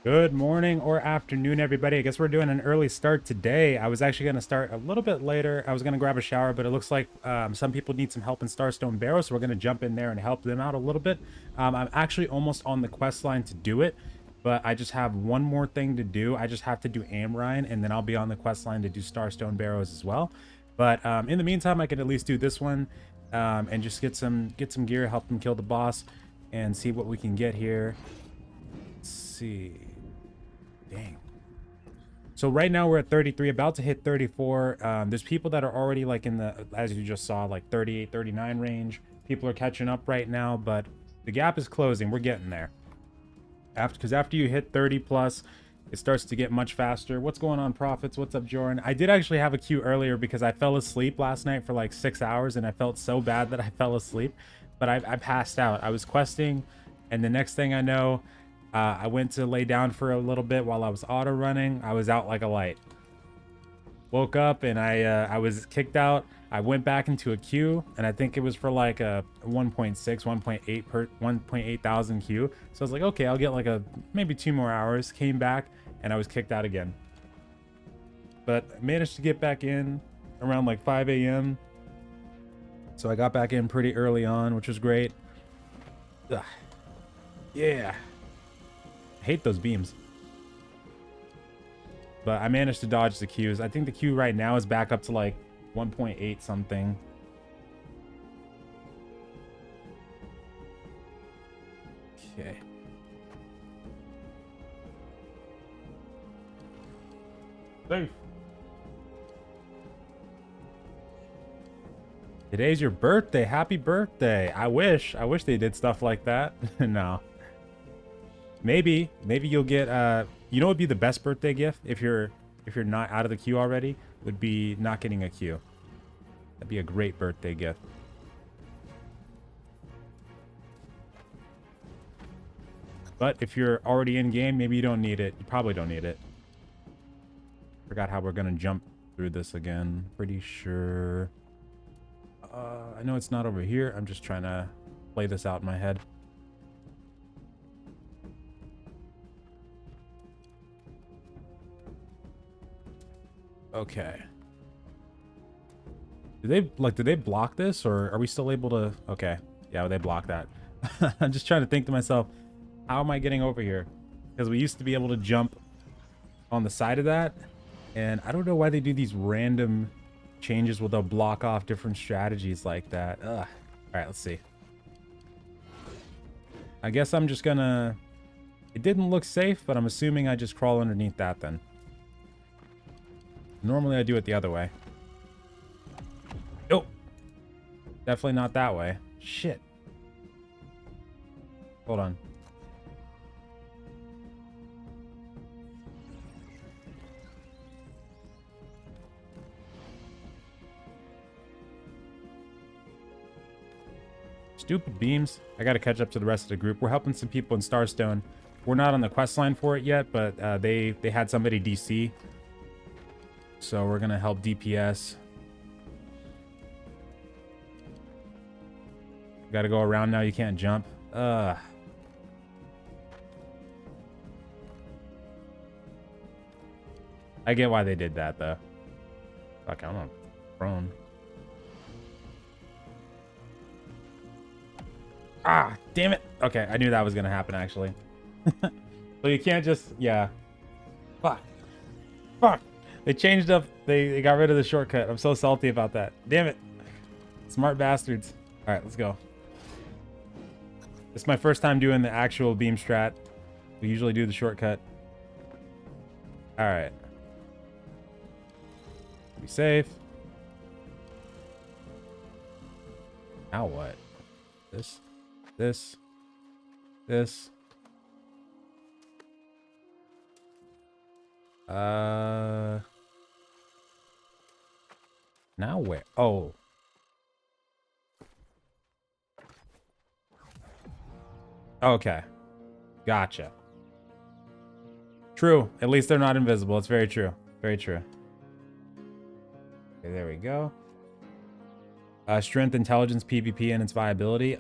Good morning or afternoon, everybody. I guess we're doing an early start today. I was actually going to start a little bit later. I was going to grab a shower, but it looks like some people need some help in Starstone Barrows, so we're going to jump in there and help them out a little bit. I'm actually almost on the quest line to do it, but I just have one more thing to do. I just have to do Amrine, and then I'll be on the quest line to do Starstone Barrows as well. But in the meantime, I can at least do this one and just get some gear, help them kill the boss, and see what we can get here. Let's see. Dang. So right now we're at 33, about to hit 34. There's people that are already like in the, as you just saw, like 38, 39 range. People are catching up right now, but the gap is closing. We're getting there. Because after you hit 30 plus, it starts to get much faster. What's going on, Prophets? What's up, Jordan? I did actually have a queue earlier because I fell asleep last night for like 6 hours and I felt so bad that I fell asleep. But I passed out. I was questing, and the next thing I know, I went to lay down for a little bit while I was auto running. I was out like a light. Woke up and I was kicked out. I went back into a queue, and I think it was for like a 1.6, 1.8 per 1.8 thousand queue. So I was like, okay, I'll get like maybe 2 more hours. Came back and I was kicked out again. But I managed to get back in around like 5 a.m. So I got back in pretty early on, which was great. Ugh. Yeah. I hate those beams. But I managed to dodge the queues. I think the queue right now is back up to like 1.8 something. Okay. Safe. Today's your birthday. Happy birthday. I wish they did stuff like that. No. Maybe you'll get you know what would be the best birthday gift if you're not out of the queue already, would be not getting a queue. That'd be a great birthday gift. But if you're already in game, maybe you don't need it. You probably don't need it. Forgot how we're gonna jump through this again. Pretty sure. I know it's not over here. I'm just trying to play this out in my head. Okay. Did they block this, or are we still able to? Okay. Yeah, they blocked that. I'm just trying to think to myself, how am I getting over here? Because we used to be able to jump on the side of that, and I don't know why they do these random changes where they'll block off different strategies like that. Ugh. All right, let's see. I guess I'm just gonna... It didn't look safe, but I'm assuming I just crawl underneath that then. Normally I do it the other way. Oh! Definitely not that way. Shit. Hold on. Stupid beams. I gotta catch up to the rest of the group. We're helping some people in Starstone. We're not on the quest line for it yet, but they had somebody DC. So we're gonna help DPS. Gotta go around now. You can't jump. I get why they did that though. Fuck, I'm not prone. Ah, damn it. Okay, I knew that was gonna happen actually. So you can't just, yeah. Fuck. Fuck. They changed up, they got rid of the shortcut. I'm so salty about that. Damn it. Smart bastards. All right, let's go. This is my first time doing the actual beam strat. We usually do the shortcut. All right. Be safe. Now what? This. Now where? Oh. Okay. Gotcha. True. At least they're not invisible. It's very true. Very true. Okay, there we go. Strength, intelligence, PvP, and its viability.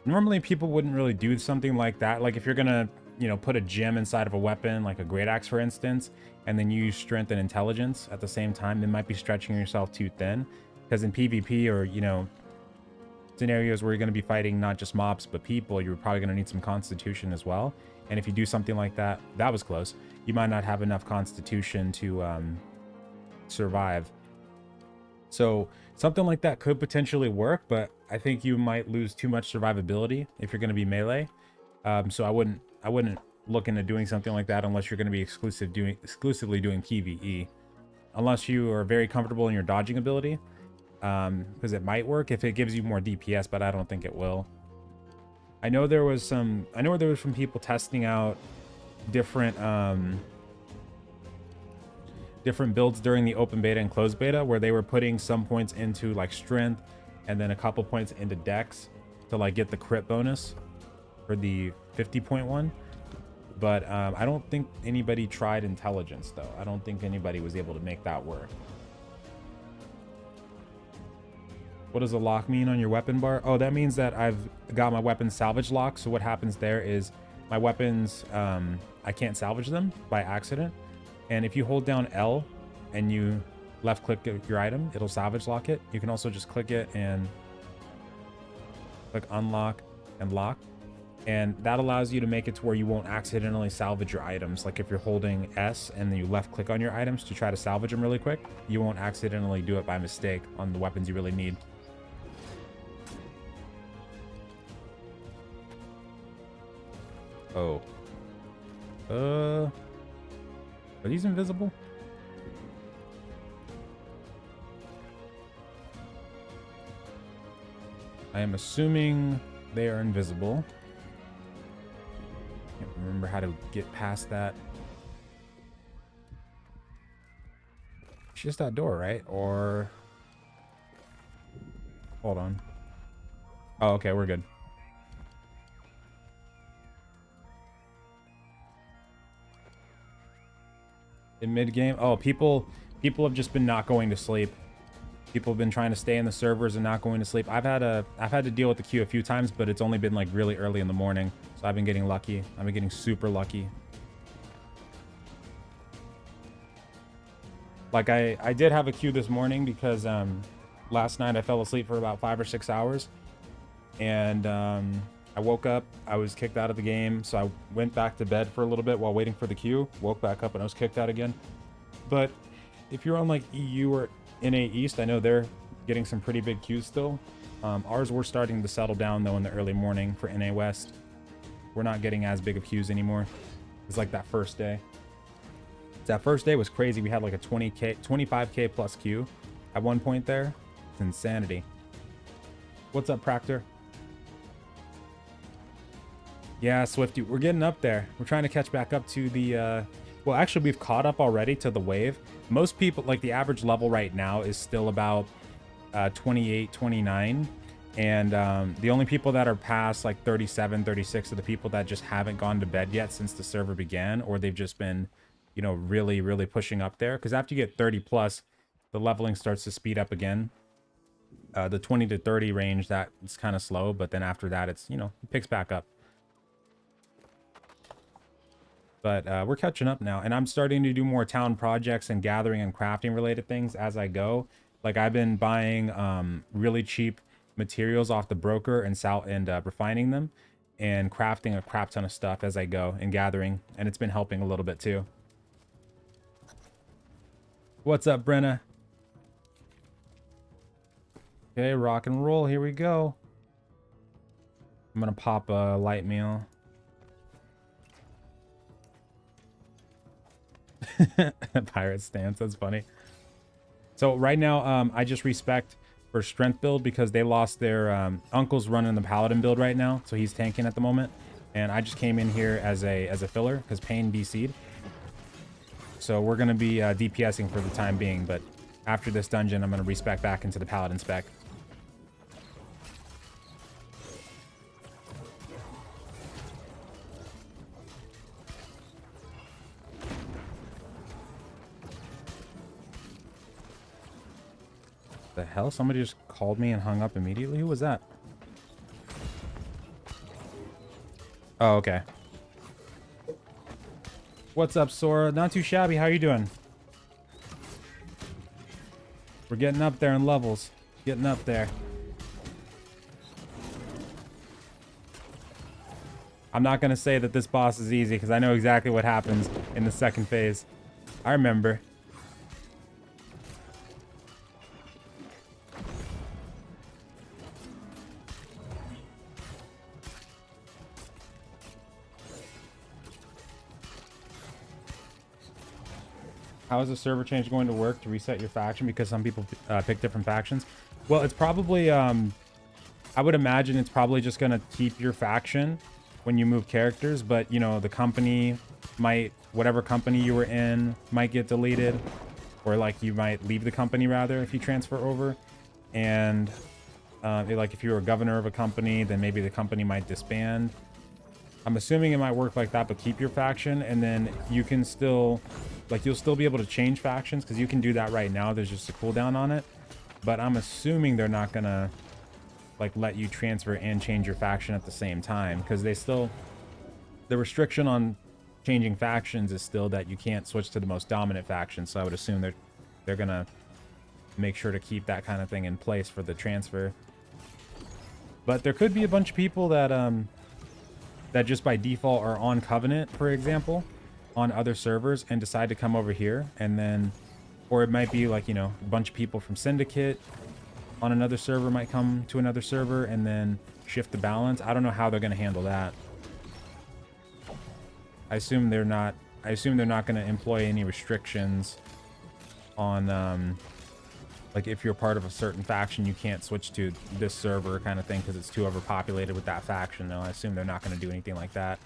Normally people wouldn't really do something like that. Like if you're gonna you know, put a gem inside of a weapon, like a greataxe, for instance, and then use strength and intelligence at the same time, then might be stretching yourself too thin. Because in PvP, or, you know, scenarios where you're going to be fighting not just mobs but people, you're probably going to need some constitution as well. And if you do something like that, that was close, you might not have enough constitution to survive. So something like that could potentially work, but I think you might lose too much survivability if you're going to be melee. So I wouldn't look into doing something like that unless you're going to be exclusively doing PvE, unless you are very comfortable in your dodging ability, because it might work if it gives you more DPS, but I don't think it will. I know there was some people testing out different builds during the open beta and closed beta, where they were putting some points into like strength and then a couple points into dex to like get the crit bonus for the 50-point one. But I don't think anybody tried intelligence though. I don't think anybody was able to make that work. What does a lock mean on your weapon bar? Oh, that means that I've got my weapon salvage lock. So what happens there is my weapons, I can't salvage them by accident. And if you hold down L and you left click your item, it'll salvage lock it. You can also just click it and click unlock and lock. And that allows you to make it to where you won't accidentally salvage your items. Like if you're holding S and then you left click on your items to try to salvage them really quick, you won't accidentally do it by mistake on the weapons you really need. Oh. Are these invisible? I am assuming they are invisible. Can't remember how to get past that. It's just that door, right? Or... hold on. Oh, okay, we're good. In mid-game? Oh, people have just been not going to sleep. People have been trying to stay in the servers and not going to sleep. I've had to deal with the queue a few times, but it's only been like really early in the morning. So I've been getting lucky. I've been getting super lucky. Like I did have a queue this morning because last night I fell asleep for about 5 or 6 hours. And I woke up, I was kicked out of the game. So I went back to bed for a little bit while waiting for the queue. Woke back up and I was kicked out again. But if you're on like EU or NA East, I know they're getting some pretty big queues still. Ours were starting to settle down though in the early morning for NA West. We're not getting as big of queues anymore. It's like that first day. That first day was crazy. We had like a 25k plus queue at one point there. It's insanity. What's up, Proctor? Yeah, Swifty, we're getting up there. We're trying to catch back up to the well, actually we've caught up already to the wave. Most people, like the average level right now is still about 28, 29. And the only people that are past like 37, 36 are the people that just haven't gone to bed yet since the server began, or they've just been, you know, really, really pushing up there. Because after you get 30 plus, the leveling starts to speed up again. The 20 to 30 range, that it's kind of slow, but then after that, it's, you know, it picks back up. But we're catching up now, and I'm starting to do more town projects and gathering and crafting related things as I go. Like I've been buying really cheap materials off the broker and refining them and crafting a crap ton of stuff as I go and gathering, and it's been helping a little bit too. What's up, Brenna? Okay, rock and roll, here we go. I'm gonna pop a light meal. Pirate stance, that's funny. So right now I just respect for strength build because they lost their uncle's running the paladin build right now, so he's tanking at the moment, and I just came in here as a filler because Pain DC'd. So we're gonna be DPSing for the time being, but after this dungeon I'm gonna respec back into the paladin spec. The hell? Somebody just called me and hung up immediately? Who was that? Oh, okay. What's up, Sora? Not too shabby. How you doing? We're getting up there in levels. Getting up there. I'm not going to say that this boss is easy because I know exactly what happens in the second phase. I remember. How is the server change going to work to reset your faction? Because some people pick different factions. Well, it's probably, I would imagine it's probably just going to keep your faction when you move characters. But, you know, the company might, whatever company you were in might get deleted. Or, like, you might leave the company, rather, if you transfer over. And, like, if you were a governor of a company, then maybe the company might disband. I'm assuming it might work like that, but keep your faction. And then you can still... Like, you'll still be able to change factions, because you can do that right now. There's just a cooldown on it. But I'm assuming they're not going to, like, let you transfer and change your faction at the same time. Because they still... The restriction on changing factions is still that you can't switch to the most dominant faction. So I would assume they're going to make sure to keep that kind of thing in place for the transfer. But there could be a bunch of people that, that just by default are on Covenant, for example, on other servers and decide to come over here. And then, or it might be like, you know, a bunch of people from Syndicate on another server might come to another server and then shift the balance. I don't know how they're going to handle that. I assume they're not going to employ any restrictions on, like, if you're part of a certain faction, you can't switch to this server kind of thing because it's too overpopulated with that faction. No, I assume they're not going to do anything like that.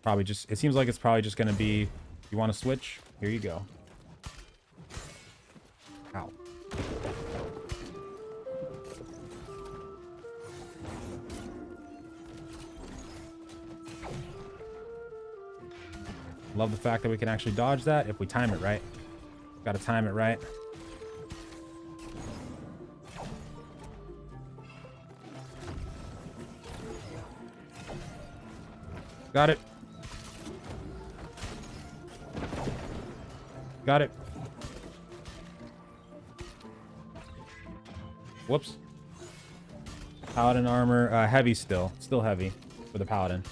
Probably just, it seems like it's probably just going to be, you want to switch? Here you go. Ow. Love the fact that we can actually dodge that if we time it right. Got to time it right. Got it. Got it. Whoops. Paladin armor. Heavy still. Still heavy for the paladin.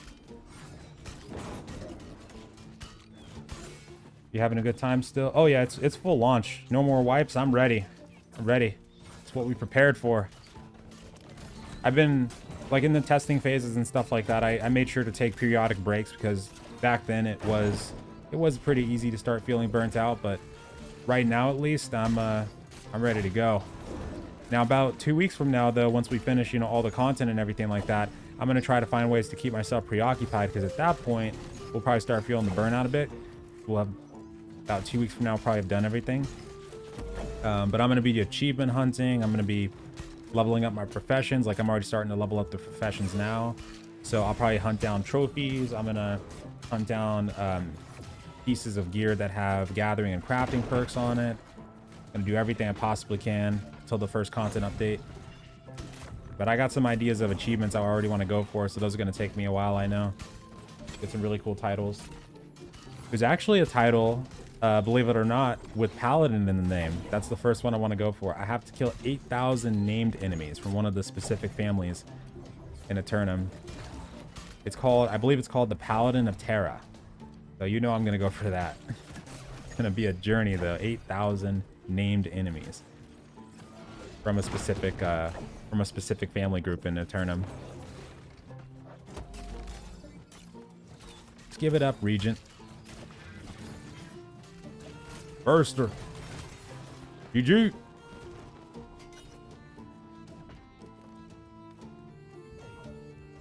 You having a good time still? Oh yeah, it's full launch. No more wipes. I'm ready. I'm ready. It's what we prepared for. I've been, like, in the testing phases and stuff like that, I made sure to take periodic breaks because back then it was pretty easy to start feeling burnt out, but right now at least I'm ready to go. Now about 2 weeks from now though, once we finish, you know, all the content and everything like that, I'm going to try to find ways to keep myself preoccupied because at that point we'll probably start feeling the burnout a bit. We'll have about 2 weeks from now probably have done everything. But I'm going to be achievement hunting. I'm going to be leveling up my professions. Like, I'm already starting to level up the professions now. So I'll probably hunt down trophies. I'm going to hunt down pieces of gear that have gathering and crafting perks on it. I'm going to do everything I possibly can until the first content update. But I got some ideas of achievements I already want to go for. So those are going to take me a while, I know. Get some really cool titles. There's actually a title, believe it or not, with Paladin in the name. That's the first one I want to go for. I have to kill 8,000 named enemies from one of the specific families in Aeternum. It's called, I believe it's called the Paladin of Terra. So you know I'm going to go for that. It's going to be a journey though. 8,000 named enemies from a specific family group in Aeternum. Let's give it up, Regent. Burster. GG.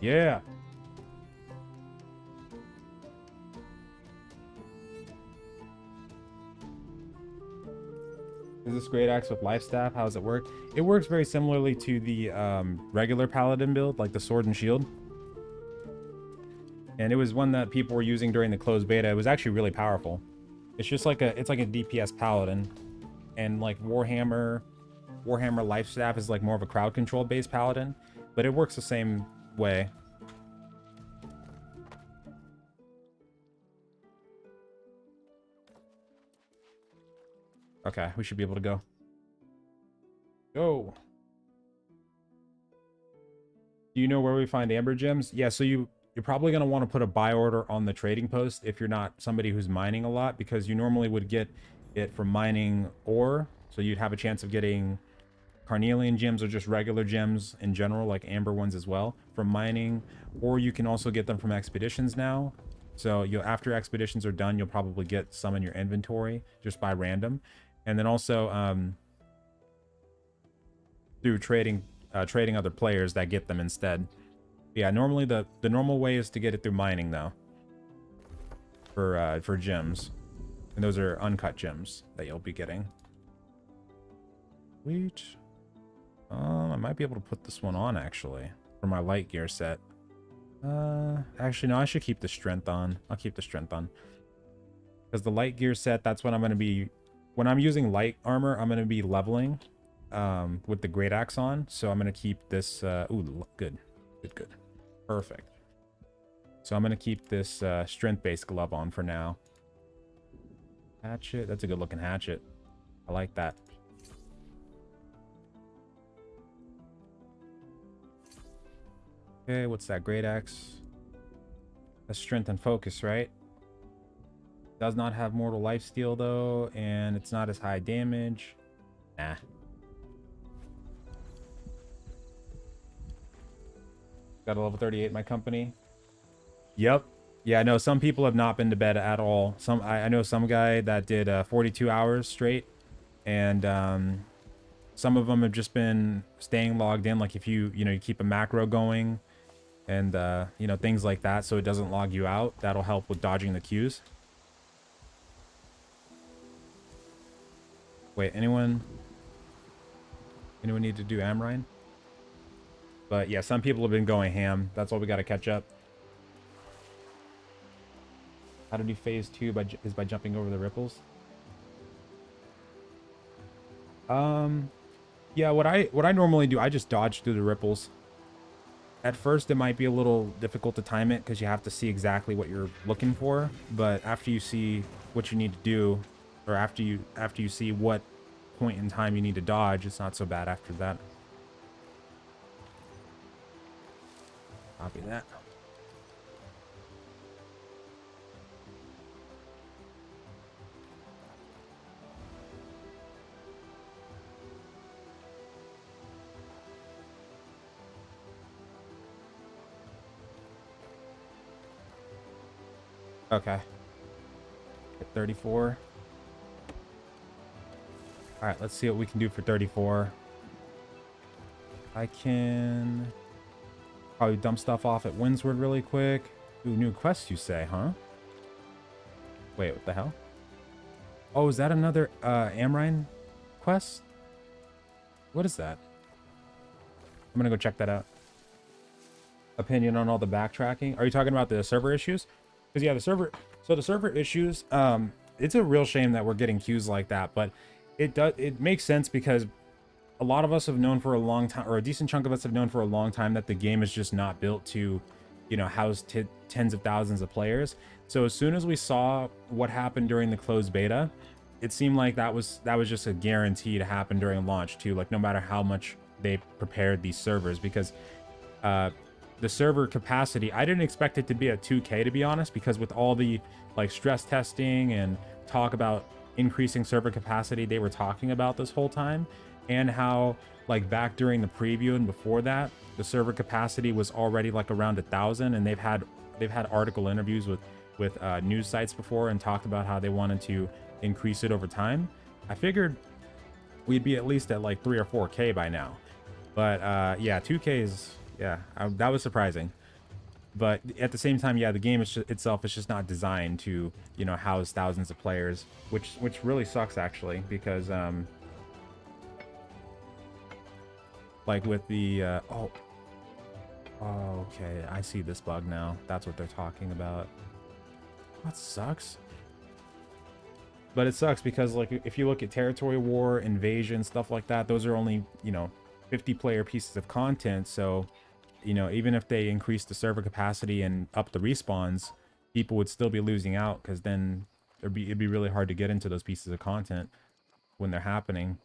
Yeah. Is this greataxe with lifestaff? How does it work? It works very similarly to the regular paladin build, like the sword and shield. And it was one that people were using during the closed beta. It was actually really powerful. It's just like a DPS paladin, and like Warhammer lifestaff is like more of a crowd control based paladin, but it works the same way. Okay, we should be able to go. Go. Do you know where we find amber gems? Yeah, so you're probably going to want to put a buy order on the trading post if you're not somebody who's mining a lot, because you normally would get it from mining ore. So you'd have a chance of getting carnelian gems or just regular gems in general, like amber ones as well, from mining. Or you can also get them from expeditions now. So after expeditions are done, you'll probably get some in your inventory just by random. And then also through trading other players that get them instead. Yeah, normally the normal way is to get it through mining though, for gems, and those are uncut gems that you'll be getting. Sweet. I might be able to put this one on actually for my light gear set. Actually no, I should keep the strength on. I'll keep the strength on because the light gear set, that's when I'm going to be, when I'm using light armor, I'm going to be leveling with the greataxe on. So I'm going to keep this ooh, good. Perfect. So I'm going to keep this strength-based glove on for now. Hatchet. That's a good-looking hatchet. I like that. Okay, what's that? Greataxe. That's strength and focus, right? Does not have mortal lifesteal, though, and it's not as high damage. Nah. Got a level 38 my company. Yep. Yeah, I know some people have not been to bed at all. I know some guy that did 42 hours straight, and some of them have just been staying logged in. Like if you keep a macro going, and things like that, so it doesn't log you out. That'll help with dodging the queues. Wait, anyone need to do Amrine? But yeah, some people have been going ham. That's all we got to catch up. How to do phase 2 is by jumping over the ripples. Yeah, what I normally do, I just dodge through the ripples. At first, it might be a little difficult to time it because you have to see exactly what you're looking for. But after you see what you need to do, or after you see what point in time you need to dodge, it's not so bad after that. Copy that. Okay. Hit 34. Alright, let's see what we can do for 34. I can probably dump stuff off at Windsward really quick. Ooh, new quests you say, huh? Wait, what the hell? Oh, is that another Amrine quest? What is that? I'm gonna go check that out. Opinion on all the backtracking. Are you talking about the server issues? Because yeah, the server issues, it's a real shame that we're getting queues like that, but it makes sense because a lot of us have known for a long time, or a decent chunk of us have known for a long time, that the game is just not built to, house tens of thousands of players. So as soon as we saw what happened during the closed beta, it seemed like that was just a guarantee to happen during launch too, like no matter how much they prepared these servers, because the server capacity, I didn't expect it to be at 2K, to be honest, because with all the like stress testing and talk about increasing server capacity they were talking about this whole time, and how like back during the preview and before that, the server capacity was already like around 1,000, and they've had article interviews with news sites before and talked about how they wanted to increase it over time. I figured we'd be at least at like 3 or 4K by now, but yeah, 2K is, yeah, that was surprising. But at the same time, yeah, the game itself is just not designed to, house thousands of players, which really sucks actually, because like with the okay, I see this bug now. That's what they're talking about. That sucks. But it sucks because like if you look at territory war, invasion, stuff like that, those are only 50 player pieces of content. So even if they increase the server capacity and up the respawns, people would still be losing out, because then it'd be really hard to get into those pieces of content. when they're happening.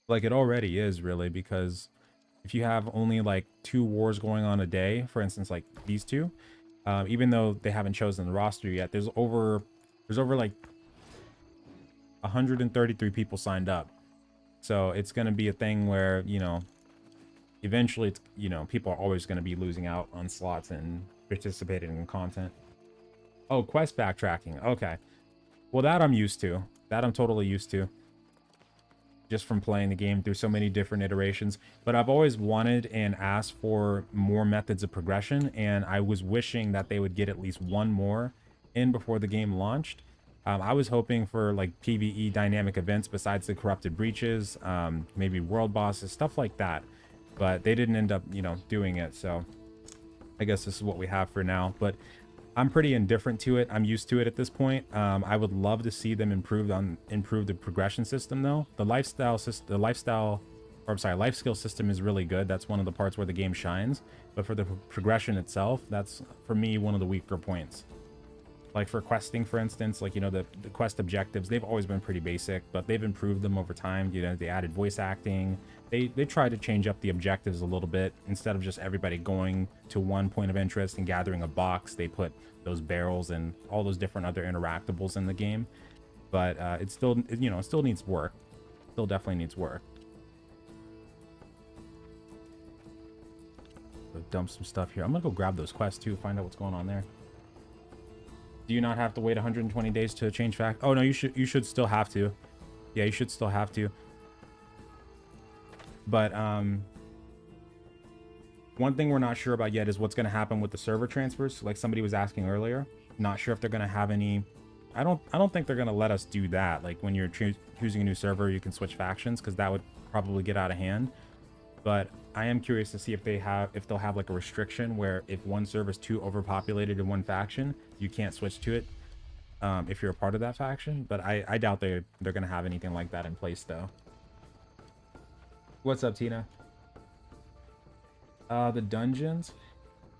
Like it already is really, because if you have only like 2 wars going on a day, for instance, like these two, even though they haven't chosen the roster yet, there's over like 133 people signed up. So it's going to be a thing where, you know, eventually it's, you know, people are always going to be losing out on slots and participating in content. Oh, quest backtracking. Okay. Well, that I'm used to. That I'm totally used to. Just from playing the game through so many different iterations. But I've always wanted and asked for more methods of progression, and I was wishing that they would get at least one more in before the game launched. I was hoping for like PvE dynamic events besides the corrupted breaches, maybe world bosses, stuff like that. But they didn't end up, you know, doing it. So I guess this is what we have for now. But I'm pretty indifferent to it. I'm used to it at this point. I would love to see them improve the progression system though. The life skill system is really good. That's one of the parts where the game shines. But for the progression itself, that's for me one of the weaker points. Like for questing, for instance, like, you know, the quest objectives, they've always been pretty basic, but they've improved them over time. You know, they added voice acting. They tried to change up the objectives a little bit. Instead of just everybody going to one point of interest and gathering a box, they put those barrels and all those different other interactables in the game. But it still, you know, it still needs work. Still definitely needs work. Go dump some stuff here. I'm gonna go grab those quests too, find out what's going on there. Do you not have to wait 120 days to change fact? Oh no, you should still have to. Yeah, you should still have to. But one thing we're not sure about yet is what's going to happen with the server transfers. Like somebody was asking earlier, not sure if they're going to have any. I don't think they're going to let us do that. Like when you're choosing a new server, you can switch factions, because that would probably get out of hand. But I am curious to see if they'll have like a restriction where if one server is too overpopulated in one faction, you can't switch to it if you're a part of that faction. But I doubt they're going to have anything like that in place though. What's up, Tina? The dungeons.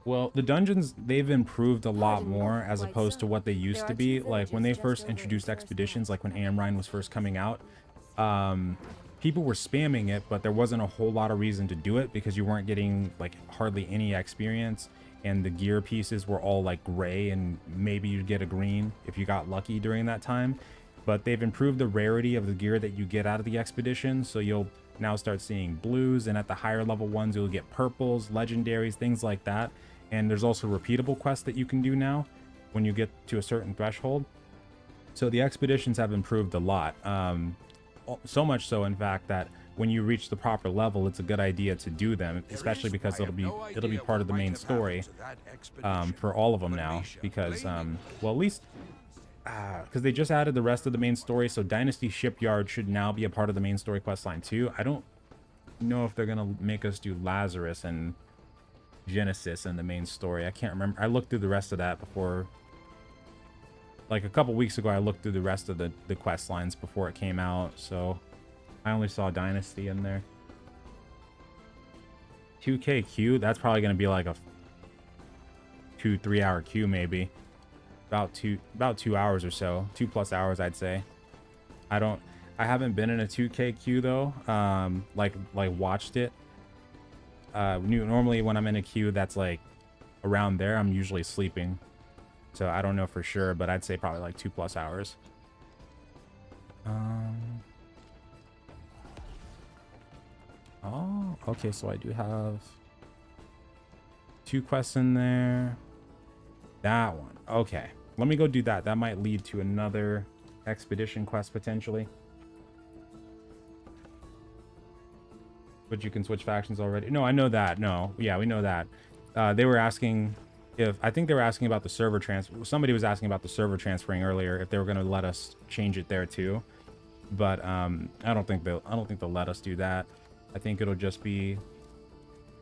Well, the dungeons, they've improved a lot more as opposed to what they used to be. Like when they first introduced expeditions, like when Amrine was first coming out, people were spamming it, but there wasn't a whole lot of reason to do it because you weren't getting like hardly any experience, and the gear pieces were all like gray, and maybe you'd get a green if you got lucky during that time. But they've improved the rarity of the gear that you get out of the expedition, so you'll now start seeing blues, and at the higher level ones you'll get purples, legendaries, things like that. And there's also repeatable quests that you can do now when you get to a certain threshold. So the expeditions have improved a lot, so much so in fact that when you reach the proper level, it's a good idea to do them, especially because it'll be part of the main story for all of them now, because well, at least because they just added the rest of the main story, so Dynasty Shipyard should now be a part of the main story questline too. I don't know if they're gonna make us do Lazarus and Genesis in the main story. I can't remember. I looked through the rest of that before, like a couple weeks ago. I looked through the rest of the quest lines before it came out, so I only saw Dynasty in there. 2K queue, that's probably gonna be like a 2-3 hour queue, maybe. About 2 hours or so, 2+ hours I'd say. I haven't been in a 2K queue though, like watched it. Normally when I'm in a queue that's like around there, I'm usually sleeping, so I don't know for sure, but I'd say probably like 2+ hours. Oh, okay, so I do have 2 quests in there. That one, okay. Let me go do that. That might lead to another expedition quest potentially. But you can switch factions already. No, I know that. No, yeah, we know that. They were asking if, I think they were asking about the server transfer. Somebody was asking about the server transferring earlier, if they were going to let us change it there too. But I don't think they'll let us do that. I think it'll just be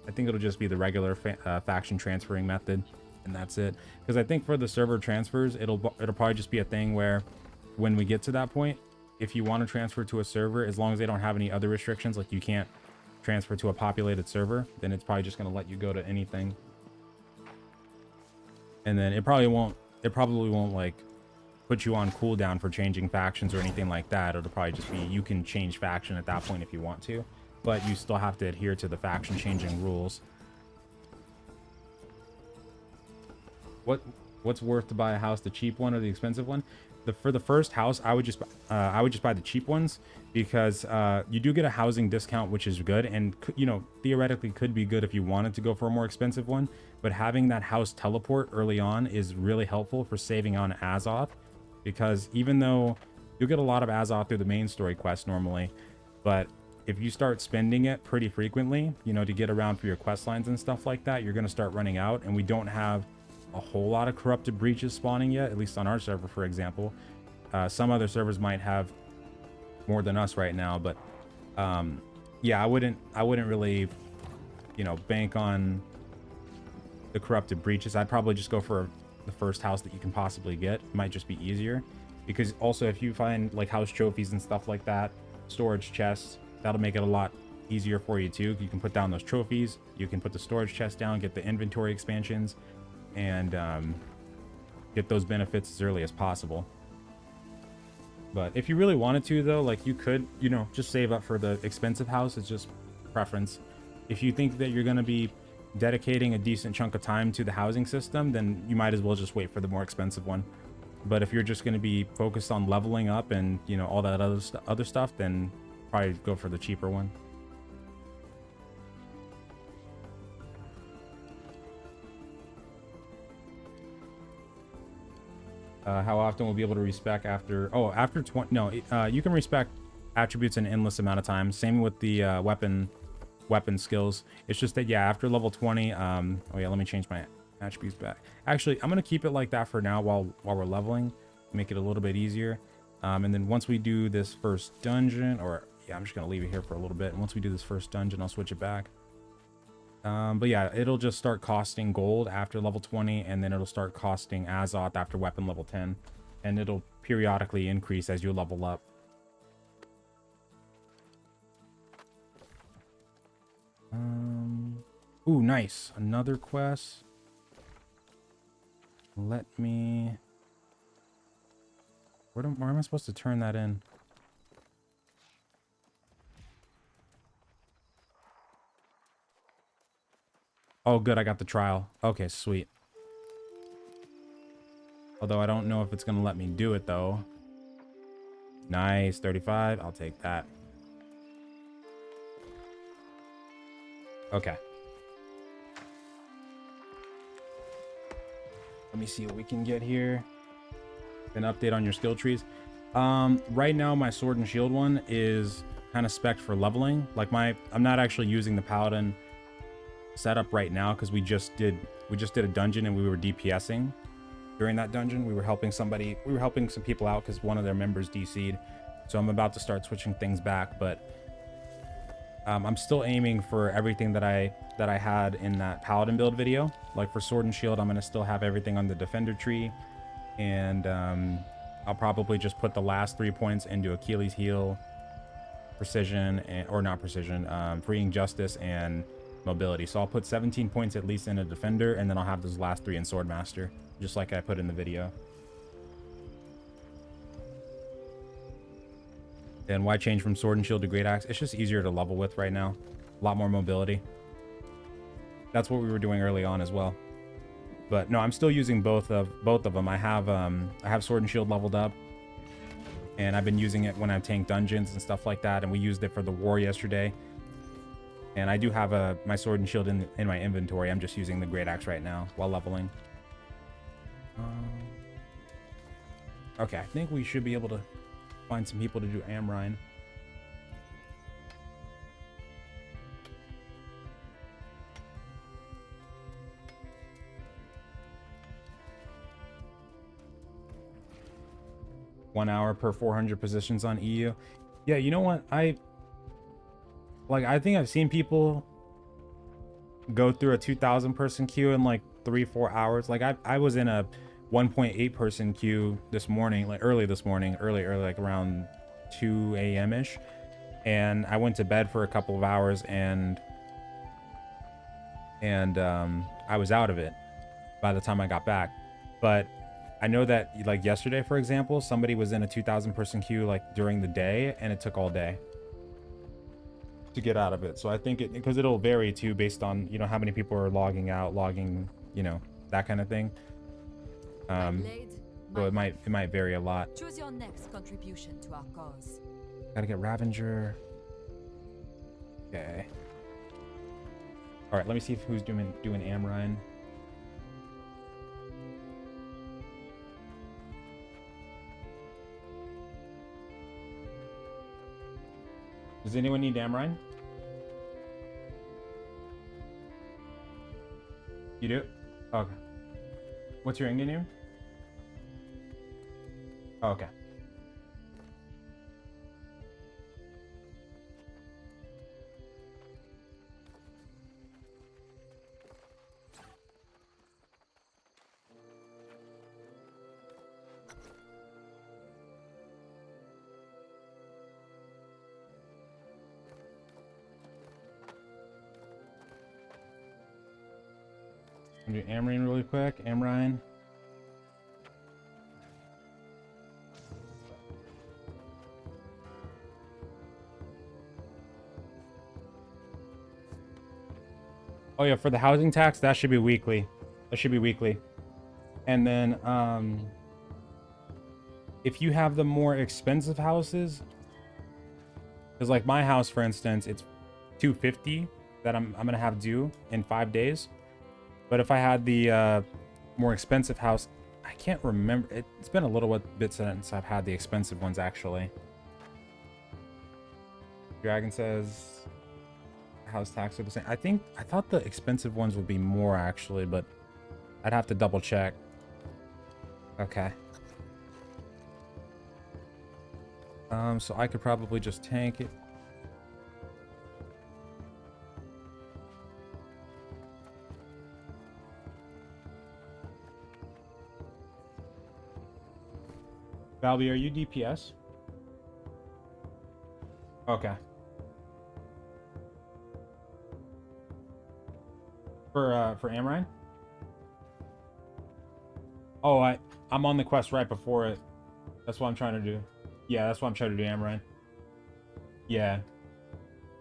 the regular faction transferring method, and that's it. Because I think for the server transfers, it'll probably just be a thing where when we get to that point, if you want to transfer to a server, as long as they don't have any other restrictions, like you can't transfer to a populated server, then it's probably just going to let you go to anything. And then it probably won't like put you on cooldown for changing factions or anything like that. It'll probably just be you can change faction at that point if you want to, but you still have to adhere to the faction changing rules. What's worth to buy a house, the cheap one or the expensive one? For the first house, I would just buy the cheap ones, because you do get a housing discount, which is good, and you know, theoretically could be good if you wanted to go for a more expensive one. But having that house teleport early on is really helpful for saving on Azoth, because even though you'll get a lot of Azoth through the main story quest normally, but if you start spending it pretty frequently, you know, to get around for your quest lines and stuff like that, you're going to start running out. And we don't have a whole lot of corrupted breaches spawning yet, at least on our server, for example. Some other servers might have more than us right now, but yeah, I wouldn't really, you know, bank on the corrupted breaches. I'd probably just go for the first house that you can possibly get. It might just be easier, because also if you find like house trophies and stuff like that, storage chests, that'll make it a lot easier for you too. You can put down those trophies, you can put the storage chest down, get the inventory expansions, and get those benefits as early as possible. But if you really wanted to, though, like, you could, you know, just save up for the expensive house. It's just preference. If you think that you're going to be dedicating a decent chunk of time to the housing system, then you might as well just wait for the more expensive one. But if you're just going to be focused on leveling up and, you know, all that other stuff, then probably go for the cheaper one. How often we'll be able to respec after... Oh, after 20... No, you can respec attributes an endless amount of time. Same with the weapon skills. It's just that, yeah, after level 20... oh, yeah, let me change my attributes back. Actually, I'm going to keep it like that for now while we're leveling. Make it a little bit easier. And then once we do this first dungeon... Or, yeah, I'm just going to leave it here for a little bit. And once we do this first dungeon, I'll switch it back. But yeah, it'll just start costing gold after level 20, and then it'll start costing Azoth after weapon level 10, and it'll periodically increase as you level up. Ooh, nice. Another quest. Let me... Where am I supposed to turn that in? Oh, good. I got the trial. Okay, sweet. Although I don't know if it's going to let me do it, though. Nice. 35. I'll take that. Okay. Let me see what we can get here. An update on your skill trees. Right now, my sword and shield one is kind of spec'd for leveling. Like I'm not actually using the paladin setup right now, because we just did a dungeon and we were DPSing during that dungeon. We were helping some people out because one of their members DC'd. So I'm about to start switching things back, but I'm still aiming for everything that I had in that paladin build video. Like for sword and shield, I'm going to still have everything on the defender tree, and I'll probably just put the last 3 points into Achilles heel, precision, or not precision, freeing justice, and mobility. So I'll put 17 points at least in a defender, and then I'll have those last 3 in swordmaster, just like I put in the video. Then why change from sword and shield to greataxe? It's just easier to level with right now. A lot more mobility. That's what we were doing early on as well. But no, I'm still using both of them. I have sword and shield leveled up, and I've been using it when I tank dungeons and stuff like that, and we used it for the war yesterday. And I do have my sword and shield in my inventory. I'm just using the greataxe right now while leveling. Okay, I think we should be able to find some people to do Amrine. $1 hour per 400 positions on EU. Yeah, you know what? I think I've seen people go through a 2,000 person queue in like 3-4 hours. Like I was in a 1.8 person queue this morning, like early this morning, early, like around 2 a.m. ish. And I went to bed for a couple of hours, and I was out of it by the time I got back. But I know that like yesterday, for example, somebody was in a 2,000 person queue like during the day, and it took all day to get out of it. So I think it, because it'll vary too based on, you know, how many people are logging out, logging, you know, that kind of thing. So it might vary a lot. Choose your next contribution to our cause. Gotta get Ravager. Okay. All right, let me see if who's doing Amrine. Does anyone need Amrine? You do? Okay. What's your Endgame name? Oh, okay. I'm gonna do Amrine really quick. Amrine. Oh yeah, for the housing tax, that should be weekly. That should be weekly. And then if you have the more expensive houses, because like my house, for instance, it's 250 that I'm gonna have due in 5 days. But if I had the more expensive house, I can't remember. It's been a little bit since I've had the expensive ones actually. Dragon says house tax are the same. I thought the expensive ones would be more actually, but I'd have to double check. Okay. So I could probably just tank it. Valby, are you DPS? Okay. For Amrine? Oh, I'm on the quest right before it. That's what I'm trying to do. Yeah, that's what I'm trying to do, Amrine. Yeah.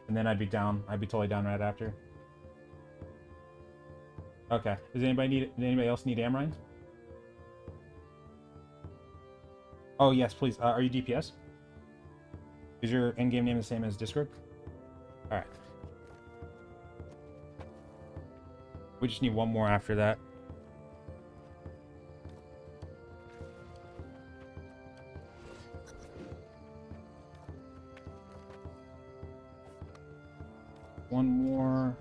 And then I'd be down. I'd be totally down right after. Okay. Does anybody else need Amrine? Oh yes, please. Are you DPS? Is your in-game name the same as Discord? All right. We just need one more after that. One more.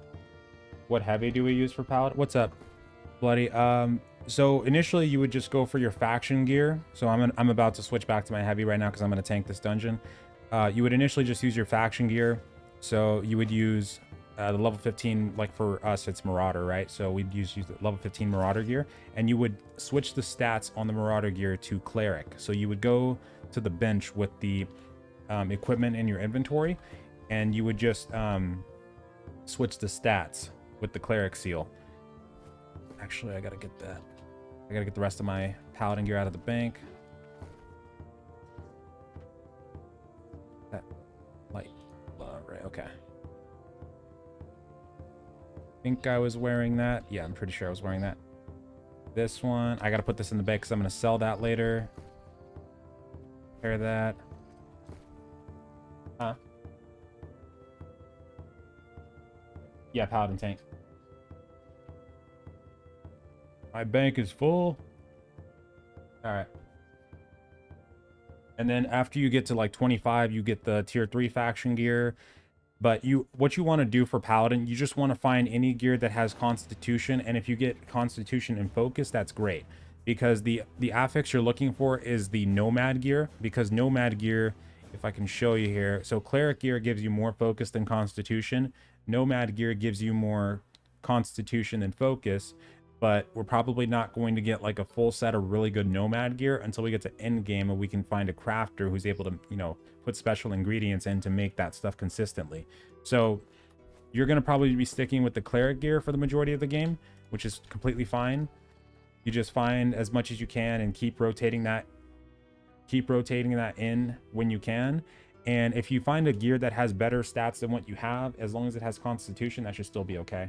What heavy do we use for paladin? What's up, Bloody? So initially you would just go for your faction gear. So I'm about to switch back to my heavy right now because I'm going to tank this dungeon. You would initially just use your faction gear. So you would use the level 15, like for us, it's Marauder, right? So we'd use the level 15 Marauder gear, and you would switch the stats on the Marauder gear to Cleric. So you would go to the bench with the equipment in your inventory, and you would just switch the stats with the Cleric seal. Actually, I gotta get that. I gotta get the rest of my paladin gear out of the bank. That light, right? Okay. I think I was wearing that. Yeah, I'm pretty sure I was wearing that. This one, I gotta put this in the bag because I'm gonna sell that later. Repair that. Huh? Yeah, paladin tank. My bank is full. All right. And then after you get to like 25, you get the tier 3 faction gear. But what you want to do for paladin, you just want to find any gear that has constitution, and if you get constitution and focus, that's great, because the affix you're looking for is the nomad gear, because nomad gear, if I can show you here, so cleric gear gives you more focus than constitution. Nomad gear gives you more constitution than focus, but we're probably not going to get like a full set of really good nomad gear until we get to Endgame and we can find a crafter who's able to, you know, put special ingredients in to make that stuff consistently. So you're going to probably be sticking with the cleric gear for the majority of the game, which is completely fine. You just find as much as you can and keep rotating that in when you can. And if you find a gear that has better stats than what you have, as long as it has constitution, that should still be okay.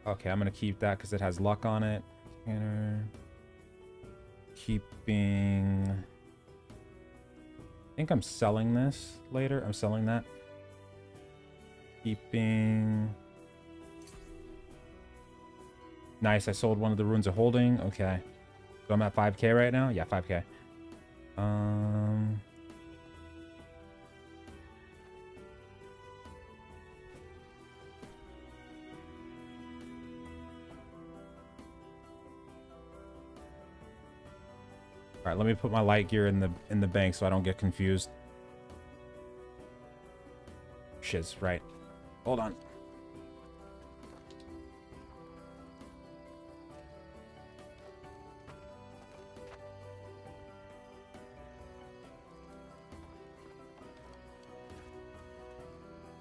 Okay, I'm gonna keep that because it has luck on it. Keeping, I think I'm selling this later. I'm selling that. Keeping. Nice, I sold one of the runes of holding. Okay. So I'm at 5k right now? Yeah, 5k. All right, let me put my light gear in the bank so I don't get confused. Shiz, right. Hold on.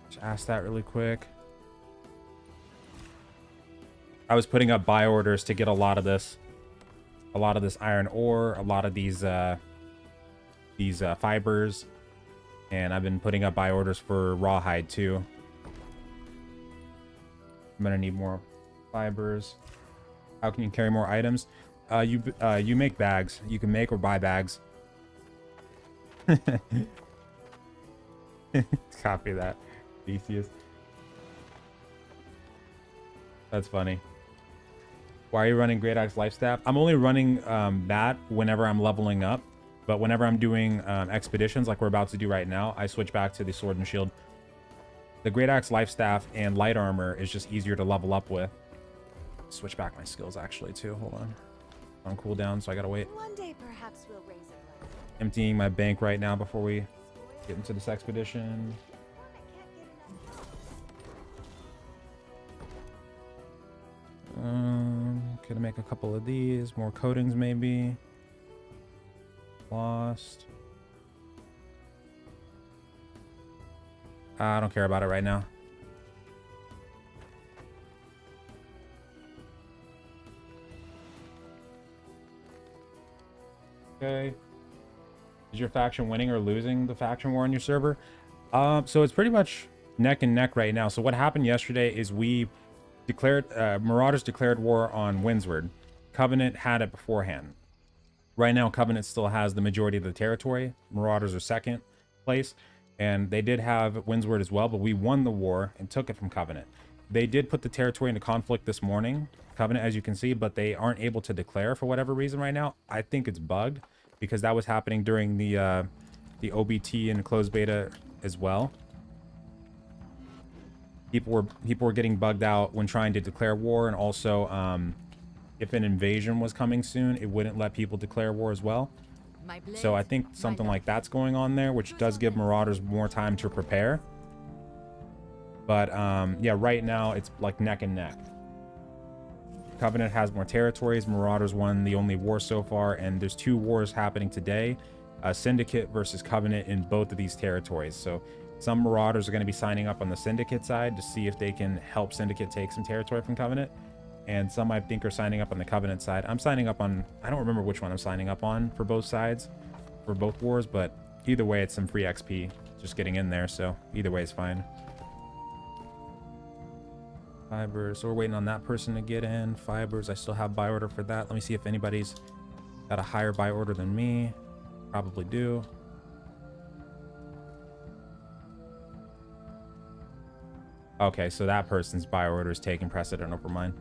Just ask that really quick. I was putting up buy orders to get a lot of this iron ore, a lot of these fibers, and I've been putting up buy orders for rawhide too. I'm gonna need more fibers. How can you carry more items? You make bags. You can make or buy bags. Copy that, Theseus. That's funny. Why are you running greataxe lifestaff? I'm only running that whenever I'm leveling up, but whenever I'm doing expeditions like we're about to do right now, I switch back to the sword and shield. The greataxe lifestaff and light armor is just easier to level up with. Switch back my skills actually too. Hold on cooldown, so I gotta wait. One day perhaps we'll raise a glass. Emptying my bank right now before we get into this expedition. Gonna make a couple of these more coatings maybe. Lost. I don't care about it right now. Okay. Is your faction winning or losing the faction war on your server? So it's pretty much neck and neck right now. So what happened yesterday is we declared Marauders declared war on Windsward. Covenant had it beforehand. Right now Covenant still has the majority of the territory. Marauders are second place, and they did have Windsward as well, but we won the war and took it from Covenant. They did put the territory into conflict this morning, Covenant, as you can see, but they aren't able to declare for whatever reason right now. I think it's bugged because that was happening during the OBT and closed beta as well. People were getting bugged out when trying to declare war, and also if an invasion was coming soon, it wouldn't let people declare war as well. So I think something like that's going on there, which does give Marauders more time to prepare. But yeah, right now it's like neck and neck. Covenant has more territories. Marauders won the only war so far, and there's 2 wars happening today. Syndicate versus Covenant in both of these territories. So some Marauders are going to be signing up on the Syndicate side to see if they can help Syndicate take some territory from Covenant. And some I think are signing up on the Covenant side. I'm signing up on, I don't remember which one I'm signing up on for both sides, for both wars, but either way it's some free XP just getting in there, so either way is fine. Fibers, so we're waiting on that person to get in. Fibers, I still have buy order for that. Let me see if anybody's got a higher buy order than me. Probably do. Okay, so that person's buy order is taking precedent over mine.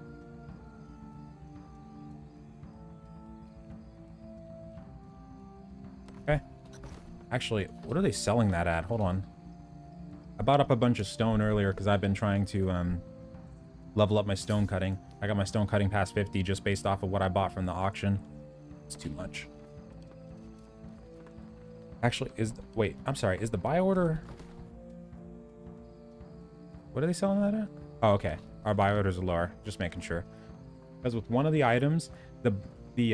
Okay. Actually, what are they selling that at? Hold on. I bought up a bunch of stone earlier because I've been trying to level up my stone cutting. I got my stone cutting past 50 just based off of what I bought from the auction. It's too much. Actually, wait, I'm sorry. Is the buy order... What are they selling that at? Oh, okay. Our buy orders are lower. Just making sure. Because with one of the items, the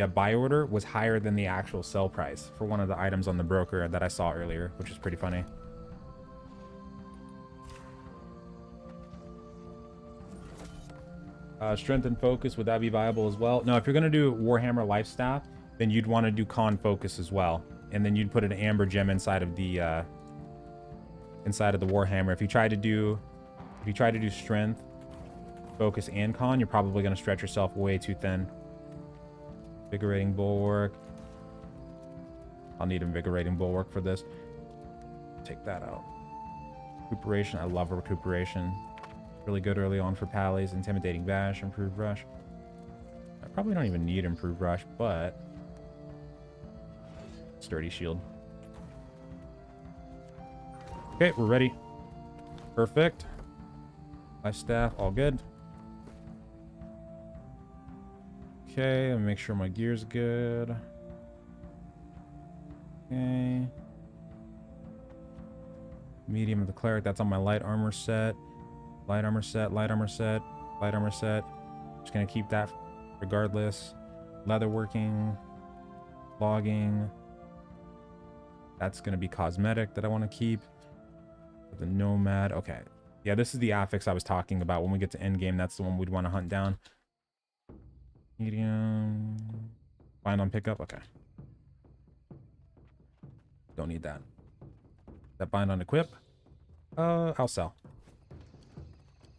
buy order was higher than the actual sell price for one of the items on the broker that I saw earlier, which is pretty funny. Strength and focus, would that be viable as well? No, if you're gonna do Warhammer Lifestaff, then you'd want to do con focus as well, and then you'd put an amber gem inside of the Warhammer. If you try to do strength, focus, and con, you're probably gonna stretch yourself way too thin. Invigorating bulwark. I'll need invigorating bulwark for this. Take that out. Recuperation. I love recuperation. Really good early on for pallies. Intimidating bash, improved rush. I probably don't even need improved rush, but sturdy shield. Okay, we're ready. Perfect. My staff, all good. Okay, let me make sure my gear's good. Okay. Medium of the cleric, that's on my light armor set. Light armor set, light armor set, light armor set. Just gonna keep that regardless. Leatherworking, logging. That's gonna be cosmetic that I want to keep. The nomad, okay. Yeah, this is the affix I was talking about. When we get to endgame, that's the one we'd want to hunt down. Medium. Bind on pickup, okay. Don't need that. That bind on equip. I'll sell.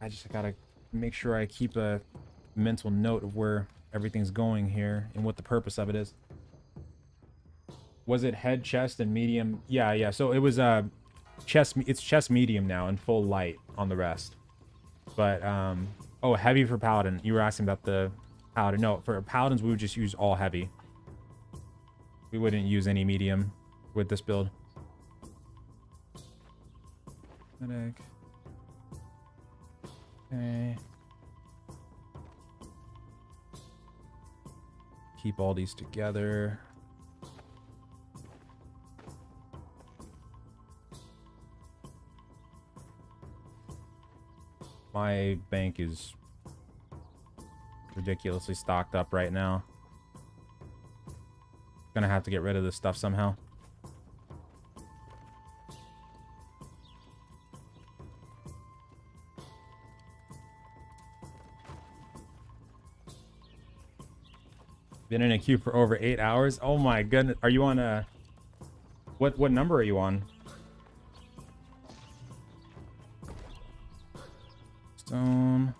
I just gotta make sure I keep a mental note of where everything's going here and what the purpose of it is. Was it head, chest, and medium? Yeah. So it was chest. It's chest medium now and full light on the rest. But oh, heavy for paladin. You were asking about the paladin. No, for paladins we would just use all heavy. We wouldn't use any medium with this build. Medic. Okay. Keep all these together. My bank is ridiculously stocked up right now. Gonna have to get rid of this stuff somehow. Been in a queue for over 8 hours. Oh my goodness. Are you on a... What number are you on? Stone.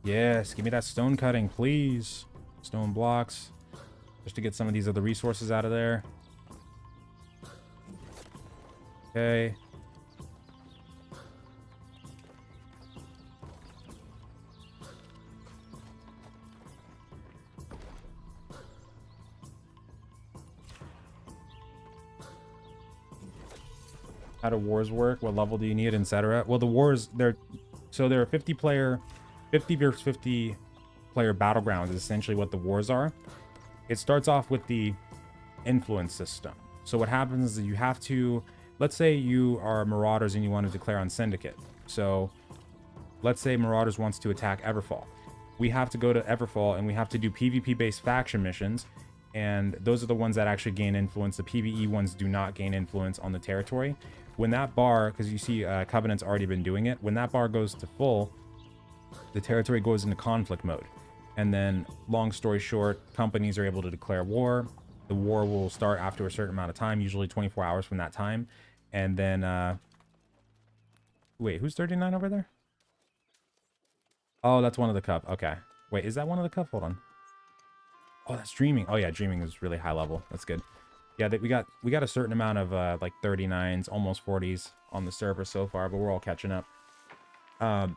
Yes, give me that stone cutting, please. Stone blocks. Just to get some of these other resources out of there. Okay. How do wars work? What level do you need, etc.? Well, the wars, they're a 50 versus 50 player battlegrounds is essentially what the wars are. It starts off with the influence system. So what happens is you have to, let's say you are Marauders and you want to declare on Syndicate. So let's say Marauders wants to attack Everfall. We have to go to Everfall and we have to do PvP based faction missions. And those are the ones that actually gain influence. The PvE ones do not gain influence on the territory. When that bar, because you see Covenant's already been doing it, when that bar goes to full, the territory goes into conflict mode. And then, long story short, companies are able to declare war. The war will start after a certain amount of time, usually 24 hours from that time. And then, wait, who's 39 over there? Oh, that's one of the cup. Okay. Wait, is that one of the cup? Hold on. Oh, that's dreaming. Oh yeah, dreaming is really high level. That's good. Yeah, we got a certain amount of like 39s, almost 40s on the server so far, but we're all catching up.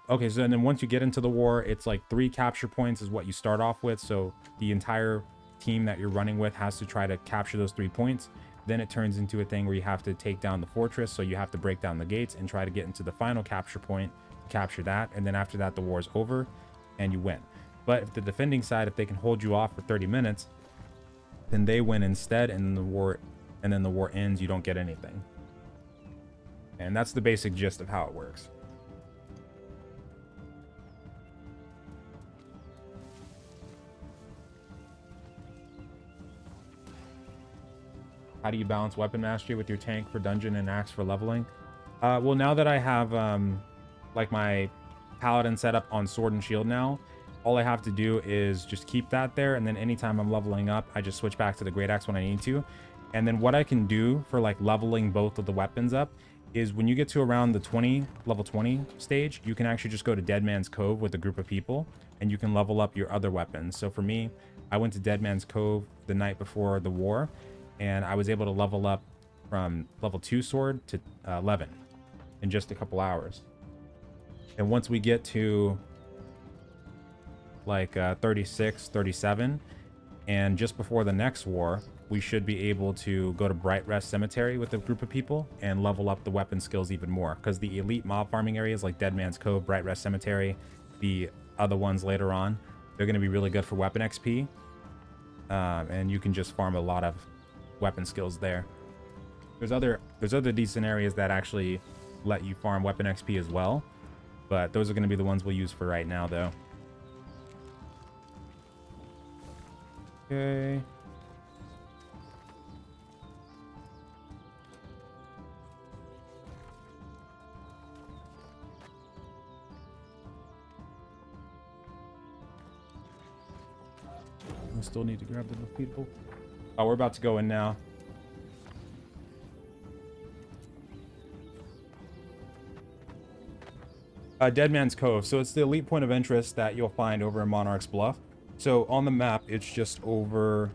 Okay, so then once you get into the war, it's like 3 capture points is what you start off with. So the entire team that you're running with has to try to capture those 3 points. Then it turns into a thing where you have to take down the fortress. So you have to break down the gates and try to get into the final capture point to capture that. And then after that, the war is over and you win. But if the defending side, if they can hold you off for 30 minutes, then they win instead, and then the war ends, you don't get anything. And that's the basic gist of how it works. How do you balance weapon mastery with your tank for dungeon and axe for leveling? Well, now that I have like my paladin setup on sword and shield now. All I have to do is just keep that there, and then anytime I'm leveling up, I just switch back to the greataxe when I need to. And then what I can do for like leveling both of the weapons up is when you get to around the level 20 stage, you can actually just go to Dead Man's Cove with a group of people, and you can level up your other weapons. So for me, I went to Dead Man's Cove the night before the war, and I was able to level up from level 2 sword to 11 in just a couple hours. And once we get to like 36, 37, and just before the next war, we should be able to go to Bright Rest Cemetery with a group of people and level up the weapon skills even more, because the elite mob farming areas like Dead Man's Cove, Bright Rest Cemetery, the other ones later on, they're going to be really good for weapon XP, and you can just farm a lot of weapon skills there. There's other decent areas that actually let you farm weapon XP as well, but those are going to be the ones we'll use for right now though. Okay. I still need to grab the people. Oh, we're about to go in now. Dead Man's Cove. So it's the elite point of interest that you'll find over in Monarch's Bluff. So on the map, it's just over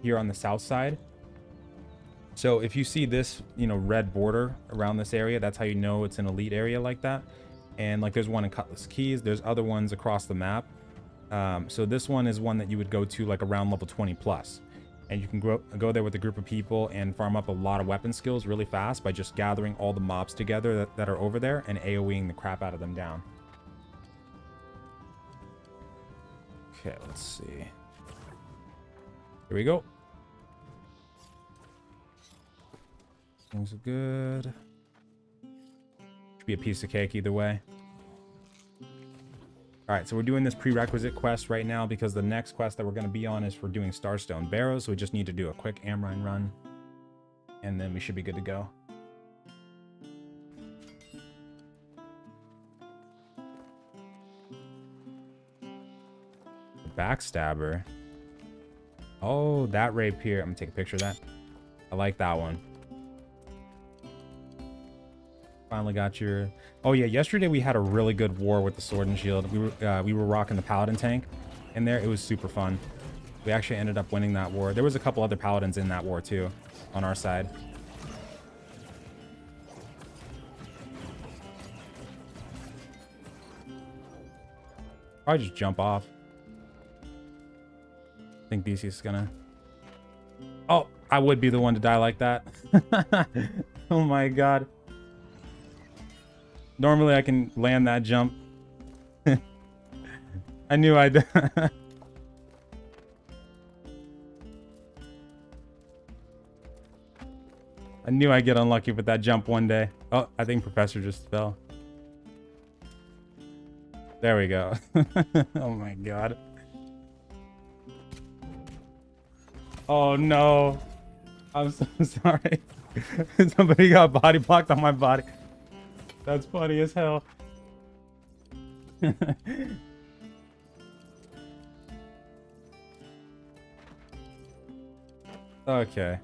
here on the south side. So if you see this, you know, red border around this area, that's how you know it's an elite area like that. And like there's one in Cutlass Keys, there's other ones across the map. So this one is one that you would go to like around level 20 plus. And you can go there with a group of people and farm up a lot of weapon skills really fast by just gathering all the mobs together that are over there and AoEing the crap out of them down. Okay, let's see. Here we go. Things are good. Should be a piece of cake either way. Alright, so we're doing this prerequisite quest right now because the next quest that we're going to be on is for doing Starstone Barrows. So we just need to do a quick Amrine run. And then we should be good to go. The Backstabber. Oh, that rapier. I'm going to take a picture of that. I like that one. Finally got your... Oh yeah, yesterday we had a really good war with the sword and shield. We were rocking the paladin tank in there. It was super fun. We actually ended up winning that war. There was a couple other paladins in that war too on our side. Probably just jump off. I think DC is gonna... Oh, I would be the one to die like that. Oh my god. Normally I can land that jump. I knew I'd... I knew I'd get unlucky with that jump one day. Oh, I think Professor just fell. There we go. Oh my god. Oh no. I'm so sorry. Somebody got body blocked on my body. That's funny as hell. Okay.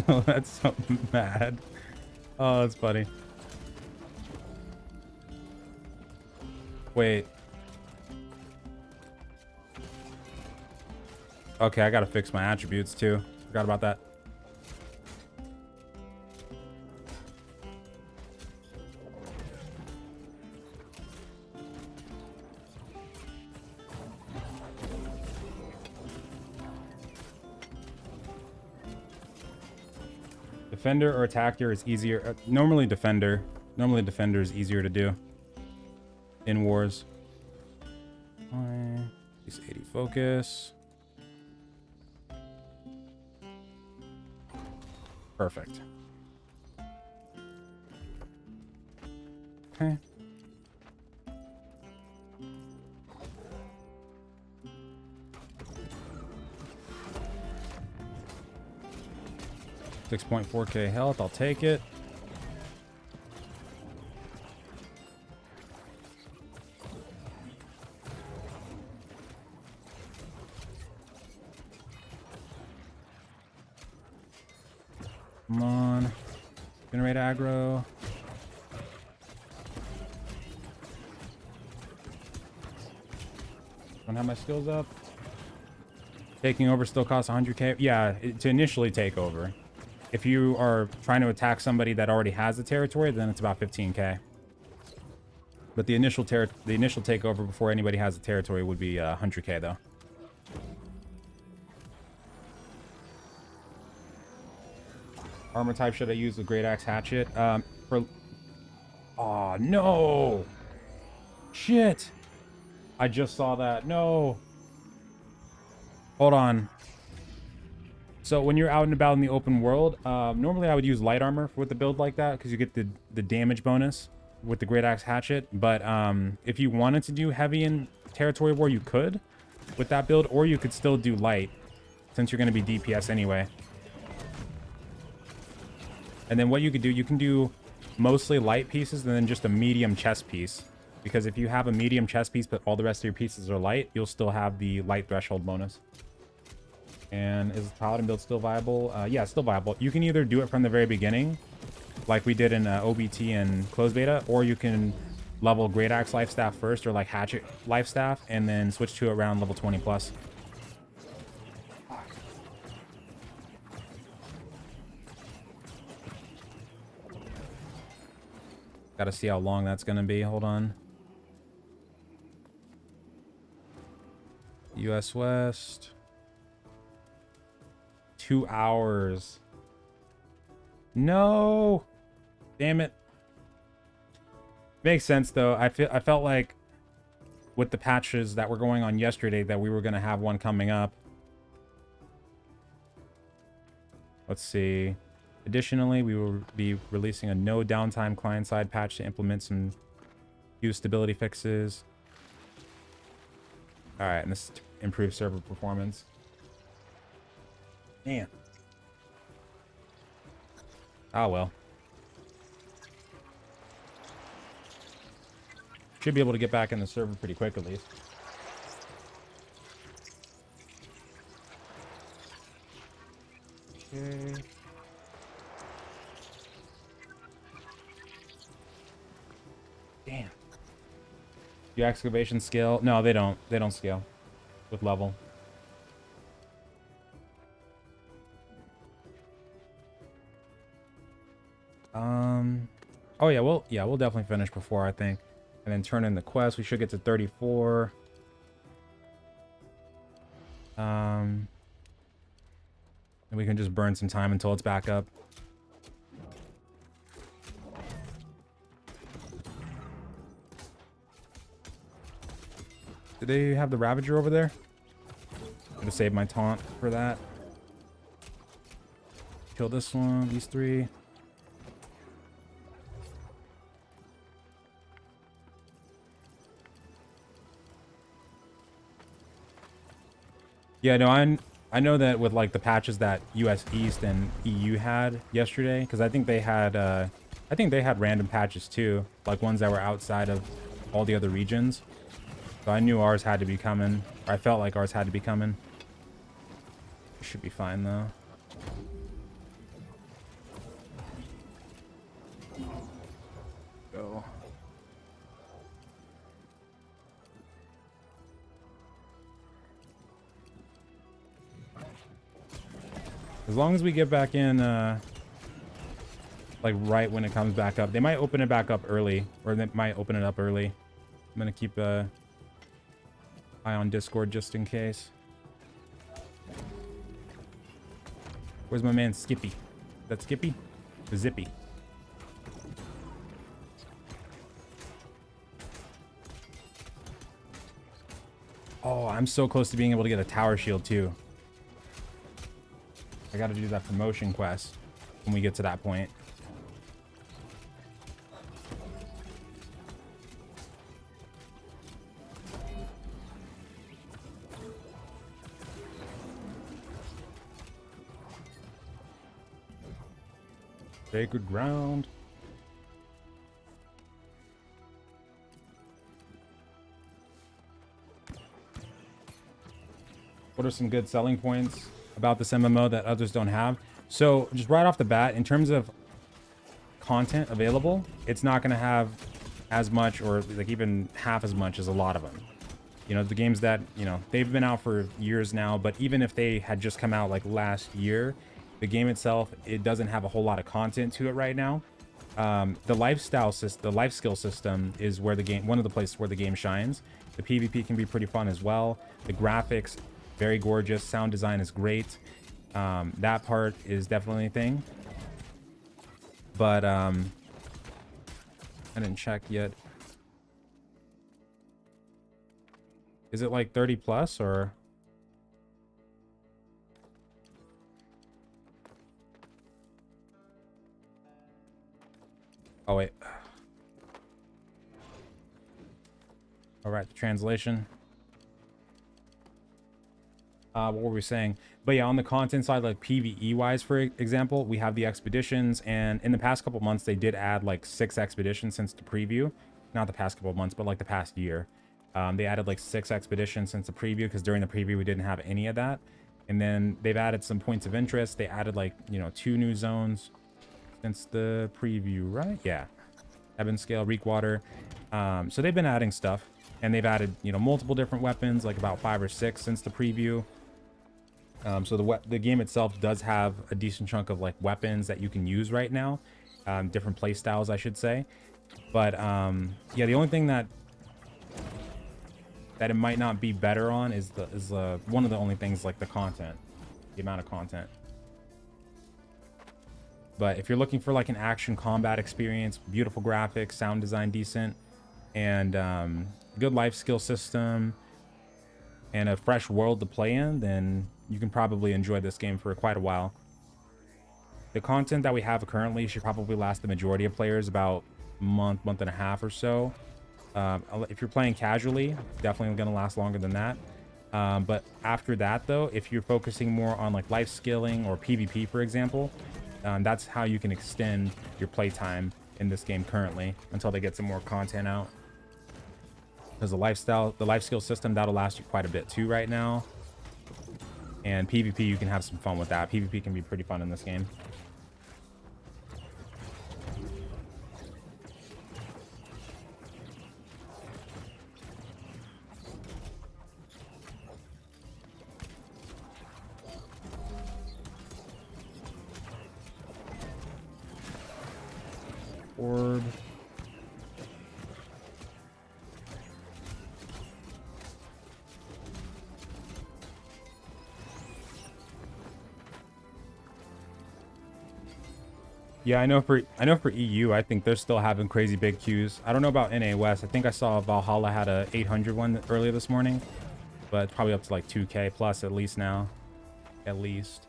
Oh, that's so mad. Oh, that's funny. Wait. Okay, I gotta fix my attributes too. Forgot about that. Defender or attacker is easier. Normally defender. Normally defender is easier to do in wars. These 80 focus. Perfect. Okay. 6.4k health, I'll take it. Come on. Generate aggro. Don't have my skills up. Taking over still costs 100k. Yeah, to initially take over. If you are trying to attack somebody that already has the territory, then it's about 15k. But the initial takeover before anybody has the territory would be 100k though. Armor type should I use the greataxe hatchet? Oh no! Shit! I just saw that. No! Hold on. So when you're out and about in the open world, normally I would use light armor with the build like that because you get the damage bonus with the greataxe hatchet. But if you wanted to do heavy in territory war, you could with that build, or you could still do light since you're going to be DPS anyway. And then what you could do, you can do mostly light pieces and then just a medium chest piece. Because if you have a medium chest piece but all the rest of your pieces are light, you'll still have the light threshold bonus. And is the paladin build still viable? Yeah, it's still viable. You can either do it from the very beginning, like we did in OBT and closed beta, or you can level greataxe lifestaff first, or like hatchet lifestaff, and then switch to it around level 20 plus. Gotta see how long that's gonna be. Hold on. US West. 2 hours. No. Damn it. Makes sense though. I felt like with the patches that were going on yesterday that we were gonna have one coming up. Let's see. Additionally, we will be releasing a no downtime client-side patch to implement some few stability fixes. All right, and this improves server performance. Man. Oh well. Should be able to get back in the server pretty quick at least. Okay. Damn. Do excavation scale? No, they don't. They don't scale with level. Oh yeah, we'll definitely finish before, I think. And then turn in the quest. We should get to 34. And we can just burn some time until it's back up. Did they have the Ravager over there? I'm gonna save my taunt for that. Kill this one, these three. Yeah, no, I know that with like the patches that US East and EU had yesterday, because I think they had random patches too, like ones that were outside of all the other regions. So I knew ours had to be coming. Or I felt like ours had to be coming. It should be fine though. Go. As long as we get back in, like right when it comes back up. They might open it back up early, or they might open it up early. I'm gonna keep a eye on Discord just in case. Where's my man Skippy? Is that Skippy? Or Zippy? Oh, I'm so close to being able to get a tower shield too. I gotta do that promotion quest when we get to that point. Sacred ground. What are some good selling points about this MMO that others don't have? So just right off the bat, in terms of content available, it's not going to have as much or like even half as much as a lot of them. You know, the games that, you know, they've been out for years now, but even if they had just come out like last year, the game itself, it doesn't have a whole lot of content to it right now. The lifestyle system, the life skill system is where the game, one of the places where the game shines. The PvP can be pretty fun as well. The graphics, very gorgeous. Sound design is great. That part is definitely a thing. But I didn't check yet. Is it like 30 plus or? Oh wait. All right, the translation. What were we saying? But yeah, on the content side, like PvE wise, for example, we have the expeditions, and in the past couple months, they did add like 6 expeditions since the preview. Not the past couple of months, but like the past year. They added like 6 expeditions since the preview, because during the preview, we didn't have any of that. And then they've added some points of interest. They added like, you know, 2 new zones since the preview, right? Yeah. Ebon Scale, Reekwater. So they've been adding stuff, and they've added, you know, multiple different weapons, like about 5 or 6 since the preview. So the game itself does have a decent chunk of like weapons that you can use right now, different play styles, I should say. But yeah, the only thing that it might not be better on is one of the only things, like the content, the amount of content. But if you're looking for like an action combat experience, beautiful graphics, sound design decent, and good life skill system, and a fresh world to play in, then you can probably enjoy this game for quite a while. The content that we have currently should probably last the majority of players about a month and a half or so. If you're playing casually, definitely going to last longer than that. But after that, though, if you're focusing more on like life skilling or PvP, for example, that's how you can extend your playtime in this game currently until they get some more content out. Because the life skill system, that'll last you quite a bit too right now. And PvP, you can have some fun with that. PvP can be pretty fun in this game. Orb. Yeah, I know for EU, I think they're still having crazy big queues. I don't know about NA West. I think I saw Valhalla had a 800 one earlier this morning, but it's probably up to like 2K plus at least now. At least.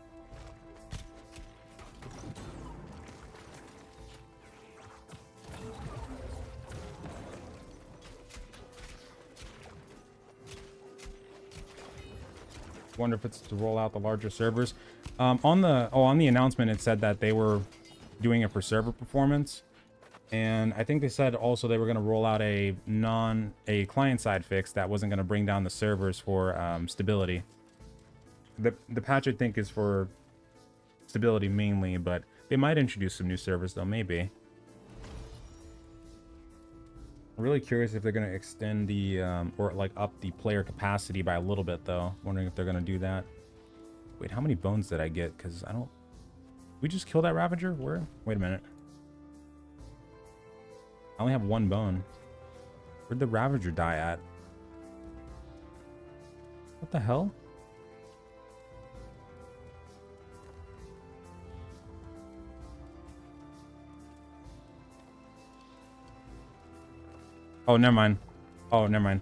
Wonder if it's to roll out the larger servers. On the announcement, it said that they were doing it for server performance, and I think they said also they were going to roll out a client side fix that wasn't going to bring down the servers for stability. The patch, I think, is for stability mainly, but they might introduce some new servers though, maybe. I'm really curious if they're going to extend the or like up the player capacity by a little bit though. Wondering if they're going to do that. Wait, how many bones did I get? Because I don't... We just killed that Ravager? Where? Wait a minute. I only have 1 bone. Where'd the Ravager die at? What the hell? Oh, never mind. Oh, never mind.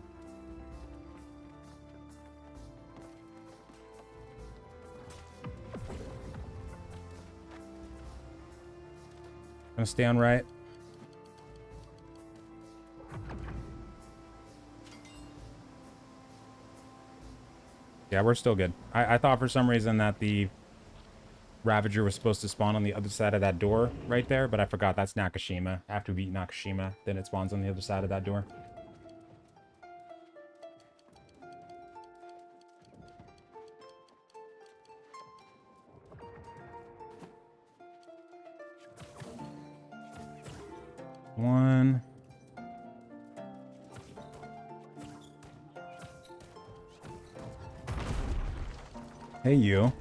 Gonna stay on right. Yeah, we're still good. I thought for some reason that the Ravager was supposed to spawn on the other side of that door right there, but I forgot that's Nakashima. After we beat Nakashima, then it spawns on the other side of that door. One. Hey, you.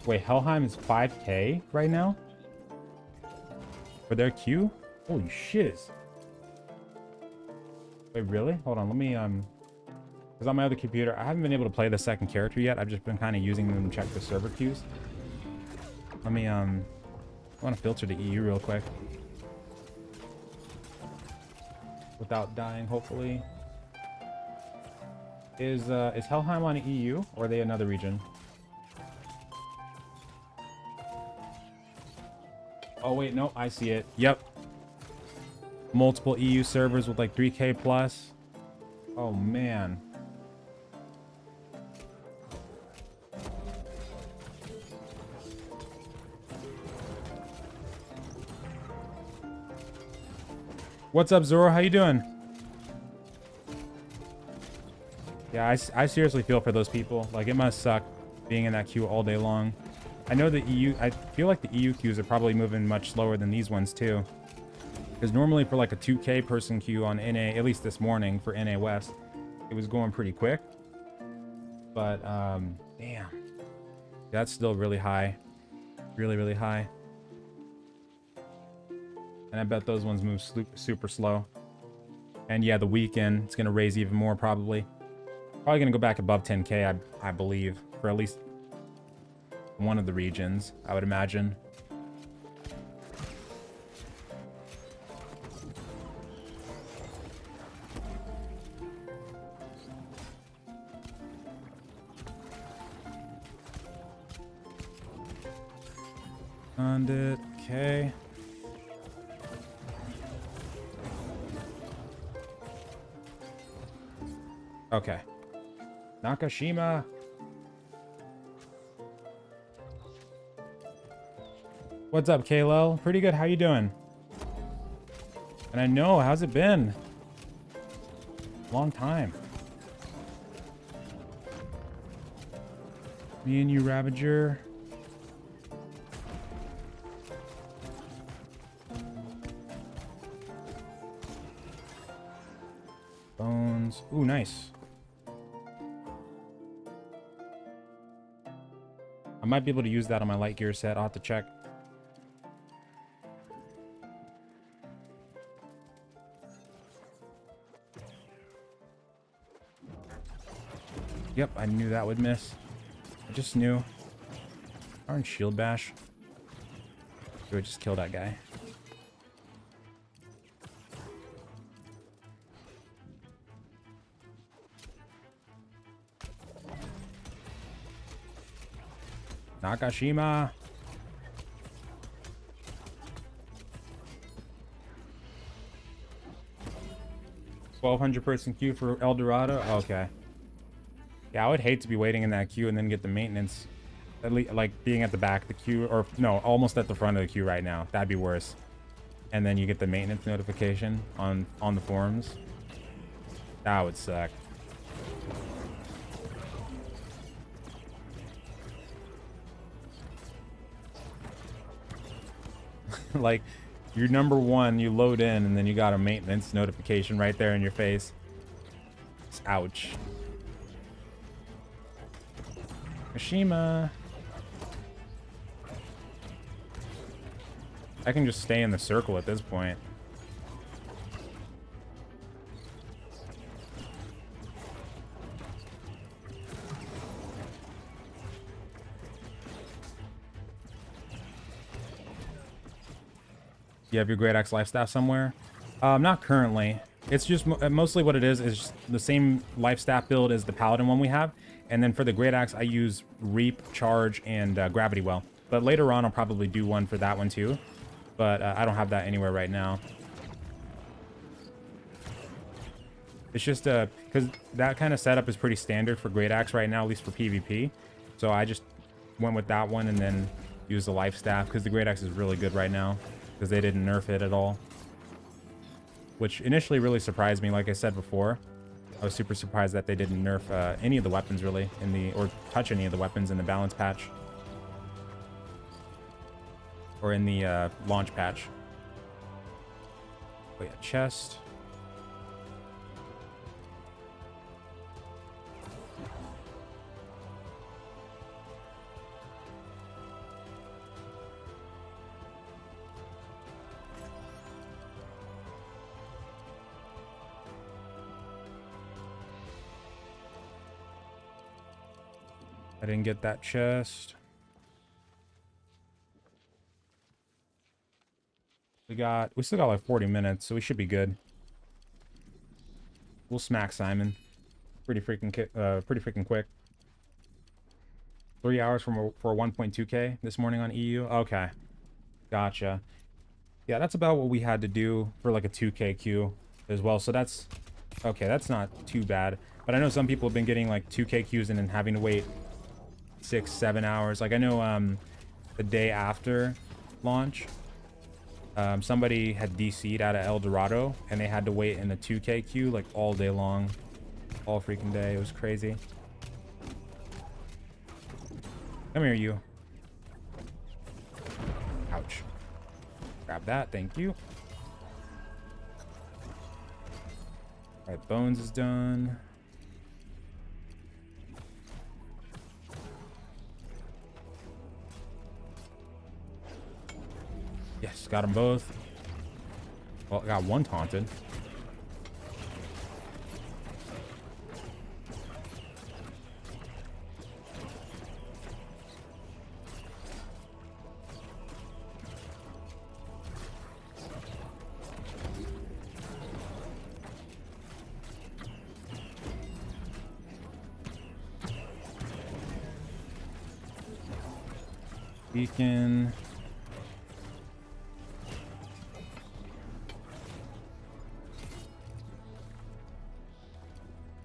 Wait, Helheim is 5K right now? For their queue? Holy shiz. Wait, really? Hold on, let me, because on my other computer, I haven't been able to play the second character yet. I've just been kind of using them to check the server queues. Let me, I want to filter the EU real quick. Without dying, hopefully. Is Helheim on EU, or are they another region? Oh, wait, no, I see it. Yep. Multiple EU servers with like 3K plus. Oh, man. What's up, Zoro? How you doing? Yeah, I seriously feel for those people. Like, it must suck being in that queue all day long. I know the EU... I feel like the EU queues are probably moving much slower than these ones, too. Because normally for, like, a 2K person queue on NA, at least this morning for NA West, it was going pretty quick. But, damn. That's still really high. Really, really high. And I bet those ones move super slow. And yeah, the weekend, it's going to raise even more, probably. Probably going to go back above 10K, I believe, for at least one of the regions, I would imagine. Found it. Okay. Okay. Nakashima. What's up, Kalel? Pretty good. How you doing? And I know, how's it been? Long time. Me and you, Ravager. Bones. Ooh, nice. I might be able to use that on my light gear set. I'll have to check. Yep, I knew that would miss. I just knew. Darn shield bash. Do I just kill that guy? Nakashima. 1,200 person queue for El Dorado. Okay. Yeah, I would hate to be waiting in that queue and then get the maintenance. At least, like, being at the back of the queue, or no, almost at the front of the queue right now. That'd be worse. And then you get the maintenance notification on the forums. That would suck. Like, you're number one, you load in, and then you got a maintenance notification right there in your face. Ouch. Kashima. I can just stay in the circle at this point. You have your greataxe lifestaff somewhere? Not currently. It's just mostly what it is just the same lifestaff build as the paladin one we have. And then for the great axe, I use Reap, Charge, and Gravity Well. But later on, I'll probably do one for that one too. But I don't have that anywhere right now. It's just because that kind of setup is pretty standard for great axe right now, at least for PvP. So I just went with that one and then used the lifestaff because the great axe is really good right now because they didn't nerf it at all. Which initially really surprised me, like I said before. I was super surprised that they didn't nerf any of the weapons really in the, or touch any of the weapons in the balance patch. Or in the launch patch. Oh yeah, chest. I didn't get that chest. We still got like 40 minutes, so we should be good. We'll smack Simon. Pretty freaking quick. 3 hours for 1.2k this morning on EU. Okay. Gotcha. Yeah, that's about what we had to do for like a 2k queue as well. So that's okay, that's not too bad. But I know some people have been getting like 2k queues and then having to wait 6-7 hours. Like I know the day after launch, somebody had DC'd out of El Dorado and they had to wait in a 2k queue like all day long, all freaking day. It was crazy. Come here, you. Ouch. Grab that, thank you. All right, bones is done. Yes, got them both. Well, I got one taunted. Beacon.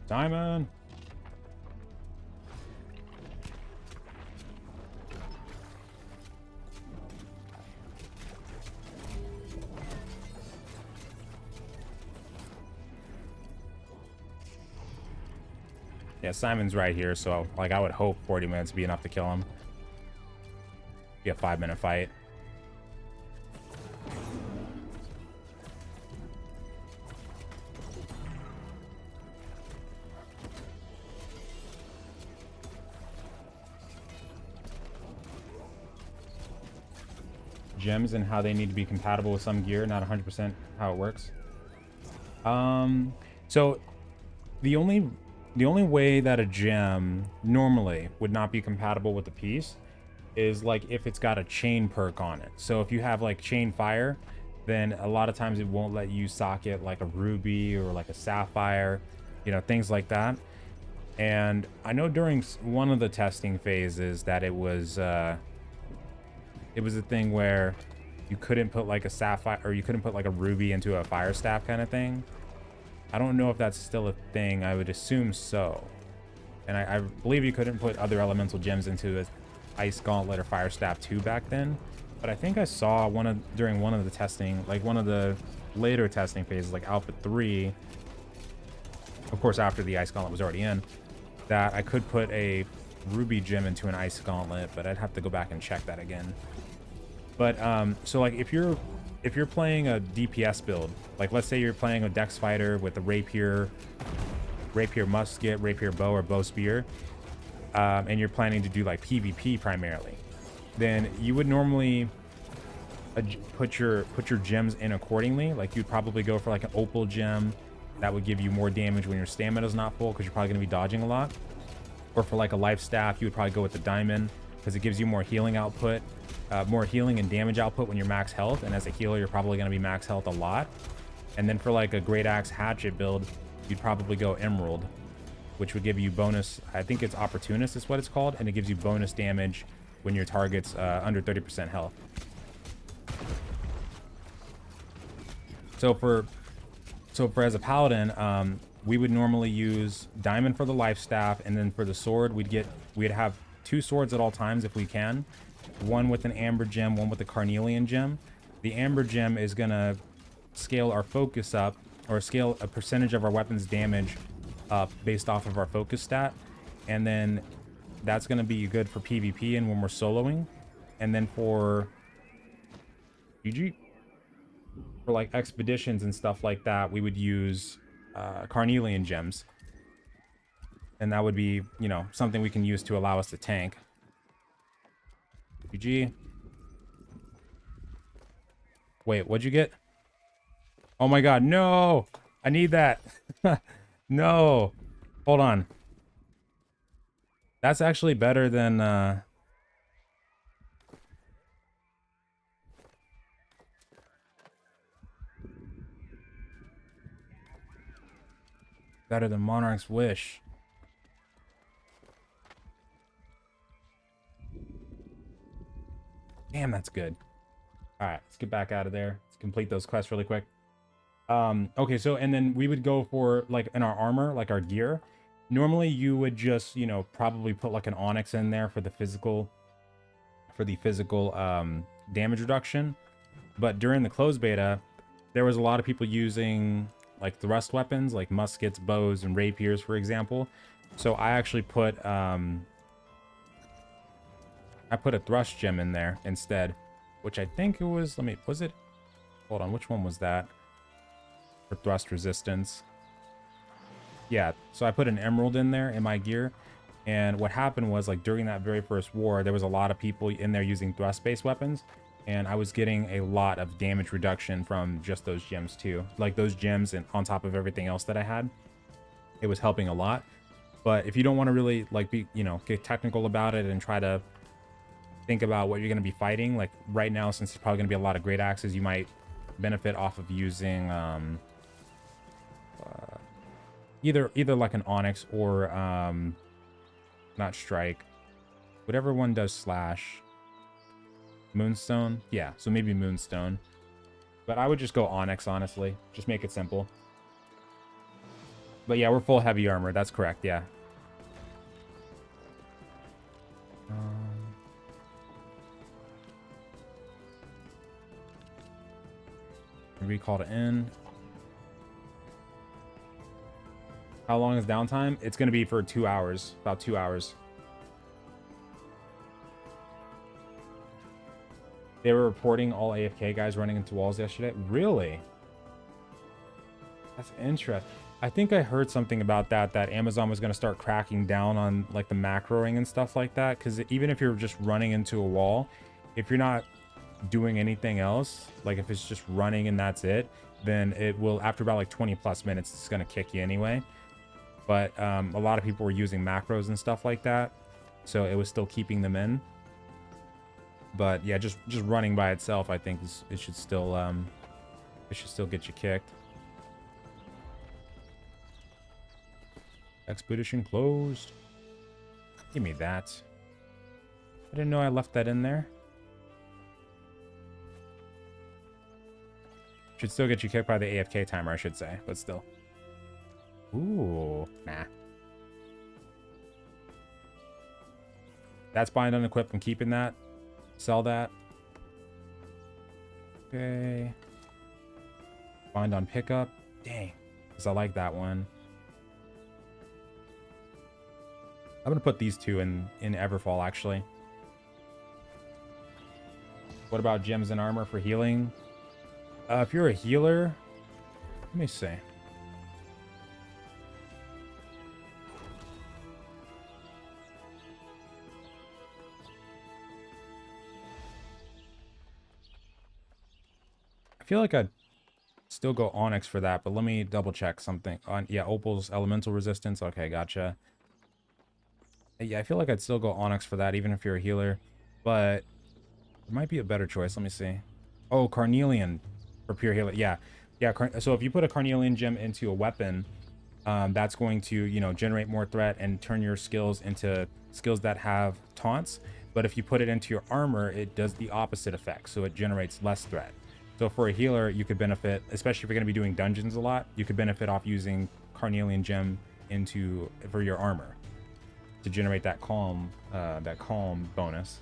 Simon. Yeah, Simon's right here, so like I would hope 40 minutes would be enough to kill him. Be a 5-minute fight. Gems and how they need to be compatible with some gear, not 100% how it works. So the only way that a gem normally would not be compatible with a piece is like if it's got a chain perk on it. So if you have like chain fire, then a lot of times it won't let you socket like a ruby or like a sapphire, you know, things like that. And I know during one of the testing phases that it was a thing where you couldn't put like a sapphire or you couldn't put like a ruby into a fire staff kind of thing. I don't know if that's still a thing. I would assume so. And I believe you couldn't put other elemental gems into a ice gauntlet or fire staff too back then. But I think I saw during one of the testing, like one of the later testing phases, like Alpha 3, of course after the ice gauntlet was already in, that I could put a ruby gem into an ice gauntlet, but I'd have to go back and check that again. But so like if you're playing a DPS build, like let's say you're playing a dex fighter with a rapier musket, rapier bow, or bow spear, and you're planning to do like PvP primarily, then you would normally put your gems in accordingly. Like you'd probably go for like an opal gem that would give you more damage when your stamina's not full because you're probably going to be dodging a lot. Or for like a life staff, you would probably go with the diamond because it gives you more healing output, more healing and damage output when you're max health. And as a healer, you're probably going to be max health a lot. And then for like a great axe hatchet build, you'd probably go emerald, which would give you bonus, I think it's opportunist is what it's called, and it gives you bonus damage when your target's under 30% health. So for as a paladin, we would normally use diamond for the lifestaff, and then for the sword we'd have 2 swords at all times if we can, one with an amber gem, one with a carnelian gem. The amber gem is gonna scale our focus up, or scale a percentage of our weapon's damage up based off of our focus stat, and then that's gonna be good for PvP and when we're soloing. And then for GG, for like expeditions and stuff like that, we would use carnelian gems, and that would be, you know, something we can use to allow us to tank. GG. Wait, what'd you get? Oh my god, no! I need that. No. Hold on. That's actually better than Monarch's Wish. Damn, that's good. All right, let's get back out of there. Let's complete those quests really quick. Okay, so and then we would go for, like, in our armor, like our gear. Normally you would just, you know, probably put like an onyx in there for the physical damage reduction. But during the closed beta, there was a lot of people using like thrust weapons, like muskets, bows, and rapiers, for example. So I actually put a thrust gem in there instead, which I think it was, hold on, which one was that? For thrust resistance. Yeah, so I put an emerald in there in my gear, and what happened was, like, during that very first war, there was a lot of people in there using thrust-based weapons, and I was getting a lot of damage reduction from just those gems too. Like, those gems, and on top of everything else that I had, it was helping a lot. But if you don't want to really, like, be, you know, get technical about it and try to think about what you're going to be fighting, like right now, since there's probably going to be a lot of great axes, you might benefit off of using either like an onyx or not strike, whatever one does slash. Moonstone, yeah, so maybe moonstone, but I would just go onyx, honestly, just make it simple. But yeah, we're full heavy armor, that's correct, yeah. Recall to end. How long is downtime? It's going to be for 2 hours, about 2 hours. They were reporting all AFK guys running into walls yesterday. Really? That's interesting. I think I heard something about that Amazon was going to start cracking down on like the macroing and stuff like that, because even if you're just running into a wall, if you're not doing anything else, like if it's just running and that's it, then it will, after about like 20 plus minutes, it's going to kick you anyway. But a lot of people were using macros and stuff like that, so it was still keeping them in. But yeah, just running by itself, I think it should still get you kicked. Expedition closed. Give me that. I didn't know I left that in there. Should still get you kicked by the AFK timer, I should say, but still. Ooh, nah. That's bind unequipped. I'm keeping that. Sell that. Okay. Bind on pickup. Dang, because I like that one. I'm gonna put these two in Everfall, actually. What about gems and armor for healing? If you're a healer, let me see. I feel like I'd still go onyx for that, but let me double check something. Yeah, opal's elemental resistance. Okay, gotcha. Yeah, I feel like I'd still go onyx for that, even if you're a healer, but there might be a better choice. Let me see. Oh, carnelian for pure healer. Yeah, so if you put a carnelian gem into a weapon, that's going to, you know, generate more threat and turn your skills into skills that have taunts. But if you put it into your armor, it does the opposite effect, so it generates less threat. So for a healer, you could benefit, especially if you're going to be doing dungeons a lot, you could benefit off using Carnelian Gem for your armor to generate that calm bonus.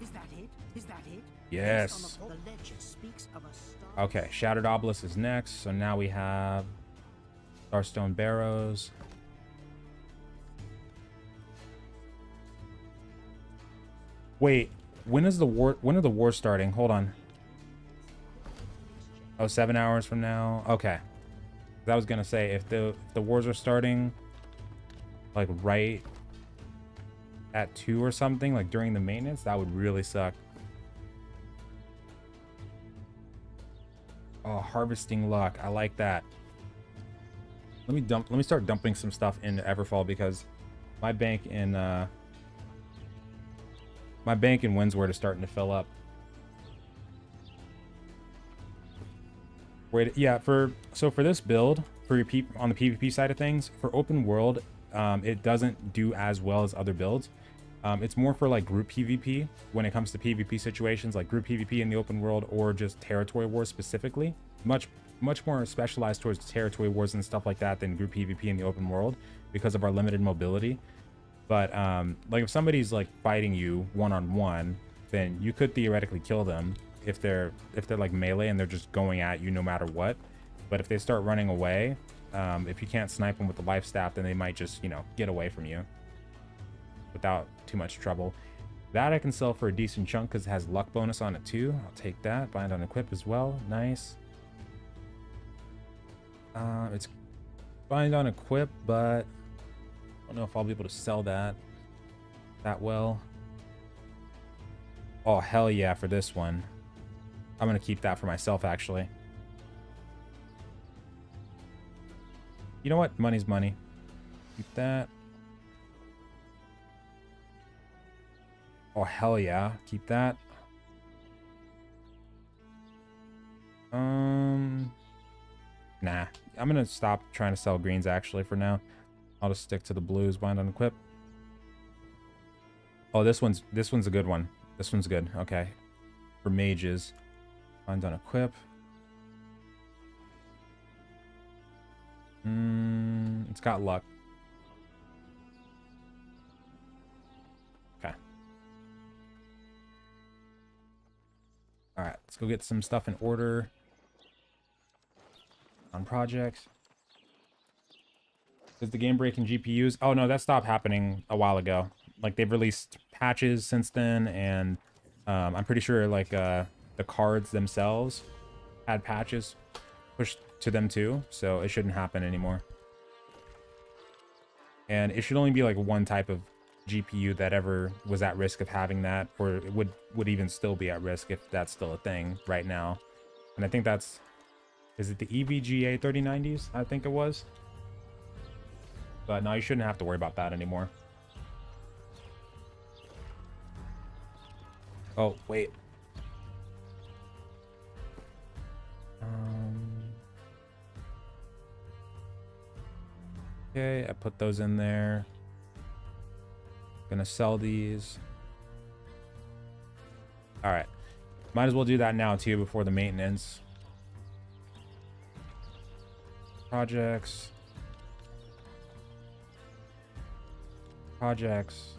Is that it? Is that it? Yes. The legend speaks of a star. Okay, Shattered Obelisk is next. So now we have Starstone Barrows. Wait, when are the wars starting? Hold on. Oh, 7 hours from now. Okay. I was gonna say if the wars are starting like right at 2 or something, like during the maintenance, that would really suck. Oh, harvesting luck. I like that. Let me start dumping some stuff into Everfall because my bank in Windsward is starting to fill up. Wait, yeah, for this build, for your on the PvP side of things, for open world, it doesn't do as well as other builds. It's more for like group PvP when it comes to PvP situations, like group PvP in the open world or just territory wars specifically. Much more specialized towards territory wars and stuff like that than group PvP in the open world because of our limited mobility. But like if somebody's like fighting you one-on-one, then you could theoretically kill them if they're like melee and they're just going at you no matter what. But if they start running away, if you can't snipe them with the lifestaff, then they might just, you know, get away from you without too much trouble. That I can sell for a decent chunk because it has luck bonus on it too. I'll take that. Bind on equip as well. Nice. It's bind on equip, but I don't know if I'll be able to sell that well. Oh, hell yeah, for this one. I'm going to keep that for myself, actually. You know what? Money's money. Keep that. Oh, hell yeah. Keep that. Nah. I'm going to stop trying to sell greens, actually, for now. I'll just stick to the blues. Bind on equip. Oh, this one's a good one. This one's good. Okay. For mages. Bind on equip. It's got luck. Okay. Alright, let's go get some stuff in order. On projects. Is the game breaking GPUs? Oh no, that stopped happening a while ago. Like they've released patches since then, and I'm pretty sure like the cards themselves had patches pushed to them too, so it shouldn't happen anymore. And it should only be like one type of GPU that ever was at risk of having that, or it would even still be at risk if that's still a thing right now. And I think that's, is it the EVGA 3090s? I think it was. But no, you shouldn't have to worry about that anymore. Oh, wait. Okay, I put those in there. Gonna sell these. All right. Might as well do that now too before the maintenance. Projects. Projects.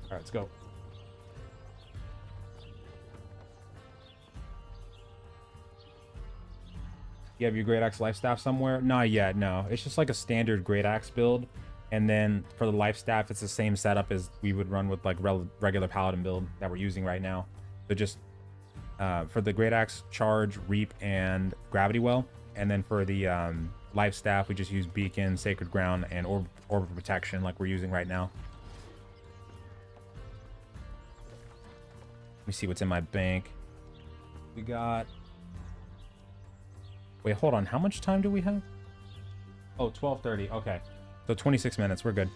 All right, let's go. You have your greataxe lifestaff somewhere? Not yet, no. It's just like a standard greataxe build. And then for the lifestaff, it's the same setup as we would run with like regular paladin build that we're using right now. So just for the greataxe, charge, reap, and gravity well. And then for the lifestaff, we just use beacon, sacred ground, and orb of protection like we're using right now. Let me see what's in my bank. We got... Wait, hold on. How much time do we have? Oh, 12:30. Okay. So 26 minutes. We're good.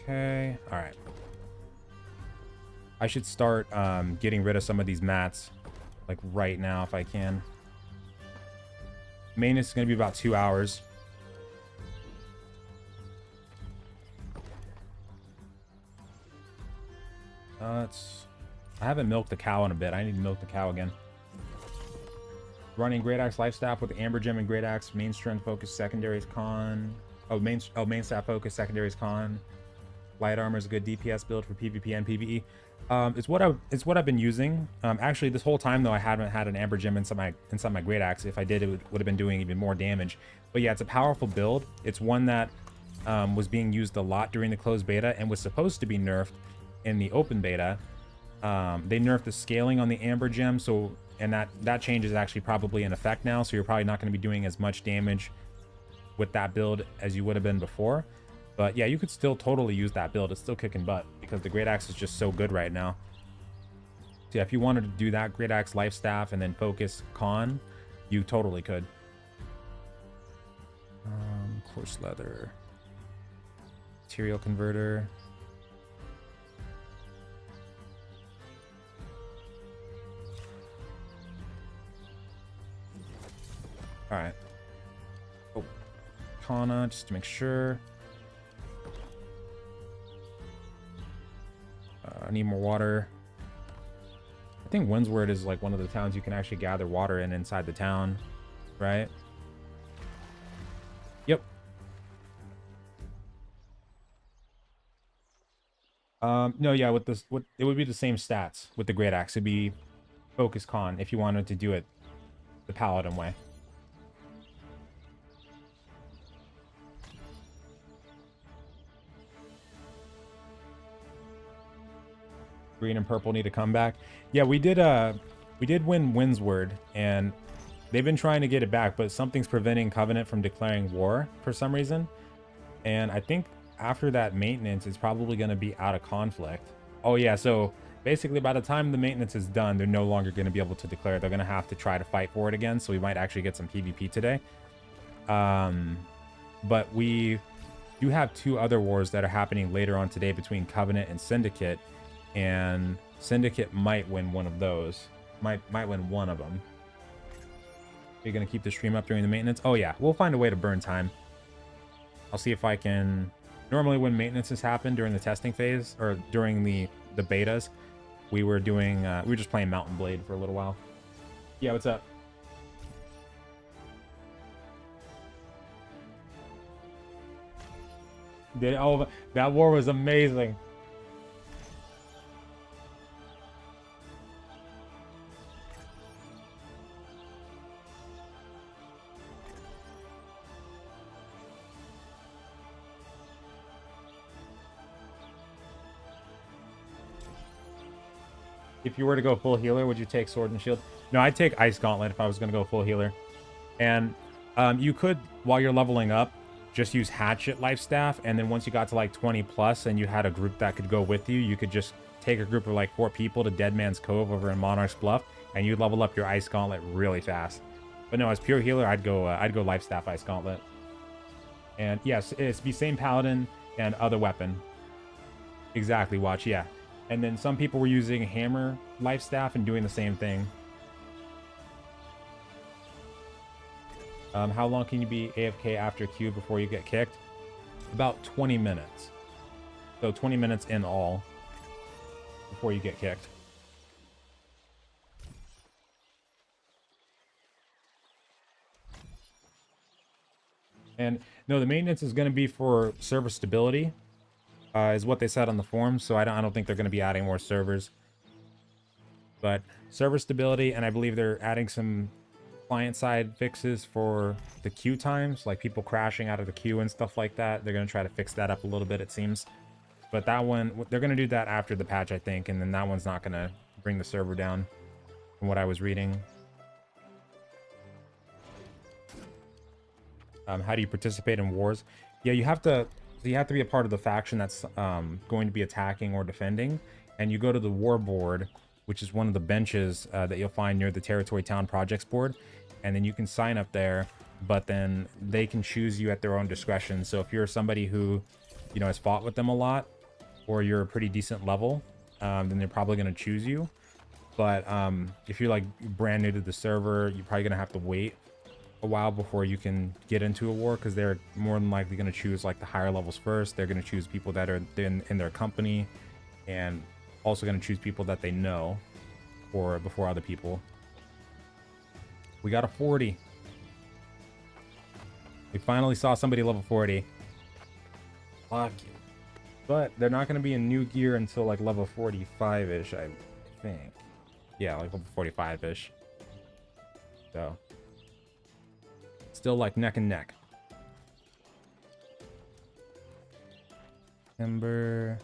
Okay. All right. I should start getting rid of some of these mats, like right now if I can. Maintenance is going to be about 2 hours. I haven't milked the cow in a bit. I need to milk the cow again. Running greataxe lifestaff with amber gem and greataxe. Main strength focus, secondaries con. Main staff focus, secondaries con. Light armor is a good DPS build for PvP and PvE. It's what I've been using. Actually, this whole time though, I haven't had an amber gem inside my great axe. If I did, it would have been doing even more damage. But yeah, it's a powerful build. It's one that was being used a lot during the closed beta and was supposed to be nerfed in the open beta. They nerfed the scaling on the amber gem, and that change is actually probably in effect now. So you're probably not going to be doing as much damage with that build as you would have been before. But yeah, you could still totally use that build. It's still kicking butt because the great axe is just so good right now. So yeah, if you wanted to do that great axe lifestaff and then focus con, you totally could. Coarse leather, material converter. All right. Oh, Kana, just to make sure. I need more water. I think Windsward is like one of the towns you can actually gather water in inside the town, right? Yep. No, yeah, with this, it would be the same stats with the great axe. It'd be focus con if you wanted to do it the paladin way. Green and purple need to come back. Yeah, we did win Windsward, and they've been trying to get it back, but something's preventing Covenant from declaring war for some reason. And I think after that maintenance, it's probably going to be out of conflict. Oh yeah, so basically by the time the maintenance is done, they're no longer going to be able to declare. They're going to have to try to fight for it again, so we might actually get some PvP today. But we do have 2 other wars that are happening later on today between Covenant and Syndicate. And Syndicate might win one of those. Might win one of them. You're gonna keep the stream up during the maintenance? Oh yeah, we'll find a way to burn time. I'll see if I can. Normally when maintenances happen during the testing phase or during the betas, we were just playing Mountain Blade for a little while. Yeah, what's up? Oh, that war was amazing. If you were to go full healer, would you take sword and shield? No, I'd take ice gauntlet if I was going to go full healer. And you could, while you're leveling up, just use hatchet lifestaff. And then once you got to like 20 plus and you had a group that could go with you, you could just take a group of like 4 people to Dead Man's Cove over in Monarch's Bluff, and you'd level up your ice gauntlet really fast. But no, as pure healer, I'd go lifestaff ice gauntlet. And yes, it's the same paladin and other weapon. Exactly, watch, yeah. And then some people were using hammer lifestaff and doing the same thing. How long can you be AFK after Q before you get kicked? About 20 minutes. So 20 minutes in all before you get kicked. And no, the maintenance is going to be for server stability. Is what they said on the forums, so I don't think they're going to be adding more servers. But server stability, and I believe they're adding some client-side fixes for the queue times, like people crashing out of the queue and stuff like that. They're going to try to fix that up a little bit, it seems. But that one, they're going to do that after the patch, I think, and then that one's not going to bring the server down, from what I was reading. How do you participate in wars? Yeah, you have to be a part of the faction that's going to be attacking or defending, and you go to the war board, which is one of the benches that you'll find near the Territory Town Projects board, and then you can sign up there, but then they can choose you at their own discretion. So if you're somebody who, you know, has fought with them a lot, or you're a pretty decent level, then they're probably going to choose you. But if you're like brand new to the server, you're probably going to have to wait a while before you can get into a war, because they're more than likely going to choose like the higher levels first. They're going to choose people that are in their company, and also going to choose people that they know before other people. We got a 40. We finally saw somebody level 40. Fuck you. But they're not going to be in new gear until like level 45-ish, I think. Yeah, like level 45-ish. So still like neck and neck. Ember.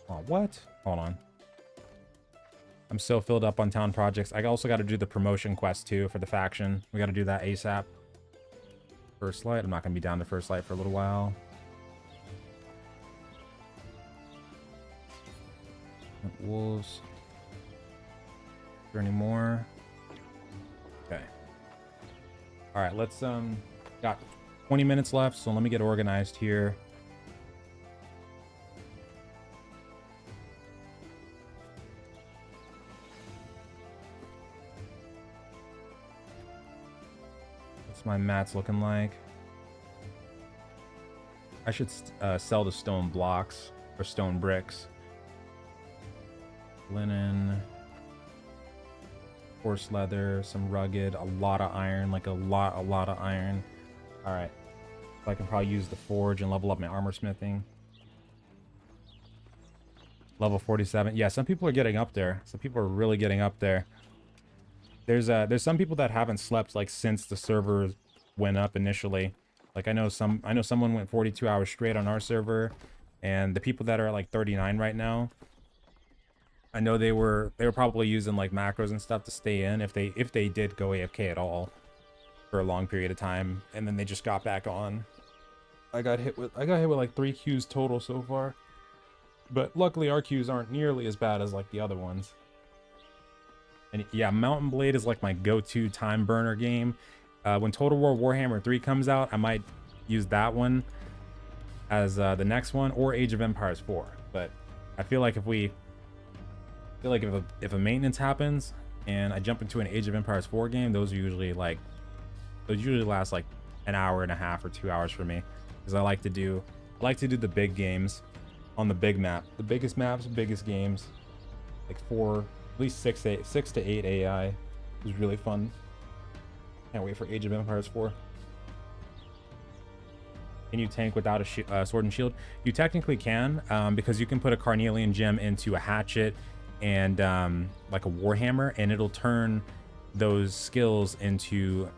Oh, what? Hold on. I'm so filled up on town projects. I also got to do the promotion quest too for the faction. We got to do that ASAP. First light. I'm not going to be down to first light for a little while. Wolves. Is there any more? Okay. All right, let's got 20 minutes left, so let me get organized here. What's my mats looking like? I should sell the stone blocks or stone bricks. Linen, horse leather, some rugged, a lot of iron, like a lot of iron. All right, so I can probably use the forge and level up my armor smithing. Level 47. Yeah, some people are getting up there. Some people are really getting up there. There's some people that haven't slept like since the server went up initially. Like I know someone went 42 hours straight on our server, and the people that are at like 39 right now, I know they were probably using like macros and stuff to stay in if they did go AFK at all for a long period of time, and then they just got back on. I got hit with like 3 Qs total so far, but luckily our Qs aren't nearly as bad as like the other ones. And yeah, Mountain Blade is like my go-to time burner game. When Total War Warhammer 3 comes out, I might use that one as the next one, or Age of Empires 4. But I feel like if a maintenance happens and I jump into an Age of Empires 4 game, those usually last like an hour and a half or 2 hours for me, because I like to do the big games on the big map, the biggest maps, biggest games, like at least 6 to 8 AI. It was really fun. Can't wait for Age of Empires 4. Can you tank without a sword and shield? You technically can, because you can put a carnelian gem into a hatchet and like a warhammer, and it'll turn those skills into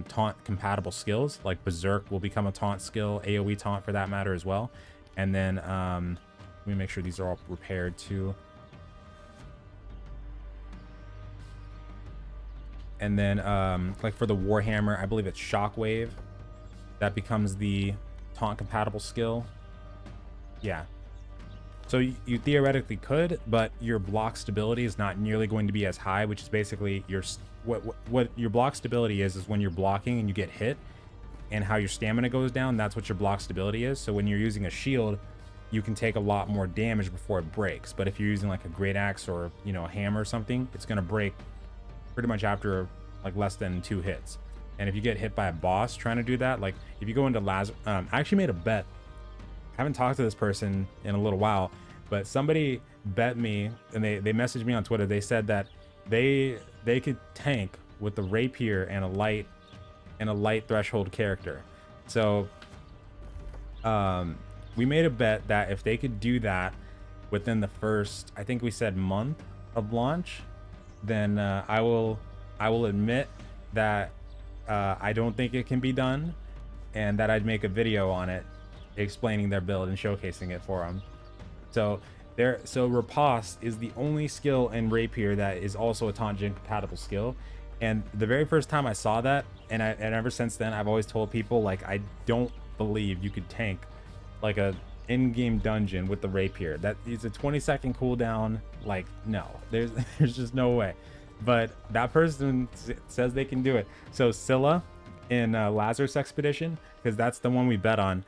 taunt compatible skills. Like berserk will become a taunt skill, AoE taunt for that matter as well. And then let me make sure these are all repaired too. And then like for the warhammer, I believe it's shockwave that becomes the taunt compatible skill. Yeah, so you theoretically could, but your block stability is not nearly going to be as high, which is basically what your block stability is when you're blocking and you get hit, and how your stamina goes down. That's what your block stability is. So when you're using a shield, you can take a lot more damage before it breaks. But if you're using like a greataxe or a hammer or something, it's gonna break pretty much after like less than 2 hits. And if you get hit by a boss trying to do that, like if you go into I actually made a bet. I haven't talked to this person in a little while, but somebody bet me, and they messaged me on Twitter. They said that they could tank with the rapier and a light threshold character. So we made a bet that if they could do that within the first, I think we said month of launch, then I will admit that I don't think it can be done, and that I'd make a video on it explaining their build and showcasing it for them. So Riposte is the only skill in rapier that is also a taunt gen compatible skill. And the very first time I saw that, and ever since then, I've always told people, like, I don't believe you could tank like a in-game dungeon with the rapier. That is a 20-second cooldown. Like, no, there's just no way. But that person says they can do it. So Scylla in Lazarus Expedition, because that's the one we bet on.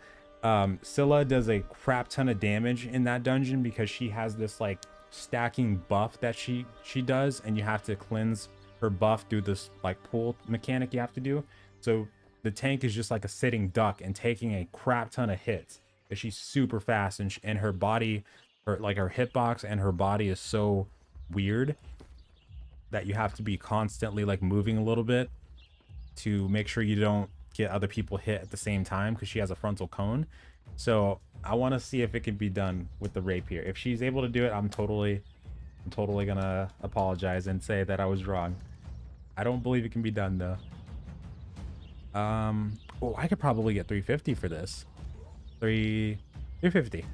Scylla does a crap ton of damage in that dungeon because she has this like stacking buff that she does, and you have to cleanse her buff through this like pool mechanic you have to do. So the tank is just like a sitting duck and taking a crap ton of hits, but she's super fast, and her body, her like her hitbox and her body is so weird that you have to be constantly like moving a little bit to make sure you don't get other people hit at the same time, because she has a frontal cone. So I want to see if it can be done with the rapier. If she's able to do it, I'm totally gonna apologize and say that I was wrong. I don't believe it can be done though. Oh, I could probably get 350 for this. 350.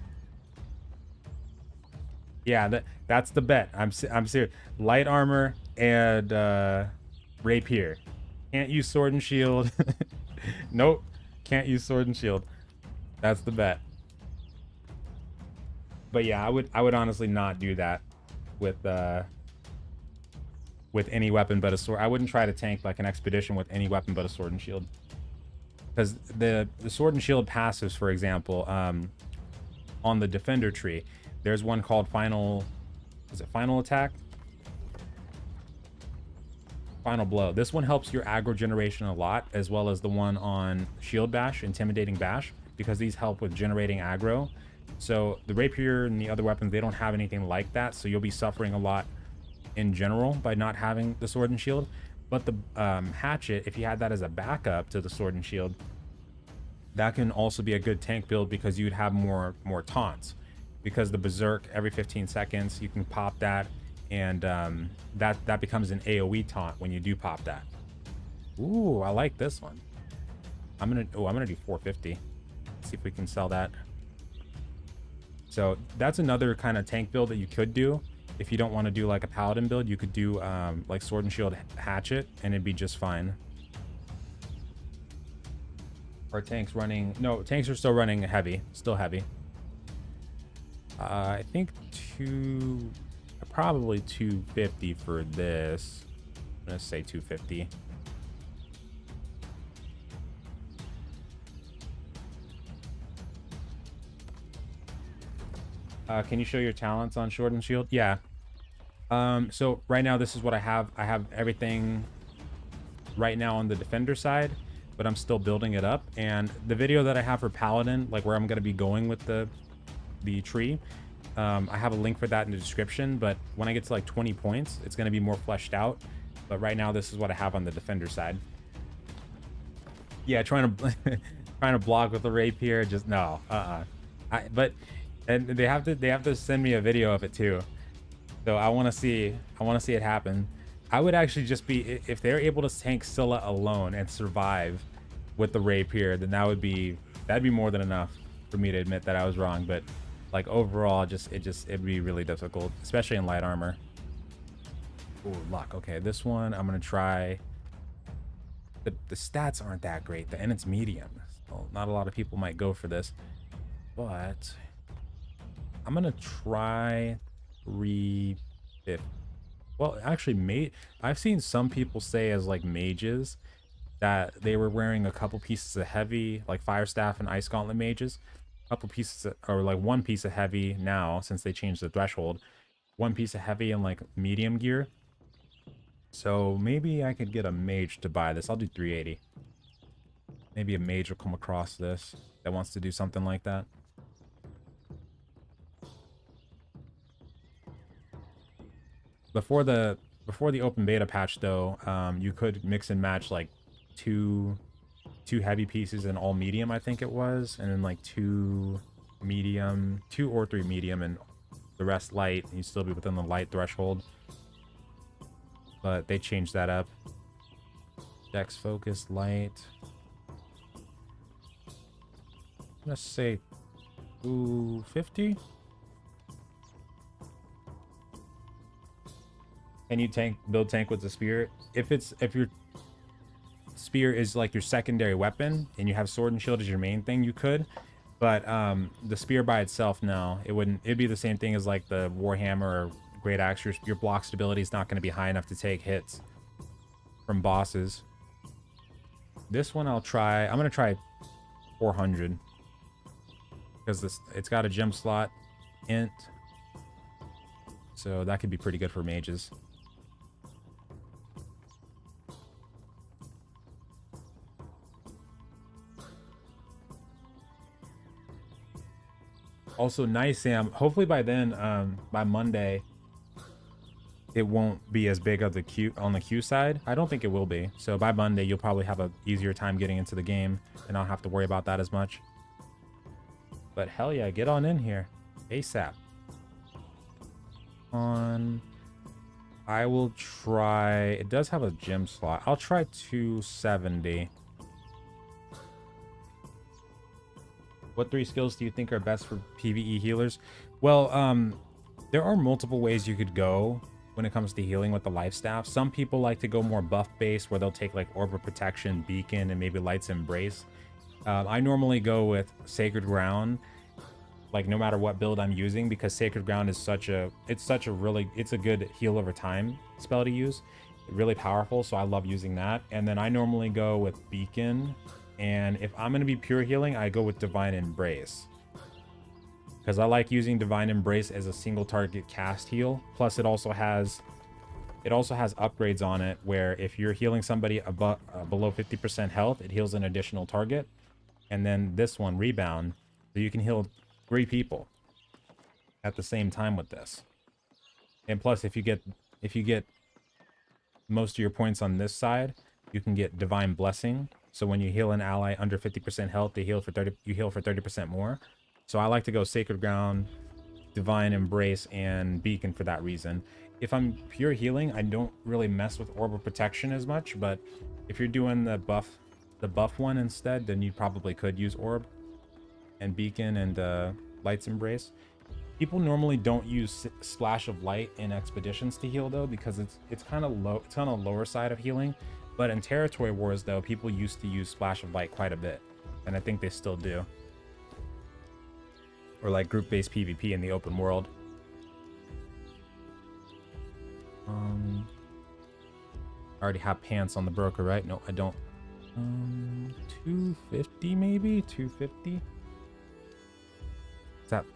Yeah, that's the bet. I'm serious. Light armor and rapier. Can't use sword and shield. Nope, can't use sword and shield. That's the bet. But yeah, I would honestly not do that with any weapon but a sword. I wouldn't try to tank like an expedition with any weapon but a sword and shield, because the sword and shield passives, for example, on the defender tree, there's one called final attack, final blow. This one helps your aggro generation a lot, as well as the one on shield bash, intimidating bash, because these help with generating aggro. So the rapier and the other weapons, they don't have anything like that, so you'll be suffering a lot in general by not having the sword and shield. But the hatchet, if you had that as a backup to the sword and shield, that can also be a good tank build, because you'd have more taunts, because the berserk every 15 seconds you can pop that, and that becomes an AoE taunt when you do pop that. Ooh, I like this one. I'm gonna do 450. See if we can sell that. So that's another kind of tank build that you could do. If you don't want to do like a paladin build, you could do like sword and shield hatchet, and it'd be just fine. Are tanks running? No, tanks are still running heavy, still heavy. I think probably 250 for this. I'm gonna say 250. Can you show your talents on sword and shield? Yeah. So right now, this is what I have. I have everything right now on the defender side, but I'm still building it up. And the video that I have for paladin, like where I'm going to be going with the tree, I have a link for that in the description. But when I get to like 20 points, it's going to be more fleshed out. But right now, this is what I have on the defender side. Yeah, trying to block with the rapier, just no. And they have to send me a video of it too. So I want to see it happen. I would actually just be, if they're able to tank Scylla alone and survive with the rapier, then that'd be more than enough for me to admit that I was wrong. But like overall, it'd be really difficult, especially in light armor. Ooh, luck. Okay, this one I'm gonna try. The stats aren't that great, and it's medium. So not a lot of people might go for this, but I'm gonna try 350. Well, actually, I've seen some people say as like mages that they were wearing a couple pieces of heavy, like fire staff and ice gauntlet mages, a couple pieces or like one piece of heavy now, since they changed the threshold, one piece of heavy and like medium gear. So maybe I could get a mage to buy this. I'll do 380. Maybe a mage will come across this that wants to do something like that. Before the open beta patch though, you could mix and match like two heavy pieces and all medium, I think it was, and then like two or three medium and the rest light, and you'd still be within the light threshold. But they changed that up. Dex focus light. Let's say 250. Can you build tank with the spear? If your spear is like your secondary weapon and you have sword and shield as your main thing, you could. But the spear by itself, no, it wouldn't. It'd be the same thing as like the warhammer or greataxe. Your block stability is not going to be high enough to take hits from bosses. This one I'll try. I'm gonna try 400. because it's got a gem slot int, so that could be pretty good for mages. Also, nice, Sam. Hopefully by then, by Monday, it won't be as big of the queue on the queue side. I don't think it will be. So by Monday, you'll probably have a easier time getting into the game and not have to worry about that as much. But hell yeah, get on in here ASAP. I will try. It does have a gem slot. I'll try 270. What 3 skills do you think are best for PvE healers? Well, there are multiple ways you could go when it comes to healing with the lifestaff. Some people like to go more buff based, where they'll take like Orb of Protection, Beacon, and maybe Light's Embrace. I normally go with Sacred Ground, like no matter what build I'm using, because Sacred Ground is it's a good heal over time spell to use. Really powerful, so I love using that. And then I normally go with Beacon, and if I'm going to be pure healing, I go with Divine Embrace, because I like using Divine Embrace as a single target cast heal. Plus it also has upgrades on it, where if you're healing somebody below 50% health, it heals an additional target. And then this one, Rebound, so you can heal 3 people at the same time with this. And plus, if you get most of your points on this side, you can get Divine Blessing. So when you heal an ally under 50% health, you heal for 30% more. So I like to go Sacred Ground, Divine Embrace, and Beacon for that reason. If I'm pure healing, I don't really mess with Orb of Protection as much, but if you're doing the buff one instead, then you probably could use Orb and Beacon and Light's Embrace. People normally don't use Splash of Light in Expeditions to heal though, because it's kind of low. It's on the lower side of healing. But in Territory Wars though, people used to use Splash of Light quite a bit, and I think they still do. Or like group-based PvP in the open world. I already have pants on the broker, right? No, I don't. 250 maybe? 250?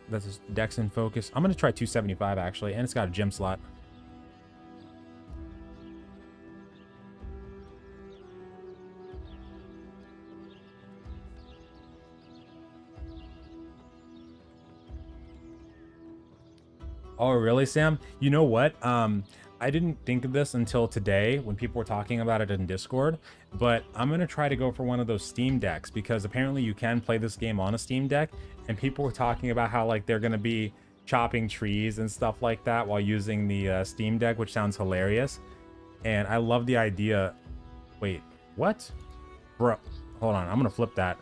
That's just Dex and Focus. I'm gonna try 275 actually, and it's got a gem slot. Oh, really, Sam? You know what? I didn't think of this until today when people were talking about it in Discord, but I'm going to try to go for one of those Steam Decks, because apparently you can play this game on a Steam Deck, and people were talking about how like they're going to be chopping trees and stuff like that while using the Steam Deck, which sounds hilarious. And I love the idea. Wait, what? Bro, hold on. I'm going to flip that.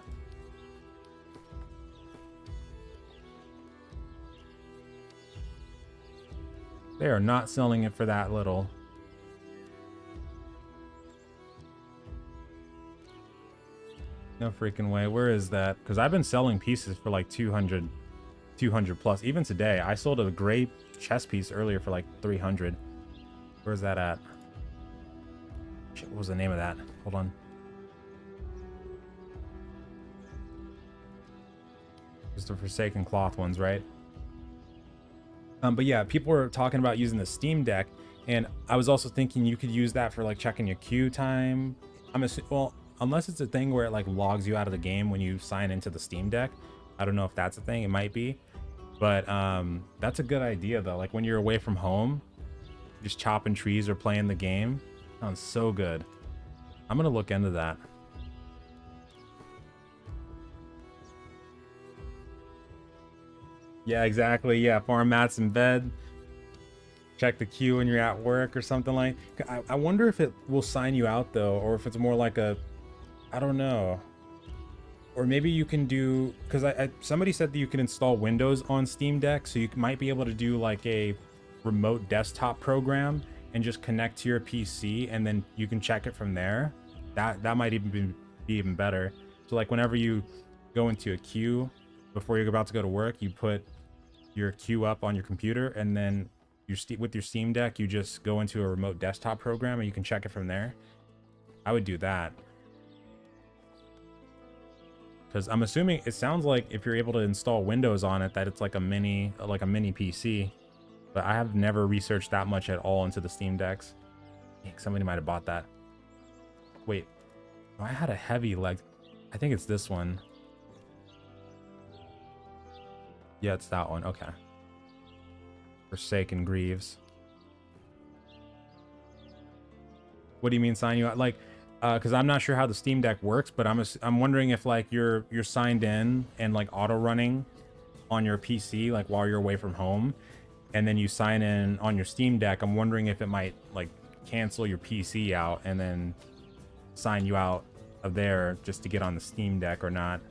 They are not selling it for that little. No freaking way. Where is that? Because I've been selling pieces for like 200 plus. Even today, I sold a gray chess piece earlier for like 300. Where's that at? Shit, what was the name of that? Hold on. It's the Forsaken Cloth ones, right? But yeah, people were talking about using the Steam Deck, and I was also thinking you could use that for like checking your queue time. Well, unless it's a thing where it like logs you out of the game when you sign into the Steam Deck. I don't know if that's a thing. It might be, but that's a good idea though. Like when you're away from home, just chopping trees or playing the game. Sounds so good. I'm gonna look into that. Yeah, exactly. Yeah, farm mats in bed. Check the queue when you're at work or something like. I wonder if it will sign you out though, or if it's more like a, I don't know. Or maybe you can do, because somebody said that you can install Windows on Steam Deck, so you might be able to do like a remote desktop program and just connect to your PC, and then you can check it from there. That might even be even better. So like whenever you go into a queue before you're about to go to work, you put your queue up on your computer, and then with your Steam Deck, you just go into a remote desktop program and you can check it from there. I would do that. because I'm assuming it sounds like if you're able to install Windows on it, that it's like a mini PC. But I have never researched that much at all into the Steam Decks. Somebody might have bought that. Wait, I had a heavy leg. I think it's this one. Yeah, it's that one. Okay. Forsaken Greaves. What do you mean sign you out? Like, because I'm not sure how the Steam Deck works, but I'm wondering if like you're signed in and like auto running on your PC like while you're away from home, and then you sign in on your Steam Deck. I'm wondering if it might like cancel your PC out and then sign you out of there just to get on the Steam Deck or not.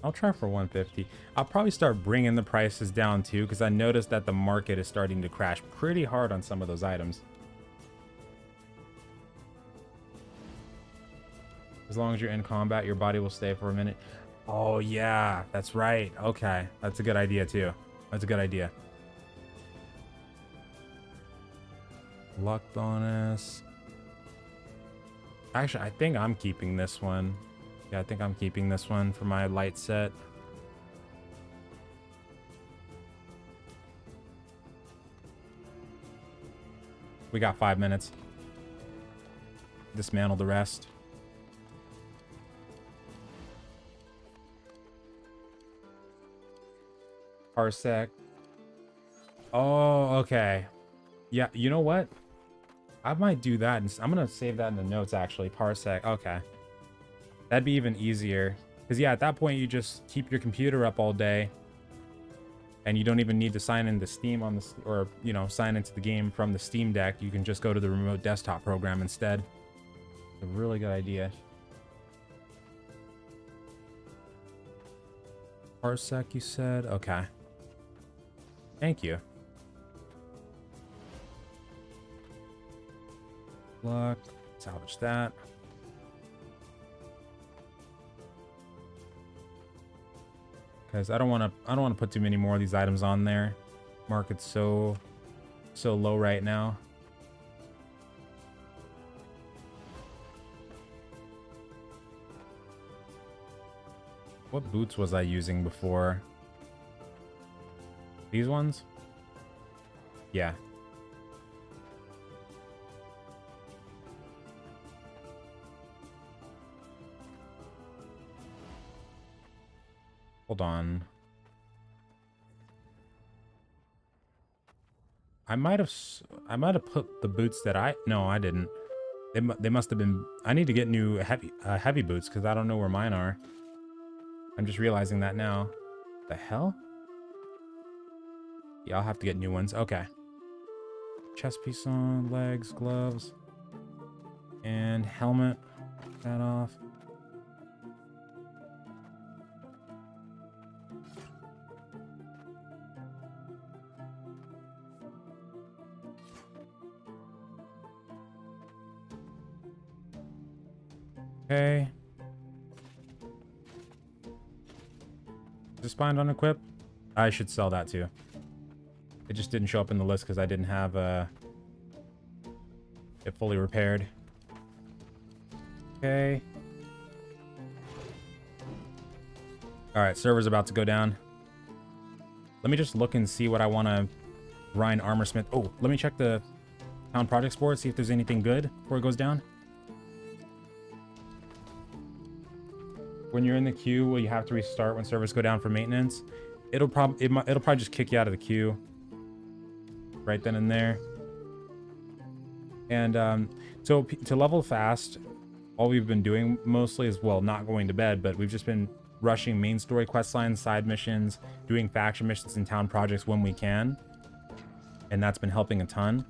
I'll try for 150. I'll probably start bringing the prices down too, because I noticed that the market is starting to crash pretty hard on some of those items. As long as you're in combat, your body will stay for a minute. Oh yeah, that's right. Okay, that's a good idea too. That's a good idea. Luck bonus. Actually, I think I'm keeping this one. Yeah, I think I'm keeping this one for my light set. We got 5 minutes. Dismantle the rest. Parsec. Oh, okay. Yeah, you know what? I might do that. And I'm going to save that in the notes, actually. Parsec. Okay. That'd be even easier. Because, yeah, at that point, you just keep your computer up all day. And you don't even need to sign into Steam on the... Or, you know, sign into the game from the Steam Deck. You can just go to the remote desktop program instead. It's a really good idea. Parsec, you said? Okay. Thank you. Luck. Salvage that. Because I don't want to put too many more of these items on there. Market's so low right now. What boots was I using before? These ones? Yeah. Hold on. I might have put the boots that no, I didn't. They must have been. I need to get new heavy boots because I don't know where mine are. I'm just realizing that now. The hell? Yeah, I'll have to get new ones. Okay. Chest piece on, legs, gloves, and helmet. That off. Okay. Is this bind on equip? I should sell that too. It just didn't show up in the list because I didn't have it fully repaired. Okay. Alright, server's about to go down. Let me just look and see what I want to grind armorsmith. Oh, let me check the town projects board, see if there's anything good before it goes down. When you're in the queue, will you have to restart when servers go down for maintenance? It'll probably just kick you out of the queue right then and there. And so to level fast, all we've been doing mostly is, well, not going to bed, but we've just been rushing main story quest lines, side missions, doing faction missions and town projects when we can, and that's been helping a ton.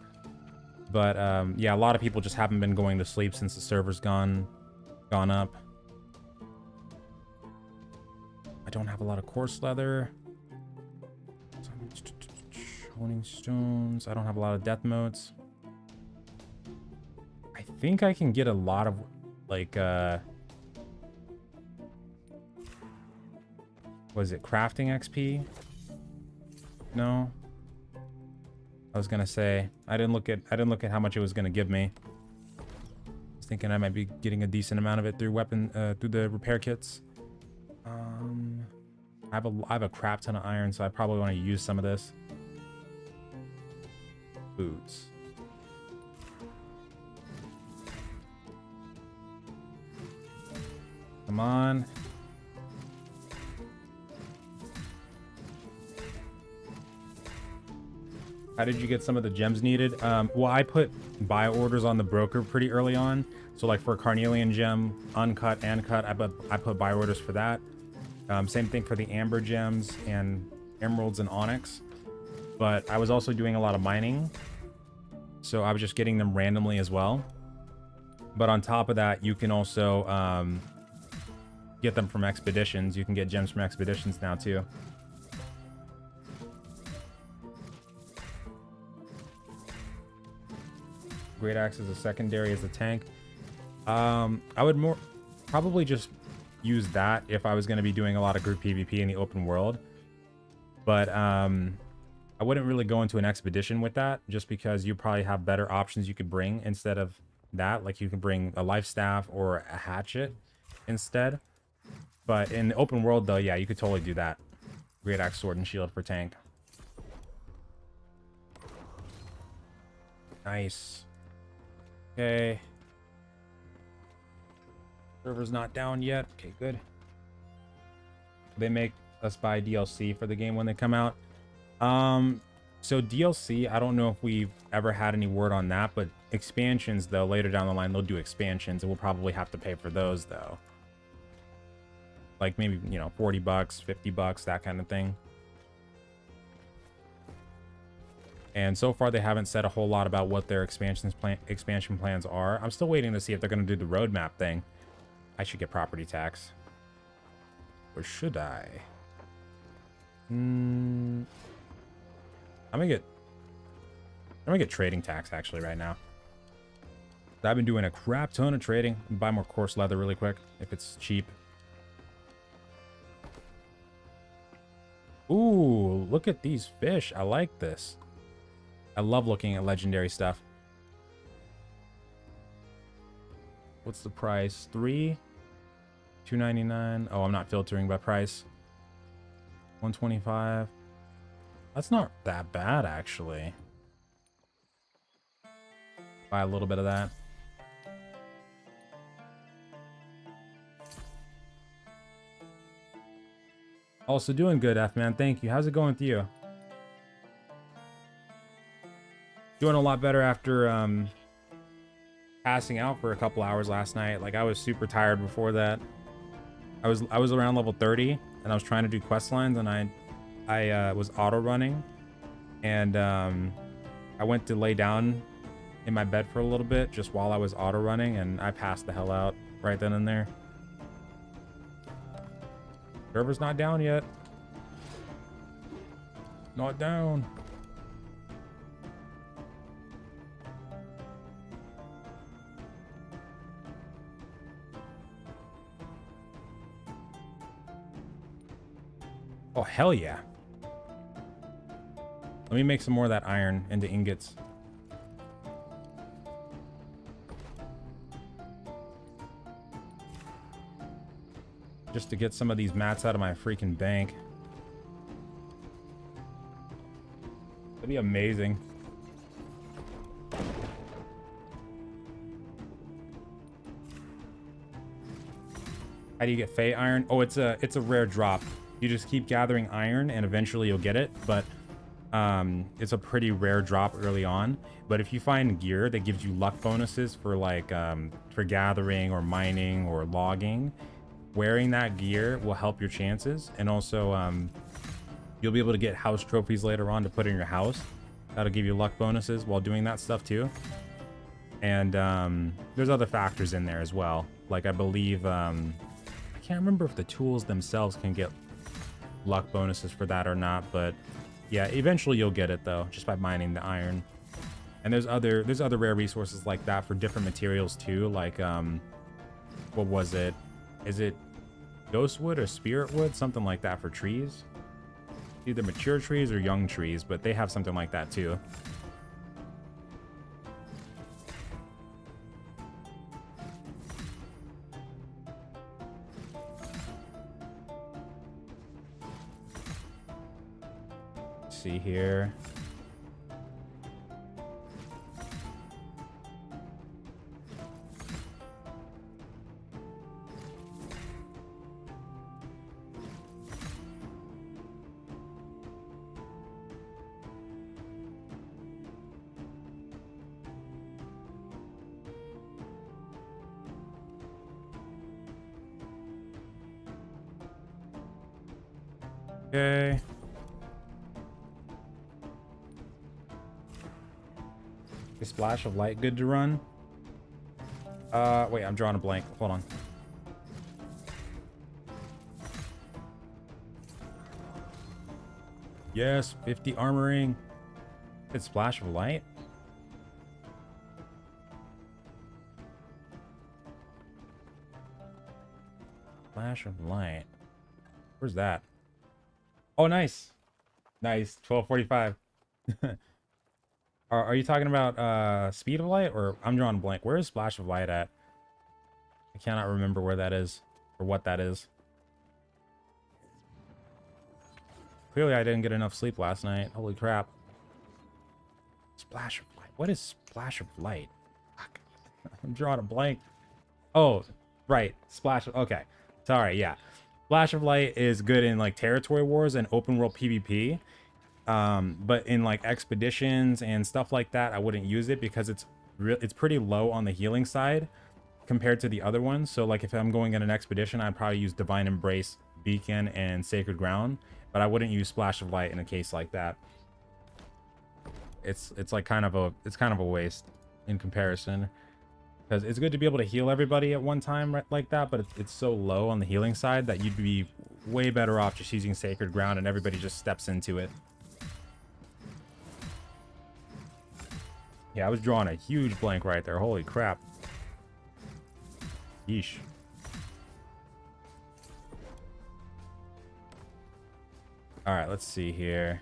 But yeah, a lot of people just haven't been going to sleep since the server's gone up. I don't have a lot of coarse leather. Honing stones. I don't have a lot of death motes. I think I can get a lot of like was it crafting XP? No. I was gonna say I didn't look at how much it was gonna give me. I was thinking I might be getting a decent amount of it through through the repair kits. I have a crap ton of iron, so I probably want to use some of this. Boots. Come on. How did you get some of the gems needed? Well, I put buy orders on the broker pretty early on. So like for a carnelian gem, uncut and cut, I put buy orders for that. Same thing for the amber gems and emeralds and onyx. But I was also doing a lot of mining, so I was just getting them randomly as well. But on top of that, you can also get them from expeditions. You can get gems from expeditions now too. Greataxe is a secondary as a tank. I would probably just use that if I was going to be doing a lot of group PvP in the open world. But I wouldn't really go into an expedition with that, just because you probably have better options you could bring instead of that. Like you can bring a lifestaff or a hatchet instead. But in the open world though, yeah, you could totally do that. Greataxe, sword, and shield for tank. Nice. Okay. Server's not down yet. Okay, good. They make us buy DLC for the game when they come out. So DLC, I don't know if we've ever had any word on that, but expansions though, later down the line they'll do expansions, and we'll probably have to pay for those though. Like maybe, you know, 40 bucks, 50 bucks, that kind of thing. And so far they haven't said a whole lot about what their expansion plans are. I'm still waiting to see if they're going to do the roadmap thing. I should get property tax. Or should I? I'm gonna get trading tax actually right now. I've been doing a crap ton of trading. Buy more coarse leather really quick if it's cheap. Ooh, look at these fish. I like this. I love looking at legendary stuff. What's the price? $2.99. Oh, I'm not filtering by price. $125. That's not that bad, actually. Buy a little bit of that. Also doing good, F-Man. Thank you. How's it going with you? Doing a lot better after passing out for a couple hours last night. Like I was super tired before that. I was around level 30 and I was trying to do quest lines, and I was auto running, and I went to lay down in my bed for a little bit just while I was auto running, and I passed the hell out right then and there. Server's not down yet. Not down. Oh, hell yeah. Let me make some more of that iron into ingots. Just to get some of these mats out of my freaking bank. That'd be amazing. How do you get Fey iron? Oh, it's a rare drop. You just keep gathering iron and eventually you'll get it, but it's a pretty rare drop early on. But if you find gear that gives you luck bonuses for like for gathering or mining or logging, wearing that gear will help your chances. And also you'll be able to get house trophies later on to put in your house. That'll give you luck bonuses while doing that stuff too. And there's other factors in there as well. Like I believe I can't remember if the tools themselves can get luck bonuses for that or not, but yeah, eventually you'll get it though, just by mining the iron. And there's other rare resources like that for different materials too, like what was it? Is it ghost wood or spirit wood? Something like that for trees. Either mature trees or young trees, but they have something like that too. see here. Okay. A splash of light good to run? Wait, I'm drawing a blank. Hold on. Yes, 50 armoring. It's splash of light. Flash of light. Where's that? Oh, nice. Nice. 1245. Are you talking about speed of light, or I'm drawing a blank? Where is splash of light at? I cannot remember where that is or what that is. Clearly I didn't get enough sleep last night. Holy crap. Splash of light. What is splash of light? Fuck. I'm drawing a blank. Oh, right. Splash of... Okay. Sorry, yeah. Flash of light is good in like territory wars and open world PvP. But in like expeditions and stuff like that, I wouldn't use it because it's pretty low on the healing side compared to the other ones. So like if I'm going in an expedition, I'd probably use Divine Embrace, Beacon, and Sacred Ground, but I wouldn't use Splash of Light in a case like that. It's like kind of a waste in comparison. Because it's good to be able to heal everybody at one time like that, but it's so low on the healing side that you'd be way better off just using Sacred Ground and everybody just steps into it. Yeah, I was drawing a huge blank right there. Holy crap. Yeesh. Alright, let's see here.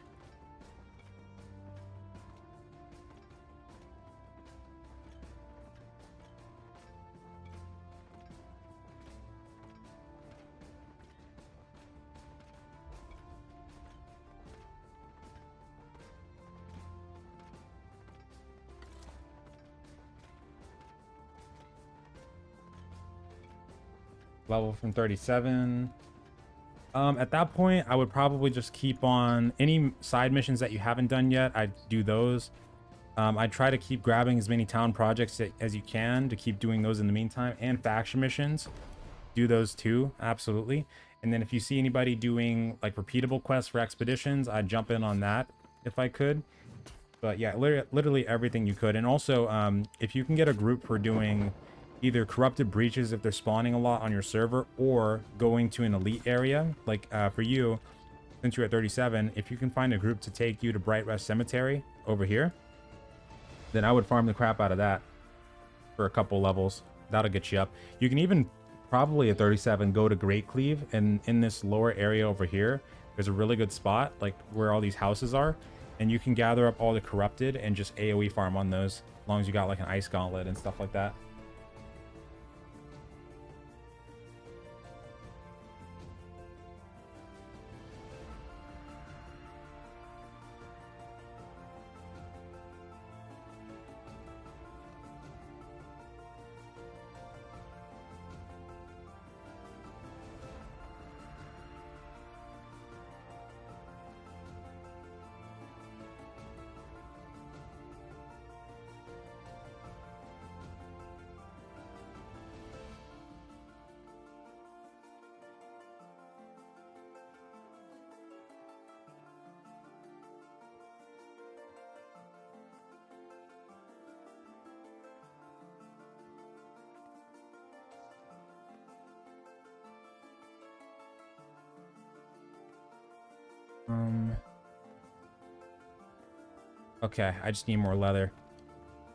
Level from 37. At that point, I would probably just keep on any side missions that you haven't done yet. I'd do those. I'd try to keep grabbing as many town projects as you can to keep doing those in the meantime, and faction missions. Do those too, absolutely. And then if you see anybody doing like repeatable quests for expeditions, I'd jump in on that if I could. But yeah, literally everything you could. And also, if you can get a group for doing either corrupted breaches if they're spawning a lot on your server, or going to an elite area, like for you, since you're at 37, if you can find a group to take you to Bright Rest Cemetery over here, then I would farm the crap out of that for a couple levels. That'll get you up. You can even probably at 37 go to Great Cleave, and in this lower area over here, there's a really good spot, like where all these houses are, and you can gather up all the corrupted and just AoE farm on those, as long as you got like an ice gauntlet and stuff like that. Okay, I just need more leather.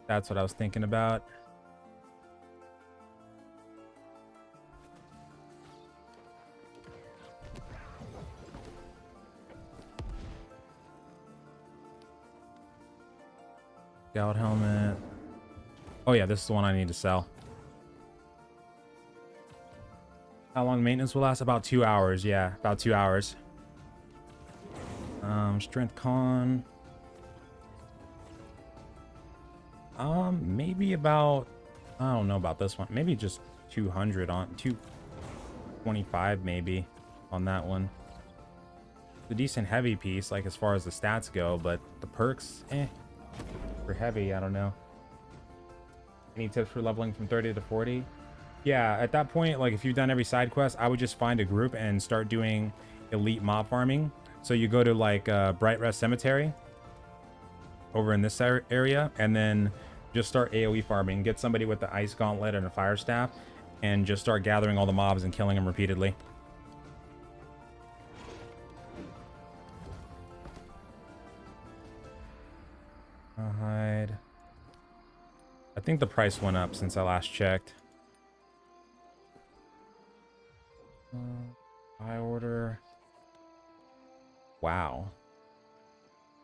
That's what I was thinking about. Scout helmet. Oh yeah, this is the one I need to sell. How long maintenance will last? About 2 hours. Yeah, about 2 hours. Strength con. Maybe about, I don't know about this one. Maybe just 200 on 225 maybe on that one. It's a decent heavy piece, like as far as the stats go, but the perks, for heavy, I don't know. Any tips for leveling from 30 to 40? Yeah, at that point, like if you've done every side quest, I would just find a group and start doing elite mob farming. So you go to like Bright Rest Cemetery over in this area, and then just start AoE farming. Get somebody with the ice gauntlet and a fire staff, and just start gathering all the mobs and killing them repeatedly. Hide. I think the price went up since I last checked. Buy order. Wow.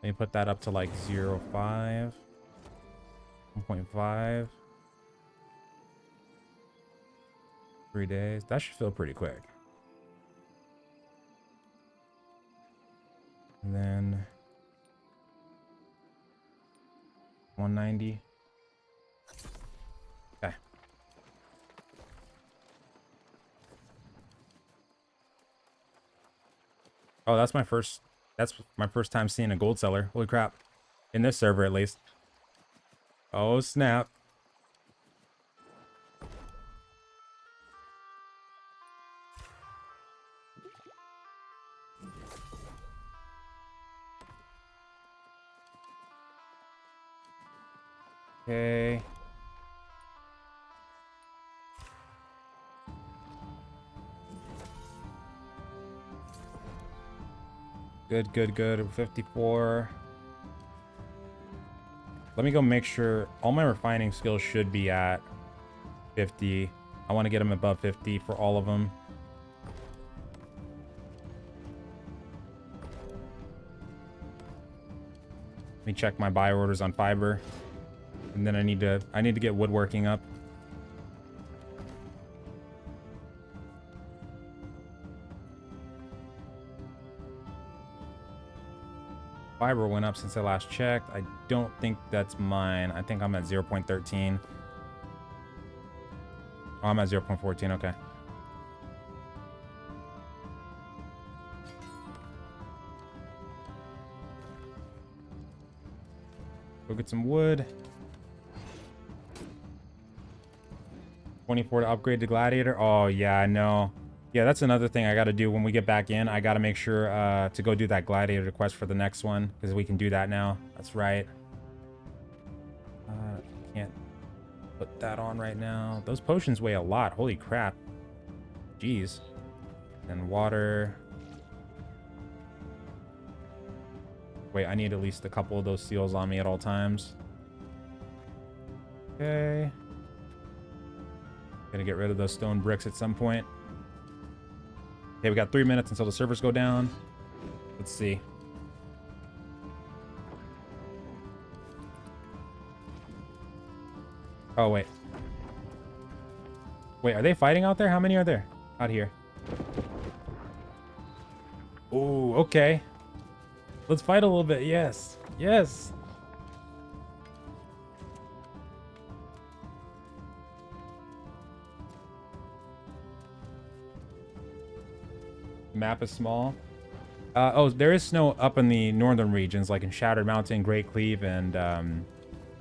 Let me put that up to like 0.5. 1.5. 3 days. That should feel pretty quick. And then 190. Okay. Oh, that's my first time seeing a gold seller. Holy crap. In this server at least. Oh snap. Okay. Good. 54. Let me go make sure all my refining skills should be at 50. I want to get them above 50 for all of them. Let me check my buy orders on fiber. And then I need to get woodworking up. Fiber went up since I last checked. I don't think that's mine. I think I'm at 0.13. Oh, I'm at 0.14. Okay. Go get some wood. 24 to upgrade to gladiator. Oh yeah, I know. Yeah, that's another thing I got to do when we get back in. I got to make sure to go do that gladiator quest for the next one, because we can do that now. That's right. Can't put that on right now. Those potions weigh a lot. Holy crap. Jeez. And water. Wait, I need at least a couple of those seals on me at all times. Okay. Gonna get rid of those stone bricks at some point. Okay, we got 3 minutes until the servers go down. Let's see. Oh, wait. Wait, are they fighting out there? How many are there out here? Oh, okay. Let's fight a little bit. Yes. Yes. Map is small. Oh, there is snow up in the northern regions, like in Shattered Mountain, Great Cleave, and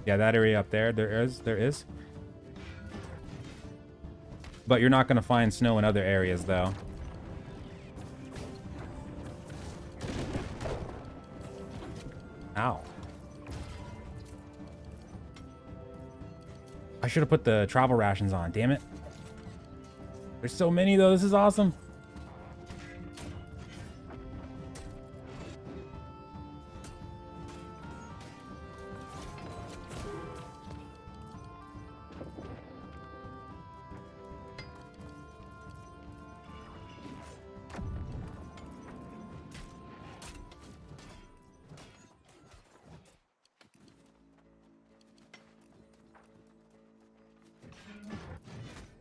yeah, that area up there. There is. But you're not gonna find snow in other areas, though. Ow. I should have put the travel rations on. Damn it. There's so many, though. This is awesome.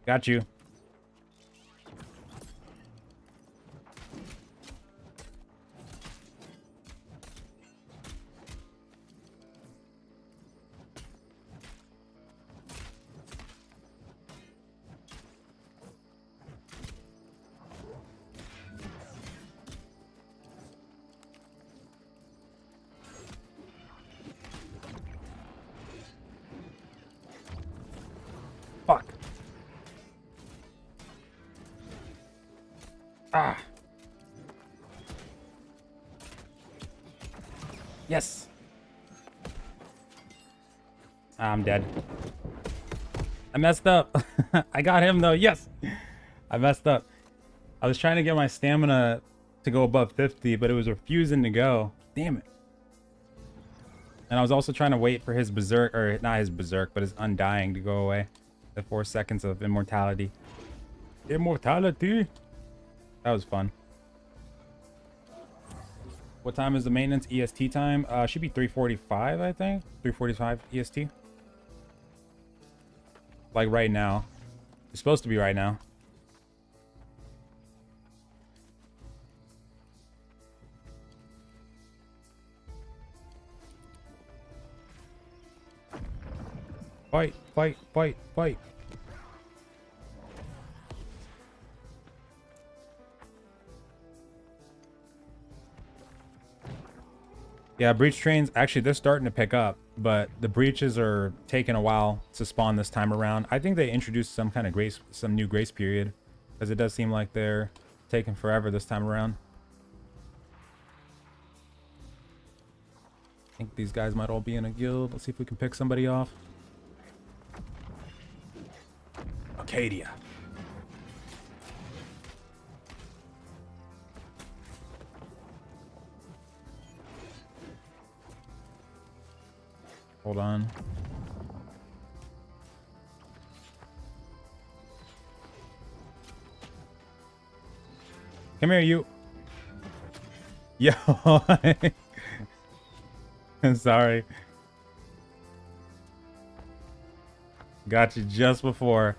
Got you. Ah. Yes. I'm dead. I messed up. I got him though. Yes. I messed up. I was trying to get my stamina to go above 50, but it was refusing to go. Damn it. And I was also trying to wait for his berserk, or not his berserk, but his undying to go away. The 4 seconds of immortality. Immortality. That was fun. What time is the maintenance EST time? Should be 3:45, I think. 3:45 EST. Like right now. It's supposed to be right now. Fight, fight, fight, fight. Yeah, breach trains, actually they're starting to pick up, but the breaches are taking a while to spawn this time around. I think they introduced some kind of some new grace period, because it does seem like they're taking forever this time around. I think these guys might all be in a guild. Let's see if we can pick somebody off. Acadia. Hold on. Come here, you. Yo. I'm sorry. Got you just before.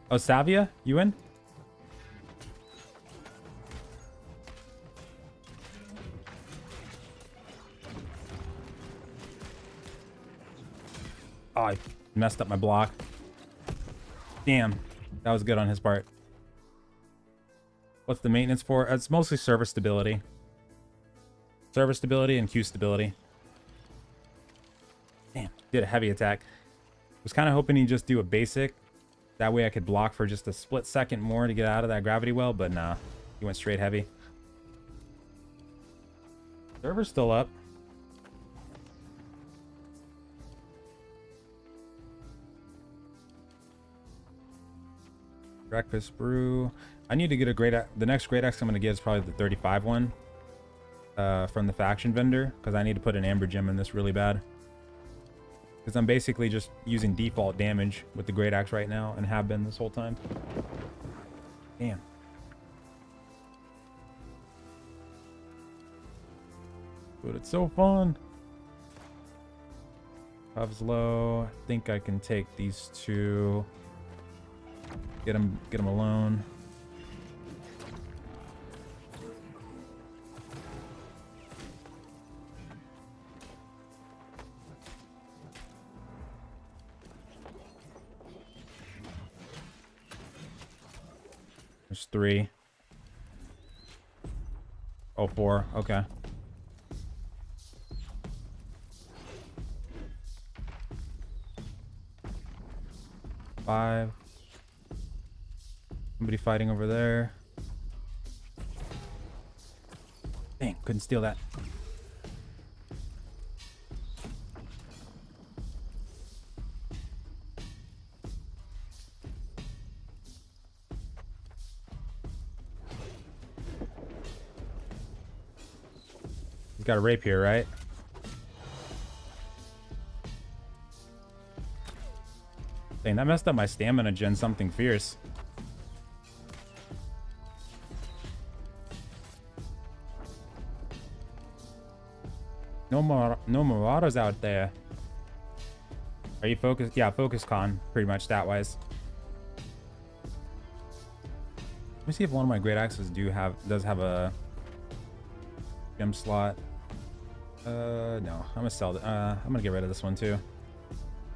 Oh, Savia? You in? Oh, I messed up my block. Damn. That was good on his part. What's the maintenance for? It's mostly server stability. Server stability and Q stability. Damn. Did a heavy attack. Was kind of hoping he'd just do a basic. That way I could block for just a split second more to get out of that gravity well, but nah. He went straight heavy. Server's still up. Breakfast brew. I need to get a the next greataxe I'm going to get is probably the 35 one. From the faction vendor. Because I need to put an amber gem in this really bad. Because I'm basically just using default damage with the greataxe right now. And have been this whole time. Damn. But it's so fun. Puff's low. I think I can take these two. Get him alone. There's 3. Oh, 4. Okay. Five. Somebody fighting over there. Dang, couldn't steal that. He's got a rapier, right? Dang, that messed up my stamina gen something fierce. No Marauders out there. Are you focused? Yeah, focus con, pretty much stat wise. Let me see if one of my great axes does have a gem slot. No, I'm gonna sell it. I'm gonna get rid of this one too.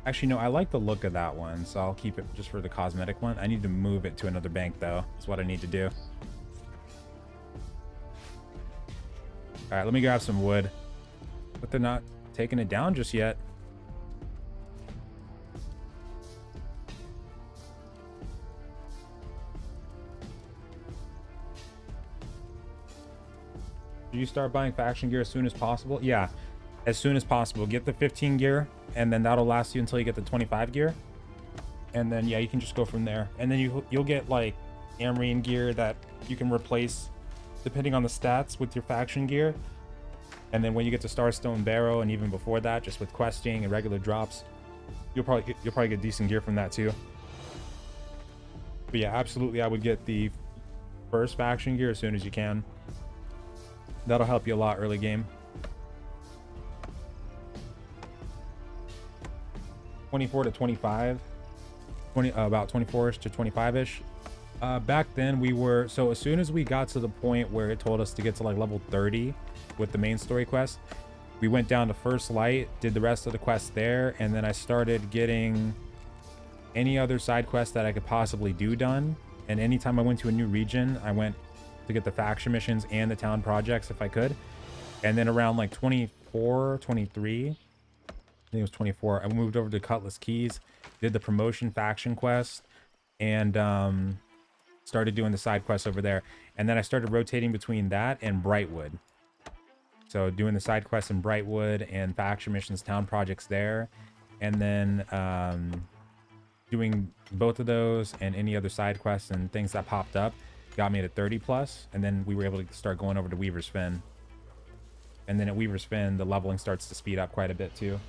Actually, no, I like the look of that one, so I'll keep it just for the cosmetic one. I need to move it to another bank though. That's what I need to do. All right, let me grab some wood. But they're not taking it down just yet. Do you start buying faction gear as soon as possible? Yeah, as soon as possible. Get the 15 gear, and then that'll last you until you get the 25 gear. And then, yeah, you can just go from there. And then you'll get, like, Amarine gear that you can replace, depending on the stats, with your faction gear. And then when you get to Starstone Barrow, and even before that, just with questing and regular drops, you'll probably get decent gear from that, too. But yeah, absolutely, I would get the first faction gear as soon as you can. That'll help you a lot early game. 24 to 25, about 24ish to 25ish. Back then we were, so as soon as we got to the point where it told us to get to like level 30 with the main story quest, we went down to First Light, did the rest of the quests there, and then I started getting any other side quests that I could possibly do done. And anytime I went to a new region, I went to get the faction missions and the town projects if I could. And then around like 24, 23, I think it was 24, I moved over to Cutlass Keys, did the promotion faction quest, and started doing the side quests over there. And then I started rotating between that and Brightwood. So doing the side quests in Brightwood and faction missions, town projects there. And then doing both of those and any other side quests and things that popped up got me to 30 plus. And then we were able to start going over to Weaver's Fen. And then at Weaver's Fen, the leveling starts to speed up quite a bit too.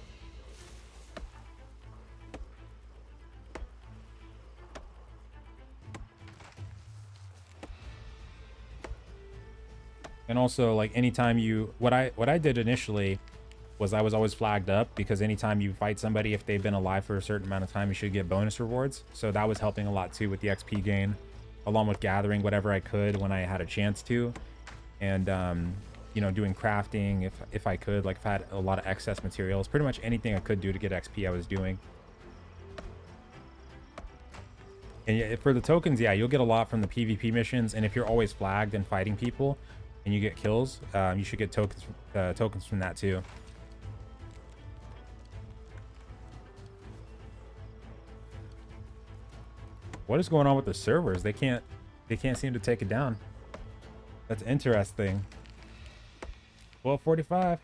And also, like, anytime you, what I did initially was I was always flagged up, because anytime you fight somebody, if they've been alive for a certain amount of time, you should get bonus rewards. So that was helping a lot too with the XP gain, along with gathering whatever I could when I had a chance to. And you know, doing crafting if I could, like if I had a lot of excess materials, pretty much anything I could do to get XP I was doing. And yeah, for the tokens, yeah, you'll get a lot from the PvP missions, and if you're always flagged and fighting people and you get kills, you should get tokens from that too. What is going on with the servers? They can't seem to take it down. That's interesting. 12:45.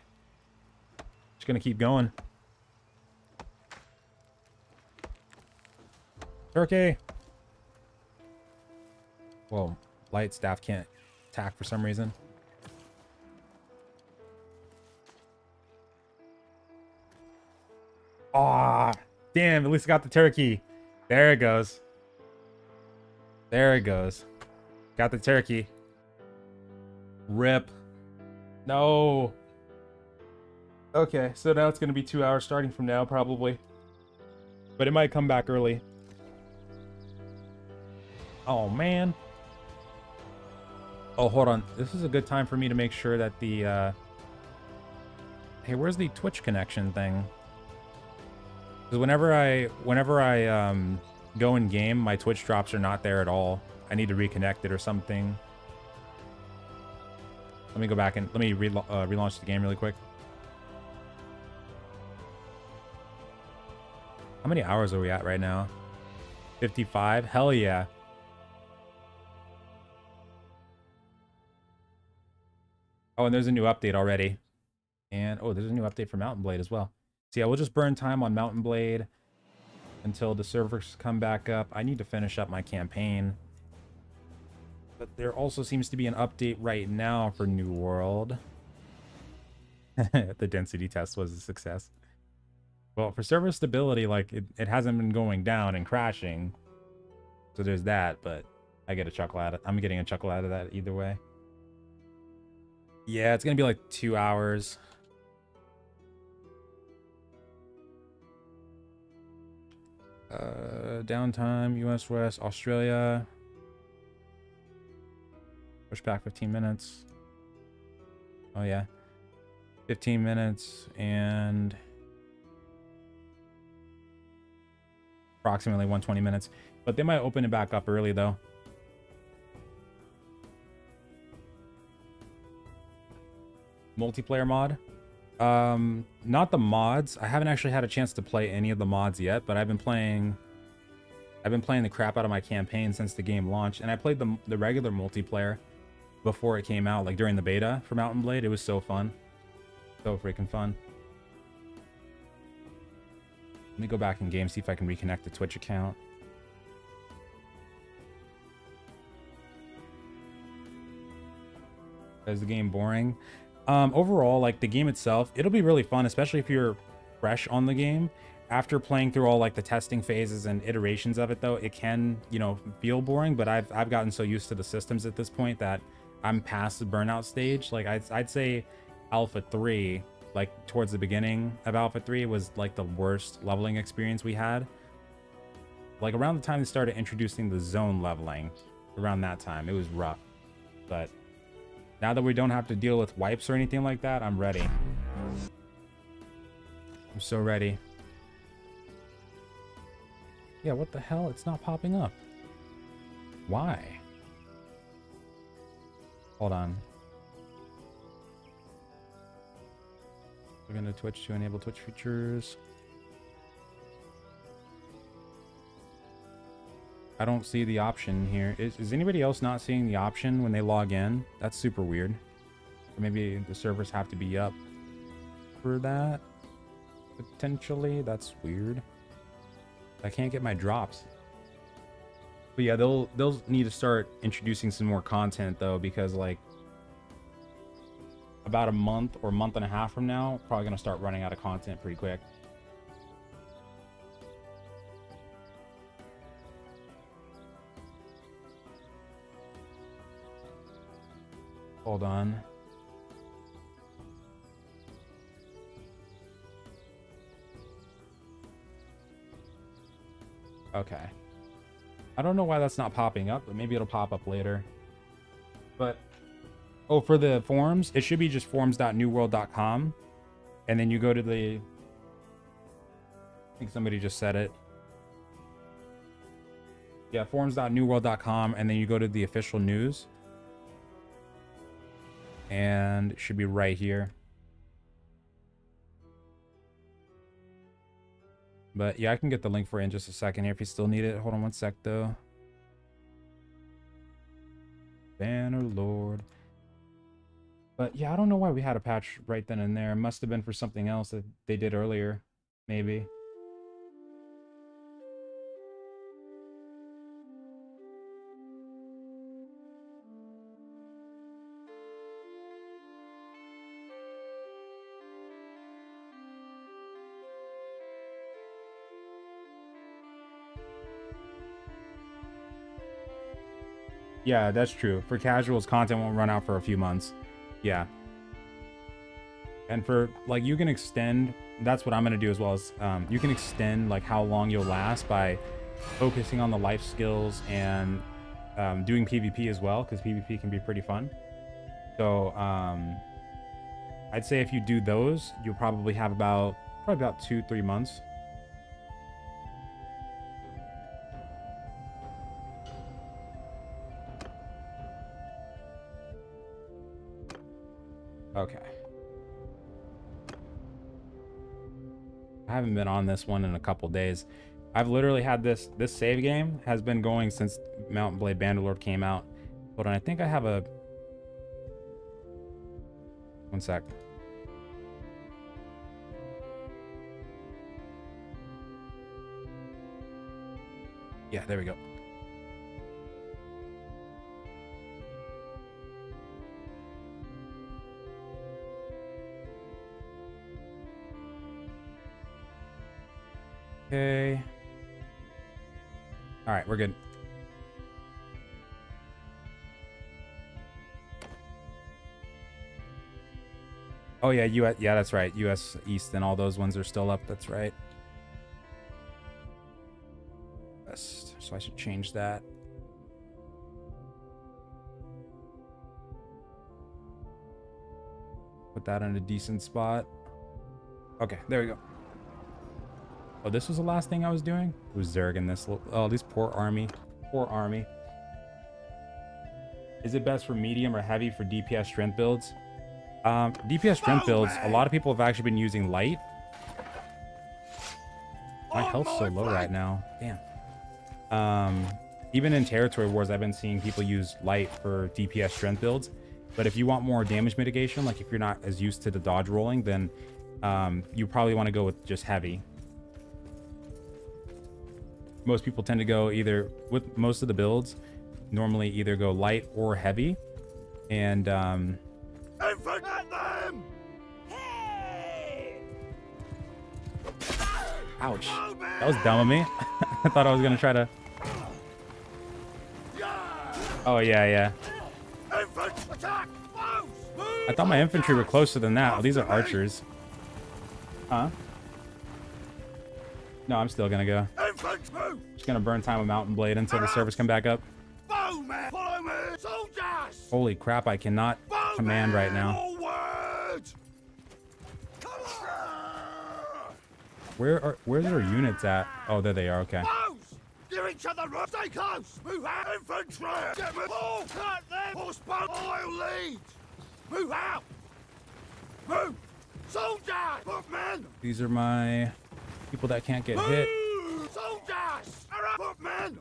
Just gonna keep going. Turkey. Well, light staff can't attack for some reason. Ah, damn, at least I got the turkey. There it goes. There it goes. Got the turkey. Rip. No. Okay, so now it's going to be 2 hours starting from now, probably. But it might come back early. Oh, man. Oh, hold on. This is a good time for me to make sure that the... Hey, where's the Twitch connection thing? Because whenever I go in game, my Twitch drops are not there at all. I need to reconnect it or something. Let me go back and let me relaunch the game really quick. How many hours are we at right now? 55? Hell yeah. Oh, and there's a new update already. And oh, there's a new update for Mountain Blade as well. So yeah, we'll just burn time on Mountain Blade until the servers come back up. I need to finish up my campaign. But there also seems to be an update right now for New World. The density test was a success. Well, for server stability, like, it hasn't been going down and crashing. So there's that, but I get a chuckle out of it. I'm getting a chuckle out of that either way. Yeah, it's going to be like 2 hours. Downtime, US West, Australia. Push back 15 minutes. Oh yeah. 15 minutes and approximately 120 minutes. But they might open it back up early though. Multiplayer mod. Not the mods. I haven't actually had a chance to play any of the mods yet, but I've been playing the crap out of my campaign since the game launched, and I played the regular multiplayer. before it came out, like during the beta for Mountain Blade. It was so fun. So freaking fun. Let me go back in game, see if I can reconnect the Twitch account. Is the game boring? Overall, like the game itself, it'll be really fun, especially if you're fresh on the game. After playing through all like the testing phases and iterations of it, though, it can, you know, feel boring. But I've gotten so used to the systems at this point that I'm past the burnout stage. Like I'd say Alpha 3, like towards the beginning of Alpha 3, was like the worst leveling experience we had. Like around the time they started introducing the zone leveling, around that time, it was rough. But now that we don't have to deal with wipes or anything like that, I'm ready. I'm so ready. Yeah, what the hell? It's not popping up. Why? Hold on. We're going to Twitch to enable Twitch features. I don't see the option here. Is anybody else not seeing the option when they log in? That's super weird. Or maybe the servers have to be up for that. Potentially. That's weird. I can't get my drops. But yeah, they'll need to start introducing some more content though, because like about a month or month and a half from now, probably gonna start running out of content pretty quick. Hold on. Okay. I don't know why that's not popping up, but maybe it'll pop up later. But, oh, for the forums, it should be just forums.newworld.com. And then you go to the... I think somebody just said it. Yeah, forums.newworld.com, and then you go to the official news. And it should be right here. But yeah, I can get the link for you in just a second here if you still need it. Hold on one sec though. Banner Lord. But yeah, I don't know why we had a patch right then and there. It must have been for something else that they did earlier. Maybe. Yeah, that's true. For casuals, content won't run out for a few months. Yeah. And for, like, you can extend, that's what I'm going to do as well, as you can extend, like, how long you'll last by focusing on the life skills and doing PvP as well, because PvP can be pretty fun. So, I'd say if you do those, you'll probably have probably about 2-3 months. Okay. I haven't been on this one in a couple days. I've literally had this save game has been going since Mountain Blade Bannerlord came out. Hold on, I think I have a... One sec. Yeah, there we go. Okay. All right, we're good. Oh yeah, US, yeah, that's right. US East and all those ones are still up. That's right. West. So I should change that. Put that in a decent spot. Okay, there we go. Oh, this was the last thing I was doing? It was Zerg in this little... Oh, this poor army. Poor army. Is it best for medium or heavy for DPS strength builds? DPS strength builds, a lot of people have actually been using light. My health's so low right now. Damn. even in territory wars, I've been seeing people use light for DPS strength builds. But if you want more damage mitigation, like if you're not as used to the dodge rolling, then you probably want to go with just heavy. Most people tend to go either with most of the builds, normally either go light or heavy. And Infant at them! Hey! ouch, that was dumb of me. I thought I was gonna try to. Oh yeah. Infant attack! I thought my infantry were closer than that. Oh, these are archers. Huh? No, I'm still gonna go. Infant move! Just gonna burn time with Mountain Blade until the servers come back up. Bowman! Follow me! Soldiers! Holy crap, I cannot command right now. Forward! Come on! Where's our units at? Oh, there they are, okay. Close! Give each other room! Stay close! Move out! Infantry! Get me! All cut them! Horsepower! I'll lead! Move out! Move! Soldiers! Footmen! These are my people that can't get hit. Move! Soldiers! Footmen!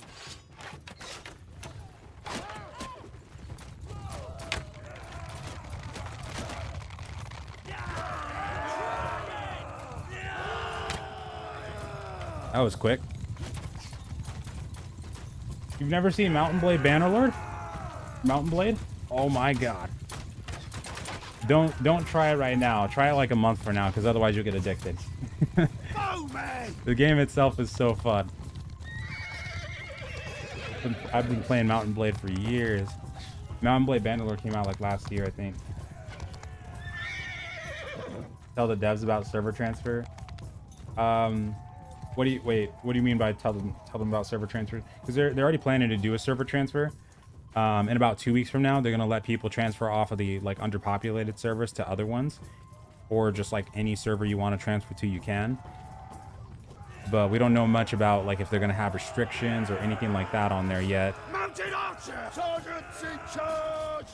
That was quick. You've never seen Mountain Blade Bannerlord? Mountain Blade? Oh my god. Don't try it right now. Try it like a month from now, because otherwise you'll get addicted. The game itself is so fun. I've been playing Mountain Blade for years. Mountain Blade Bannerlord came out like last year, I think. Tell the devs about server transfer. What do you mean by tell them about server transfer? Because they're already planning to do a server transfer. In about 2 weeks from now, they're gonna let people transfer off of the like underpopulated servers to other ones, or just like any server you want to transfer to, you can. But we don't know much about like if they're gonna have restrictions or anything like that on there yet. Mounted archer! Sergeants in charge!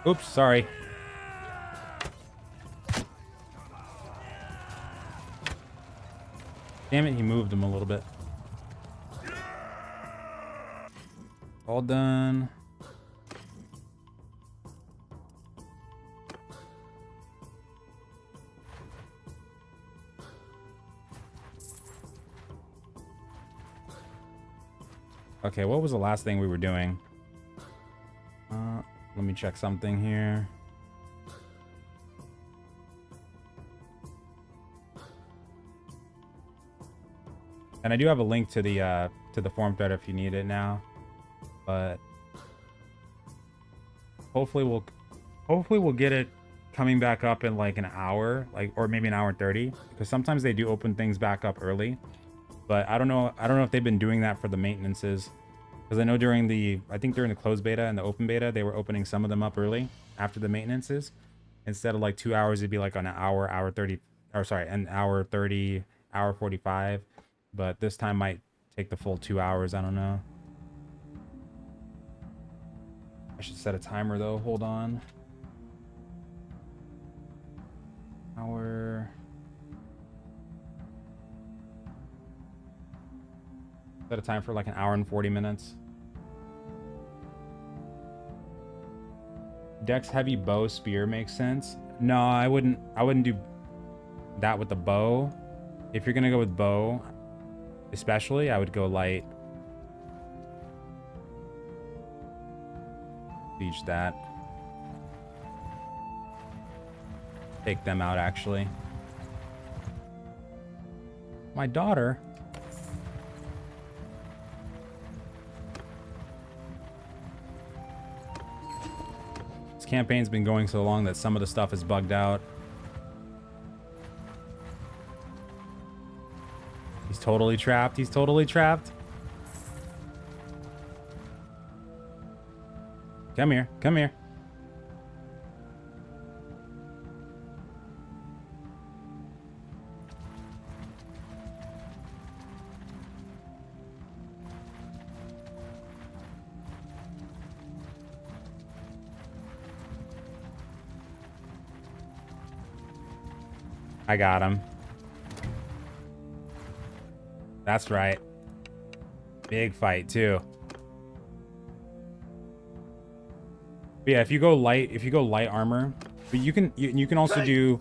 Oops, sorry. Damn it, he moved him a little bit. All done. Okay, what was the last thing we were doing? Let me check something here. And I do have a link to the forum thread if you need it now. But hopefully we'll get it coming back up in like an hour, like, or maybe an hour and 30, because sometimes they do open things back up early. But I don't know if they've been doing that for the maintenances. Because I know during the closed beta and the open beta, they were opening some of them up early after the maintenances. Instead of like 2 hours, it'd be like an hour 30, or sorry, an hour 30, hour 45. But this time might take the full 2 hours. I don't know. I should set a timer though. Hold on. Set a time for like an hour and 40 minutes. Dex heavy bow spear makes sense. No, I wouldn't do that with the bow. If you're gonna go with bow, especially, I would go light. Siege that. Take them out, actually. My daughter. This campaign's been going so long that some of the stuff is bugged out. He's totally trapped. He's totally trapped. Come here. Come here. I got him. That's right. Big fight too. But yeah, if you go light armor, but you can also do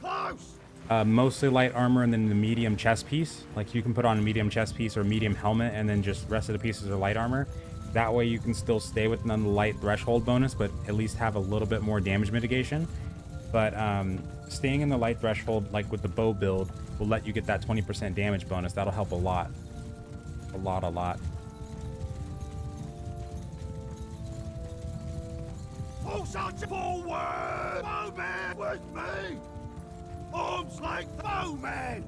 mostly light armor and then the medium chest piece. Like you can put on a medium chest piece or medium helmet and then just rest of the pieces are light armor. That way you can still stay within the light threshold bonus, but at least have a little bit more damage mitigation. But staying in the light threshold, like with the bow build, will let you get that 20% damage bonus. That'll help a lot. A lot. Forward! Bowman with me! Arms like the bowman!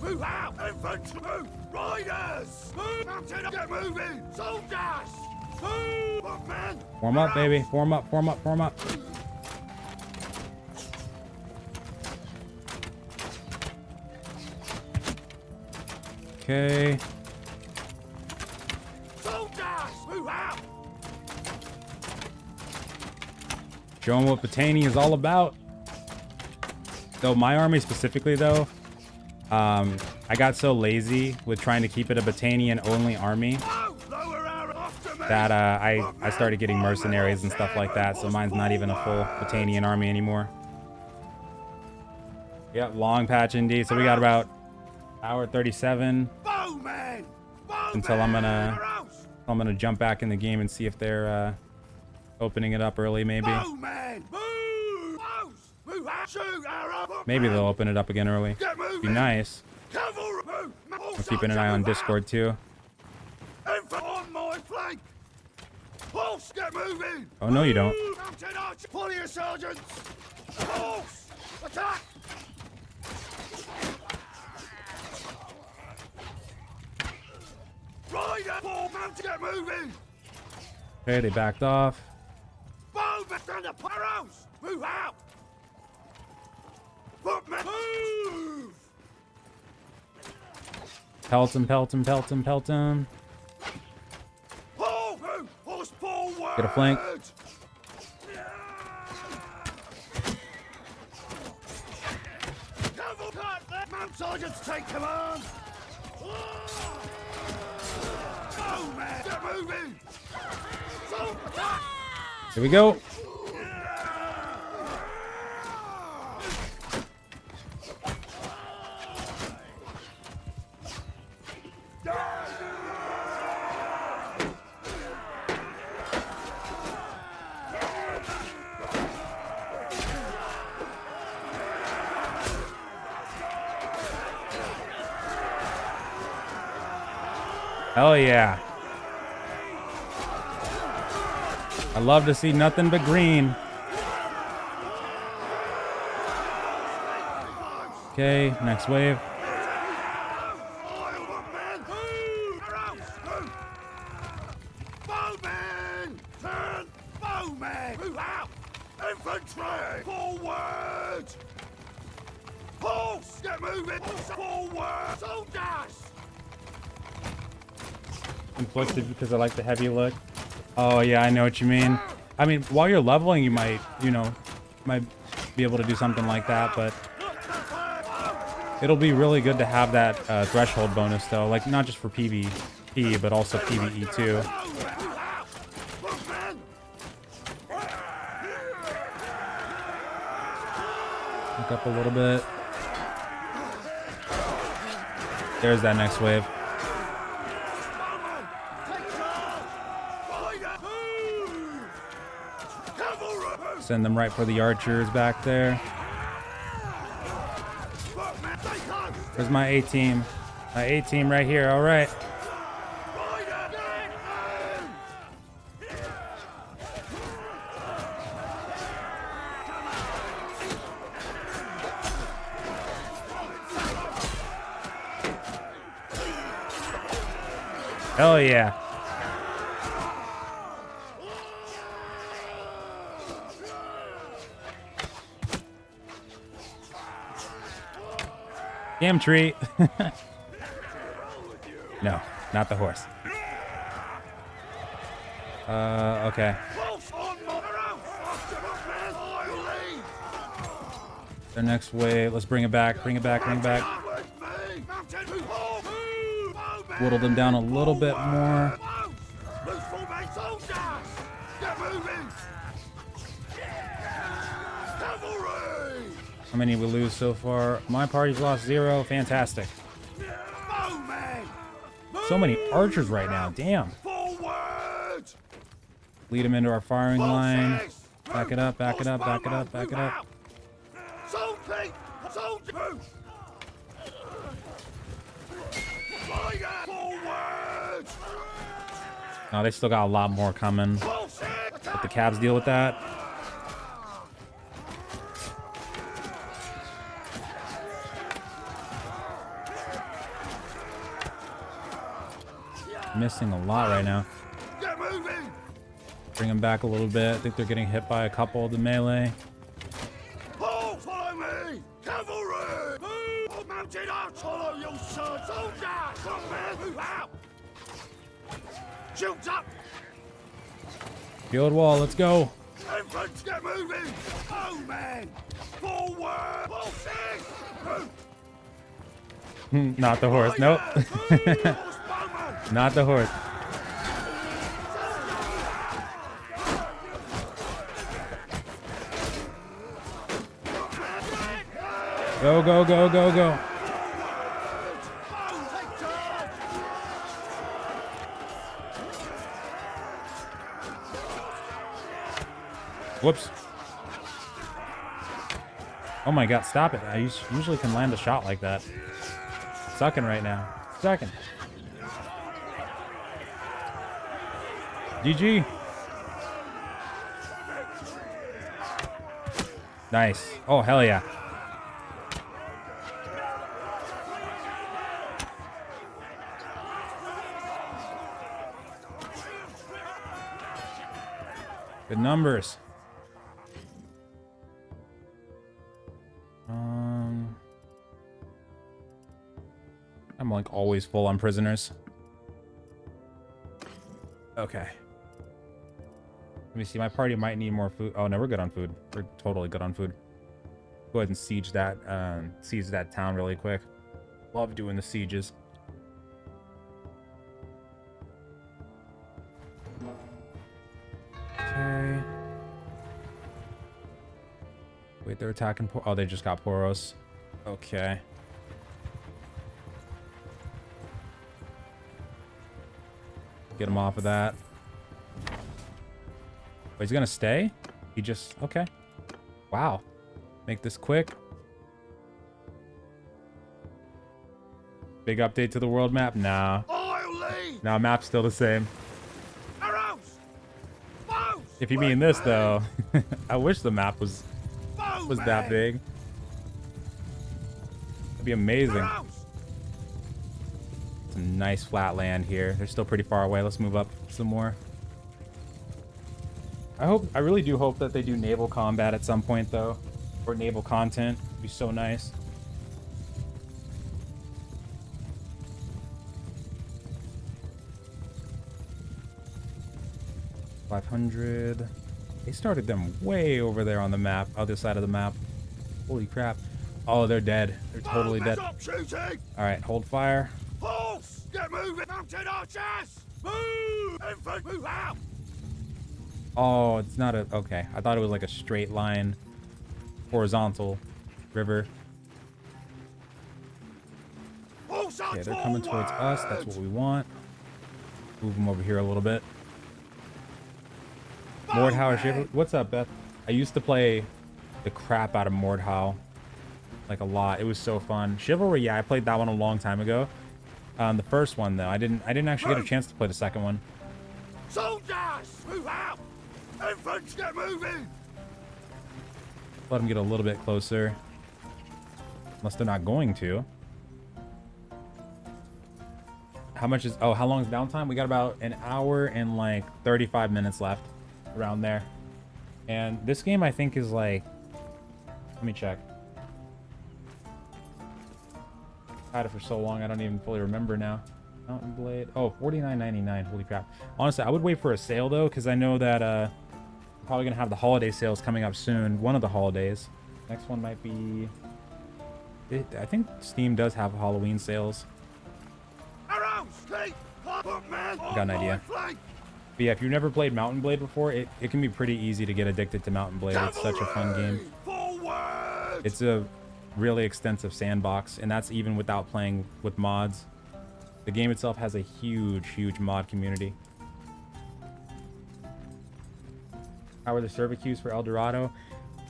Move out! Infantry! Move! Riders! Move! Mounted up! Get moving! Soldiers! Move! Men! Form up, baby. Form up, form up, form up. Okay. Soldiers! Move out! Show them what Botany is all about. So my army specifically, though, I got so lazy with trying to keep it a Botanian only army that I started getting mercenaries and stuff like that. So mine's not even a full Botanian army anymore. Yep, long patch indeed. So we got about hour 37 until I'm gonna jump back in the game and see if they're opening it up early, maybe. Maybe they'll open it up again early. Be nice. I'm keeping an eye on Discord too. Oh no, you don't. Okay, they backed off. Move out! Move! Pelt him, pelt him, pelt him, pelt him. Horse forward! Get a flank. Mount sergeants take command! Oh man! Get moving! Here we go. Hell yeah. I love to see nothing but green. Okay, next wave. Bowman! Turn! Bowman! Move out! Infantry! Forward! Horse! Get moving! Forward! Soldiers! Inflicted because I like the heavy look. Oh yeah, I know what you mean. I mean, while you're leveling, you might, might be able to do something like that, but it'll be really good to have that threshold bonus though, like not just for PvP, but also PvE too. Look up a little bit. There's that next wave. Send them right for the archers back there. There's my A team. My A team right here. All right. Hell yeah. Damn tree. No, not the horse. Okay. Their next wave. Let's bring it back. Bring it back. Bring it back. Whittle them down a little bit more. How many we lose so far? My party's lost 0. Fantastic. So many archers right now. Damn. Lead them into our firing line. Back it up. Back it up. Back it up. Back it up. Oh, they still got a lot more coming. Let the cabs deal with that. Missing a lot right now. Bring them back a little bit. I think they're getting hit by a couple of the melee. Follow me! Cavalry! Move! Mounted arch! Follow your son! Soldiers! Come man! Move out! Shields up! Field wall, let's go. Infants, get moving! Oh man! Forward! Horses! Move! Not the horse. Nope. Not the horse. Go, go, go, go, go. Whoops. Oh my god, stop it. I usually can land a shot like that. Sucking right now. Sucking. GG. Nice. Oh, hell yeah. Good numbers. I'm like always full on prisoners. Okay. Let me see. My party might need more food. Oh no, we're good on food. We're totally good on food. Go ahead and siege that town really quick. Love doing the sieges. Okay. Wait, they're attacking. Oh, they just got Poros. Okay. Get him off of that. Wait, he's gonna stay? He just... Okay. Wow. Make this quick. Big update to the world map? Nah. Nah, map's still the same. If you mean this, though, I wish the map was that big. That'd be amazing. It's a nice flat land here. They're still pretty far away. Let's move up some more. I really do hope that they do naval combat at some point, though. Or naval content. It'd be so nice. $500. They started them way over there on the map, other side of the map. Holy crap. Oh, they're dead. They're totally dead. Alright, hold fire. Horse! Get moving! Mounted archers! Move! Infant, move out! Oh, it's not a... Okay, I thought it was like a straight line, horizontal river. Okay, they're coming towards us. That's what we want. Move them over here a little bit. Mordhau Chivalry. What's up, Beth? I used to play the crap out of Mordhau. Like a lot. It was so fun. Chivalry, yeah, I played that one a long time ago. The first one though, I didn't actually get a chance to play the second one. Soldiers, move out! Infants, get moving! Let them get a little bit closer. Unless they're not going to. How much is... Oh, how long is downtime? We got about an hour and like 35 minutes left. Around there. And this game I think is like... Let me check. Had it for so long I don't even fully remember now. Mountain Blade. Oh, $49.99. Holy crap. Honestly, I would wait for a sale though, because I know that we're probably gonna have the holiday sales coming up soon. One of the holidays. Next one might be... I think Steam does have Halloween sales. Arrows! Keep! Footmen! Got an idea. But yeah, if you've never played Mountain Blade before, it can be pretty easy to get addicted to Mountain Blade. It's such a fun game. Forward! It's a really extensive sandbox, and that's even without playing with mods. The game itself has a huge mod community. How are the server queues for El Dorado?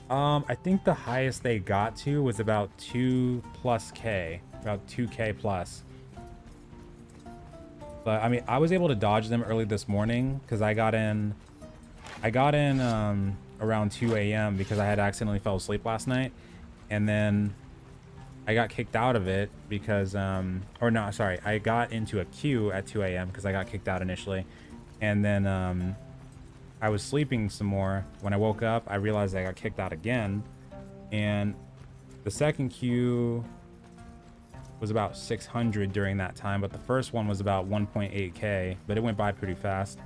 I think the highest they got to was about 2+K, about 2K plus. But I mean, I was able to dodge them early this morning because I got in around 2 a.m. because I had accidentally fell asleep last night, and then I got kicked out of it because or no, sorry, I got into a queue at 2 a.m. because I got kicked out initially, and then I was sleeping some more. When I woke up, I realized I got kicked out again, and the second queue was about 600 during that time, but the first one was about 1.8K, but it went by pretty fast.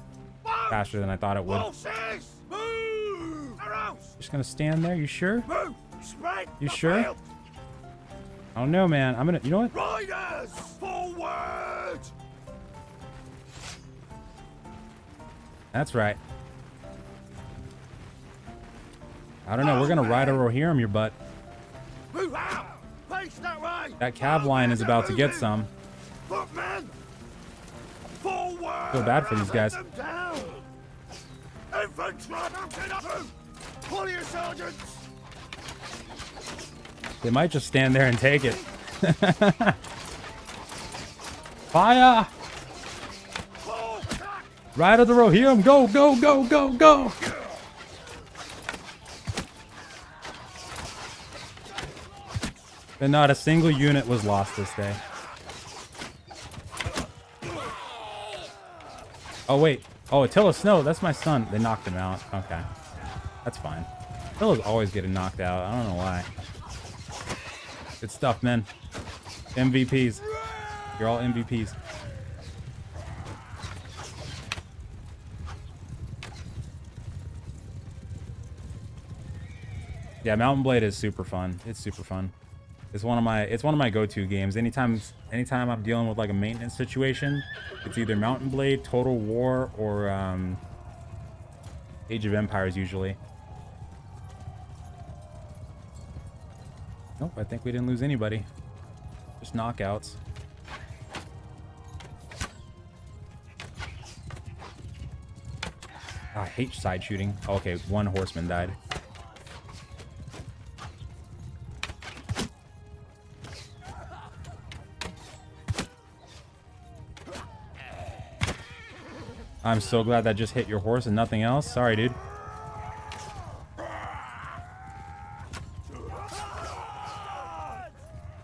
Faster than I thought it would. Just gonna stand there, you sure? You sure? I don't know, man. I'm gonna, you know what? Riders, forward! That's right. I don't know, we're gonna ride a Rohirrim your butt. Move out! Face that way! That cav line is about to get some. Footmen! Forward! Feel bad for these guys. Let them down! Infantry! Mounted up! Pull your sergeants! They might just stand there and take it. Fire! Ride of the Rohirrim! Go, go, go, go, go! And not a single unit was lost this day. Oh, wait. Oh, Attila Snow. That's my son. They knocked him out. Okay. That's fine. Attila's always getting knocked out. I don't know why. Good stuff, men. MVPs. You're all MVPs. Yeah, Mountain Blade is super fun. It's super fun. It's one of my go-to games. Anytime I'm dealing with like a maintenance situation, it's either Mountain Blade, Total War, or Age of Empires usually. Nope, I think we didn't lose anybody. Just knockouts. I hate side shooting. Okay, one horseman died. I'm so glad that just hit your horse and nothing else. Sorry, dude.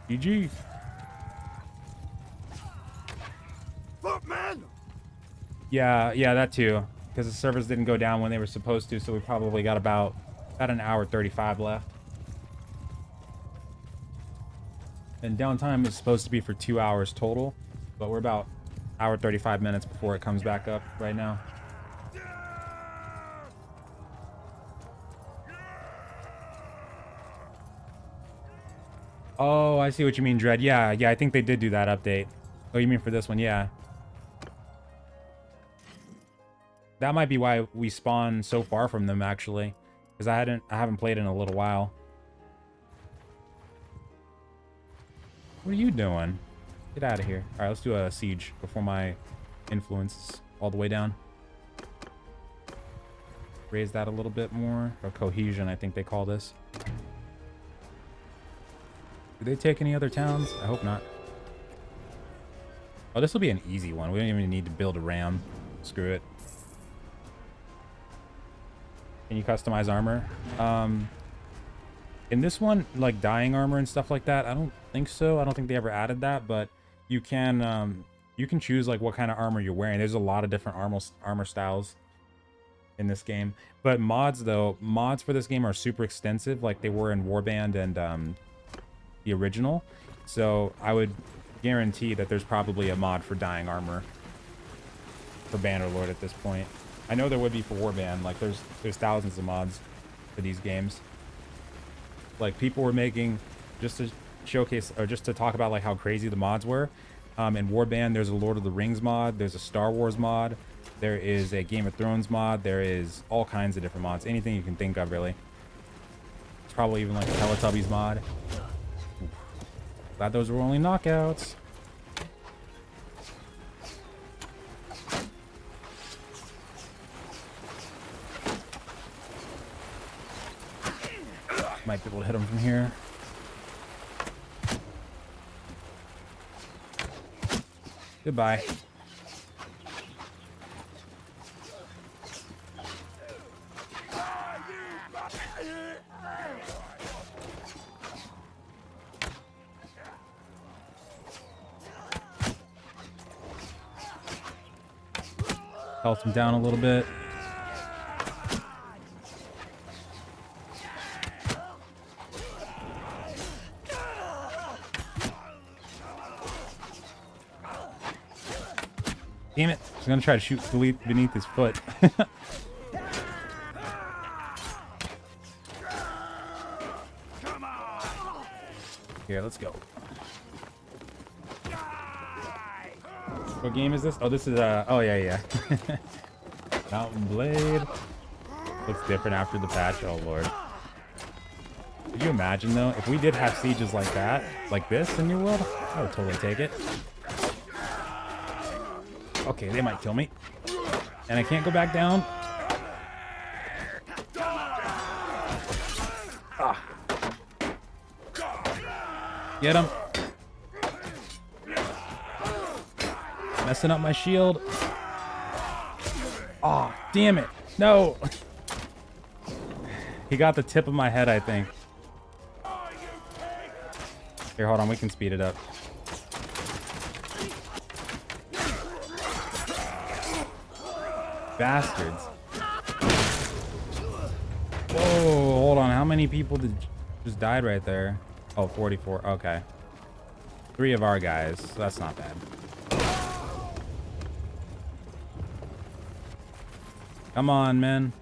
GG. Footmen! Yeah, that too. Because the servers didn't go down when they were supposed to, so we probably got about an hour 35 left. And downtime is supposed to be for 2 hours total, but we're about hour 35 minutes before it comes back up right now. Oh, I see what you mean, Dread. Yeah, I think they did do that update. Oh, you mean for this one? Yeah. That might be why we spawn so far from them, actually, because I haven't played in a little while. What are you doing? Get out of here. All right, let's do a siege before my influence is all the way down. Raise that a little bit more. Or cohesion, I think they call this. Do they take any other towns? I hope not. Oh, this will be an easy one. We don't even need to build a ram. Screw it. Can you customize armor? In this one, like dying armor and stuff like that, I don't think so. I don't think they ever added that, but you can choose like what kind of armor you're wearing. There's a lot of different armor styles in this game. But mods for this game are super extensive, like they were in Warband and the original. So I would guarantee that there's probably a mod for dying armor for Bannerlord at this point. I know there would be for Warband. Like there's thousands of mods for these games. like people were making just to showcase or just to talk about like how crazy the mods were. In Warband, there's a Lord of the Rings mod, there's a Star Wars mod, there is a Game of Thrones mod, there is all kinds of different mods, anything you can think of really. It's probably even like a Teletubbies mod. Oof. Glad those were only knockouts. Might be able to hit him from here. Goodbye. Health him down a little bit. Damn it. I was gonna try to shoot beneath his foot. Here, let's go. What game is this? Oh, this is oh yeah. Mountain Blade. Looks different after the patch. Oh lord. Could you imagine though, if we did have sieges like that, like this in New World? I would totally take it. Okay, they might kill me. And I can't go back down. Ah. Get him. Messing up my shield. Oh, damn it. No. He got the tip of my head, I think. Here, hold on. We can speed it up. Bastards. Whoa, hold on. How many people just died right there? Oh, 44. Okay. 3 of our guys. So that's not bad. Come on, man.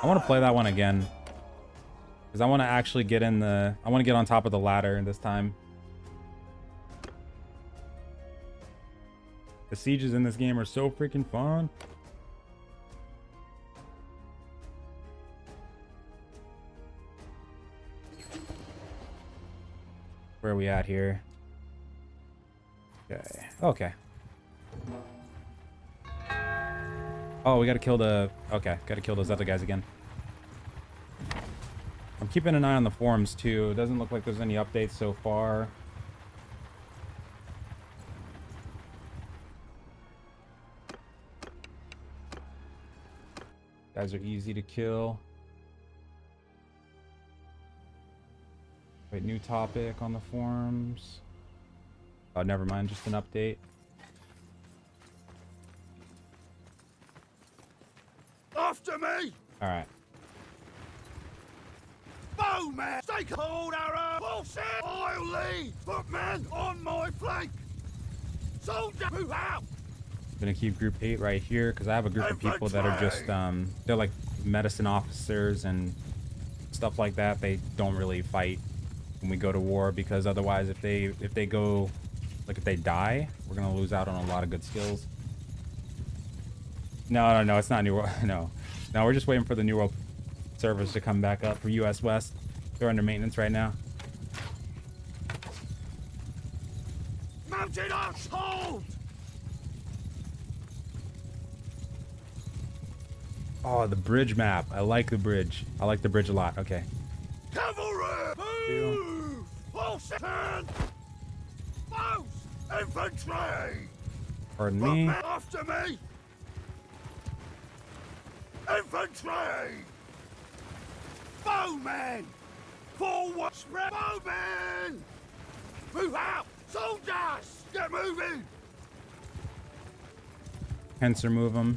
I want to play that one again. Because I want to actually get in the... I want to get on top of the ladder this time. The sieges in this game are so freaking fun. Where are we at here? Okay. Okay. Oh, we gotta kill the... Okay, gotta kill those other guys again. I'm keeping an eye on the forums too. It doesn't look like there's any updates so far. Guys are easy to kill. Wait, new topic on the forums. Oh, never mind, just an update. After me! Alright. Bowman! Stay cold, arrow! Bullshit! I'll lead! Put men on my flank! Soldier, move out! I'm gonna keep group 8 right here because I have a group of people that are just they're like medicine officers and stuff like that. They don't really fight when we go to war because otherwise if they go, like if they die, we're gonna lose out on a lot of good skills. No, it's not New World. No, we're just waiting for the New World servers to come back up for US West. They're under maintenance right now. Mounted arch, hold! Oh, the bridge map. I like the bridge. I like the bridge a lot. Okay. Cavalry! Move! Bullshit! Foes! Infantry! Pardon me. After me! Infantry! Bowmen! Forward! Spread! Bowmen! Move out! Soldiers! Get moving! Hence remove them.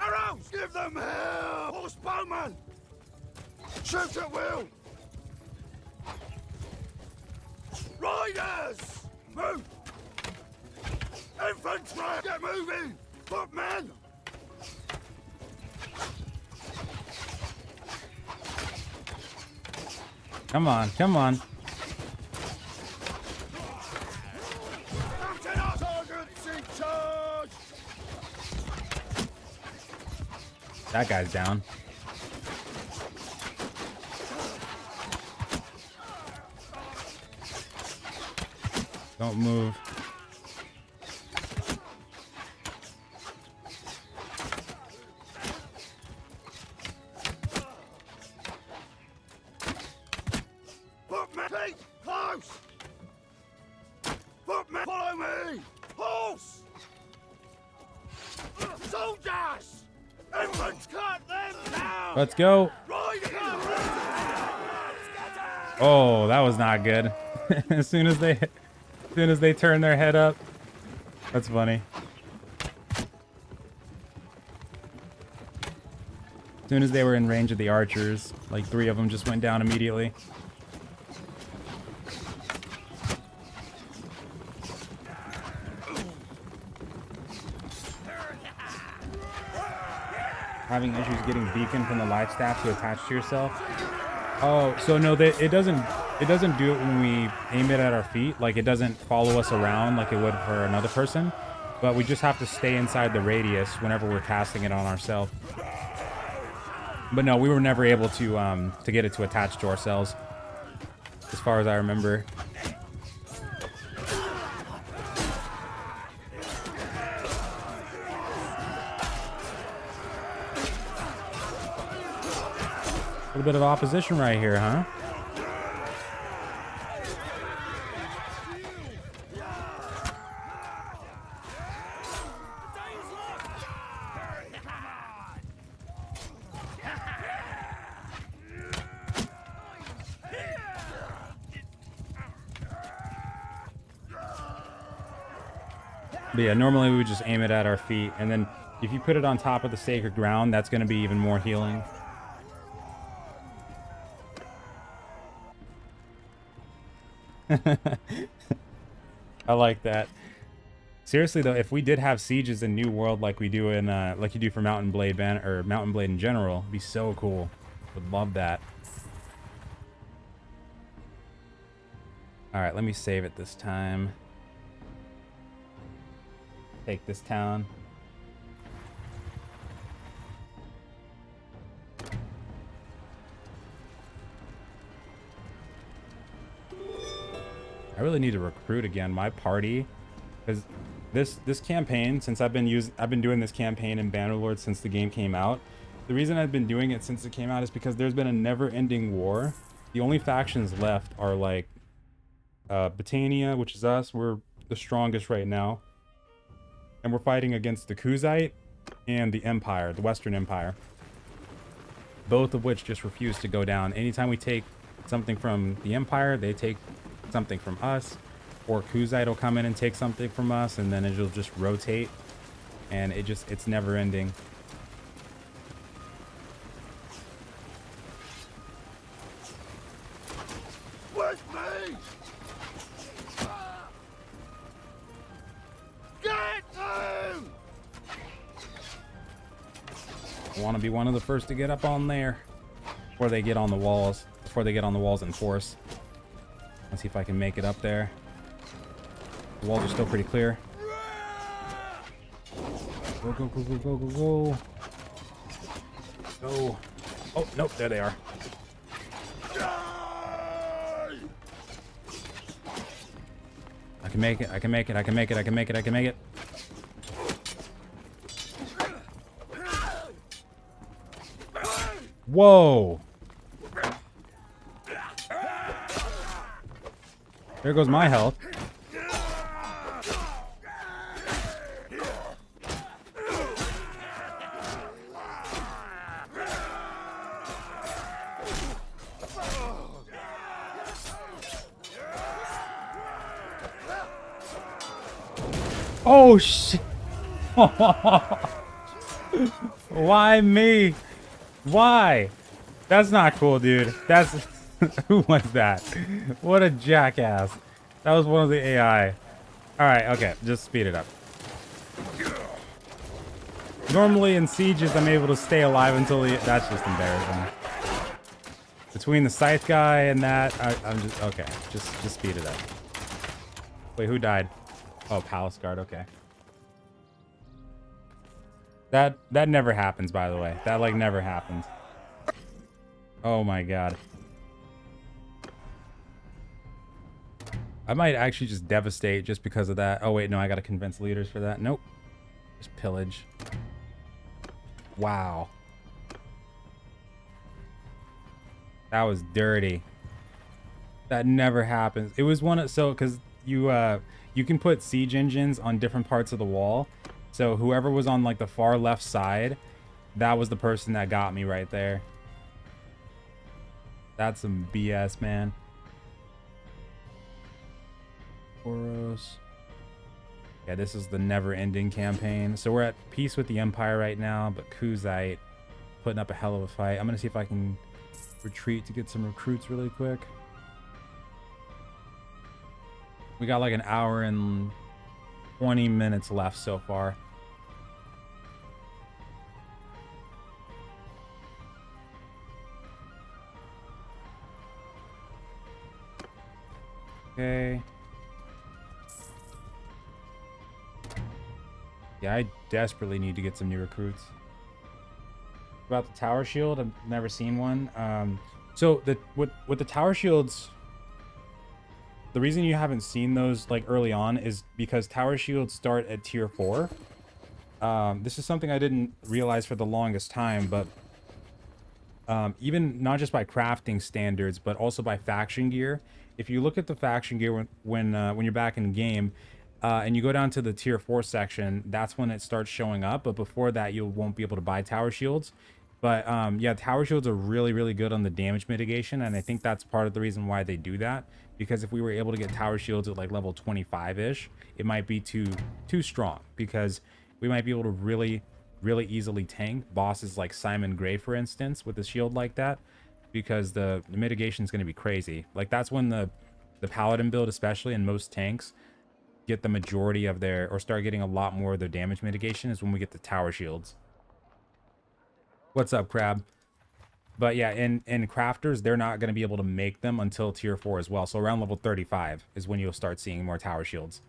Arrows! Give them hell! Horse bowman! Shoot at will! Riders! Move! Infantry! Get moving! Footmen! Come on, come on. That guy's down. Don't move. Put me close. Put me. Follow me. Horse. Soldiers. Infants, cut them down. Let's go. Ride it. Oh, that was not good. As soon as they turn their head up. That's funny. As soon as they were in range of the archers, like 3 of them just went down immediately. Having issues getting beacon from the lifestaff to attach to yourself. Oh, so no, it doesn't do it when we aim it at our feet. Like, it doesn't follow us around like it would for another person. But we just have to stay inside the radius whenever we're casting it on ourselves. But no, we were never able to get it to attach to ourselves, as far as I remember. A little bit of opposition right here, huh? But yeah, normally we would just aim it at our feet, and then if you put it on top of the sacred ground, that's going to be even more healing. I like that. Seriously though, if we did have sieges in New World like we do in like you do for Mountain Blade or Mountain Blade in general, it'd be so cool. Would love that. All right, let me save it this time. Take this town. I really need to recruit again my party, because this campaign, since I've been doing this campaign in Bannerlord since the game came out. The reason I've been doing it since it came out is because there's been a never-ending war. The only factions left are like Britannia, which is us. We're the strongest right now, and we're fighting against the Kuzite and the Empire, the Western Empire, both of which just refuse to go down. Anytime we take something from the Empire, they take something from us, or Kuzite will come in and take something from us, and then it'll just rotate, and it's never ending. With me! Get them! I want to be one of the first to get up on there before they get on the walls, in force. Let's see if I can make it up there. The walls are still pretty clear. Go, go, go, go, go, go, go. Go. Oh, nope, there they are. I can make it, I can make it, I can make it, I can make it, I can make it. Whoa! There goes my health. Oh shit! Why me? Why? That's not cool, dude. That's who was that? What a jackass. That was one of the AI. Alright, okay, just speed it up. Normally in sieges I'm able to stay alive until the... That's just embarrassing. Between the scythe guy and that, I'm just okay. Just speed it up. Wait, who died? Oh, Palace Guard. Okay. That never happens, by the way. That like never happens. Oh my god. I might actually just devastate just because of that. Oh wait, no, I gotta convince leaders for that. Nope. Just pillage. Wow. That was dirty. That never happens. It was one of because you can put siege engines on different parts of the wall. So whoever was on like the far left side, that was the person that got me right there. That's some BS, man. Boros. Yeah, this is the never-ending campaign. So we're at peace with the Empire right now, but Kuzite putting up a hell of a fight. I'm gonna see if I can retreat to get some recruits really quick. We got like an hour and 20 minutes left so far. Okay. Yeah, I desperately need to get some new recruits. About the tower shield, I've never seen one. So with the tower shields, the reason you haven't seen those like early on is because tower shields start at tier 4. This is something I didn't realize for the longest time, but even not just by crafting standards, but also by faction gear. If you look at the faction gear when you're back in game, and you go down to the tier 4 section, that's when it starts showing up. But before that, you won't be able to buy tower shields. But yeah, tower shields are really, really good on the damage mitigation, and I think that's part of the reason why they do that. Because if we were able to get tower shields at like level 25-ish, it might be too strong, because we might be able to really easily tank bosses like Simon Gray, for instance, with a shield like that, because the mitigation is going to be crazy. Like that's when the paladin build, especially, in most tanks, get the majority of their, or start getting a lot more of their damage mitigation, is when we get the tower shields. What's up, Crab? But yeah, in crafters, they're not going to be able to make them until tier 4 as well. So around level 35 is when you'll start seeing more tower shields.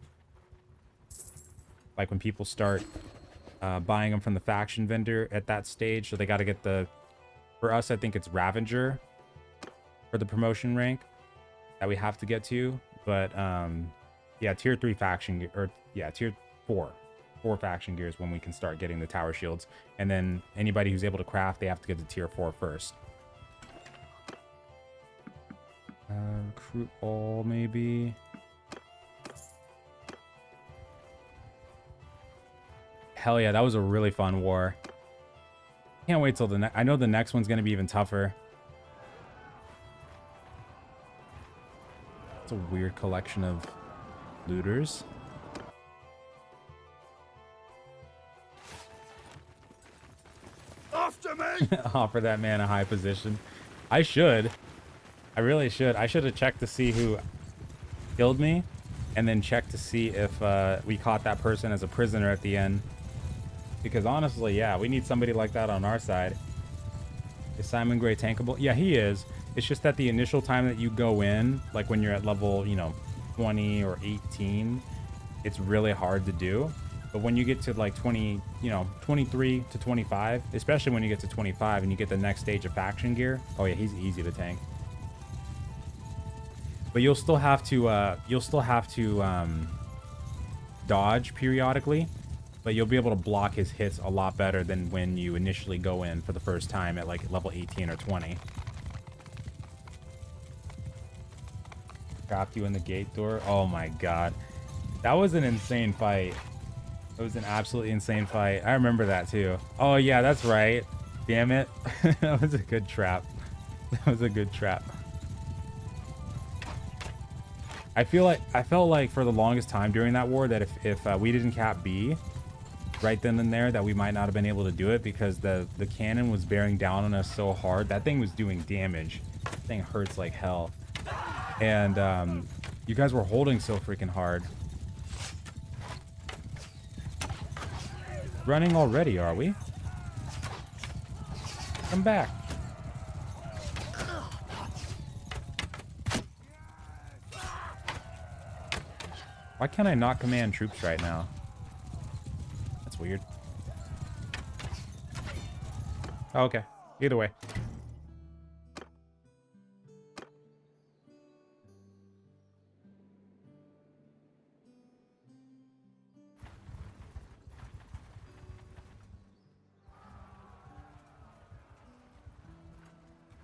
Like when people start buying them from the faction vendor at that stage. So they got to get the, for us, I think it's Ravager for the promotion rank that we have to get to. But yeah, tier 3 faction gear, or yeah, tier 4 faction gears when we can start getting the tower shields. And then anybody who's able to craft, they have to get to tier 4 first. Recruit all, maybe. Hell yeah, that was a really fun war. Can't wait till the next. I know the next one's gonna be even tougher. It's a weird collection of looters. After me! Offer that man a high position. I should. I really should. I should have checked to see who killed me, and then checked to see if we caught that person as a prisoner at the end. Because honestly, yeah, we need somebody like that on our side. Is Simon Gray tankable? Yeah, he is. It's just that the initial time that you go in, like when you're at level, you know, 20 or 18, it's really hard to do. But when you get to like 20, you know, 23 to 25, especially when you get to 25 and you get the next stage of faction gear, oh yeah, he's easy to tank. But you'll still have to dodge periodically, but you'll be able to block his hits a lot better than when you initially go in for the first time at like level 18 or 20. Trapped you in the gate door. Oh my god, that was an insane fight. It was an absolutely insane fight. I remember that too. Oh yeah, that's right. Damn it. That was a good trap. That was a good trap. I felt like for the longest time during that war that if we didn't cap B right then and there, that we might not have been able to do it, because the cannon was bearing down on us so hard. That thing was doing damage. That thing hurts like hell. And you guys were holding so freaking hard. Running already, are we? Come back. Why can't I not command troops right now? That's weird. Oh, okay. Either way.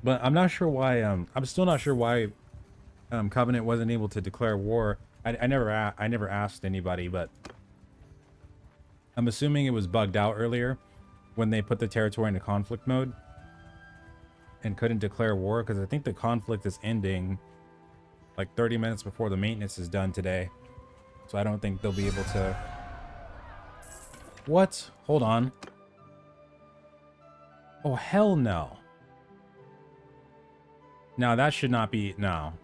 But I'm not sure why, I'm still not sure why Covenant wasn't able to declare war. I never asked anybody, but I'm assuming it was bugged out earlier when they put the territory into conflict mode and couldn't declare war, because I think the conflict is ending like 30 minutes before the maintenance is done today. So I don't think they'll be able to... What? Hold on. Oh, hell no. No, that should not be... No.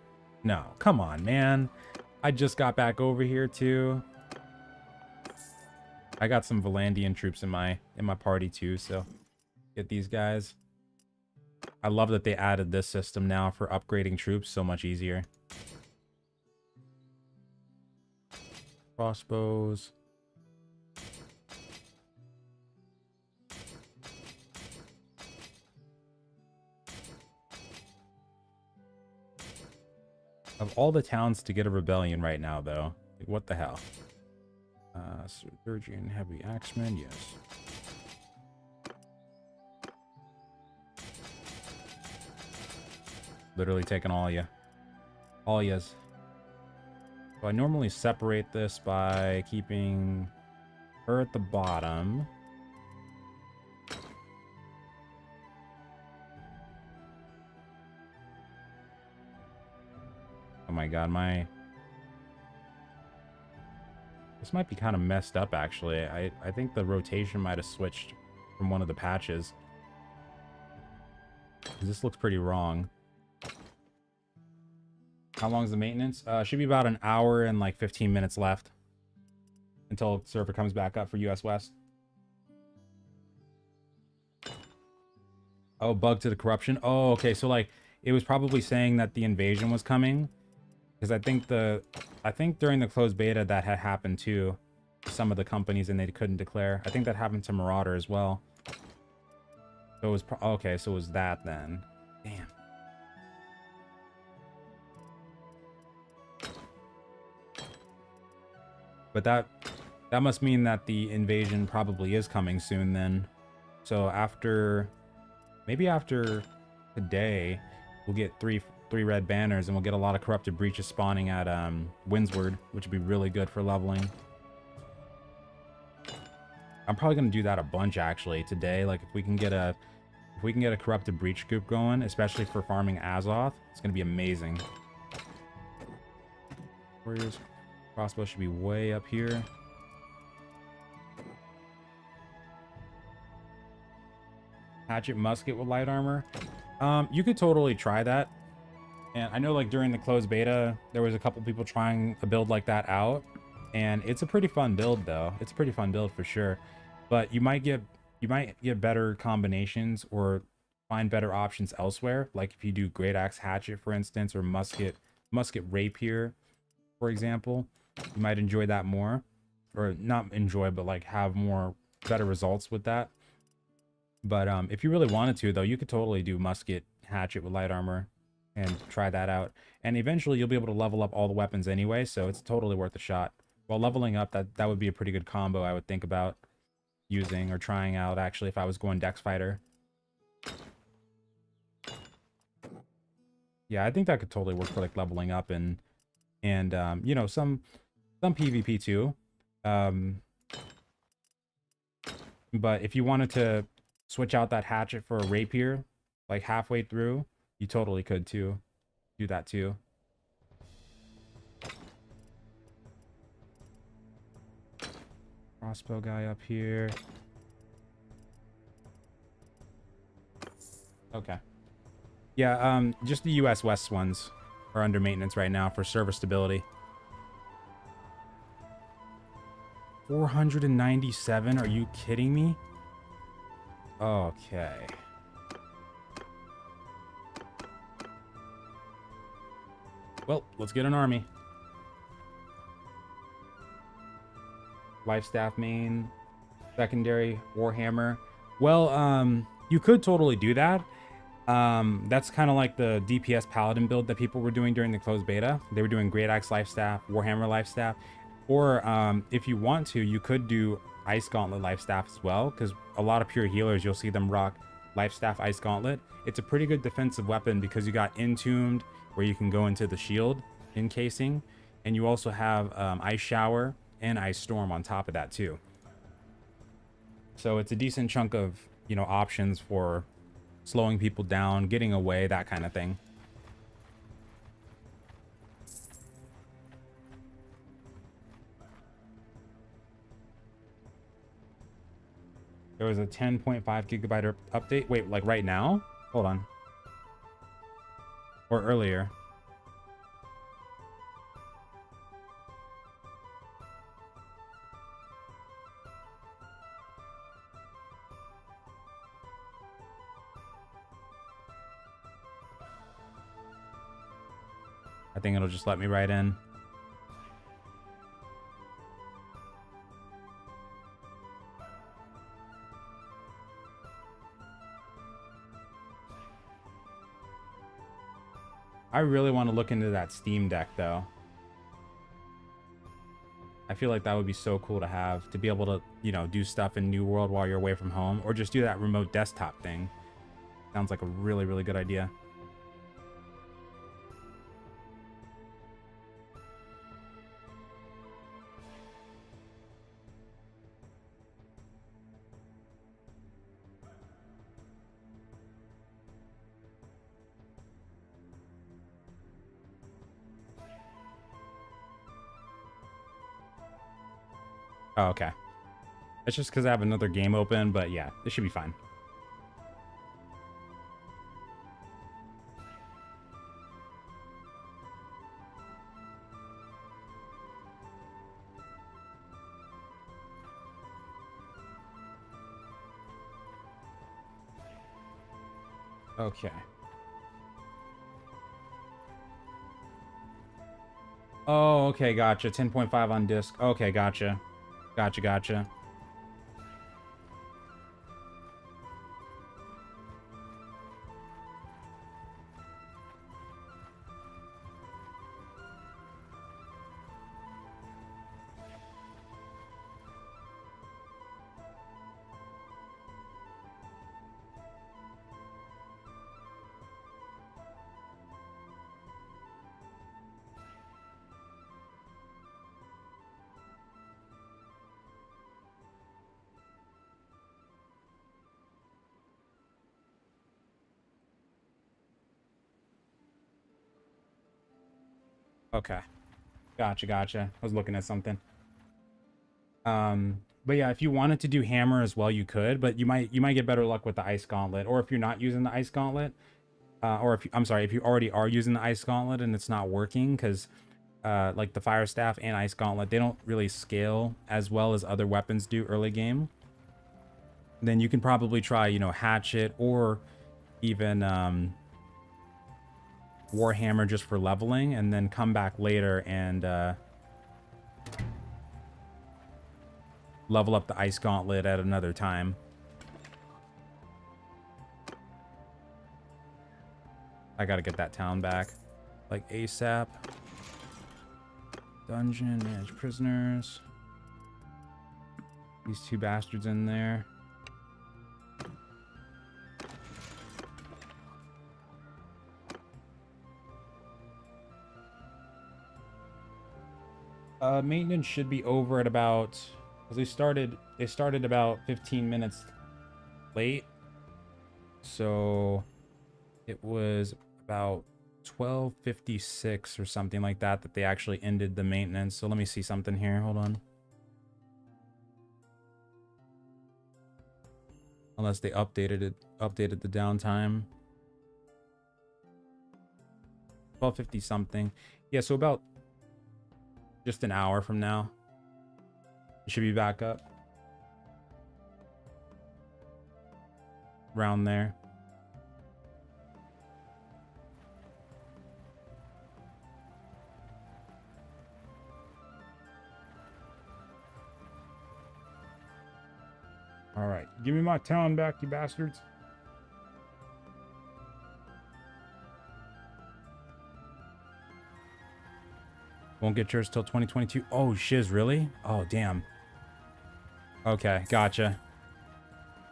No. Come on, man. I just got back over here, too. I got some Valandian troops in my party, too, so... Get these guys. I love that they added this system now for upgrading troops. So much easier. Crossbows. Of all the towns to get a rebellion right now, though, like, what the hell? Surgeon, heavy axeman, yes. Literally taking all ya. All yas. So I normally separate this by keeping her at the bottom. Oh my god, this might be kind of messed up, actually. I think the rotation might have switched from one of the patches. This looks pretty wrong. How long is the maintenance? Should be about an hour and like 15 minutes left until server comes back up for US West. Oh, bug to the corruption. Oh, okay. So like it was probably saying that the invasion was coming, because I think during the closed beta that had happened too. Some of the companies, and they couldn't declare. I think that happened to Marauder as well. So it was okay. So it was that then. Damn. But that must mean that the invasion probably is coming soon then. So maybe after today, we'll get three red banners, and we'll get a lot of corrupted breaches spawning at Windsward, which would be really good for leveling. I'm probably gonna do that a bunch actually today. Like if we can get a corrupted breach scoop going, especially for farming Azoth, it's gonna be amazing. Warriors. Crossbow should be way up here. Hatchet musket with light armor. You could totally try that. And I know like during the closed beta, there was a couple people trying a build like that out. And it's a pretty fun build though. It's a pretty fun build for sure. But you might get better combinations or find better options elsewhere. Like if you do greataxe hatchet, for instance, or musket rapier, for example. You might enjoy that more, or not enjoy, but like have better results with that. But if you really wanted to, though, you could totally do musket hatchet with light armor and try that out. And eventually you'll be able to level up all the weapons anyway, so it's totally worth a shot. While leveling up, that would be a pretty good combo I would think about using or trying out, actually, if I was going Dex Fighter. Yeah, I think that could totally work for like leveling up and you know, some PvP too. But if you wanted to switch out that hatchet for a rapier, like halfway through, you totally could too. Do that too. Crossbow guy up here. Okay. Yeah, just the US West ones are under maintenance right now for server stability. 497? Are you kidding me? Okay. Well, let's get an army. lifestaff main, secondary Warhammer. Well, you could totally do that. That's kind of like the DPS paladin build that people were doing during the closed beta. They were doing greataxe lifestaff, Warhammer lifestaff, or if you want to, you could do ice gauntlet lifestaff as well, because a lot of pure healers, you'll see them rock lifestaff ice gauntlet. It's a pretty good defensive weapon because you got entombed, where you can go into the shield encasing, and you also have ice shower and ice storm on top of that too. So it's a decent chunk of, you know, options for slowing people down, getting away, that kind of thing. There was a 10.5 gigabyte update. Wait, like right now? Hold on. Or earlier. I think it'll just let me right in. I really want to look into that Steam Deck though. I feel like that would be so cool to have, to be able to, you know, do stuff in New World while you're away from home, or just do that remote desktop thing. Sounds like a really, really good idea. Oh, okay. It's just because I have another game open, but yeah, this should be fine. Okay. Oh, okay, gotcha. 10.5 on disc. Okay, gotcha. Gotcha. Okay. Gotcha. I was looking at something. But yeah, if you wanted to do hammer as well, you could, but you might get better luck with the ice gauntlet, or if you're not using the ice gauntlet, or if I'm sorry, if you already are using the ice gauntlet and it's not working, because like the fire staff and ice gauntlet, they don't really scale as well as other weapons do early game. Then you can probably try, you know, hatchet, or even Warhammer just for leveling, and then come back later and level up the ice gauntlet at another time. I gotta get that town back like ASAP. Dungeon, manage prisoners. These two bastards in there. Maintenance should be over at about, because they started about 15 minutes late, so it was about 12:56 or something like that that they actually ended the maintenance. So let me see something here. Hold on. Unless they updated the downtime. 12:50 something. Yeah, so about just an hour from now, it should be back up. Around there. Alright, give me my town back, you bastards. Won't get yours till 2022. Oh, shiz, really? Oh, damn. Okay, gotcha.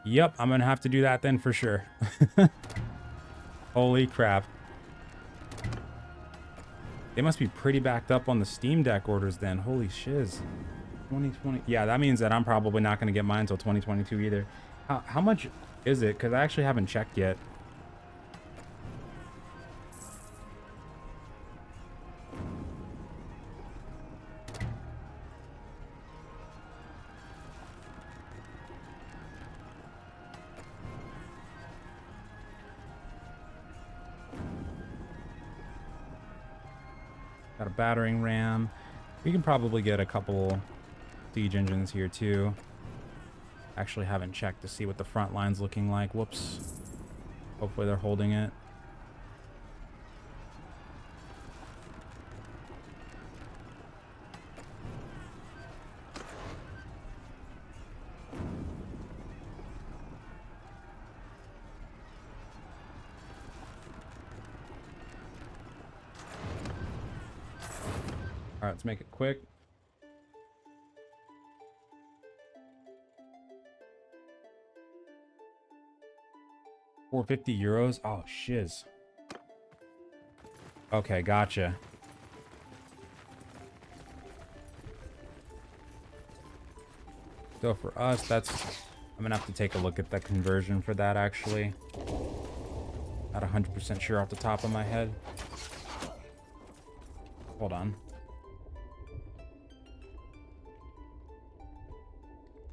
Yep, I'm gonna have to do that then for sure. Holy crap. They must be pretty backed up on the Steam Deck orders then. Holy shiz. 2020. Yeah, that means that I'm probably not going to get mine until 2022 either. How much is it? Because I actually haven't checked yet. Got a battering ram. We can probably get a couple siege engines here too. Actually haven't checked to see what the front line's looking like. Whoops. Hopefully they're holding it. All right, let's make it quick. €450. Oh, shiz. Okay, gotcha. So for us, that's... I'm gonna have to take a look at the conversion for that, actually. Not 100% sure off the top of my head. Hold on.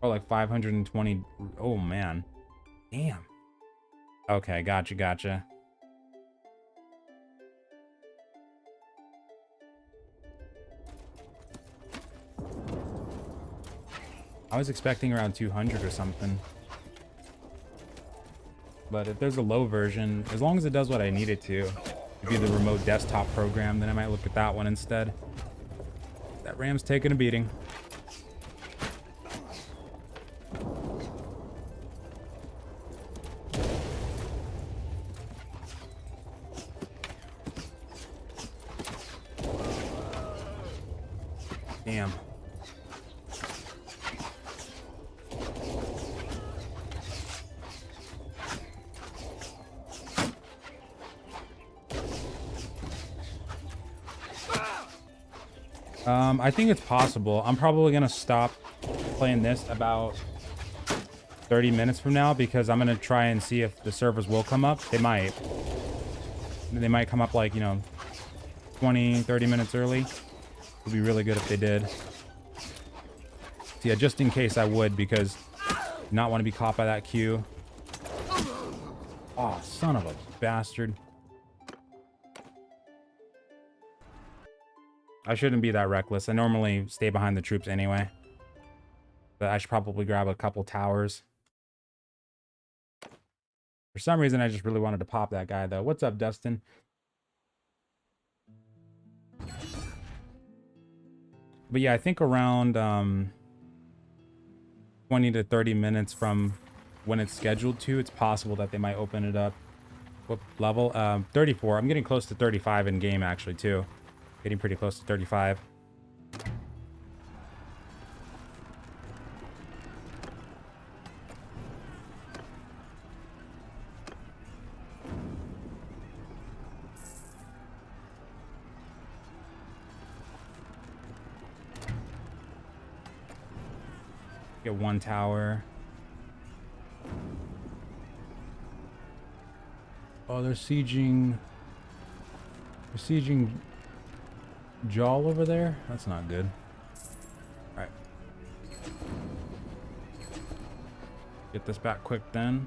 Oh, like 520. Oh, man. Damn. Okay, gotcha. I was expecting around 200 or something. But if there's a low version, as long as it does what I need it to, maybe the remote desktop program, then I might look at that one instead. That ram's taking a beating. Damn. I think it's possible. I'm probably gonna stop playing this about 30 minutes from now because I'm gonna try and see if the servers will come up. They might. They might come up like, you know, 20, 30 minutes early. It would be really good if they did. So yeah, just in case I would, because not want to be caught by that queue. Oh, son of a bastard. I shouldn't be that reckless. I normally stay behind the troops anyway. But I should probably grab a couple towers. For some reason, I just really wanted to pop that guy, though. What's up, Dustin? But yeah, I think around 20 to 30 minutes from when it's scheduled to, it's possible that they might open it up. What level? 34. I'm getting close to 35 in game, actually, too. Getting pretty close to 35. Get one tower. Oh, they're sieging... They're sieging... Jaw over there? That's not good. Alright. Get this back quick then.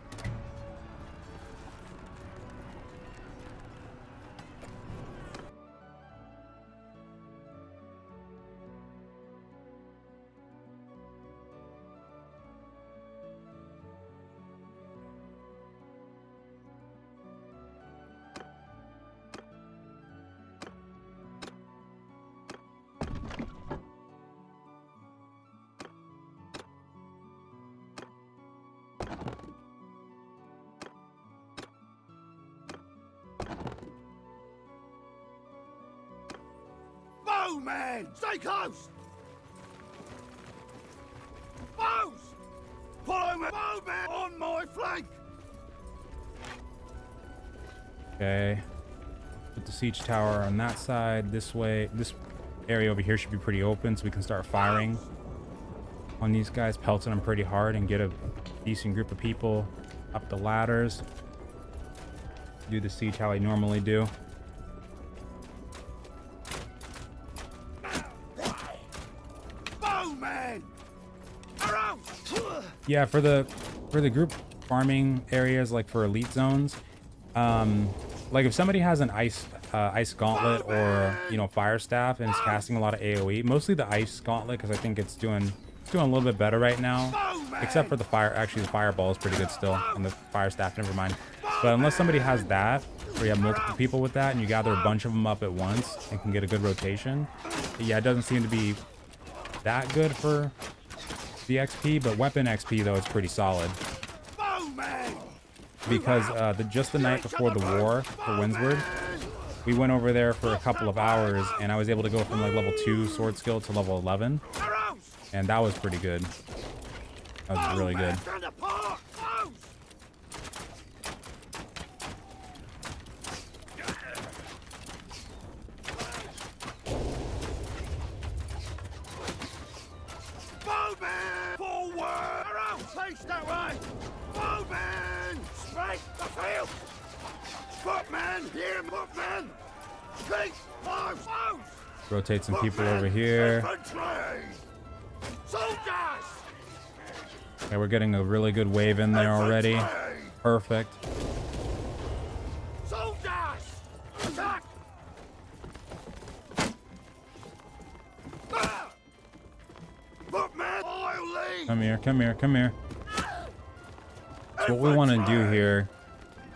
Bowman! Stay close! Bows! Follow me! Bowman on my flank! Okay. Put the siege tower on that side. This way. This area over here should be pretty open, so we can start firing on these guys, pelting them pretty hard, and get a decent group of people up the ladders. Do the siege how I normally do. Bowman! Around! Yeah, for the group farming areas, like for elite zones, like if somebody has an ice gauntlet or, you know, fire staff and is casting a lot of AoE, mostly the ice gauntlet, because I think it's doing a little bit better right now, except for the fire. Actually, the fireball is pretty good still, and the fire staff, never mind. But unless somebody has that, or you have multiple people with that, and you gather a bunch of them up at once and can get a good rotation, yeah, it doesn't seem to be that good for the XP, but weapon XP though is pretty solid. Because just the night before the war for Windsward, we went over there for a couple of hours, and I was able to go from like level 2 sword skill to level 11, and that was pretty good. That was really good. Bowman! Forward! Around! Face that way! Bowman! Straight the field! Footman! Here, footman! Keep close! Close! Rotate some people over here. Soldiers! Okay, we're getting a really good wave in there already. Perfect. Soldiers! Attack! Footman! I'll lead! Come here, come here, come here. So what we want to do here,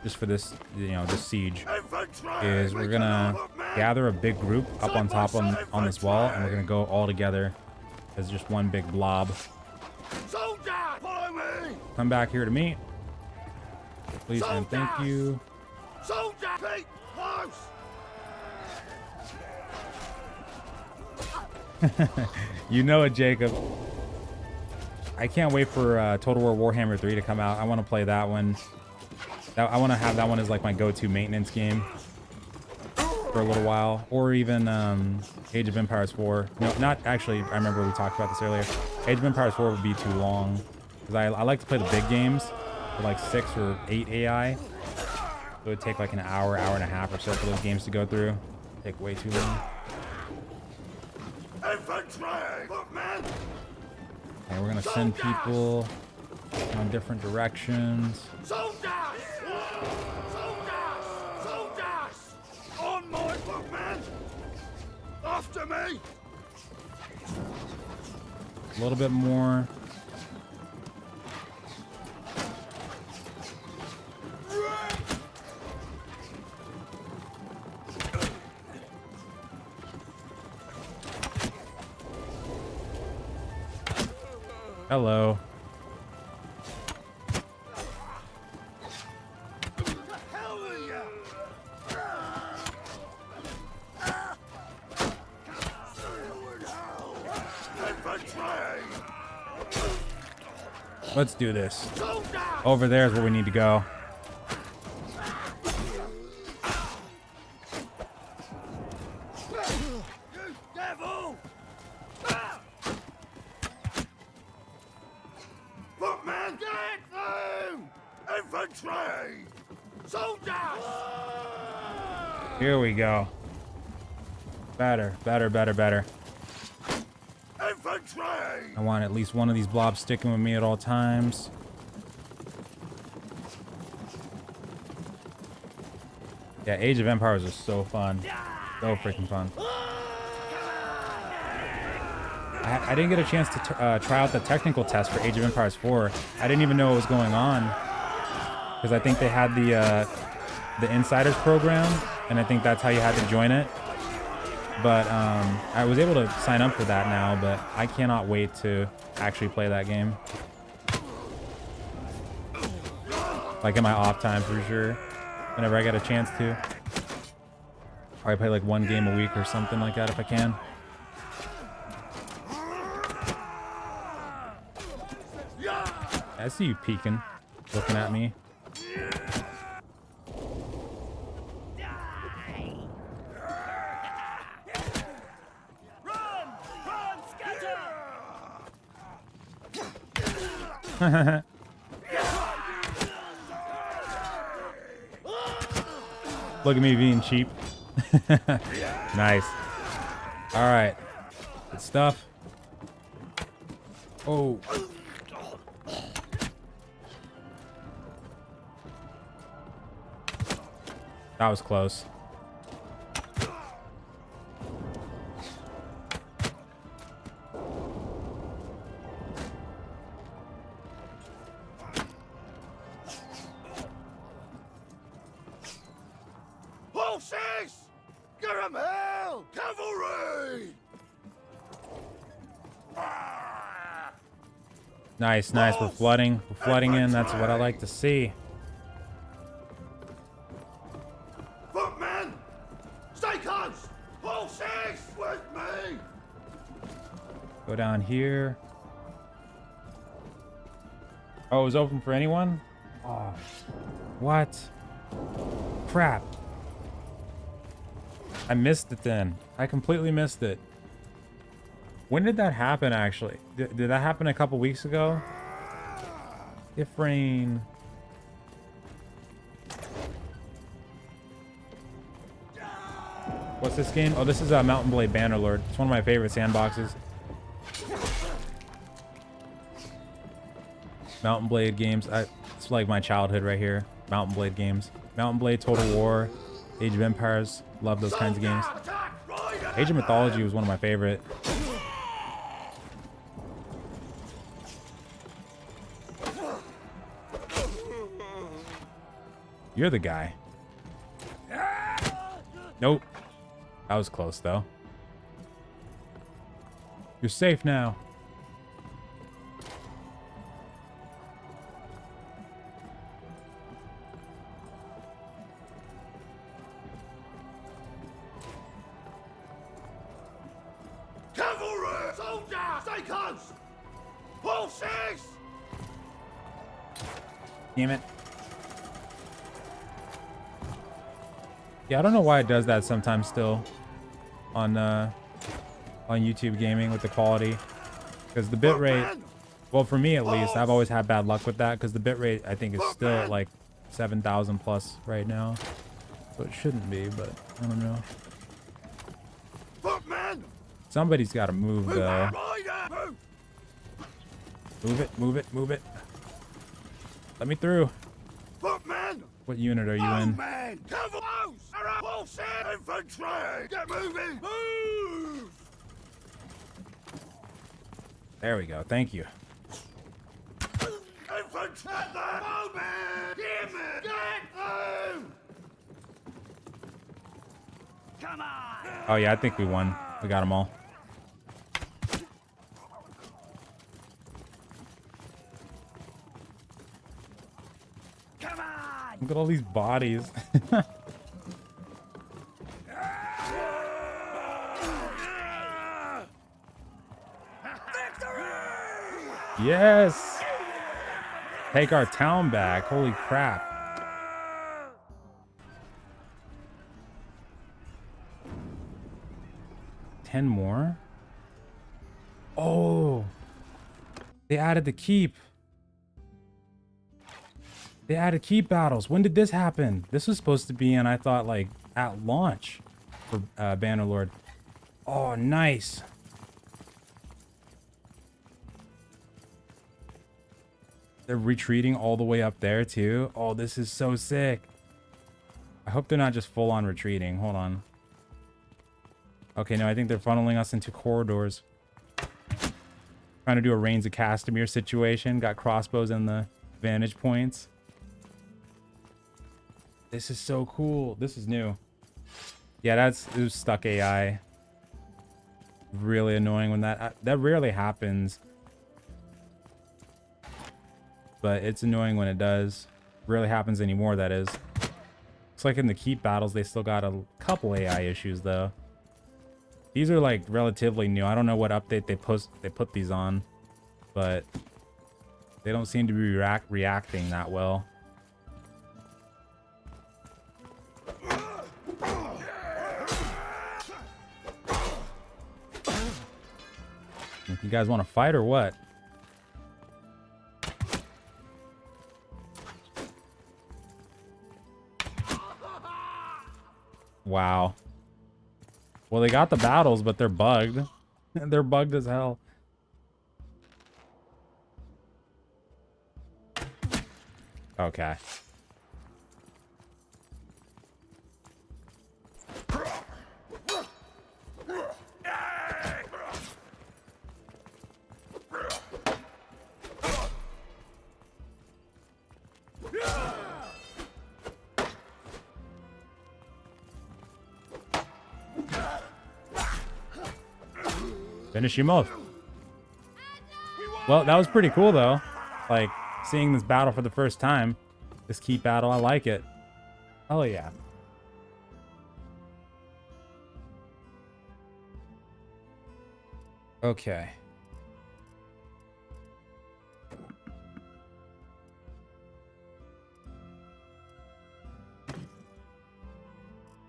just for this, you know, this siege, is we're gonna gather a big group up on top on this wall, and we're gonna go all together as just one big blob. Soldier! Follow me! Come back here to me, please and thank you. Soldier! Keep close! You know it, Jacob. I can't wait for Total War Warhammer 3 to come out. I want to play that one. I want to have that one as like my go-to maintenance game for a little while, or even Age of Empires 4. No, not actually. I remember we talked about this earlier. Age of Empires 4 would be too long, because I like to play the big games with like 6 or 8 AI. So it would take like an hour, hour and a half or so for those games to go through. Take way too long. Okay, we're gonna send people on different directions. Soldiers! Soldiers! Soldiers! On my footman! After me! A little bit more. Hello. Let's do this. Over there is where we need to go. Here we go. Better, better, better, better. I want at least one of these blobs sticking with me at all times. Yeah, Age of Empires is so fun. So freaking fun. I didn't get a chance to try out the technical test for Age of Empires 4. I didn't even know what was going on, because I think they had the Insiders program, and I think that's how you had to join it. But I was able to sign up for that now, but I cannot wait to actually play that game. Like in my off time for sure. Whenever I get a chance to. Probably play like one game a week or something like that if I can. I see you peeking, looking at me. Look at me being cheap. Nice. All right. Good stuff. Oh. That was close. Horses! Get 'em hell! Cavalry! Nice, nice. We're flooding. We're flooding in. That's what I like to see. Footmen! Stay close! Horses! With me! Go down here. Oh, it was open for anyone? Oh, what? Crap. I missed it then. I completely missed it. When did that happen, actually? Did that happen a couple weeks ago? If rain. What's this game? Oh, this is Mountain Blade Bannerlord. It's one of my favorite sandboxes. Mountain Blade games. It's like my childhood right here. Mountain Blade games. Mountain Blade, Total War, Age of Empires. Love those kinds of games. Age of Mythology was one of my favorite. You're the guy. Nope. That was close, though. You're safe now. Cavalry! Soldier! Stay close! Horses! Damn it. Yeah, I don't know why it does that sometimes still on YouTube gaming with the quality, because the bitrate, well, for me at least, I've always had bad luck with that, because the bitrate I think is still at like 7,000 plus right now, so it shouldn't be, but I don't know. Somebody's got to move though. Move it, move it, move it. Let me through. What unit are you in? Infantry! Get moving! Move! There we go. Thank you. Infantry! At the moment! Give me! Get home! Come on! Oh yeah, I think we won. We got them all. Come on! Look at all these bodies. Yes! Take our town back. Holy crap. Ten more? Oh! They added the keep. They added keep battles. When did this happen? This was supposed to be in, I thought, like, at launch for Bannerlord. Oh, nice. They're retreating all the way up there, too. Oh, this is so sick. I hope they're not just full-on retreating. Hold on. Okay, no, I think they're funneling us into corridors. Trying to do a Reigns of Castamere situation. Got crossbows in the vantage points. This is so cool. This is new. Yeah, it was stuck AI. Really annoying when that rarely happens. But it's annoying when it does. Rarely happens anymore, that is. Looks like in the keep battles, they still got a couple AI issues, though. These are, like, relatively new. I don't know what update they put these on. But They don't seem to be reacting that well. You guys want to fight or what? Wow. Well, they got the battles, but they're bugged. They're bugged as hell. Okay. Finish him off. Well, that was pretty cool though. Like seeing this battle for the first time. This keep battle, I like it. Oh yeah. Okay.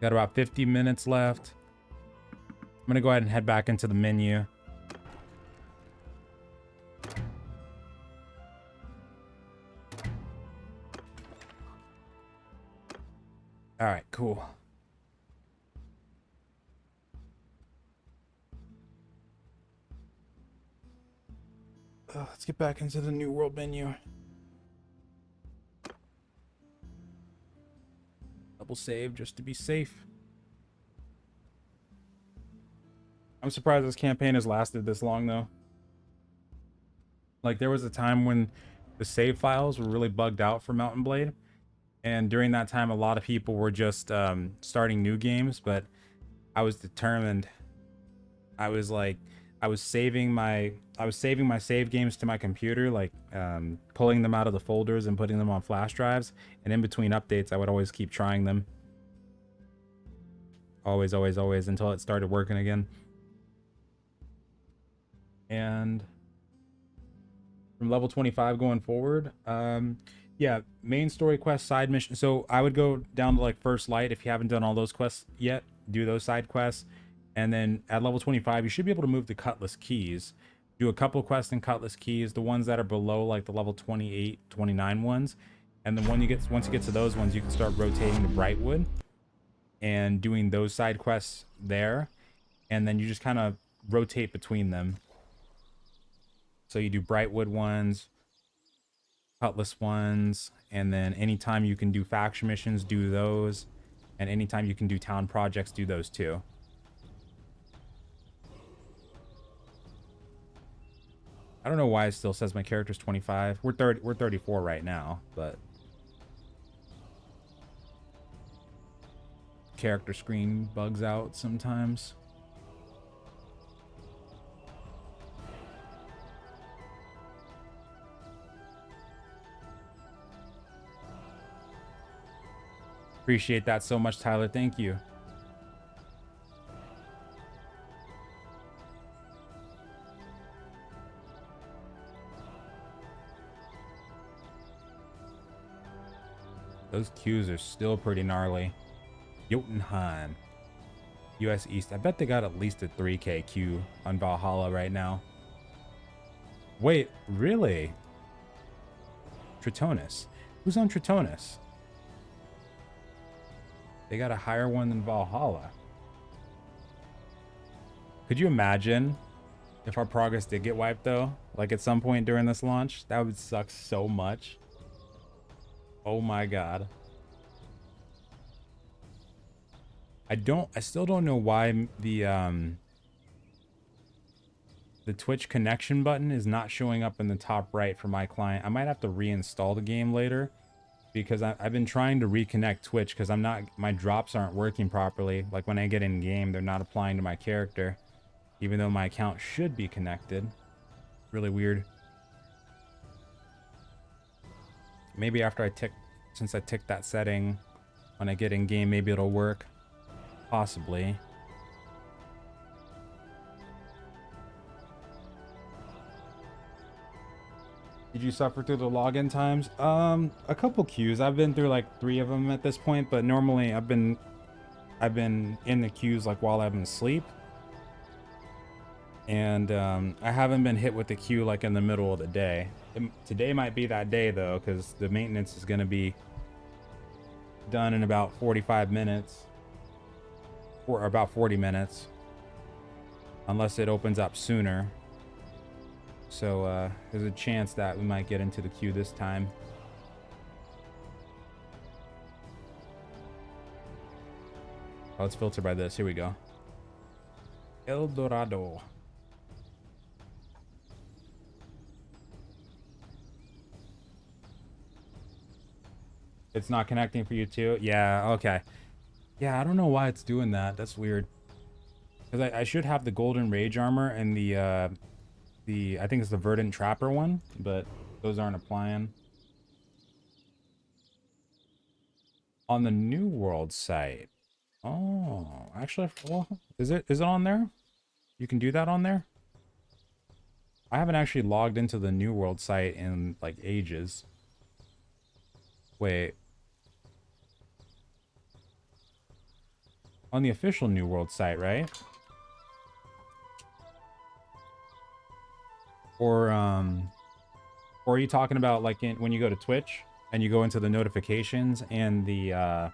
Got about 50 minutes left. I'm gonna go ahead and head back into the menu. All right, cool. Let's get back into the new world menu. Double save just to be safe. I'm surprised this campaign has lasted this long though. Like there was a time when the save files were really bugged out for Mountain Blade. And during that time, a lot of people were just starting new games, but I was determined. I was saving my save games to my computer, like pulling them out of the folders and putting them on flash drives. And in between updates, I would always keep trying them. Always, always, always, until it started working again. And from level 25 going forward, yeah, main story quest, side mission. So I would go down to like First Light if you haven't done all those quests yet. Do those side quests. And then at level 25, you should be able to move the Cutlass Keys. Do a couple quests in Cutlass Keys, the ones that are below like the level 28, 29 ones. And then once you get to those ones, you can start rotating to Brightwood and doing those side quests there. And then you just kind of rotate between them. So you do Brightwood ones, Cutlass ones, and then anytime you can do faction missions, do those. And anytime you can do town projects, do those too. I don't know why it still says my character's 25. We're 34 right now, but character screen bugs out sometimes. Appreciate that so much, Tyler. Thank you. Those queues are still pretty gnarly. Jotunheim, US East. I bet they got at least a 3K queue on Valhalla right now. Wait, really? Tritonis. Who's on Tritonis? They got a higher one than Valhalla. Could you imagine if our progress did get wiped though? Like at some point during this launch? That would suck so much. Oh my god. I still don't know why the Twitch connection button is not showing up in the top right for my client. I might have to reinstall the game later because I've been trying to reconnect Twitch because my drops aren't working properly. Like when I get in game, they're not applying to my character, even though my account should be connected. Really weird. Maybe after since I ticked that setting, when I get in game, maybe it'll work. Possibly. Did you suffer through the login times? A couple queues. I've been through like 3 of them at this point, but normally I've been in the queues like while I've been asleep. And I haven't been hit with the queue like in the middle of the day. Today might be that day though, because the maintenance is going to be done in about 45 minutes. Or about 40 minutes. Unless it opens up sooner. So there's a chance that we might get into the queue this time. Oh, let's filter by this. Here we go. El Dorado. It's not connecting for you too? Yeah, okay. Yeah, I don't know why it's doing that. That's weird. Because I should have the golden rage armor and the I think it's the verdant trapper one, but those aren't applying. On the New World site. Oh, actually, well, is it on there? You can do that on there? I haven't actually logged into the New World site in like ages. Wait. On the official New World site, right? Or are you talking about like when you go to Twitch and you go into the notifications and the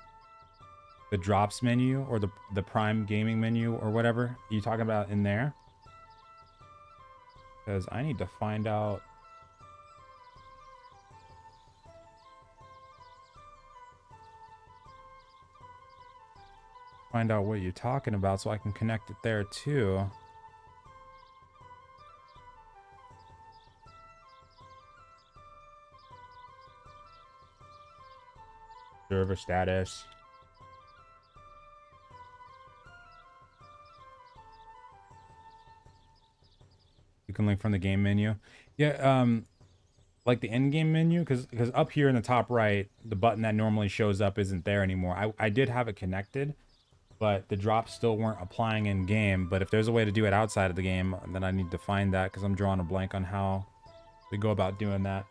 drops menu or the Prime gaming menu or whatever? Are you talking about in there? Because I need to find out. Find out what you're talking about so I can connect it there too. Server status. You can link from the game menu. Yeah, like the Endgame menu, because up here in the top right, the button that normally shows up isn't there anymore. I did have it connected, but the drops still weren't applying in game. But if there's a way to do it outside of the game, then I need to find that, because I'm drawing a blank on how we go about doing that.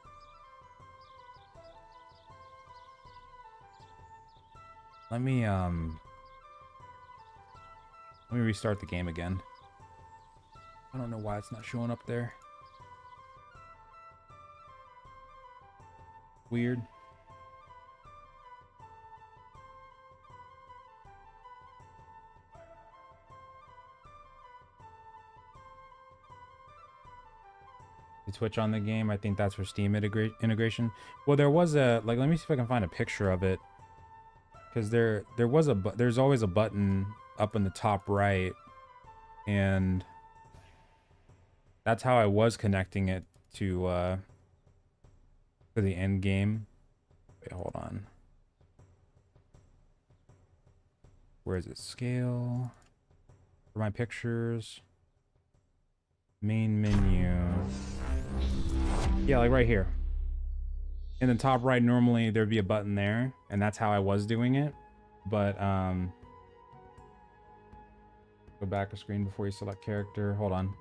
Let me restart the game again. I don't know why it's not showing up there. Weird. The Twitch on the game, I think that's for Steam integration. Well, there was a, like, let me see if I can find a picture of it. Because there's always a button up in the top right, and that's how I was connecting it to the end game. Wait, hold on. Where is it? Scale for my pictures. Main menu. Yeah, like right here. In the top right, normally there'd be a button there, and that's how I was doing it. But go back a screen before you select character. Hold on.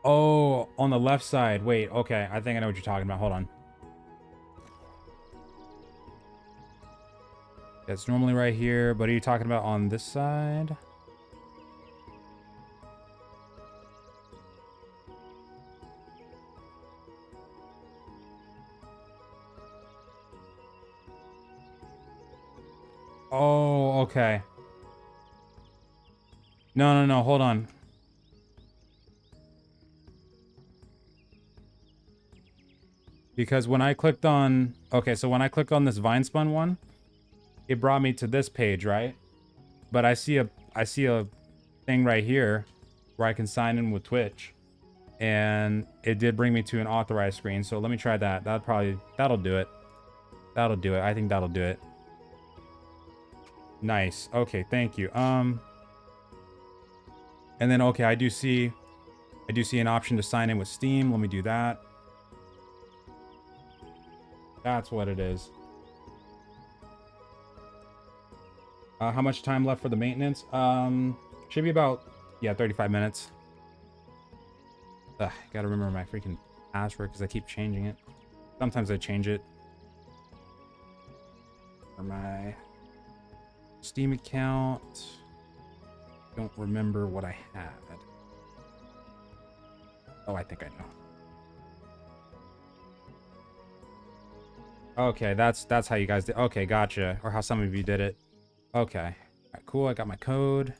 Oh, on the left side. Wait, okay. I think I know what you're talking about. Hold on. It's normally right here, but are you talking about on this side? Oh, okay. No, hold on. Because when I clicked on... Okay, so when I clicked on this vine spun one, it brought me to this page, right? But I see a thing right here where I can sign in with Twitch. And it did bring me to an authorized screen. So let me try that. That'll do it. That'll do it. I think that'll do it. Nice. Okay, thank you. And then okay, I do see an option to sign in with Steam. Let me do that. That's what it is. How much time left for the maintenance? Should be about, yeah, 35 minutes. Ugh, gotta remember my freaking password because I keep changing it. Sometimes I change it for my Steam account. Don't remember what I had. Oh, I think I know. Okay, that's how you guys did. Okay, gotcha. Or how some of you did it. Okay. All right, cool. I got my code.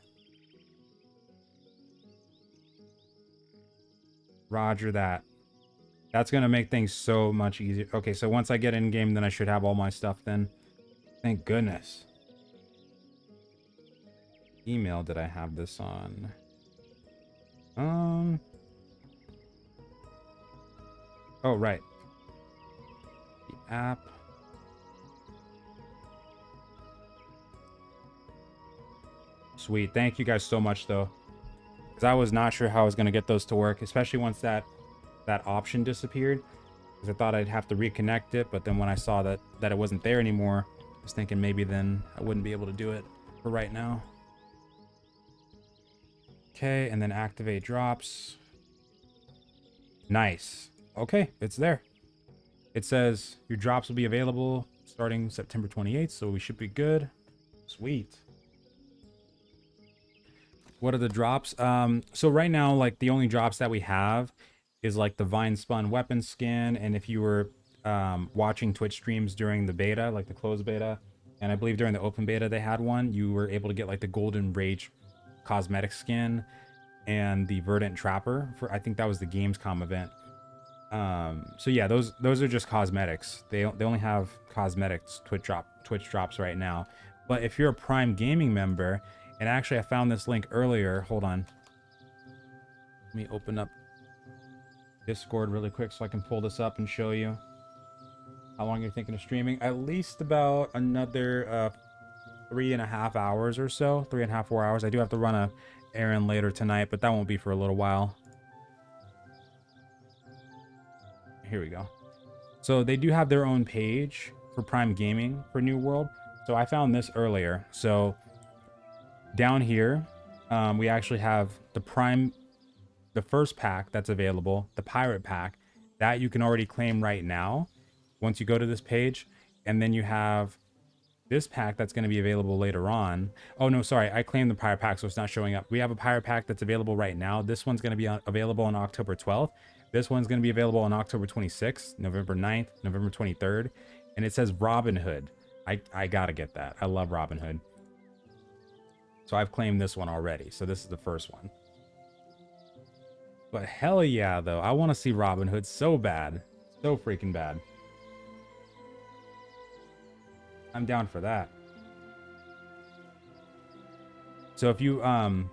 Roger that. That's gonna make things so much easier. Okay, so once I get in game, then I should have all my stuff then. Thank goodness. Email did I have this on? Oh, right. The app. Sweet. Thank you guys so much though. Because I was not sure how I was gonna get those to work, especially once that option disappeared. Because I thought I'd have to reconnect it, but then when I saw that it wasn't there anymore, I was thinking maybe then I wouldn't be able to do it for right now. Okay, and then activate drops. Nice. Okay, it's there. It says your drops will be available starting September 28th, so we should be good. Sweet. What are the drops? So right now, like the only drops that we have is like the Vine Spun weapon skin, and if you were watching Twitch streams during the beta, like the closed beta, and I believe during the open beta they had one, you were able to get like the Golden Rage cosmetic skin and the Verdant Trapper for, I think that was the Gamescom event. So yeah, those are just cosmetics. They only have cosmetics Twitch drops right now. But if you're a Prime Gaming member, and actually I found this link earlier, hold on. Let me open up Discord really quick so I can pull this up and show you how long you're thinking of streaming. At least about another 3.5 hours or so, 3.5, 4 hours. I do have to run a errand later tonight, but that won't be for a little while. Here we go. So they do have their own page for Prime Gaming for New World. So I found this earlier. So down here, we actually have the Prime, the first pack that's available, the Pirate Pack, that you can already claim right now once you go to this page. And then you have this pack that's going to be available later on. Oh no, sorry, I claimed the Pirate Pack, so it's not showing up. We have a Pirate Pack that's available right now. This one's going to be available on October 12th. This one's going to be available on October 26th, November 9th, November 23rd. And it says Robin Hood. I gotta get that. I love Robin Hood. So I've claimed this one already. So this is the first one. But hell yeah, though. I want to see Robin Hood so bad. So freaking bad. I'm down for that. So if you, and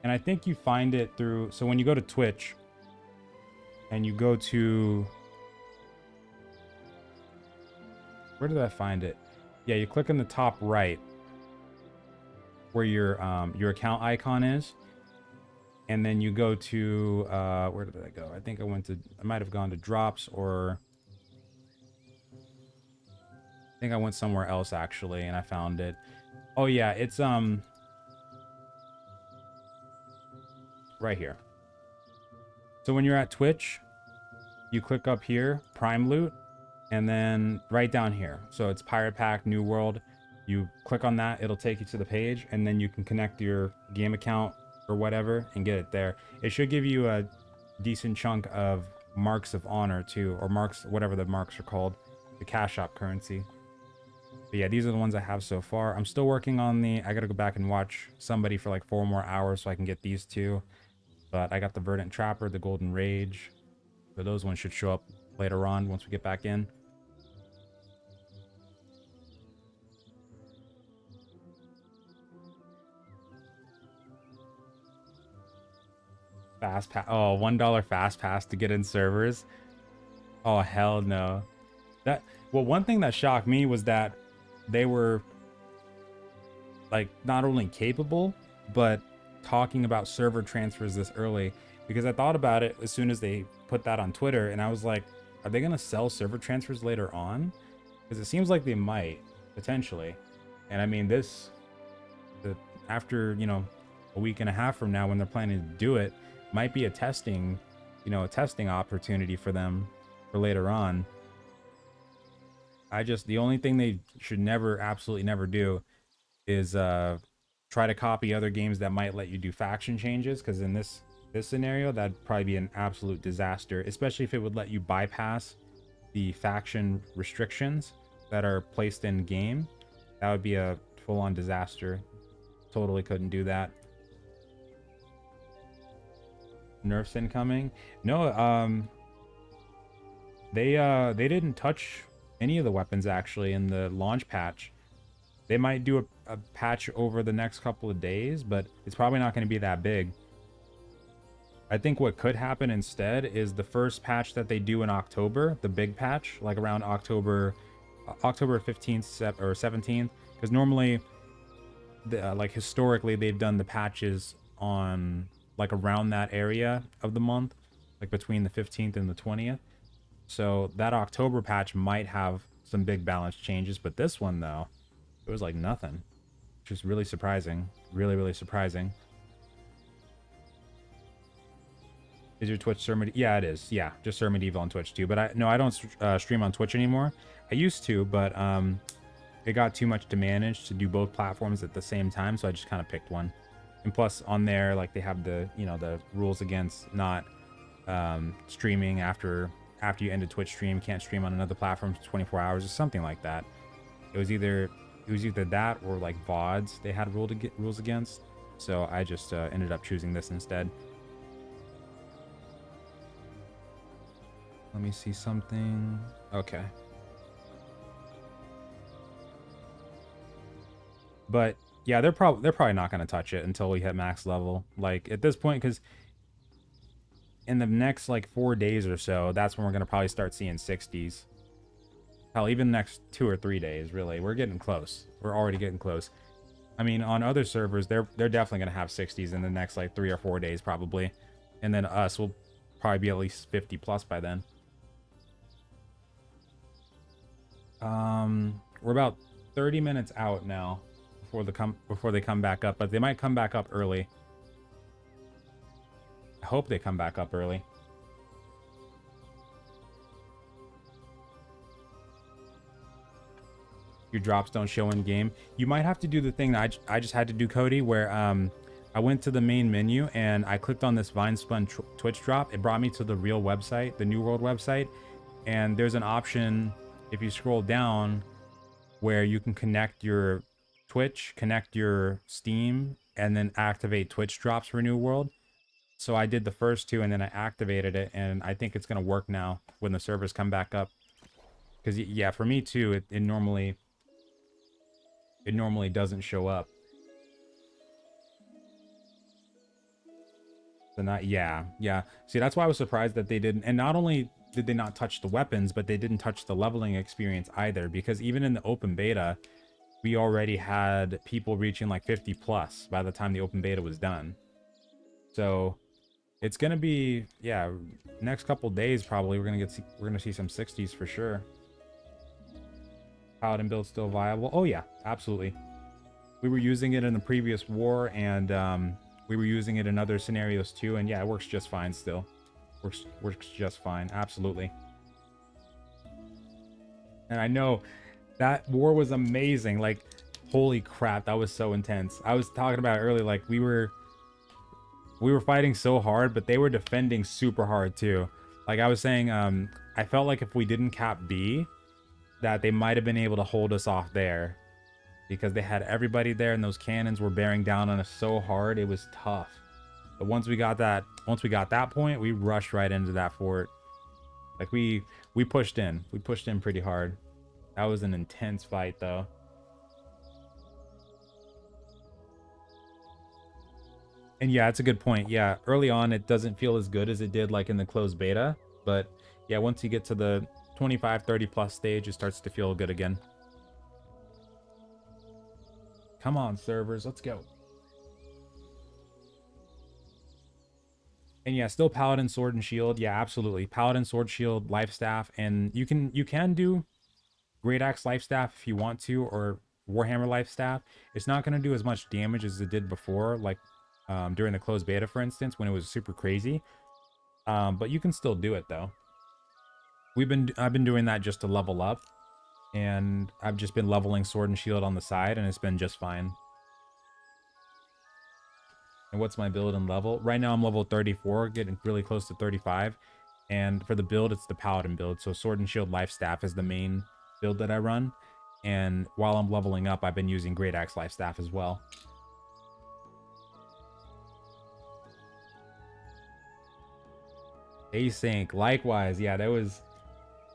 I think you find it through, so when you go to Twitch and you go to, where did I find it? Yeah, you click in the top right where your account icon is, and then you go to where did I go? I think I might have gone to drops, or I think I went somewhere else actually, and I found it. Oh yeah, it's right here. So when you're at Twitch, you click up here, Prime Loot, and then right down here. So it's Pirate Pack, New World. You click on that, it'll take you to the page, and then you can connect your game account or whatever and get it there. It should give you a decent chunk of marks of honor too, or marks, whatever the marks are called, the cash app currency. But yeah, these are the ones I have so far. I'm still working on I gotta go back and watch somebody for like 4 more hours so I can get these two. But I got the Verdant Trapper, the Golden Rage. So those ones should show up later on once we get back in. Fast pass. Oh, $1 fast pass to get in servers. Oh, hell no. Well, one thing that shocked me was that they were like not only capable, but talking about server transfers this early, because I thought about it as soon as they put that on Twitter, and I was like, are they going to sell server transfers later on? Because it seems like they might, potentially. And I mean, after, you know, a week and a half from now when they're planning to do it, might be a testing you know, a testing opportunity for them for later on. The only thing they should never, absolutely never do is try to copy other games that might let you do faction changes, because in this scenario, that'd probably be an absolute disaster, especially if it would let you bypass the faction restrictions that are placed in game. That would be a full-on disaster. Totally couldn't do that. Nerfs incoming? No, they didn't touch any of the weapons actually in the launch patch. They might do a patch over the next couple of days, but it's probably not going to be that big. I think what could happen instead is the first patch that they do in October, the big patch, like around October 15th or 17th, because normally, like historically, they've done the patches on like around that area of the month, like between the 15th and the 20th. So that October patch might have some big balance changes, but this one though, it was like nothing, which is really surprising. Really, really surprising. Is your Twitch Sir Medieval? Yeah, it is. Yeah, just Sir Medieval on Twitch too. But I don't stream on Twitch anymore. I used to, but it got too much to manage to do both platforms at the same time, so I just kind of picked one. And plus, on there, like they have the the rules against not streaming after you end a Twitch stream. Can't stream on another platform for 24 hours or something like that. It was either that or like VODs they had rules against. So I just ended up choosing this instead. Let me see something. Okay. But yeah, they're probably not going to touch it until we hit max level. Like at this point, because in the next like 4 days or so, that's when we're going to probably start seeing 60s. Hell, even the next 2 or 3 days, really. We're getting close. We're already getting close. I mean, on other servers, they're definitely going to have 60s in the next like 3 or 4 days probably. And then us will probably be at least 50 plus by then. We're about 30 minutes out now before they come back up, but they might come back up early. I hope they come back up early. Your drops don't show in game. You might have to do the thing that I just had to do, Cody, where I went to the main menu and I clicked on this Vine Spun Twitch drop. It brought me to the real website, the New World website, and there's an option if you scroll down where you can connect your Twitch, connect your Steam, and then activate Twitch drops for New World. So I did the first two and then I activated it, and I think it's going to work now when the servers come back up. Because yeah, for me too, it normally doesn't show up. So not, yeah. See, that's why I was surprised that they didn't. And not only did they not touch the weapons, but they didn't touch the leveling experience either. Because even in the open beta, we already had people reaching like 50 plus by the time the open beta was done. So it's gonna be, yeah, next couple days probably we're gonna see some 60s for sure. Paladin build still viable? Oh yeah, absolutely. We were using it in the previous war, and we were using it in other scenarios too, and yeah, it works just fine still. Works just fine, absolutely. And I know that war was amazing. Like, holy crap, that was so intense. I was talking about it earlier, like we were fighting so hard, but they were defending super hard too. Like I was saying, I felt like if we didn't cap B, that they might have been able to hold us off there, because they had everybody there and those cannons were bearing down on us so hard. It was tough. But once we got that point, we rushed right into that fort. Like we pushed in. We pushed in pretty hard. That was an intense fight though. And yeah, it's a good point. Yeah, early on it doesn't feel as good as it did like in the closed beta, but yeah, once you get to the 25, 30 plus stage, it starts to feel good again. Come on, servers, let's go. And yeah, still Paladin Sword and Shield. Yeah, absolutely. Paladin Sword, Shield, Lifestaff, and you can do greataxe Lifestaff if you want to, or Warhammer Lifestaff. It's not going to do as much damage as it did before, like during the closed beta, for instance, when it was super crazy. But you can still do it though. I've been doing that just to level up, and I've just been leveling sword and shield on the side, and it's been just fine. And what's my build and level? Right now I'm level 34, getting really close to 35. And for the build, it's the paladin build. So sword and shield lifestaff is the main build that I run. And while I'm leveling up, I've been using greataxe lifestaff as well. Async, likewise. Yeah, that was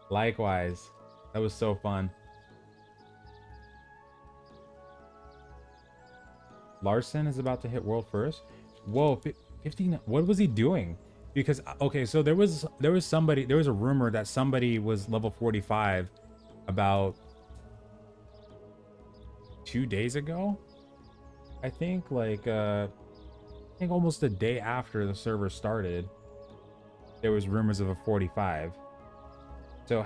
likewise. That was so fun. Larson is about to hit world first. Whoa, 15. What was he doing? Because okay, so there was a rumor that somebody was level 45 about 2 days ago. I think almost a day after the server started, there was rumors of a 45. So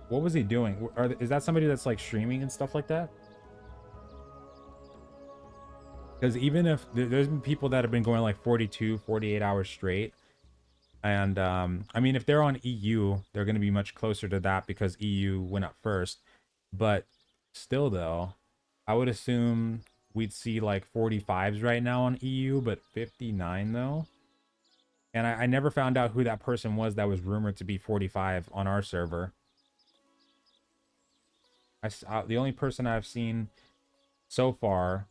what was he doing? Is that somebody that's like streaming and stuff like that? Because even if there's been people that have been going like 42, 48 hours straight. And I mean, if they're on EU, they're going to be much closer to that because EU went up first. But still, though, I would assume we'd see like 45s right now on EU, but 59 though. And I never found out who that person was that was rumored to be 45 on our server. The only person I've seen so far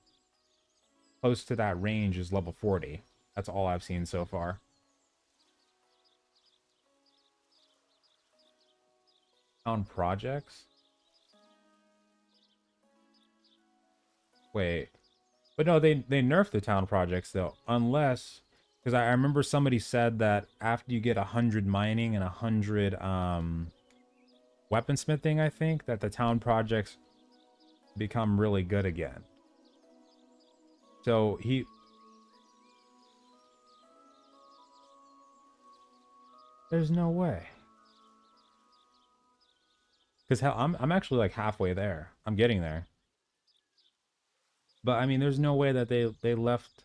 close to that range is level 40. That's all I've seen so far. Town projects? Wait. But no, they nerfed the town projects though. Unless, because I remember somebody said that after you get 100 mining and 100 weaponsmithing, I think, that the town projects become really good again. So there's no way. Because hell, I'm actually like halfway there. I'm getting there. But I mean, there's no way that they left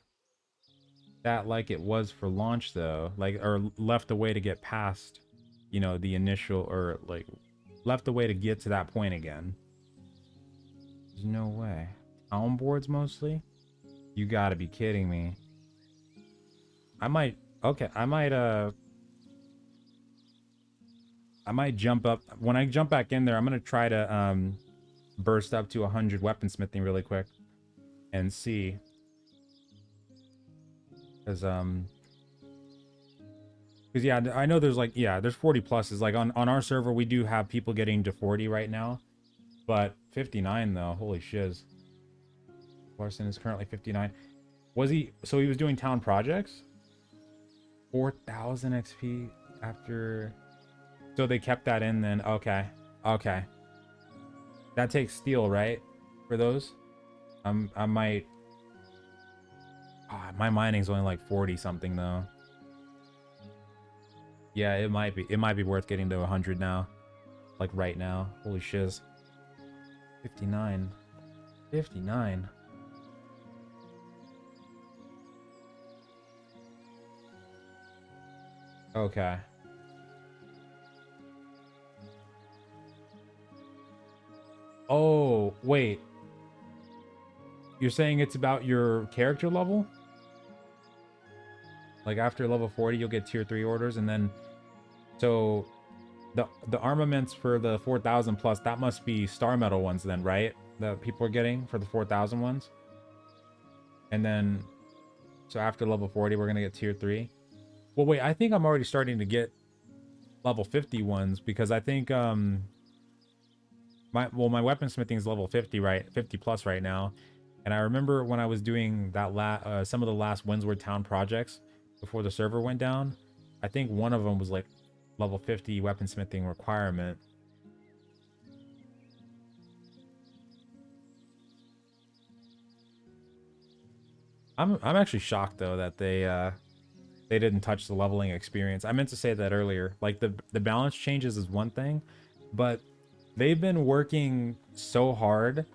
that like it was for launch though, like, or left a way to get past, you know, the initial, or like left a way to get to that point again. There's no way. Town boards mostly? You gotta be kidding me. I might jump up. When I jump back in there, I'm gonna try to burst up to 100 weaponsmithing really quick and see. Because yeah, I know there's like, yeah, there's 40 pluses. Like on our server, we do have people getting to 40 right now. But 59 though, holy shiz. Larson is currently 59. Was he, so he was doing town projects? 4,000 XP after, so they kept that in then. Okay. Okay. That takes steel, right? For those? I might, my mining's only like 40 something though. Yeah, it might be worth getting to 100 now. Like right now. Holy shiz. 59. 59. Okay. Oh, wait. You're saying it's about your character level? Like after level 40, you'll get tier 3 orders, and then so the armaments for the 4,000 plus, that must be star metal ones then, right? That people are getting for the 4,000 ones. And then so after level 40, we're gonna get tier 3. Well, wait, I think I'm already starting to get level 50 ones, because I think my weaponsmithing is level 50, right? 50 plus right now. And I remember when I was doing that some of the last Windsward Town projects before the server went down, I think one of them was like level 50 weaponsmithing requirement. I'm actually shocked though that they didn't touch the leveling experience. I meant to say that earlier. Like the balance changes is one thing, but they've been working so hard,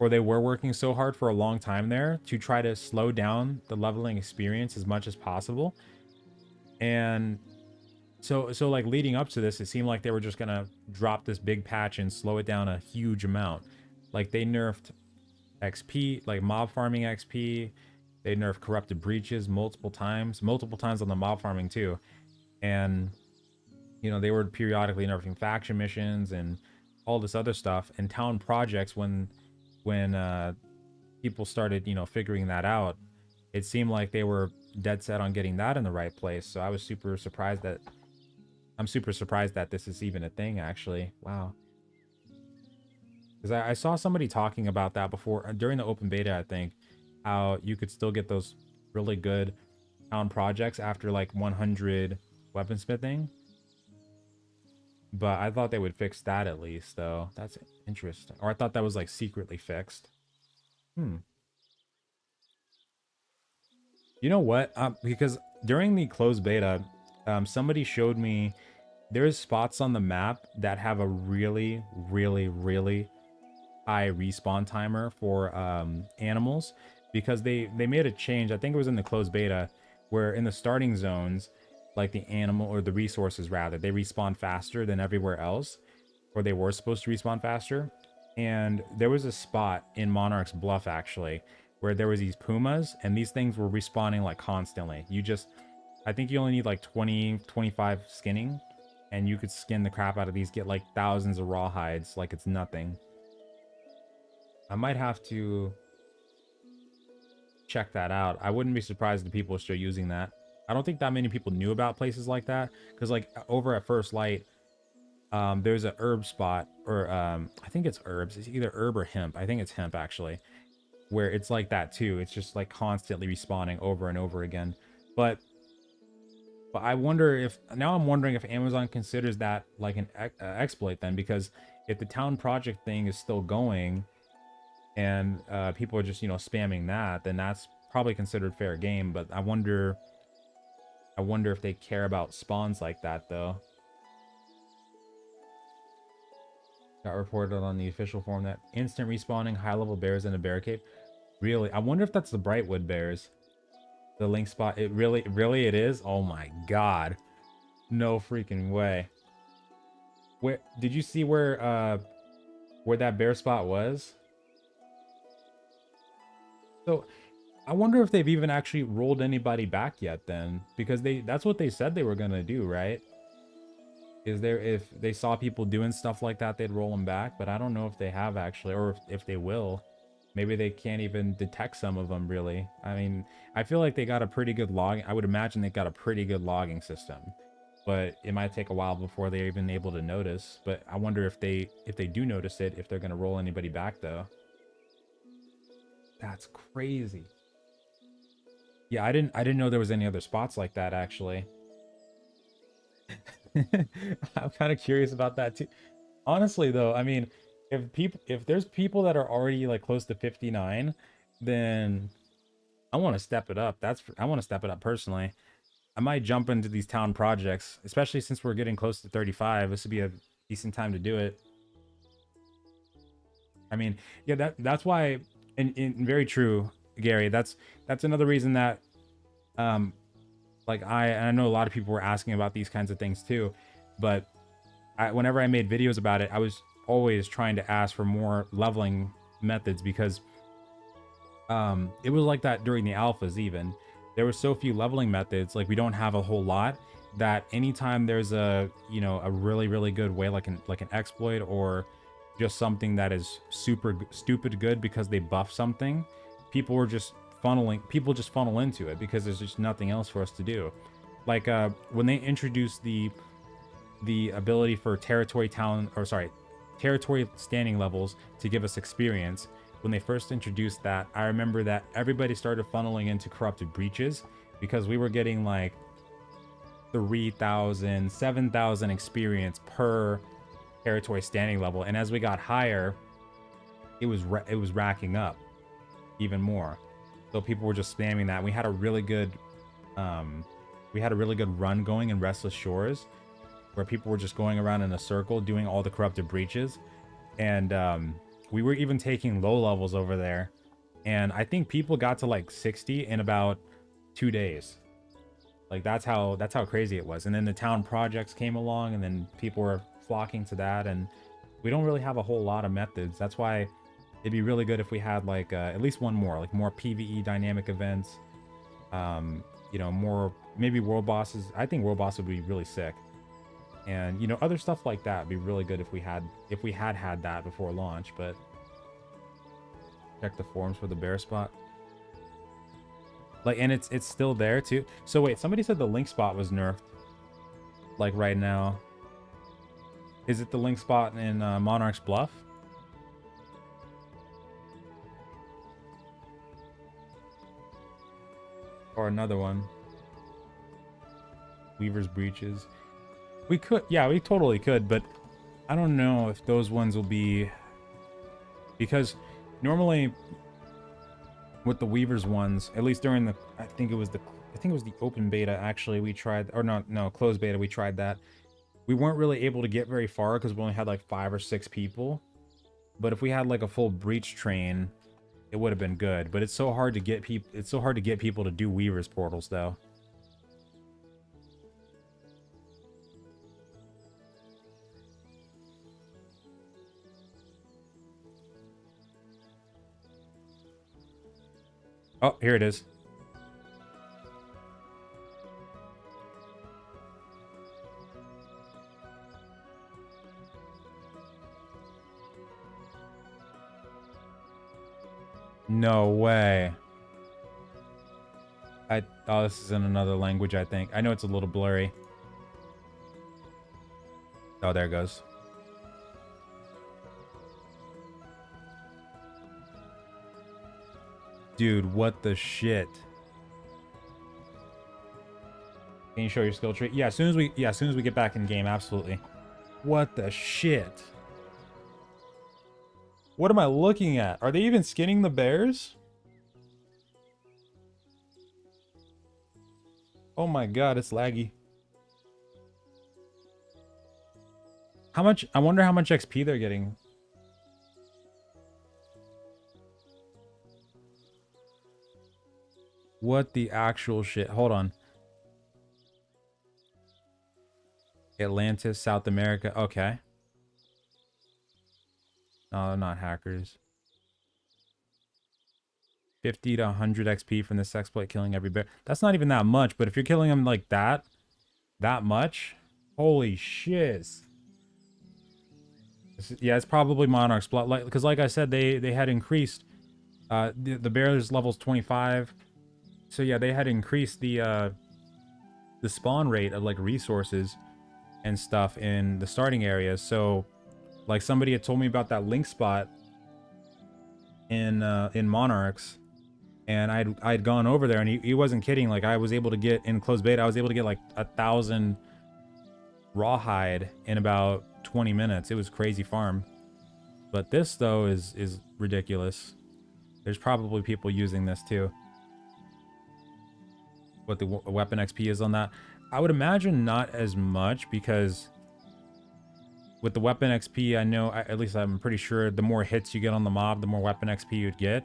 or they were working so hard for a long time there to try to slow down the leveling experience as much as possible. And so like leading up to this, it seemed like they were just gonna drop this big patch and slow it down a huge amount. Like they nerfed XP, like mob farming XP. They nerfed corrupted breaches multiple times on the mob farming too. And you know, they were periodically nerfing faction missions and all this other stuff. And town projects, when people started, you know, figuring that out, it seemed like they were dead set on getting that in the right place. So I was super surprised that this is even a thing, actually. Wow. Because I saw somebody talking about that before during the open beta, I think, how you could still get those really good town projects after like 100 weaponsmithing. But I thought they would fix that at least, though. That's interesting. Or I thought that was like secretly fixed. You know what? Because during the closed beta, somebody showed me there's spots on the map that have a really, really, really high respawn timer for animals, because they made a change. I think it was in the closed beta, where in the starting zones, like the animal, or the resources rather, they respawn faster than everywhere else, or they were supposed to respawn faster. And there was a spot in Monarch's Bluff actually where there was these pumas, and these things were respawning like constantly. I think you only need like 25 skinning, and you could skin the crap out of these, get like thousands of raw hides like it's nothing. I might have to check that out. I wouldn't be surprised if people are still using that. I don't think that many people knew about places like that, because like over at First Light, there's a herb spot, or I think it's herbs. It's either herb or hemp. I think it's hemp actually, where it's like that too. It's just like constantly respawning over and over again. But I wonder if I'm wondering if Amazon considers that like an exploit then, because if the town project thing is still going and people are just, you know, spamming that, then that's probably considered fair game. But I wonder if they care about spawns like that though. Got reported on the official forum that instant respawning high level bears in a barricade. Really? I wonder if that's the Brightwood bears. The link spot. It really it is? Oh my god. No freaking way. Where did you see where that bear spot was? So I wonder if they've even actually rolled anybody back yet then, because that's what they said they were gonna do, right? If they saw people doing stuff like that, they'd roll them back, but I don't know if they have actually, or if they will. Maybe they can't even detect some of them, really. I mean, I feel like they got a pretty good logging. I would imagine they got a pretty good logging system, but it might take a while before they're even able to notice. But I wonder if they do notice it, if they're gonna roll anybody back though. That's crazy. Yeah, I didn't know there was any other spots like that actually. I'm kind of curious about that too. Honestly though, I mean, if there's people that are already like close to 59, then I want to step it up. I want to step it up personally. I might jump into these town projects, especially since we're getting close to 35. This would be a decent time to do it. I mean, yeah, that's why, and very true, Gary. That's another reason that like I know a lot of people were asking about these kinds of things too, but whenever I made videos about it, I was always trying to ask for more leveling methods, because it was like that during the alphas. Even there were so few leveling methods, like we don't have a whole lot, that anytime there's a really good way, like an exploit, or just something that is super stupid good because they buff something, people just funnel into it because there's just nothing else for us to do. Like when they introduced the ability for territory standing levels to give us experience, when they first introduced that, I remember that everybody started funneling into corrupted breaches, because we were getting like 3,000, 7,000 experience per territory standing level, and as we got higher, it was racking up even more. So people were just spamming that. We had a really good run going in Restless Shores, where people were just going around in a circle doing all the corrupted breaches, and we were even taking low levels over there, and I think people got to like 60 in about 2 days. Like that's how crazy it was. And then the town projects came along, and then people were flocking to that, and we don't really have a whole lot of methods. That's why it'd be really good if we had like at least one more, like more PvE dynamic events. You know, more maybe world bosses. I think world boss would be really sick. And you know, other stuff like that would be really good if we had that before launch. But check the forums for the bear spot. Like, and it's still there too. So wait, somebody said the link spot was nerfed. Like right now. Is it the link spot in Monarch's Bluff? Or another one. Weaver's Breaches. We could, yeah, we totally could, but I don't know if those ones will be, because normally with the Weaver's ones, at least during the, I think it was the open beta actually we tried, or no, closed beta, we tried that. We weren't really able to get very far because we only had like 5 or 6 people. But if we had like a full breach train, it would have been good. But it's so hard to get people. It's so hard to get people to do Weaver's portals, though. Oh, here it is. No way. Oh, this is in another language, I think. I know it's a little blurry. Oh, there it goes. Dude, what the shit? Can you show your skill tree? Yeah, as soon as we get back in game, absolutely. What the shit? What am I looking at? Are they even skinning the bears? Oh my god, it's laggy. How much? I wonder how much XP they're getting. What the actual shit? Hold on. Atlantis, South America. Okay. No, they're not hackers. 50 to 100 XP from this exploit, killing every bear. That's not even that much, but if you're killing them like that much, holy shit. Yeah, it's probably Monarch's Blood. Like, because like I said, they had increased the bear's level's 25. So yeah, they had increased the spawn rate of like resources and stuff in the starting areas. So like somebody had told me about that link spot in Monarchs, and I'd gone over there, and he wasn't kidding. Like I was able to get in closed beta, I was able to get like 1,000 rawhide in about 20 minutes. It was crazy farm. But this though is ridiculous. There's probably people using this too. What the weapon XP is on that, I would imagine not as much, because with the weapon XP, I know, at least I'm pretty sure, the more hits you get on the mob, the more weapon XP you'd get.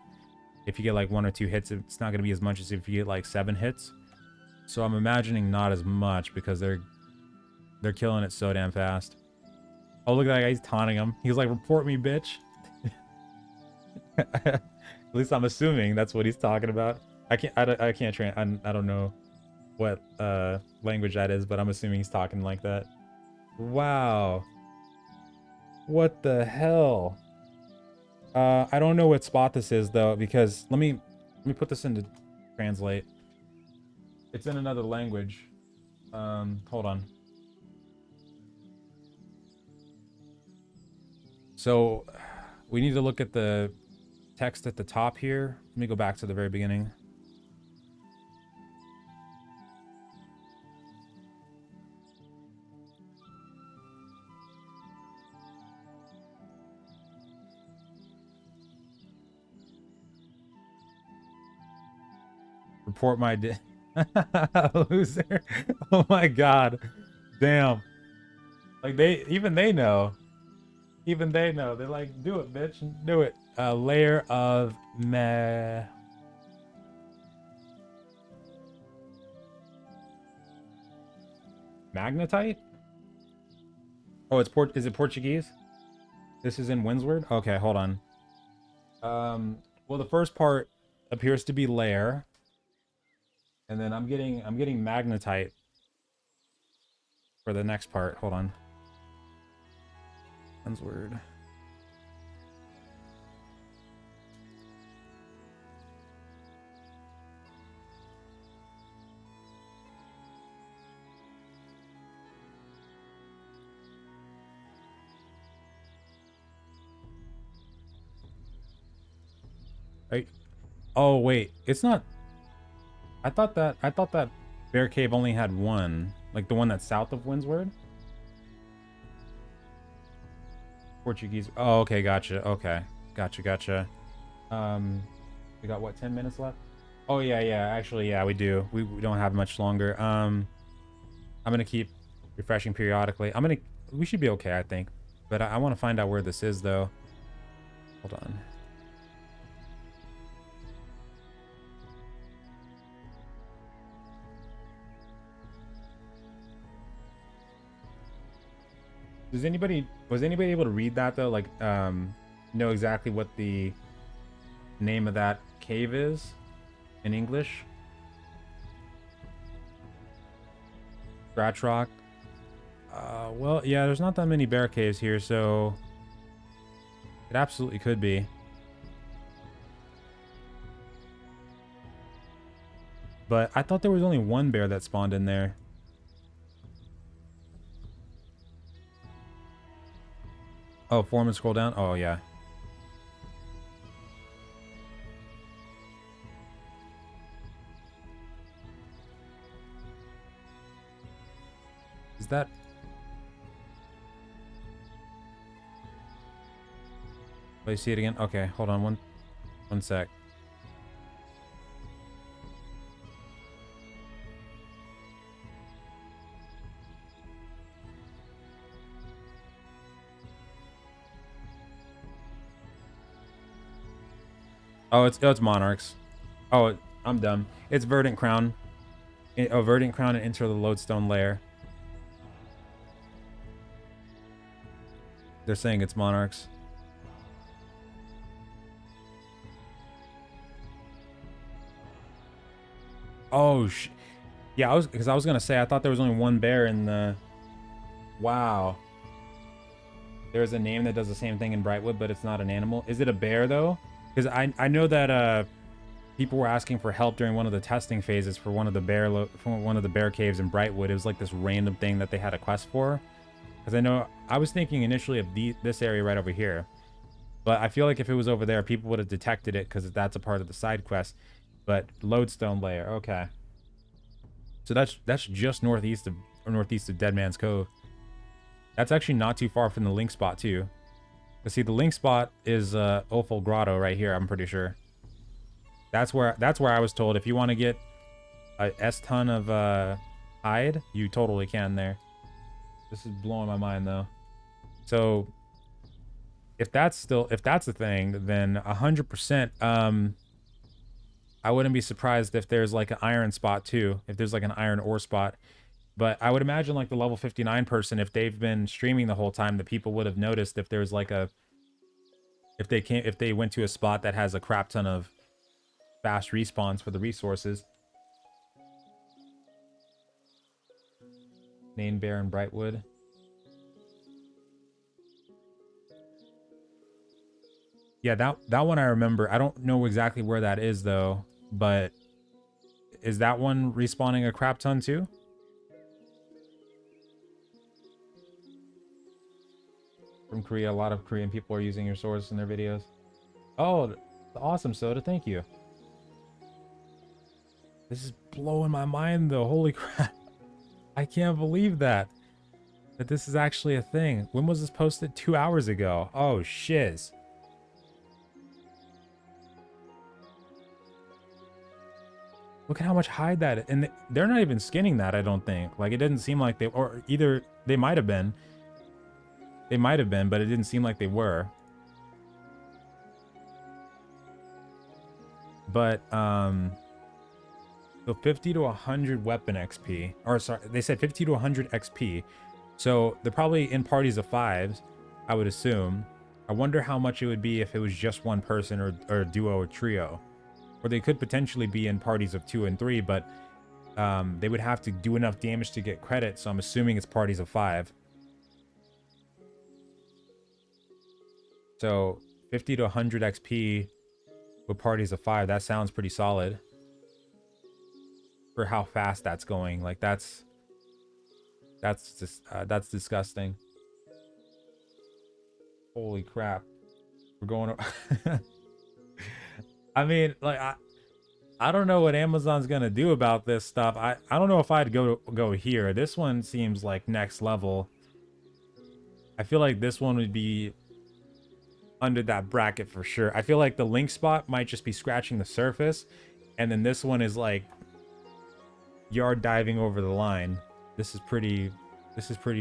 If you get like 1 or 2 hits, it's not going to be as much as if you get like 7 hits. So I'm imagining not as much, because they're killing it so damn fast. Oh, look at that guy, he's taunting him. He's like, report me, bitch. At least I'm assuming that's what he's talking about. I can't train. I don't know what language that is, but I'm assuming he's talking like that. Wow. What the hell? I don't know what spot this is though, because let me put this into translate. It's in another language. Hold on. So we need to look at the text at the top here. Let me go back to the very beginning. Report my loser. Oh my god. Damn. Like even they know. Even they know. They're like, do it, bitch. Do it. A layer of meh. Magnetite? Oh, is it Portuguese? This is in Windsward? Okay, hold on. Well, the first part appears to be lair. And then I'm getting magnetite for the next part. Hold on. Windsward. Right. Oh wait, it's not. I thought that bear cave only had one, like the one that's south of Windsward. Portuguese. Oh, okay, gotcha. Okay, gotcha. We got what, 10 minutes left? Oh yeah, actually, yeah, we do. We don't have much longer. I'm gonna keep refreshing periodically. We should be okay, I think. But I want to find out where this is though. Hold on. Was anybody able to read that though? Like, know exactly what the name of that cave is in English? Scratch Rock. Well, yeah, there's not that many bear caves here, so it absolutely could be. But I thought there was only one bear that spawned in there. Oh, form and scroll down? Oh, yeah. Is that... Do I see it again? Okay, hold on one sec. Oh, it's monarchs. Oh, I'm dumb. It's verdant crown. Oh, verdant crown and enter the lodestone lair. They're saying it's monarchs. Oh, yeah, because I was gonna say I thought there was only one bear in the. Wow. There's a name that does the same thing in Brightwood, but it's not an animal. Is it a bear though? Because I know that people were asking for help during one of the testing phases for one of the bear caves in Brightwood. It was like this random thing that they had a quest for. Because I know I was thinking initially of this area right over here, but I feel like if it was over there, people would have detected it because that's a part of the side quest. But lodestone layer, okay. So that's just northeast of Dead Man's Cove. That's actually not too far from the link spot too. But see, the link spot is Opal Grotto right here, I'm pretty sure. That's where I was told if you want to get a S-ton of hide, you totally can there. This is blowing my mind though. So if that's a thing, then 100% I wouldn't be surprised if there's like an iron spot too, if there's like an iron ore spot. But I would imagine like the level 59 person, if they've been streaming the whole time, the people would have noticed if there's like if they went to a spot that has a crap ton of fast respawns for the resources. Main Bear in Brightwood. Yeah, that one I remember. I don't know exactly where that is though, but is that one respawning a crap ton too? From Korea, a lot of Korean people are using your source in their videos. Oh, awesome, Soda, thank you. This is blowing my mind though, holy crap. I can't believe that this is actually a thing. When was this posted? 2 hours ago. Oh, shiz. Look at how much hide that is. And they're not even skinning that, I don't think. Like, it didn't seem like they, or either they might have been. They might have been, but it didn't seem like they were. But So 50 to 100 weapon XP, or sorry, they said 50 to 100 XP. So they're probably in parties of 5s, I would assume. I wonder how much it would be if it was just one person or a duo or trio. Or they could potentially be in parties of 2 and 3, but they would have to do enough damage to get credit, so I'm assuming it's parties of 5. So 50 to 100 XP with parties of 5, that sounds pretty solid. For how fast that's going. Like that's disgusting. Holy crap. We're going I mean, like I don't know what Amazon's gonna do about this stuff. I don't know if I'd go here. This one seems like next level. I feel like this one would be under that bracket for sure. I feel like the link spot might just be scratching the surface, and then this one is like yard diving over the line. This is pretty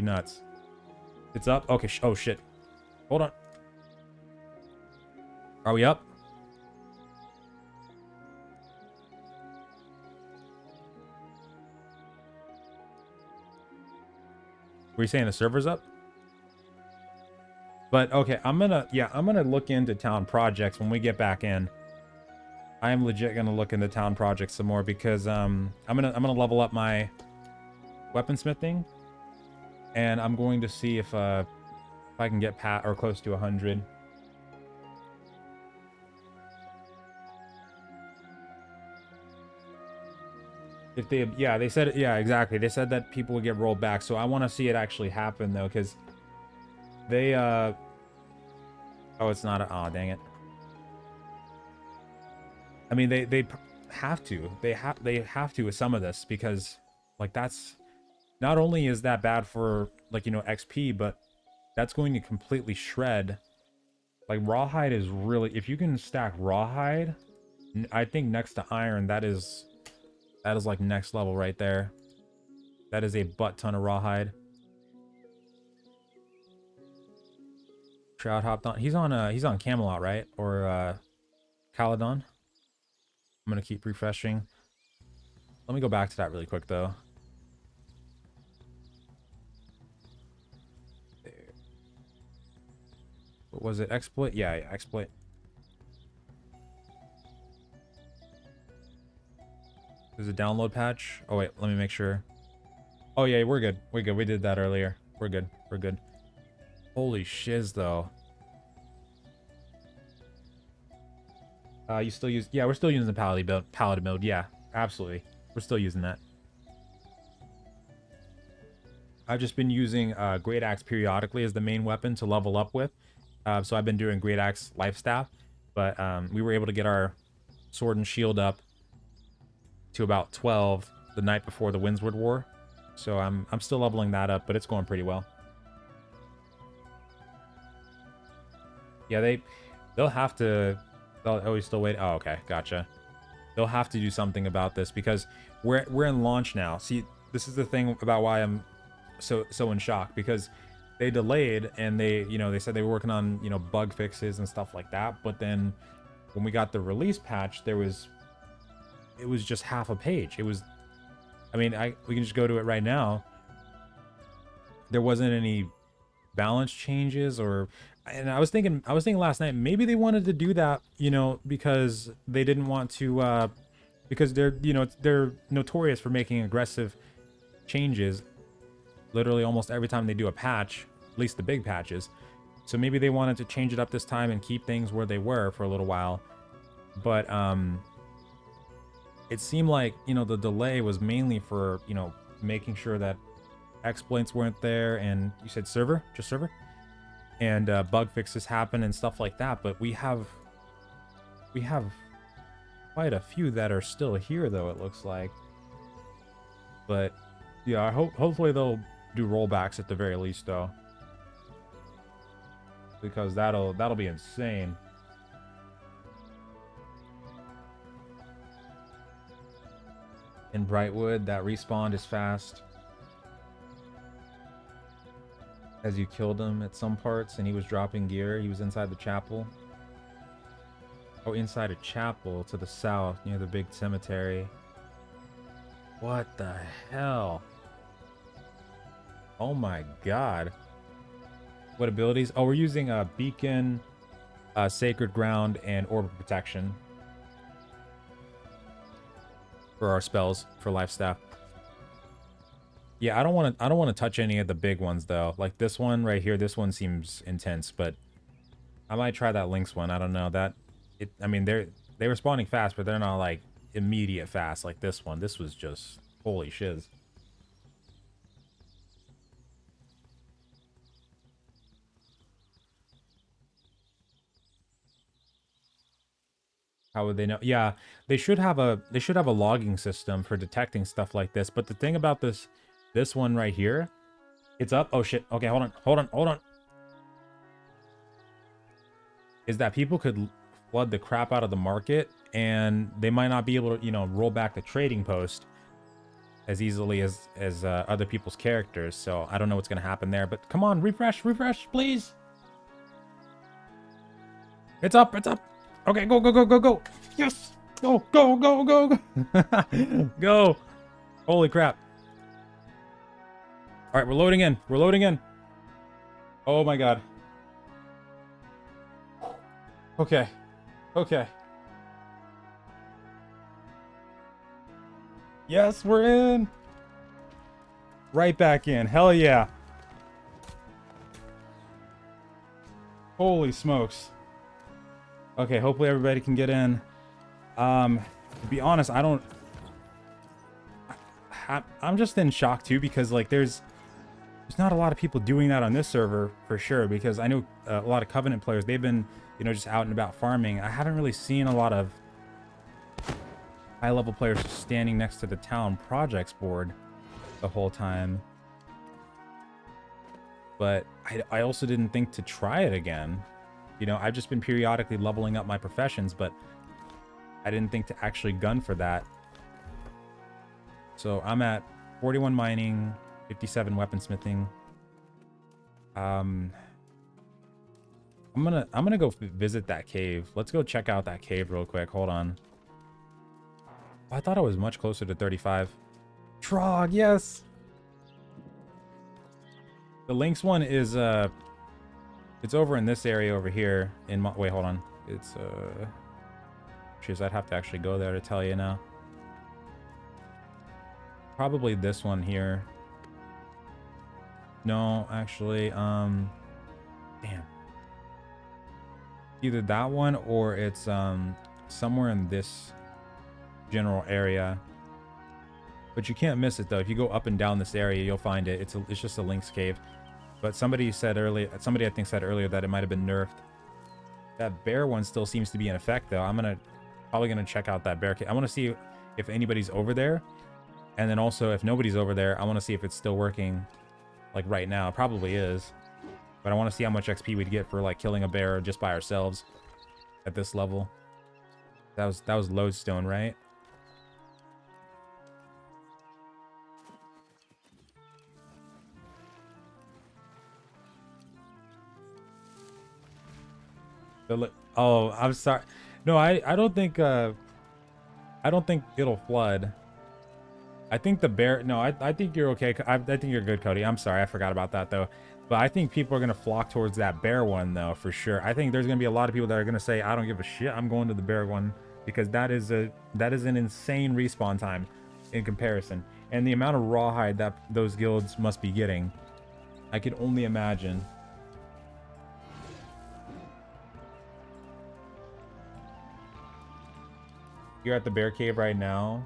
nuts. It's up. Okay. Oh shit. Hold on. Are we up? Were you saying the server's up? But okay, I'm gonna look into town projects when we get back in. I am legit gonna look into town projects some more because I'm gonna level up my weaponsmithing, and I'm going to see if I can get pat or close to 100. If they, yeah, they said, yeah, exactly. They said that people would get rolled back, so I want to see it actually happen though, because they oh, it's not a, oh dang it. I mean, they have to. They have to with some of this, because like that's not only is that bad for like, you know, XP, but that's going to completely shred. Like rawhide is really, if you can stack rawhide, I think next to iron, that is like next level right there. That is a butt ton of rawhide. Shroud hopped on. He's on Camelot, right? Or Caladon. I'm gonna keep refreshing. Let me go back to that really quick though. There. What was it? Exploit? Yeah, exploit. There's a download patch. Oh wait, let me make sure. Oh yeah, we're good. We're good. We did that earlier. We're good. We're good. Holy shiz though. You still use, yeah, we're still using the paladin build. Yeah, absolutely. We're still using that. I've just been using greataxe periodically as the main weapon to level up with. So I've been doing greataxe lifestaff, but we were able to get our sword and shield up to about 12 the night before the Windsward War. So I'm still leveling that up, but it's going pretty well. Yeah, they'll have to. Oh, he's still waiting. Oh, okay, gotcha. They'll have to do something about this because we're in launch now. See, this is the thing about why I'm so in shock, because they delayed and they said they were working on, you know, bug fixes and stuff like that. But then when we got the release patch, it was just half a page. It was, I mean, we can just go to it right now. There wasn't any balance changes or. And I was thinking last night, maybe they wanted to do that, you know, because they didn't want to, because they're notorious for making aggressive changes literally almost every time they do a patch, at least the big patches. So maybe they wanted to change it up this time and keep things where they were for a little while. But it seemed like, you know, the delay was mainly for, you know, making sure that exploits weren't there. And you said server, just server? And bug fixes happen and stuff like that, but we have quite a few that are still here though, it looks like. But yeah, I hopefully they'll do rollbacks at the very least though, because that'll be insane. In Brightwood, that respawn is fast. As you killed him at some parts and he was dropping gear, he was inside the chapel. Oh, inside a chapel to the south near the big cemetery. What the hell? Oh my god. What abilities? Oh, we're using a beacon, sacred ground, and orb of protection for our spells for lifestaff. Yeah, I don't want to touch any of the big ones though. Like this one right here, this one seems intense, but I might try that Lynx one. I don't know that I mean, they're responding fast, but they're not like immediate fast like this one. This was just holy shiz. How would they know? Yeah, they should have a logging system for detecting stuff like this. But the thing about this one right here, it's up. Oh shit. Okay, hold on. Is that people could flood the crap out of the market, and they might not be able to, you know, roll back the trading post as easily as other people's characters. So I don't know what's gonna happen there. But come on, refresh, please. It's up. Okay, go. Yes. Go. Go. Holy crap. All right, we're loading in. Oh my god. Okay. Yes, we're in. Right back in. Hell yeah. Holy smokes. Okay, hopefully everybody can get in. To be honest, I'm just in shock too, because like there's not a lot of people doing that on this server for sure, because I know a lot of Covenant players, they've been, you know, just out and about farming. I haven't really seen a lot of high level players just standing next to the town projects board the whole time. But I also didn't think to try it again. You know, I've just been periodically leveling up my professions, but I didn't think to actually gun for that. So I'm at 41 mining, 57 weaponsmithing. I'm gonna go visit that cave. Let's go check out that cave real quick. Hold on. I thought I was much closer to 35. Trog, yes. The Lynx one is it's over in this area over here. Wait, hold on. It's jeez, I'd have to actually go there to tell you now. Probably this one here. No, actually, damn. Either that one or it's somewhere in this general area. But you can't miss it though. If you go up and down this area, you'll find it. It's just a Lynx cave. But somebody said earlier, I think said earlier that it might have been nerfed. That bear one still seems to be in effect though. I'm probably gonna check out that bear cave. I want to see if anybody's over there, and then also if nobody's over there, I want to see if it's still working, like right now. It probably is, but I want to see how much XP we'd get for like killing a bear just by ourselves at this level. That was lodestone, right? Oh, I'm sorry. No, I don't think it'll flood. I think the bear. No, I think you're okay. I think you're good, Cody. I'm sorry, I forgot about that though. But I think people are gonna flock towards that bear one though, for sure. I think there's gonna be a lot of people that are gonna say, I don't give a shit, I'm going to the bear one, because that is an insane respawn time in comparison, and the amount of rawhide that those guilds must be getting, I could only imagine. You're at the bear cave right now.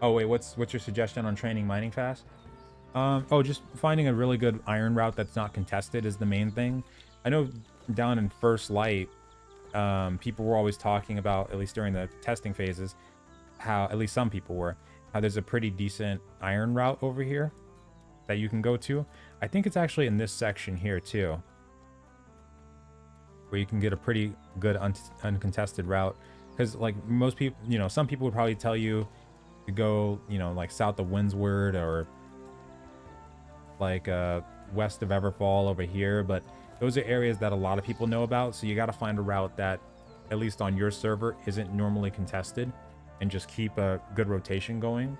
Oh wait, what's your suggestion on training mining fast? Oh, just finding a really good iron route that's not contested is the main thing. I know down in First Light, people were always talking about, at least during the testing phases, how, at least some people were, how there's a pretty decent iron route over here that you can go to. I think it's actually in this section here too, where you can get a pretty good uncontested route. Because like most people, you know, some people would probably tell you to go, you know, like south of Windsward or like west of Everfall over here, but those are areas that a lot of people know about, so you got to find a route that, at least on your server, isn't normally contested. and just keep a good rotation going.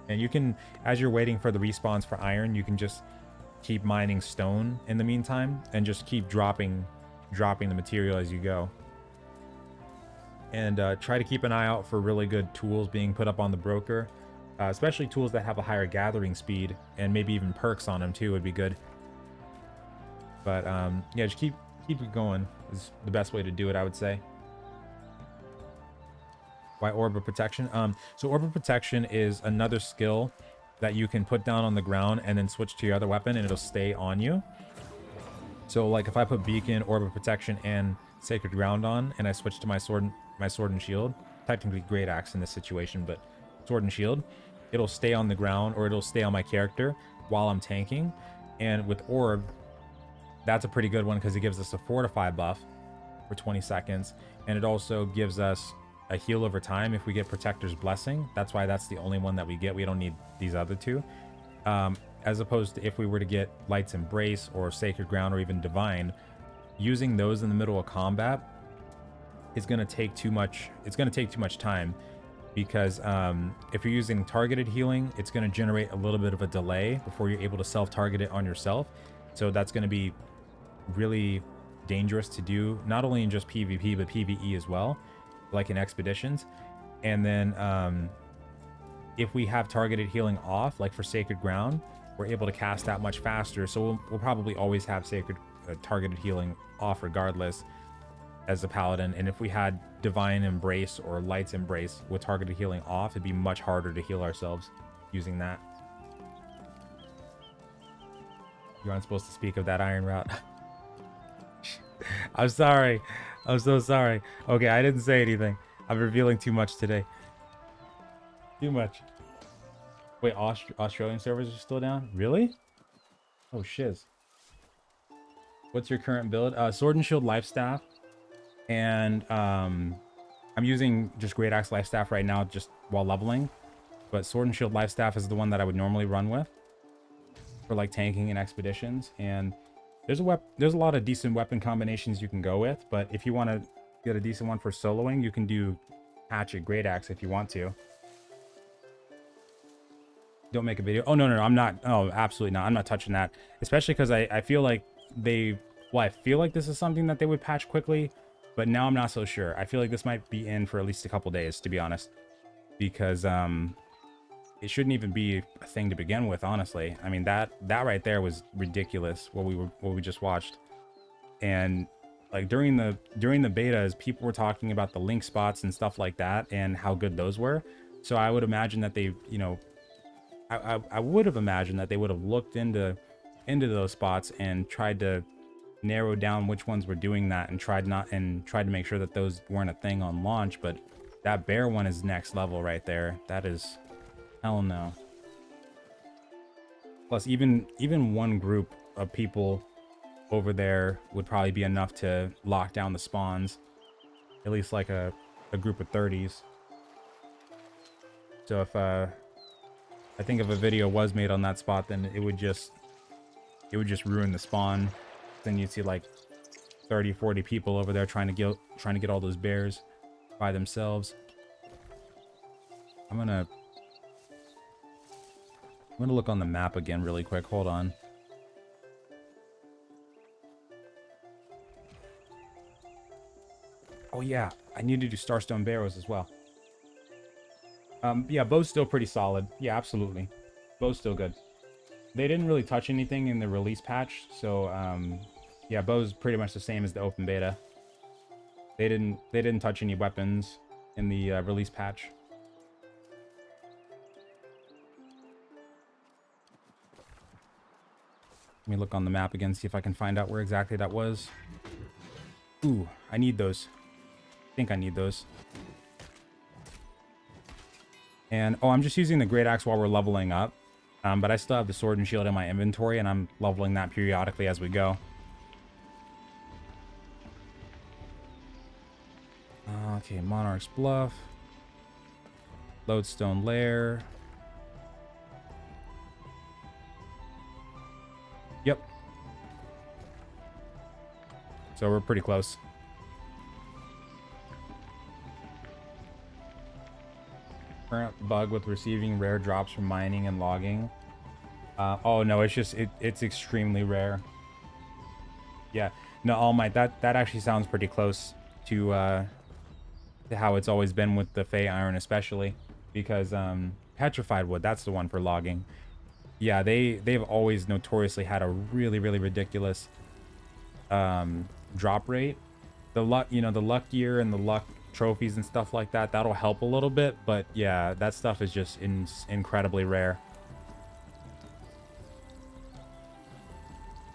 And you can, as you're waiting for the respawns for iron, you can just keep mining stone in the meantime and just keep dropping the material as you go. And try to keep an eye out for really good tools being put up on the broker, especially tools that have a higher gathering speed, and maybe even perks on them too would be good. But yeah, just keep it going is the best way to do it, I would say. Why Orb of Protection? So Orb of Protection is another skill that you can put down on the ground and then switch to your other weapon and it'll stay on you. So like if I put Beacon, Orb of Protection, and Sacred Ground on, and I switch to my sword and shield, technically greataxe in this situation, but sword and shield, it'll stay on the ground, or it'll stay on my character while I'm tanking. And with Orb, that's a pretty good one because it gives us a fortify buff for 20 seconds, and it also gives us a heal over time if we get Protector's Blessing. That's why that's the only one that we get. We don't need these other two. As opposed to if we were to get Light's Embrace or Sacred Ground or even Divine, using those in the middle of combat is going to take too much. It's going to take too much time because if you're using targeted healing, it's going to generate a little bit of a delay before you're able to self-target it on yourself. So that's going to be really dangerous to do, not only in just PvP, but PvE as well, like in expeditions. And then if we have targeted healing off, like for Sacred Ground, we're able to cast that much faster. So we'll probably always have sacred targeted healing off regardless as a paladin. And if we had Divine Embrace or Light's Embrace with targeted healing off, it'd be much harder to heal ourselves using that. You aren't supposed to speak of that iron route. I'm sorry. I'm so sorry. Okay, I didn't say anything. I'm revealing too much today. Too much. Wait, Australian servers are still down? Really? Oh, shiz. What's your current build? Sword and Shield Lifestaff. And I'm using just greataxe Lifestaff right now just while leveling. But Sword and Shield Lifestaff is the one that I would normally run with for like tanking and expeditions. And there's a lot of decent weapon combinations you can go with. But if you want to get a decent one for soloing, you can do Hatchet greataxe if you want to. Don't make a video. Oh, no, I'm not. Oh, absolutely not. I'm not touching that. Especially because I feel like I feel like this is something that they would patch quickly, but now I'm not so sure. I feel like this might be in for at least a couple days, to be honest, because it shouldn't even be a thing to begin with, honestly. I mean, that right there was ridiculous, what we just watched. And like during the betas, people were talking about the link spots and stuff like that and how good those were. So I would imagine that they, you know, I would have imagined that they would have looked into those spots and tried to narrow down which ones were doing that and tried to make sure that those weren't a thing on launch. But that bear one is next level right there. That is hell no. Plus even one group of people over there would probably be enough to lock down the spawns, at least like a group of 30s. So if I think if a video was made on that spot, then it would just ruin the spawn. Then you'd see like 30-40 people over there trying to get all those bears by themselves. I'm gonna look on the map again really quick. Hold on. Oh yeah, I need to do Starstone Barrows as well. Yeah, bow's still pretty solid. Yeah, absolutely. Bow's still good. They didn't really touch anything in the release patch, so yeah, bow's pretty much the same as the open beta. They didn't touch any weapons in the release patch. Let me look on the map again, see if I can find out where exactly that was. Ooh, I need those. I think I need those. And, oh, I'm just using the great axe while we're leveling up. But I still have the sword and shield in my inventory, and I'm leveling that periodically as we go. Okay, Monarch's Bluff. Lodestone Lair. Yep. So we're pretty close. Current bug with receiving rare drops from mining and logging. Oh no, it's just it's extremely rare. Yeah, no, All Might, that actually sounds pretty close to how it's always been with the Fey Iron, especially because petrified wood, that's the one for logging. Yeah, they've always notoriously had a really ridiculous drop rate. The luck, you know, the luck gear and the luck trophies and stuff like that, that'll help a little bit, but yeah, that stuff is just incredibly rare.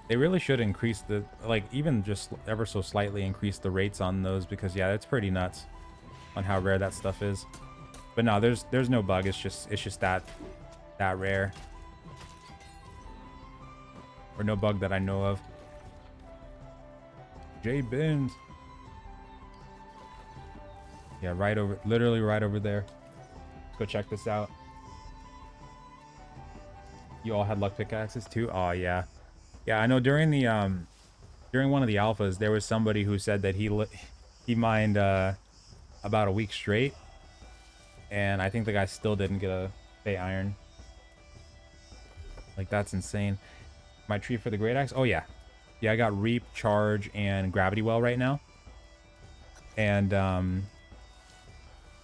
They really should increase the, like, even just ever so slightly increase the rates on those, because yeah, it's pretty nuts on how rare that stuff is. But no, there's no bug. It's just that rare, or no bug that I know of. J Bins. Yeah, right over, literally right over there. Let's go check this out. You all had luck pickaxes too? Oh yeah. Yeah, I know during the during one of the alphas there was somebody who said that he mined about a week straight, and I think the guy still didn't get a Fey Iron. Like, that's insane. My tree for the greataxe? Oh yeah. Yeah, I got Reap, Charge, and Gravity Well right now. And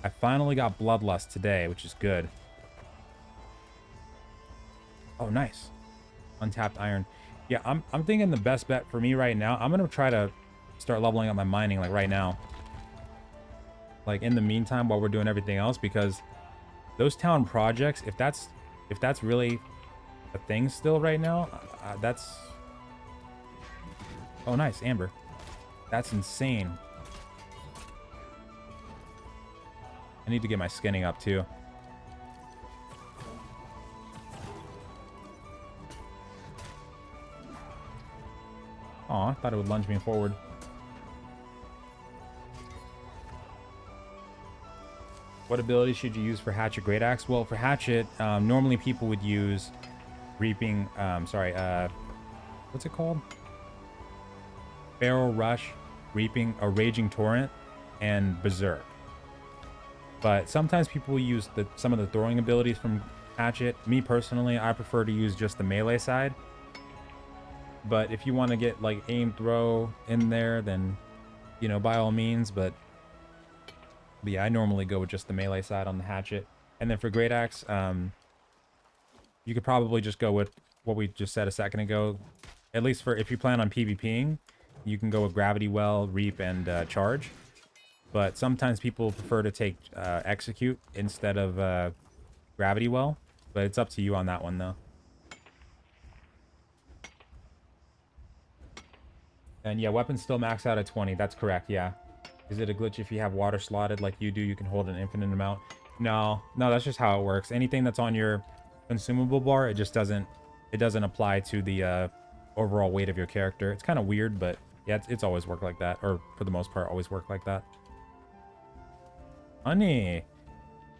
I finally got Bloodlust today, which is good. Oh, nice. Untapped iron. Yeah, I'm thinking the best bet for me right now, I'm gonna try to start leveling up my mining like right now. Like in the meantime while we're doing everything else, because those town projects, if that's really a thing still right now, that's... Oh, nice, Amber. That's insane. I need to get my skinning up too. Aw, I thought it would lunge me forward. What ability should you use for Hatchet Greataxe? Well, for Hatchet, normally people would use Reaping, what's it called? Barrel Rush, Reaping, a Raging Torrent, and Berserk. But sometimes people use some of the throwing abilities from Hatchet. Me personally, I prefer to use just the melee side. But if you want to get like aim throw in there, then, you know, by all means. But yeah, I normally go with just the melee side on the Hatchet. And then for Greataxe, you could probably just go with what we just said a second ago. At least for if you plan on PvPing, you can go with Gravity Well, Reap, and Charge. But sometimes people prefer to take Execute instead of Gravity Well. But it's up to you on that one, though. And yeah, weapons still max out at 20. That's correct, yeah. Is it a glitch if you have water slotted like you do? You can hold an infinite amount. No, that's just how it works. Anything that's on your consumable bar, it just doesn't apply to the overall weight of your character. It's kind of weird, but yeah, it's always worked like that. Or for the most part, always worked like that. Honey.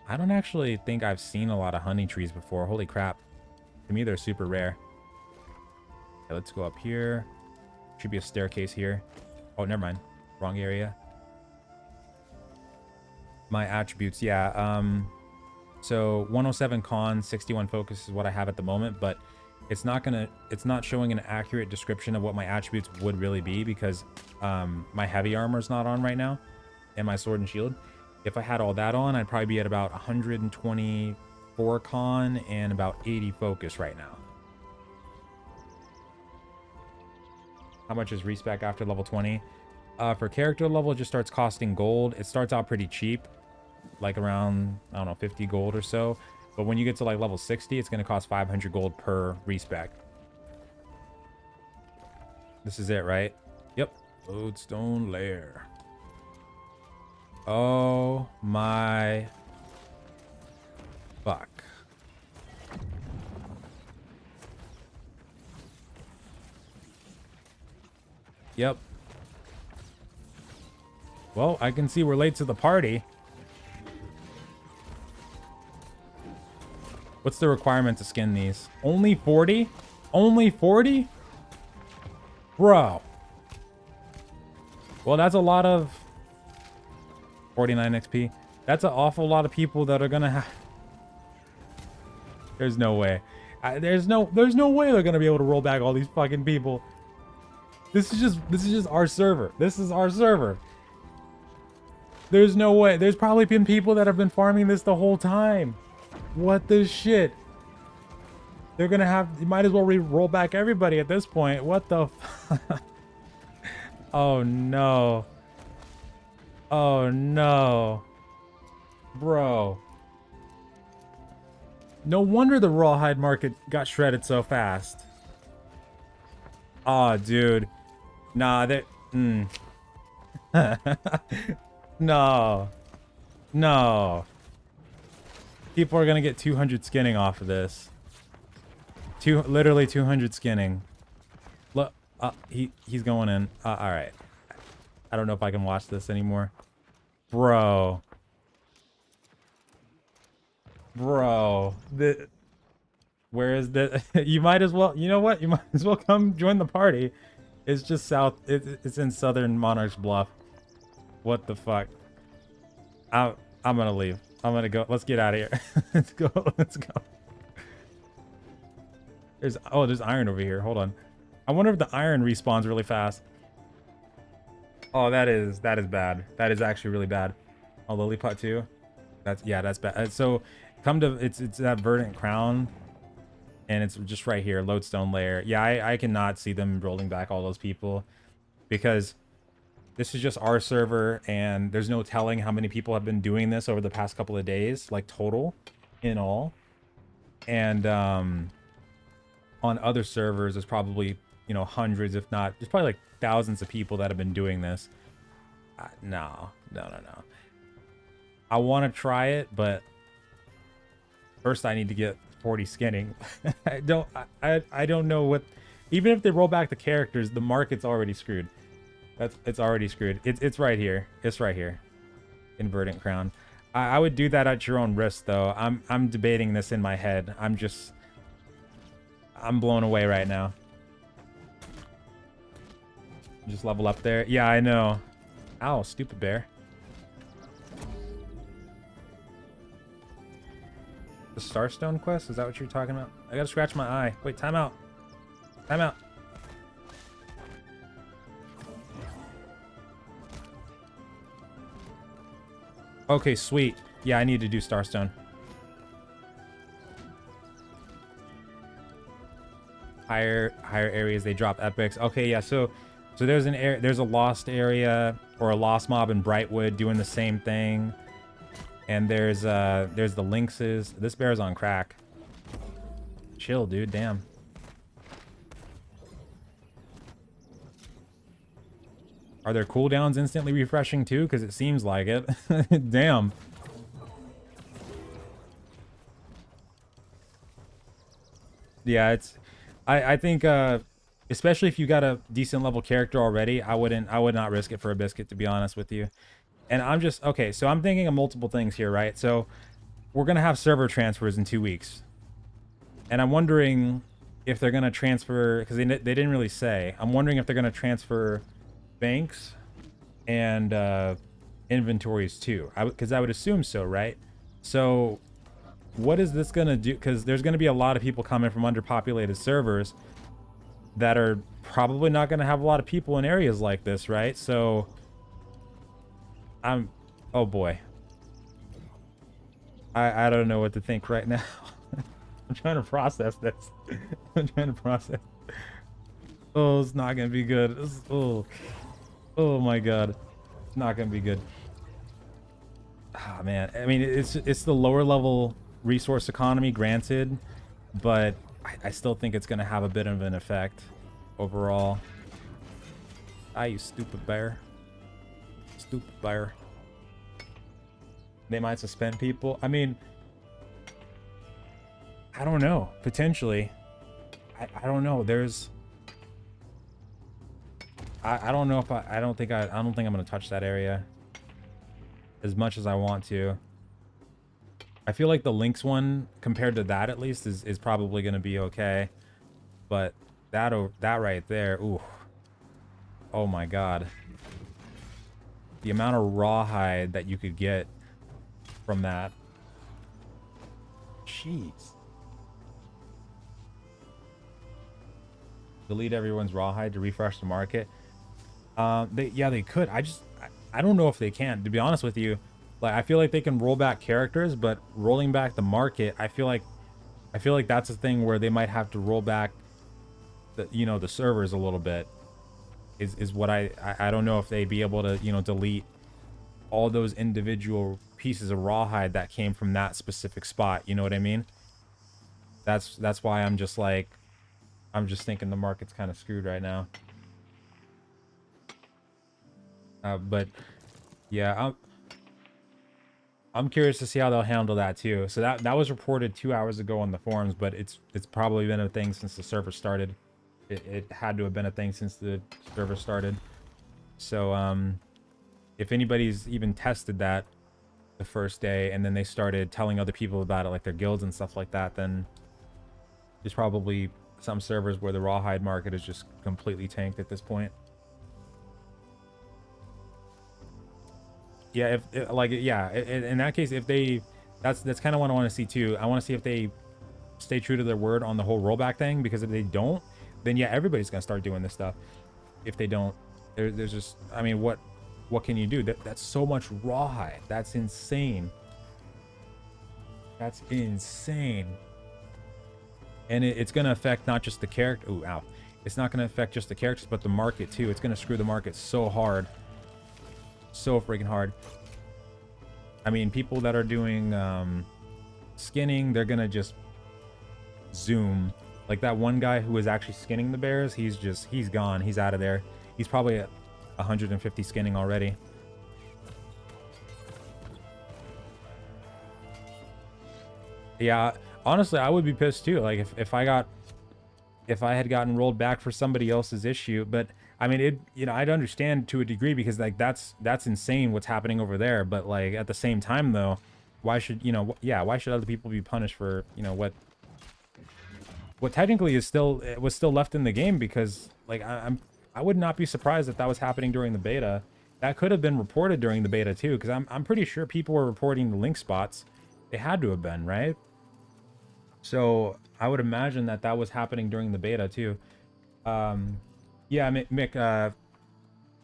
I don't actually think I've seen a lot of honey trees before. Holy crap. To me, they're super rare. Okay, let's go up here. Should be a staircase here. Oh, never mind. Wrong area. My attributes, yeah. So 107 con, 61 focus is what I have at the moment, but it's not showing an accurate description of what my attributes would really be, because my heavy armor is not on right now, and my sword and shield. If I had all that on, I'd probably be at about 124 con and about 80 focus right now. How much is respec after level 20? For character level, it just starts costing gold. It starts out pretty cheap, like around, I don't know, 50 gold or so. But when you get to like level 60, it's going to cost 500 gold per respec. This is it, right? Yep. Lodestone Lair. Oh my fuck. Yep. Well, I can see we're late to the party. What's the requirement to skin these? Only 40? Only 40? Bro. Well, that's a lot of... 49 XP. That's an awful lot of people that are gonna have... There's no way. There's no way they're gonna be able to roll back all these fucking people. This is just our server. This is our server. There's no way. There's probably been people that have been farming this the whole time. What the shit? They're gonna have. You might as well roll back everybody at this point. What the? Oh no. Oh no. Bro. No wonder the rawhide market got shredded so fast. Oh, dude. Nah, that. No. No. People are gonna get 200 skinning off of this. Literally 200 skinning. Look, he's going in. All right. I don't know if I can watch this anymore, bro. Where is the? You might as well. You know what? You might as well come join the party. It's just south. It's in southern Monarch's Bluff. What the fuck? I'm gonna leave. I'm gonna go. Let's get out of here. Let's go. Let's go. There's iron over here. Hold on. I wonder if the iron respawns really fast. Oh, that is bad. That is actually really bad. Oh, Lilliput too. That's bad. So come to it's that verdant crown, and it's just right here, lodestone layer. Yeah, I cannot see them rolling back all those people because this is just our server, and there's no telling how many people have been doing this over the past couple of days, like total in all. And on other servers, there's probably, you know, hundreds, if not, there's probably like thousands of people that have been doing this. No. I want to try it, but first I need to get 40 skinning. I don't know what. Even if they roll back the characters, the market's already screwed. It's already screwed. It's right here. It's right here. In Verdant Crown. I would do that at your own risk, though. I'm debating this in my head. I'm blown away right now. Just level up there. Yeah, I know. Ow, stupid bear. The Starstone quest? Is that what you're talking about? I gotta scratch my eye. Wait, time out. Time out. Okay, sweet. Yeah, I need to do Starstone. Higher areas, they drop epics. Okay, yeah, so there's there's a lost area or a lost mob in Brightwood doing the same thing. And there's the lynxes. This bear's on crack. Chill, dude, damn. Are their cooldowns instantly refreshing too? Because it seems like it. Damn. Yeah, I think especially if you got a decent level character already, I would not risk it for a biscuit, to be honest with you. And I'm just okay, so I'm thinking of multiple things here, right? So we're gonna have server transfers in 2 weeks. And I'm wondering if they're gonna transfer, because they didn't really say. I'm wondering if they're gonna transfer banks and inventories too. Because I would assume so, right? So what is this gonna do? Because there's gonna be a lot of people coming from underpopulated servers that are probably not gonna have a lot of people in areas like this, right? So oh boy, I don't know what to think right now. I'm trying to process this. I'm trying to process. Oh, it's not gonna be good. Oh my god, it's not gonna be good. Ah, man, I mean, it's the lower level resource economy, granted, but I still think it's gonna have a bit of an effect overall. You stupid bear. Stupid bear. They might suspend people. I mean, I don't know. Potentially. I don't know. There's I don't know if I don't think I'm gonna touch that area as much as I want to. I feel like the Lynx one, compared to that at least, is probably gonna be okay. But that right there, ooh. Oh my god. The amount of rawhide that you could get from that. Jeez. delete everyone's rawhide to refresh the market. They could. I don't know if they can, to be honest with you. Like, I feel like they can roll back characters, but rolling back the market, I feel like that's a thing where they might have to roll back the, you know, the servers a little bit. Is what I don't know if they'd be able to, you know, delete all those individual pieces of rawhide that came from that specific spot. You know what I mean? That's why I'm just like, I'm just thinking the market's kind of screwed right now. But yeah, I'm curious to see how they'll handle that too. So that was reported 2 hours ago on the forums, but it's probably been a thing since the server started. It had to have been a thing since the server started. So if anybody's even tested that the first day and then they started telling other people about it, like their guilds and stuff like that, then there's probably some servers where the rawhide market is just completely tanked at this point. Yeah, in that case, if they, that's kind of what I want to see too. I want to see if they stay true to their word on the whole rollback thing, because if they don't, then yeah, everybody's gonna start doing this stuff. If they don't, there's just, I mean, what can you do? That's so much rawhide. That's insane. That's insane. And it's gonna affect not just the character. Ooh, ow! It's not gonna affect just the characters, but the market too. It's gonna screw the market so hard. So freaking hard. I mean, people that are doing skinning, they're gonna just zoom. Like that one guy who was actually skinning the bears, he's gone. He's out of there. He's probably at 150 skinning already. Yeah, honestly, I would be pissed too. Like if I had gotten rolled back for somebody else's issue, but I mean, you know, I'd understand to a degree, because like that's insane what's happening over there. But like at the same time though, why should, you know, yeah, why should other people be punished for, you know, what technically was still left in the game? Because like I would not be surprised if that was happening during the beta. That could have been reported during the beta too, because I'm pretty sure people were reporting the link spots. They had to have been, right? So I would imagine that was happening during the beta too. Yeah, Mick,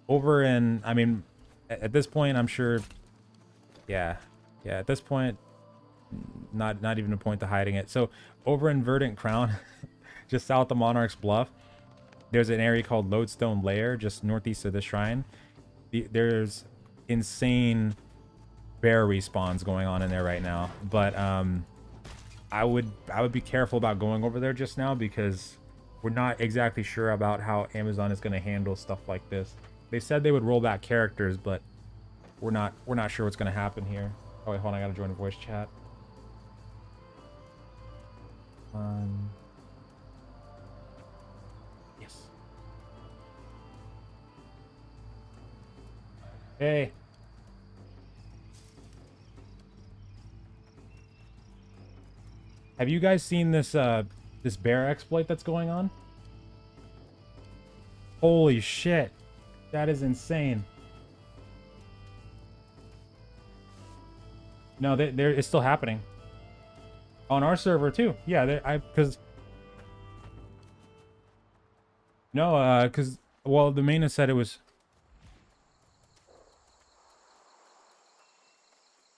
over in, I mean, at this point, I'm sure, yeah, at this point, not even a point to hiding it. So over in Verdant Crown, just south of Monarch's Bluff, there's an area called Lodestone Lair, just northeast of the shrine. There's insane bear respawns going on in there right now, but I would be careful about going over there just now, because we're not exactly sure about how Amazon is going to handle stuff like this. They said they would roll back characters, but we're not sure what's going to happen here. Oh wait, hold on, I gotta join a voice chat. Yes. Hey. Have you guys seen this this bear exploit that's going on? Holy shit. That is insane. No, it's still happening. On our server too. Yeah, because well, the mainnet said it was.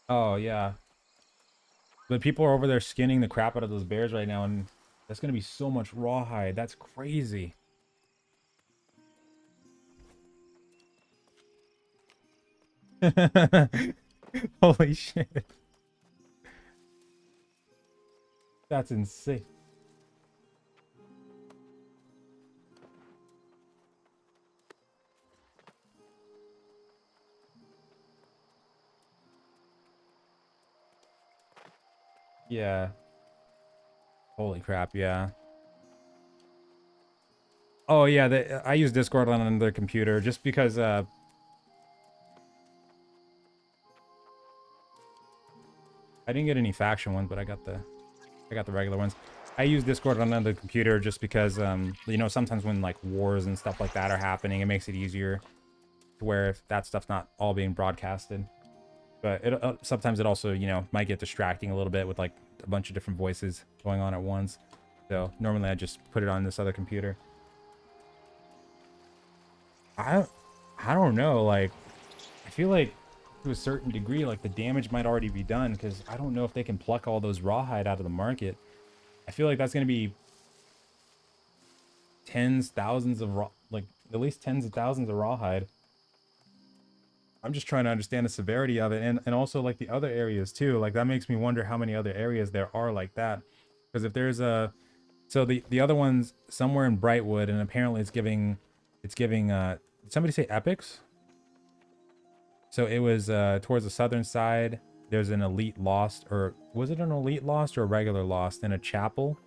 Oh yeah. But people are over there skinning the crap out of those bears right now, and that's gonna be so much rawhide. That's crazy. Holy shit. That's insane. Yeah. Holy crap, yeah. Oh yeah, I use Discord on another computer just because I didn't get any faction ones, but I got the regular ones. I use Discord on another computer just because you know, sometimes when like wars and stuff like that are happening, it makes it easier to where if that stuff's not all being broadcasted. But sometimes it also, you know, might get distracting a little bit with like a bunch of different voices going on at once. So normally I just put it on this other computer. I I don't know. Like, I feel like to a certain degree, like the damage might already be done because I don't know if they can pluck all those rawhide out of the market. I feel like that's gonna be tens, thousands of raw, like at least tens of thousands of rawhide. I'm just trying to understand the severity of it, and also like the other areas too. Like that makes me wonder how many other areas there are like that. Because if there's a, so the other one's somewhere in Brightwood, and apparently it's giving did somebody say epics? So it was towards the southern side. There's an elite lost, or was it an elite lost or a regular lost in a chapel?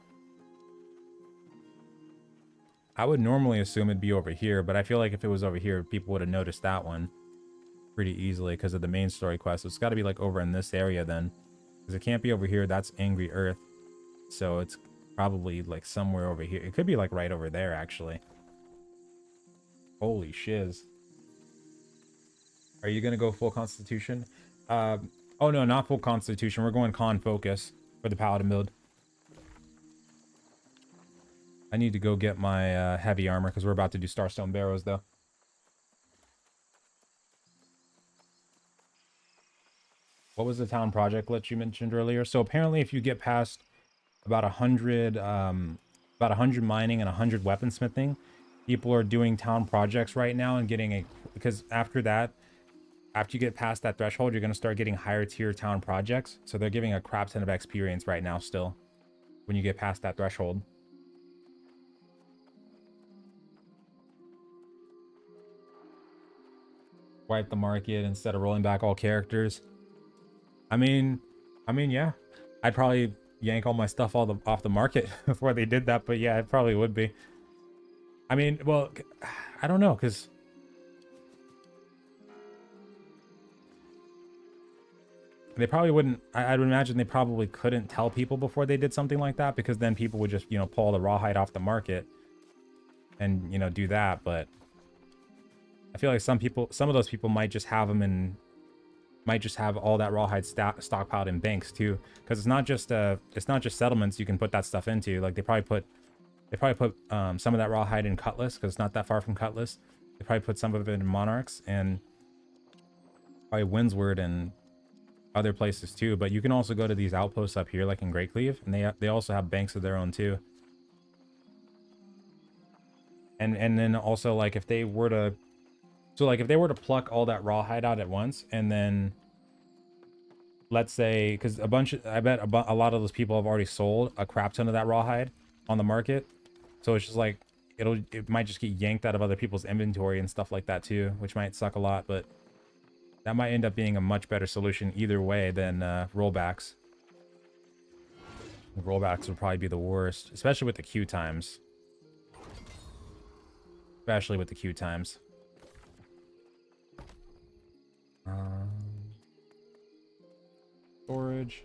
I would normally assume it'd be over here, but I feel like if it was over here, people would have noticed that one pretty easily because of the main story quest. So it's got to be like over in this area then, because it can't be over here. That's Angry Earth, so it's probably like somewhere over here. It could be like right over there actually. Holy shiz. Are you gonna go full constitution? Oh no, not full constitution. We're going con focus for the paladin build. I need to go get my heavy armor because we're about to do Starstone Barrows though. What was the town project glitch you mentioned earlier? So apparently if you get past about 100 mining and 100 weaponsmithing, people are doing town projects right now and getting a, because after that, after you get past that threshold, you're going to start getting higher tier town projects. So they're giving a crap ton of experience right now still when you get past that threshold. Wipe the market instead of rolling back all characters. I mean, yeah, I'd probably yank all my stuff off the market before they did that, but yeah, it probably would be. I mean, well, I don't know, because they probably wouldn't. I'd imagine they probably couldn't tell people before they did something like that, because then people would just, pull the rawhide off the market and, do that. But I feel like some of those people might just have them and might just have all that rawhide stockpiled in banks too, because it's not just settlements you can put that stuff into. Like they probably put some of that rawhide in Cutlass because it's not that far from Cutlass. They probably put some of it in Monarchs and probably Windsward and other places too. But you can also go to these outposts up here, like in Greatcleave, and they also have banks of their own too. And then also, like if they were to, pluck all that rawhide out at once, and then let's say, because I bet a lot of those people have already sold a crap ton of that rawhide on the market, so it's just like it might just get yanked out of other people's inventory and stuff like that too, which might suck a lot. But that might end up being a much better solution either way than rollbacks. Rollbacks would probably be the worst, especially with the queue times. Especially with the queue times. Storage.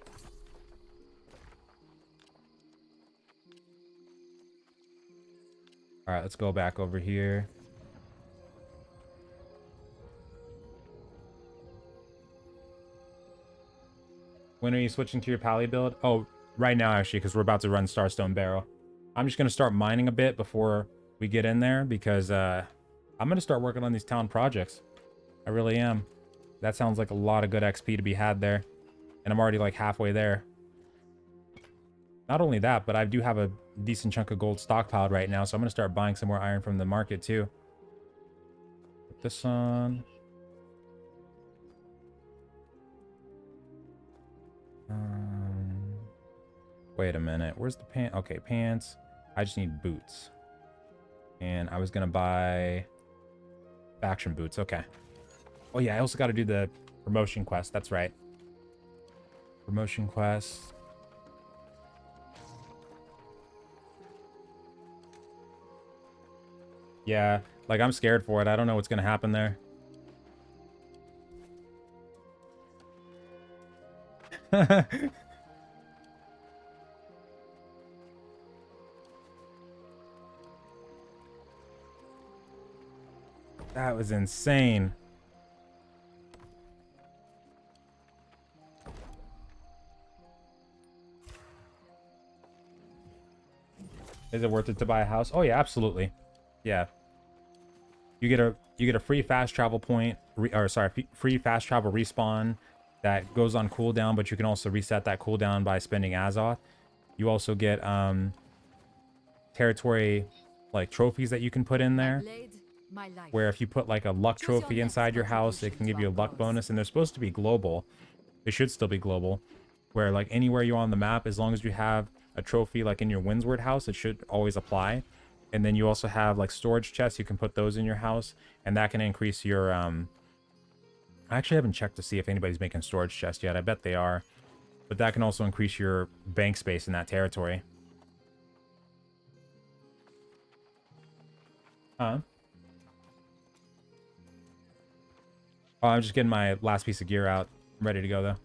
All right, let's go back over here. When are you switching to your pally build? Oh, right now actually, because we're about to run Starstone Barrow. I'm just gonna start mining a bit before we get in there, because I'm gonna start working on these town projects. I really am. That sounds like a lot of good XP to be had there. And I'm already like halfway there. Not only that, but I do have a decent chunk of gold stockpiled right now, so I'm going to start buying some more iron from the market too. Put this on. Wait a minute. Where's the pants? Okay, pants. I just need boots. And I was going to buy faction boots. Okay. Oh yeah, I also got to do the promotion quest. That's right. Promotion quest. Yeah, like I'm scared for it. I don't know what's gonna happen there. That was insane. Is it worth it to buy a house? Oh yeah, absolutely. Yeah. You you get a free fast travel point, free fast travel respawn that goes on cooldown, but you can also reset that cooldown by spending Azoth. You also get territory like trophies that you can put in My there, blade, my life. where if you put like a luck Choose your trophy next inside your house, it contribution can give to you a our luck cause. bonus, and they're supposed to be global. They should still be global, where like anywhere you're on the map, as long as you have a trophy like in your Windsward house, it should always apply. And then you also have like storage chests, you can put those in your house, and that can increase your I actually haven't checked to see if anybody's making storage chests yet. I bet they are, but that can also increase your bank space in that territory. Oh, I'm just getting my last piece of gear out. I'm ready to go though.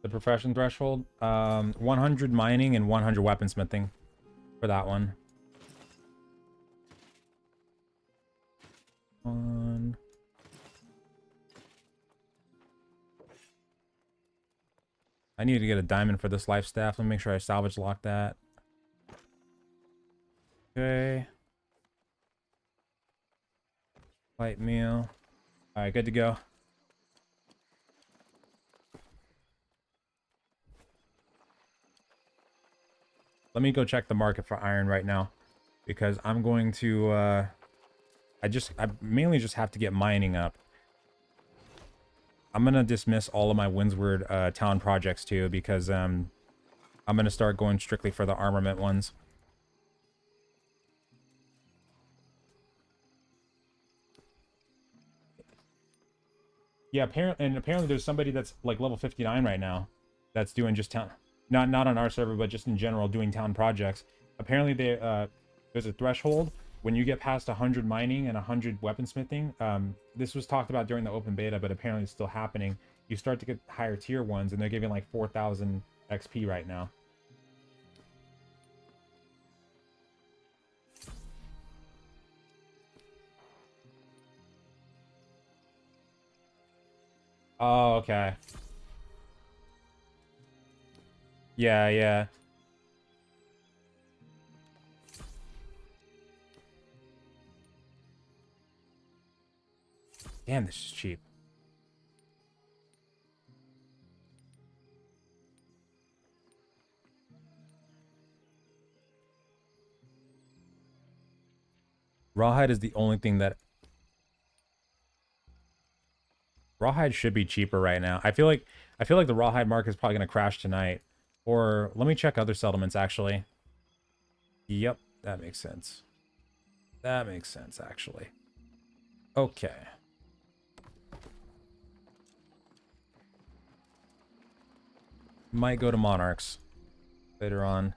The profession threshold, 100 mining and 100 weaponsmithing for that one. I need to get a diamond for this lifestaff. Let me make sure I salvage lock that. Okay. Light meal. All right, good to go. Let me go check the market for iron right now, because I'm going to I mainly just have to get mining up. I'm gonna dismiss all of my Windsward town projects too, because I'm gonna start going strictly for the armament ones. Yeah, apparently there's somebody that's like level 59 right now that's doing just town, not on our server, but just in general doing town projects. Apparently there's a threshold when you get past 100 mining and 100 weaponsmithing. This was talked about during the open beta, but apparently it's still happening. You start to get higher tier ones, and they're giving like 4,000 XP right now. Oh, okay. Yeah, yeah. Damn, this is cheap. Rawhide is the only thing that... Rawhide should be cheaper right now. I feel like the rawhide market is probably going to crash tonight. Or let me check other settlements actually. Yep, that makes sense. That makes sense actually. Okay. Might go to Monarchs later on.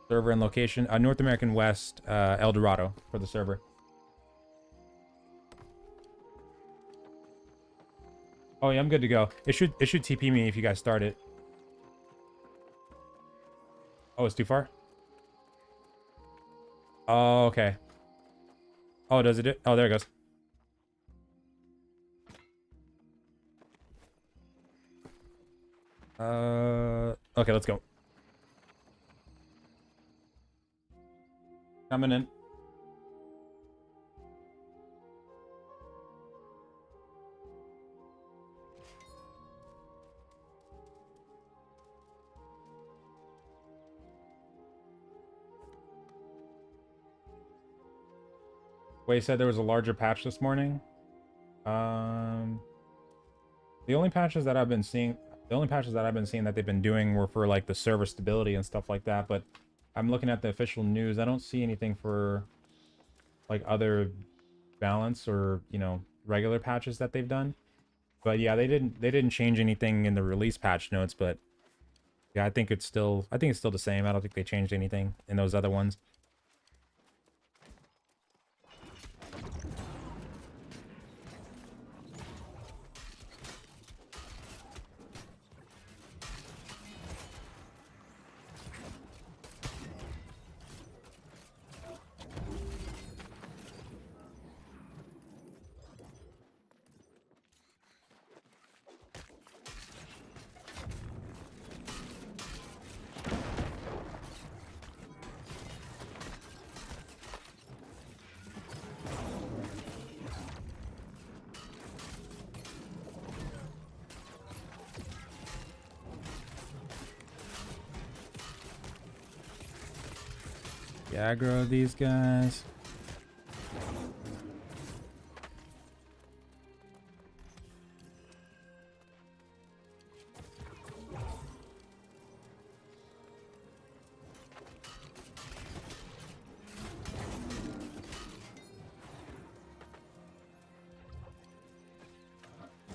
Server and location, North American West, El Dorado for the server. Oh yeah, I'm good to go. It should TP me if you guys start it. Oh, it's too far? Oh, okay. Oh, does it? Oh, there it goes. Okay, let's go. Coming in. Wei said there was a larger patch this morning. The only patches that I've been seeing, that they've been doing were for like the server stability and stuff like that. But I'm looking at the official news. I don't see anything for like other balance or, you know, regular patches that they've done. But yeah, they didn't change anything in the release patch notes. But yeah, I think it's still the same. I don't think they changed anything in those other ones. Aggro these guys.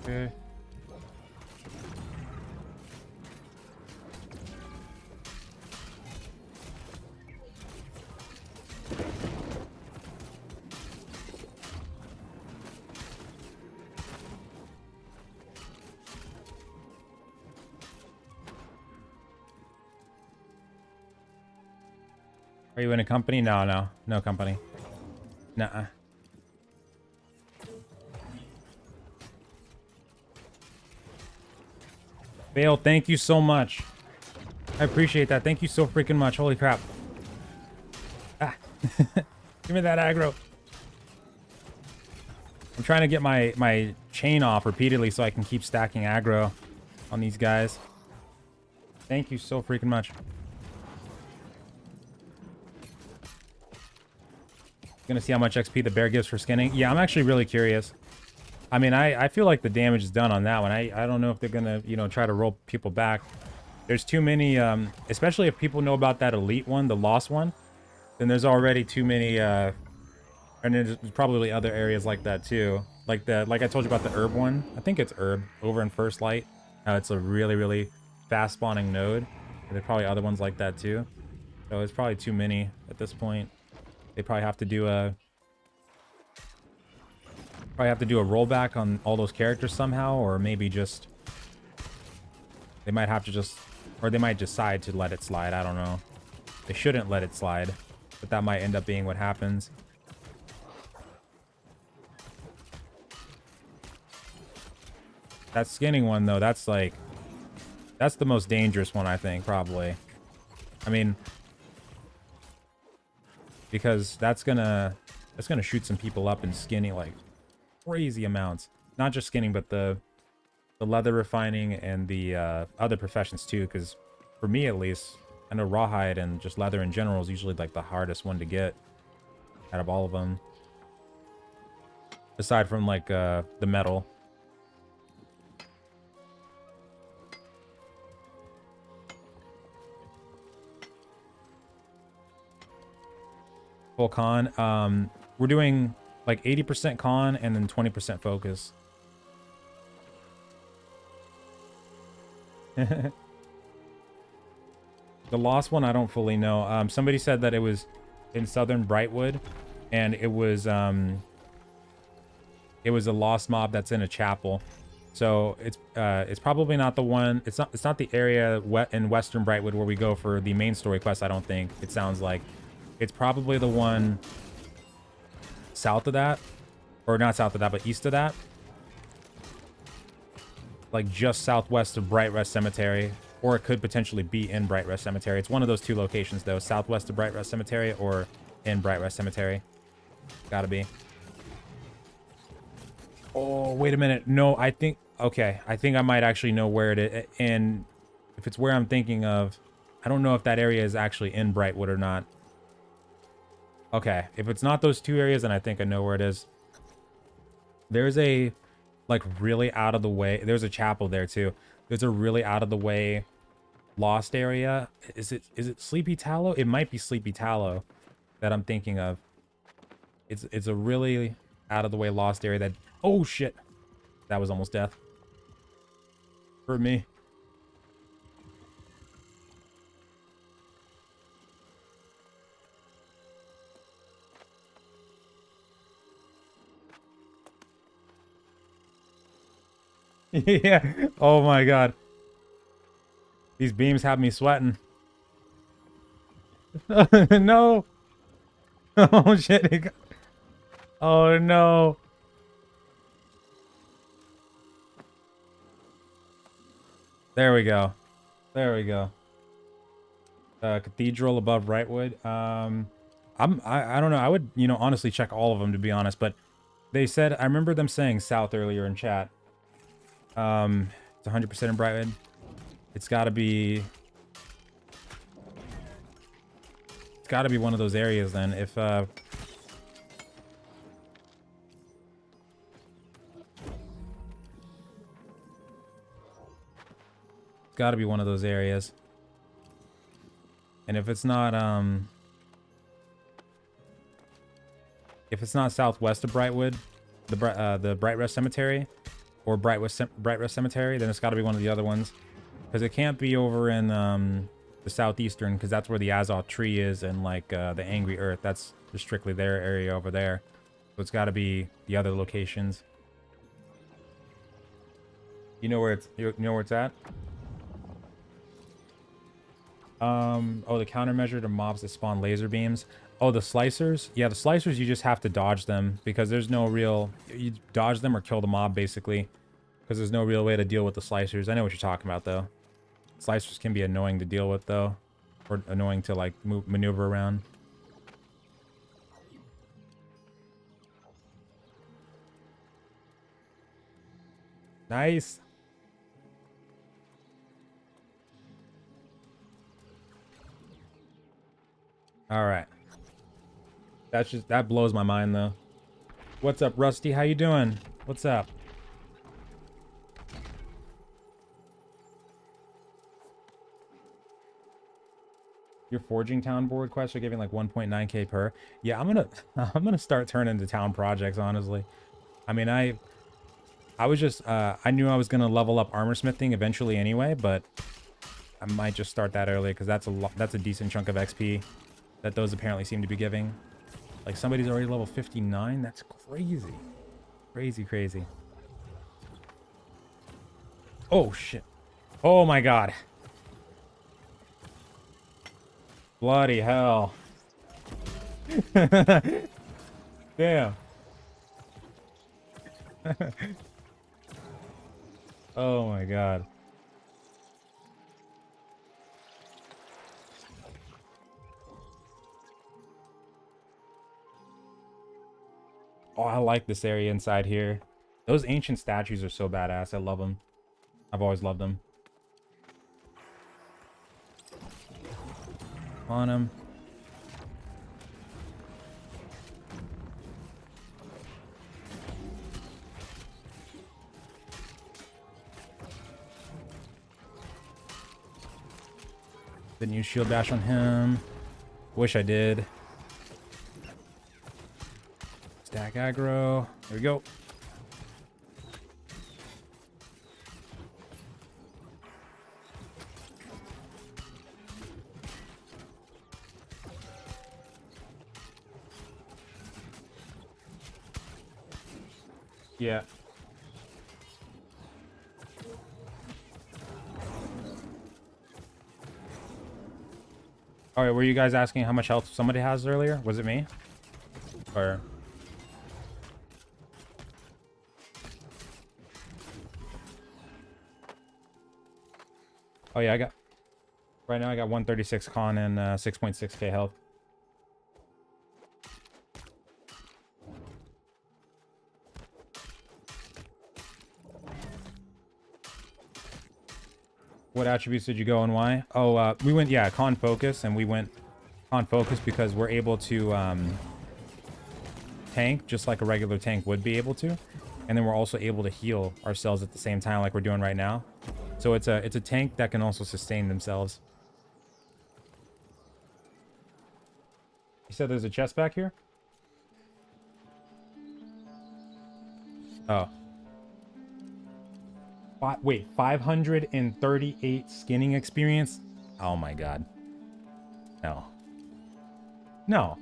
Okay. Are you in a company? No, no company. Nuh-uh. Bale, thank you so much. I appreciate that. Thank you so freaking much. Holy crap. Ah. Give me that aggro. I'm trying to get my chain off repeatedly so I can keep stacking aggro on these guys. Thank you so freaking much. Gonna see how much XP the bear gives for skinning. Yeah, I'm actually really curious. I mean, I feel like the damage is done on that one. I don't know if they're gonna, you know, try to roll people back. There's too many, especially if people know about that elite one, the lost one, then there's already too many, and there's probably other areas like that too. Like I told you about the herb one. I think it's herb over in First Light. It's a really, really fast spawning node. There's probably other ones like that too. So it's probably too many at this point. They probably have to do a rollback on all those characters somehow, or maybe just they might have to just, or they might decide to let it slide. I don't know. They shouldn't let it slide, but that might end up being what happens. That skinning one though, that's like, that's the most dangerous one, I think, probably. I mean, because that's gonna shoot some people up in skinning like crazy amounts. Not just skinning, but the leather refining and the other professions too. Because for me at least, I know rawhide and just leather in general is usually like the hardest one to get out of all of them. Aside from like the metal. Full con. We're doing like 80% con and then 20% focus. The lost one, I don't fully know. Somebody said that it was in southern Brightwood, and it was a lost mob that's in a chapel. So it's probably not the one. It's not the area in western Brightwood where we go for the main story quest. I don't think. It sounds like it's probably the one south of that, or not south of that, but east of that, like just southwest of Bright Rest Cemetery, or it could potentially be in Bright Rest Cemetery. It's one of those two locations though, southwest of Bright Rest Cemetery or in Bright Rest Cemetery. Gotta be. Oh, wait a minute. No, I think, okay, I think I might actually know where it is, and if it's where I'm thinking of, I don't know if that area is actually in Brightwood or not. Okay, if it's not those two areas, then I think I know where it is. There's a, like, really out of the way, there's a chapel there too. There's a really out of the way lost area. Is it Sleepy Tallow? It might be Sleepy Tallow that I'm thinking of. It's a really out of the way lost area that, oh shit, that was almost death for me. Yeah. Oh my god. These beams have me sweating. No. Oh shit. Oh no. There we go. There we go. Cathedral above Wrightwood. I don't know. I would, you know, honestly check all of them to be honest, but they said, I remember them saying south earlier in chat. It's 100% in Brightwood. It's got to be It's got to be one of those areas then. If it's got to be one of those areas. And if it's not southwest of Brightwood, the Bright Rest Cemetery, or Bright Rest Cemetery, then it's got to be one of the other ones, because it can't be over in the southeastern, because that's where the Azoth tree is, and like the Angry Earth. That's just strictly their area over there. So it's got to be the other locations. You know where it's at? Oh, the countermeasure to mobs that spawn laser beams. Oh, the slicers? Yeah, the slicers, you just have to dodge them, because there's no real... You dodge them or kill the mob, basically. Because there's no real way to deal with the slicers. I know what you're talking about, though. Slicers can be annoying to deal with, though. Or annoying to, like, maneuver around. Nice. All right. That blows my mind, though. What's up, Rusty? How you doing? What's up? Your forging town board quests are giving like 1.9k per. Yeah, I'm gonna start turning to town projects, honestly. I mean, I was just I knew I was gonna level up armor smithing eventually anyway, but I might just start that early, because that's a decent chunk of XP that those apparently seem to be giving. Like, somebody's already level 59. That's crazy. Crazy. Oh, shit. Oh, my God. Bloody hell. Damn. Oh, my God. Oh, I like this area inside here. Those ancient statues are so badass. I love them. I've always loved them. On them. Didn't use shield bash on him. Wish I did. Stack aggro. There we go. Yeah. All right, were you guys asking how much health somebody has earlier? Was it me? Or... Oh yeah, right now I got 136 con and 6.6k health. What attributes did you go and why? Oh, we went, yeah, con focus, and we went con focus because we're able to tank just like a regular tank would be able to, and then we're also able to heal ourselves at the same time like we're doing right now. So it's a tank that can also sustain themselves. You said there's a chest back here? Oh. Wait, 538 skinning experience? Oh my god. No. No.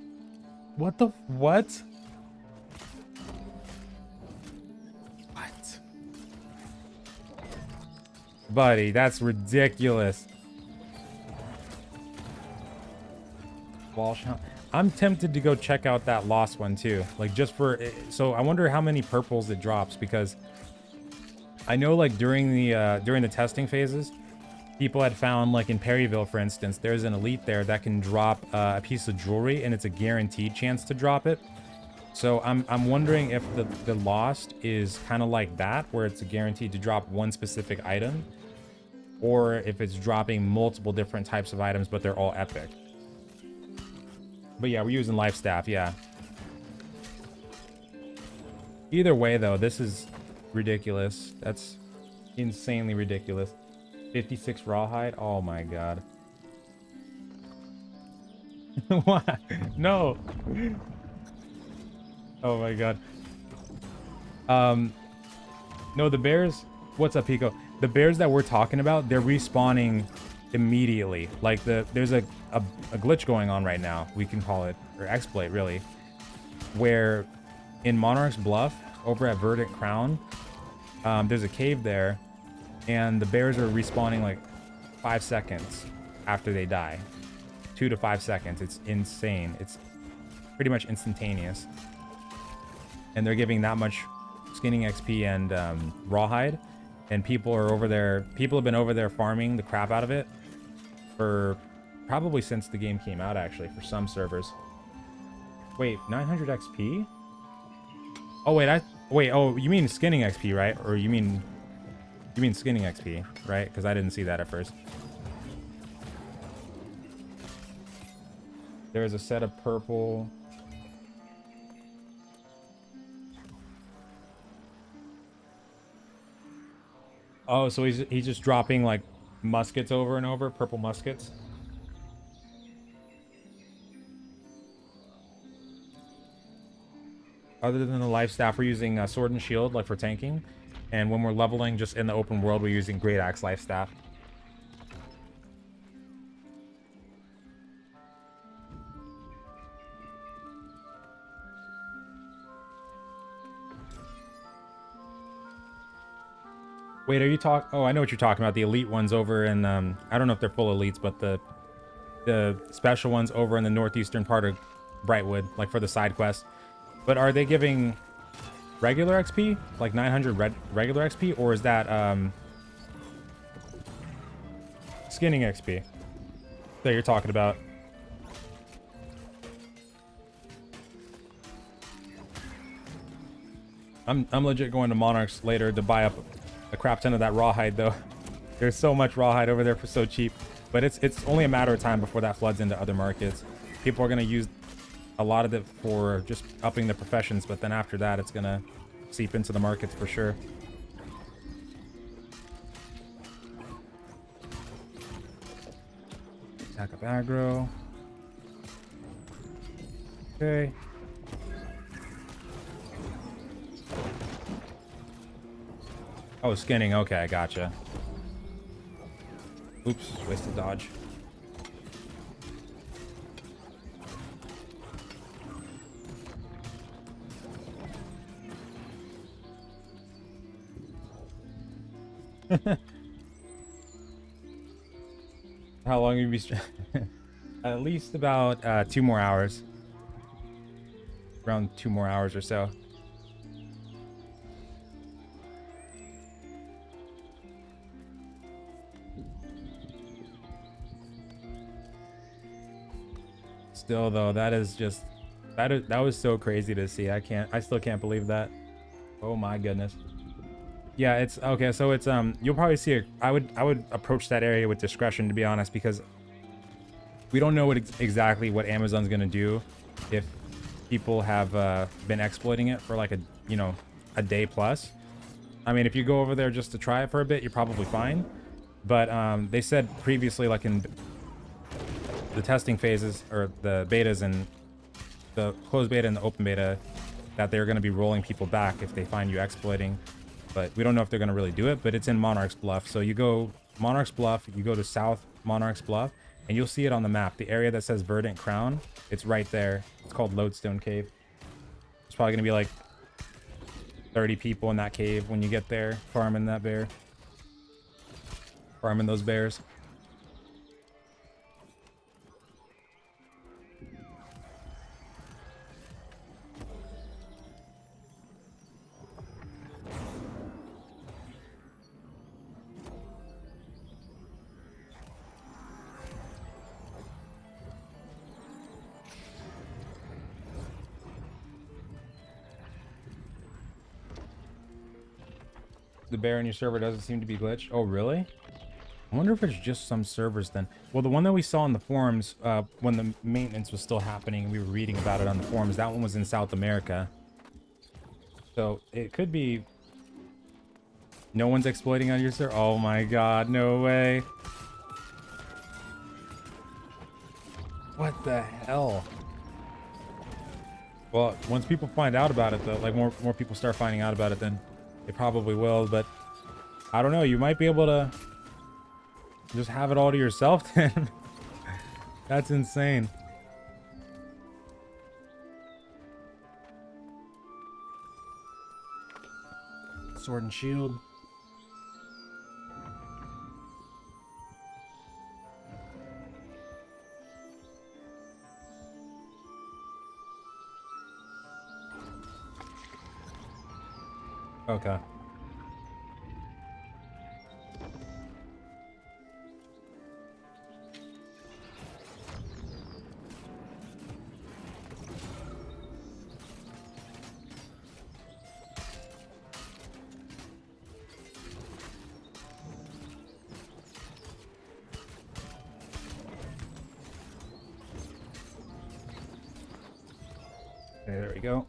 What the... What? What? Buddy, that's ridiculous. Walsh, I'm tempted to go check out that lost one too. Like, just for... So I wonder how many purples it drops, because I know, like, during the testing phases, people had found, like in Perryville, for instance, there's an elite there that can drop a piece of jewelry, and it's a guaranteed chance to drop it. So I'm wondering if the lost is kind of like that, where it's guaranteed to drop one specific item, or if it's dropping multiple different types of items, but they're all epic. But yeah, we're using lifestaff, yeah. Either way, though, this is ridiculous. That's insanely ridiculous. 56 rawhide? Oh my god. What? No. Oh my god. No, the bears... What's up, Pico? The bears that we're talking about, they're respawning immediately. Like, there's a glitch going on right now, we can call it, or exploit, really, where in Monarch's Bluff, over at Verdant Crown, there's a cave there, and the bears are respawning like 5 seconds after they die. 2 to 5 seconds. It's insane. It's pretty much instantaneous. And they're giving that much skinning XP and rawhide, and people are over there. People have been over there farming the crap out of it for probably since the game came out, actually, for some servers. Wait, 900 XP? Oh wait, oh, you mean skinning XP, right? Or you mean skinning XP, right? Because I didn't see that at first. There's a set of purple. Oh, so he's just dropping like muskets over and over, purple muskets. Other than the life staff, we're using sword and shield, like for tanking. And when we're leveling just in the open world, we're using greataxe life staff. Wait, are you talking? Oh, I know what you're talking about. The elite ones over in, I don't know if they're full elites, but the special ones over in the northeastern part of Brightwood, like for the side quest. But are they giving regular XP? Like 900 regular XP? Or is that skinning XP that you're talking about? I'm legit going to Monarchs later to buy up a crap ton of that rawhide, though. There's so much rawhide over there for so cheap. But it's only a matter of time before that floods into other markets. People are going to use a lot of it for just upping the professions, but then after that, it's going to seep into the markets for sure. Attack up aggro. Okay. Oh, skinning. Okay, I gotcha. Oops, wasted dodge. How long will you be at least about 2 more hours. Around 2 more hours or so. Still though, that is just that was so crazy to see. I still can't believe that. Oh my goodness. Yeah, it's okay. So it's you'll probably see I would approach that area with discretion, to be honest, because we don't know exactly what Amazon's gonna do if people have been exploiting it for like a day plus. I mean, if you go over there just to try it for a bit, you're probably fine. But they said previously, like in the testing phases or the betas and the closed beta and the open beta, that they're going to be rolling people back if they find you exploiting. But we don't know if they're going to really do it. But it's in Monarch's Bluff, so you go Monarch's Bluff, you go to South Monarch's Bluff, and you'll see it on the map. The area that says Verdant Crown, it's right there. It's called Lodestone Cave. It's probably going to be like 30 people in that cave when you get there, farming that bear, farming those bears. The bear in your server doesn't seem to be glitched. Oh, really? I wonder if it's just some servers then. Well, the one that we saw in the forums when the maintenance was still happening, we were reading about it on the forums. That one was in South America. So it could be no one's exploiting on your server. Oh my god, no way. What the hell? Well, once people find out about it, though, like more people start finding out about it, then they probably will. But I don't know. You might be able to just have it all to yourself then. That's insane. Sword and shield. Okay. Okay, there we go.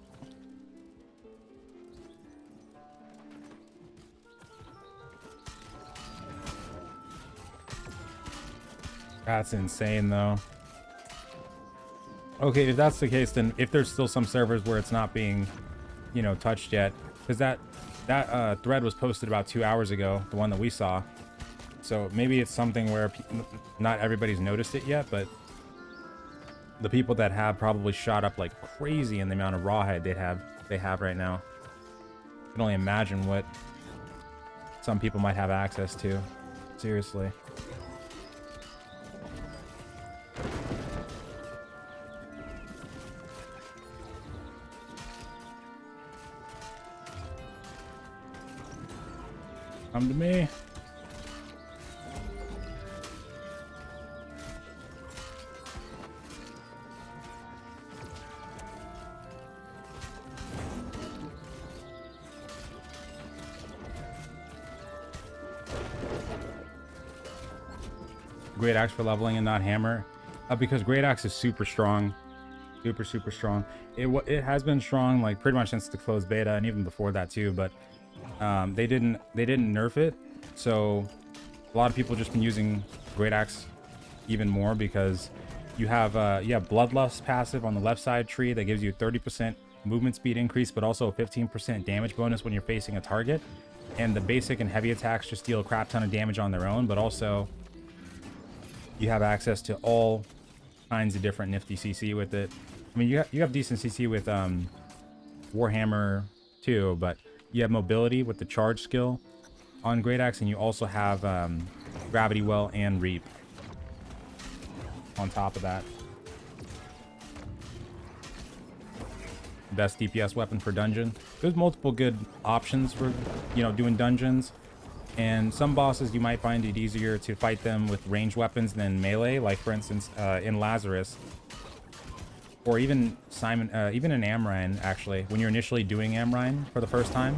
That's insane, though. Okay, if that's the case, then if there's still some servers where it's not being, you know, touched yet, because that thread was posted about 2 hours ago, the one that we saw. So maybe it's something where not everybody's noticed it yet, but the people that have probably shot up like crazy in the amount of rawhide they have right now. I can only imagine what some people might have access to. Seriously. Come to me. Great axe for leveling and not hammer, because great axe is super strong, super strong. It has been strong like pretty much since the closed beta and even before that too, but they didn't nerf it, so a lot of people just been using great axe even more because you have bloodlust passive on the left side tree that gives you 30% movement speed increase, but also a 15% damage bonus when you're facing a target. And the basic and heavy attacks just deal a crap ton of damage on their own, but also you have access to all kinds of different nifty CC with it. I mean, you have decent CC with Warhammer too, but you have mobility with the charge skill on Great Axe, and you also have Gravity Well and Reap on top of that. Best DPS weapon for dungeon. There's multiple good options for, you know, doing dungeons. And some bosses, you might find it easier to fight them with ranged weapons than melee. Like, for instance, in Lazarus, or even even in Amrine, actually, when you're initially doing Amrine for the first time,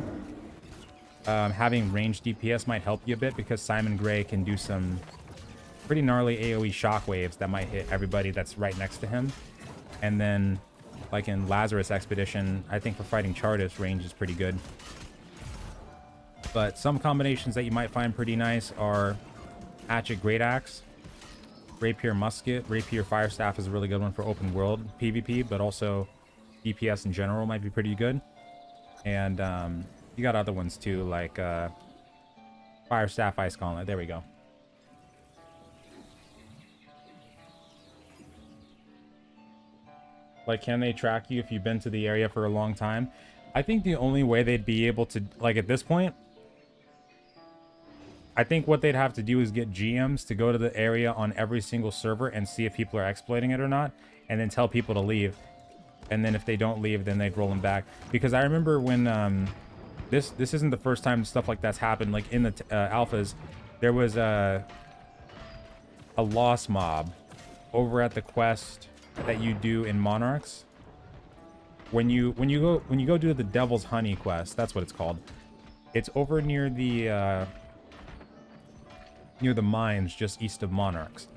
having ranged DPS might help you a bit, because Simon Gray can do some pretty gnarly AoE shockwaves that might hit everybody that's right next to him. And then, like in Lazarus Expedition, I think for fighting Chartist, range is pretty good. But some combinations that you might find pretty nice are Hatchet Great Axe, Rapier Musket. Rapier Fire Staff is a really good one for open world PvP, but also DPS in general might be pretty good. And you got other ones too, like Fire Staff Ice Gauntlet. There we go. Like, can they track you if you've been to the area for a long time? I think the only way they'd be able to, like, at this point, I think what they'd have to do is get GMs to go to the area on every single server and see if people are exploiting it or not, and then tell people to leave. And then if they don't leave, then they'd roll them back. Because I remember when this isn't the first time stuff like that's happened. Like in the alphas, there was a lost mob over at the quest that you do in Monarchs. When you go do the Devil's Honey quest, that's what it's called. It's over near the near the mines just east of Monarchs.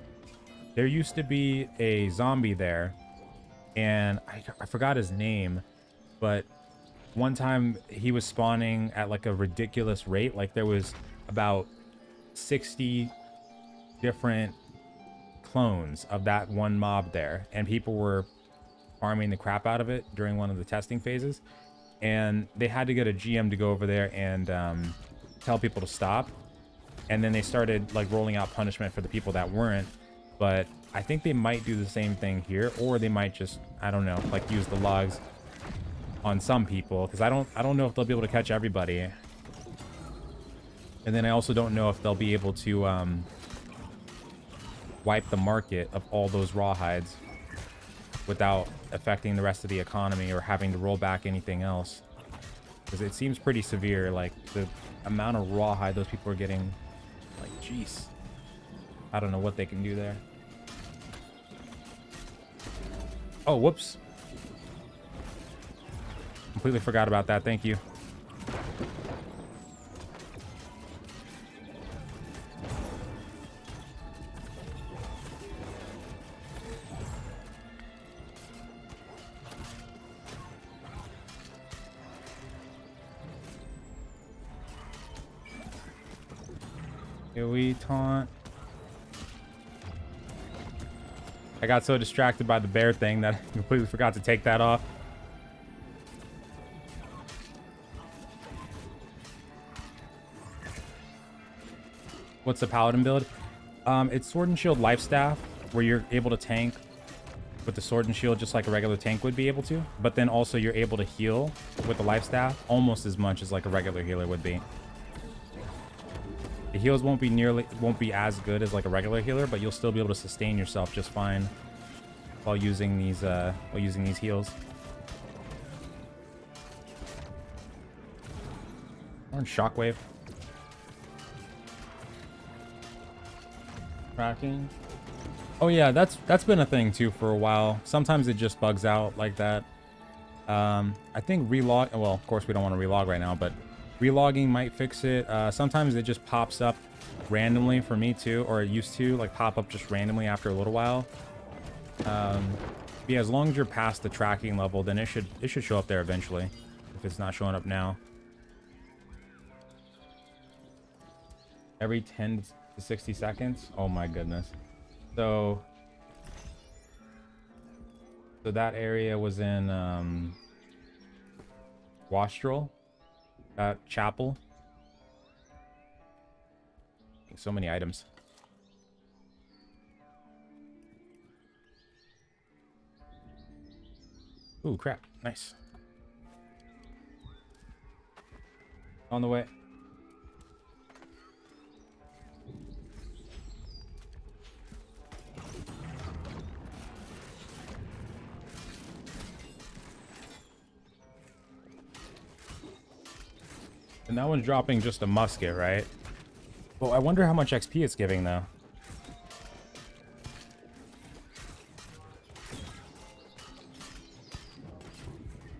There used to be a zombie there, and I forgot his name, but one time he was spawning at like a ridiculous rate. Like there was about 60 different clones of that one mob there, and people were farming the crap out of it during one of the testing phases, and they had to get a GM to go over there and tell people to stop, and then they started like rolling out punishment for the people that weren't. But I think they might do the same thing here, or they might just, I don't know, like use the logs on some people, because I don't know if they'll be able to catch everybody. And then I also don't know if they'll be able to wipe the market of all those rawhides without affecting the rest of the economy or having to roll back anything else, because it seems pretty severe, like the amount of rawhide those people are getting. Like, jeez, I don't know what they can do there. Oh, whoops, completely forgot about that. Thank you. Here we taunt. I got so distracted by the bear thing that I completely forgot to take that off. What's the paladin build? It's sword and shield lifestaff, where you're able to tank with the sword and shield just like a regular tank would be able to, but then also you're able to heal with the lifestaff almost as much as like a regular healer would be. The heals won't be as good as like a regular healer, but you'll still be able to sustain yourself just fine while using these heals. Orange shockwave. Tracking. Oh yeah, that's been a thing too for a while. Sometimes it just bugs out like that. I think relog, well, of course we don't want to relog right now, but relogging might fix it. Sometimes it just pops up randomly for me too, or it used to like pop up just randomly after a little while. Yeah, as long as you're past the tracking level, then it should show up there eventually, if it's not showing up now. Every 10 to 60 seconds. Oh my goodness. So that area was in Wastrel. Chapel. So many items. Ooh, crap. Nice. On the way. And that one's dropping just a musket, right? Well, I wonder how much XP it's giving, though.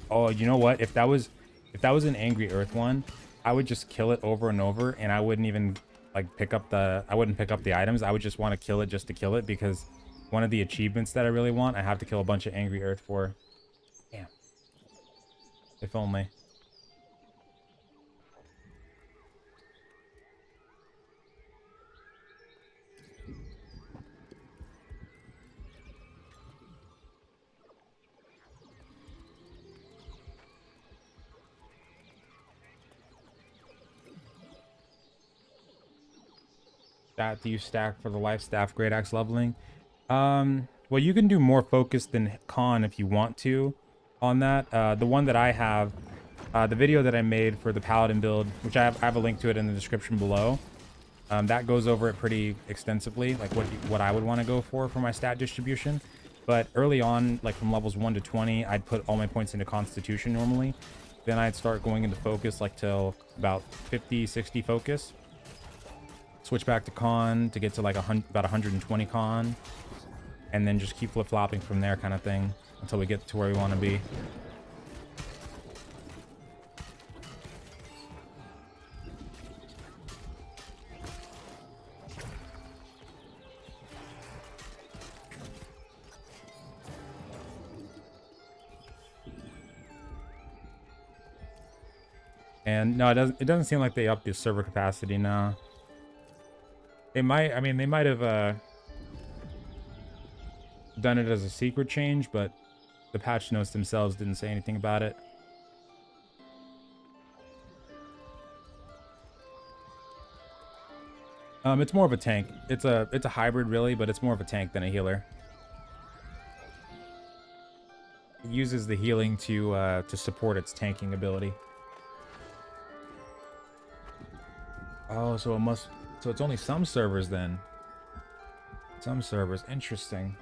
Oh, you know what? If that was an Angry Earth one, I would just kill it over and over, and I wouldn't even like pick up the items. I would just want to kill it just to kill it, because one of the achievements that I really want, I have to kill a bunch of Angry Earth for. Damn. If only. That do you stack for the lifestaff greataxe leveling? Well, you can do more focus than con if you want to on that. The one that I have, the video that I made for the paladin build, which I have a link to it in the description below, that goes over it pretty extensively, like what I would want to go for my stat distribution. But early on, like from levels 1 to 20, I'd put all my points into constitution normally. Then I'd start going into focus like till about 50, 60 focus. Switch back to con to get to like about 120 con, and then just keep flip-flopping from there, kind of thing, until we get to where we want to be. And no, it doesn't seem like they upped the server capacity now. They might, I mean, they might have done it as a secret change, but the patch notes themselves didn't say anything about it. It's more of a tank. It's a hybrid really, but it's more of a tank than a healer. It uses the healing to support its tanking ability. Oh, so it's only some servers then. Some servers, interesting.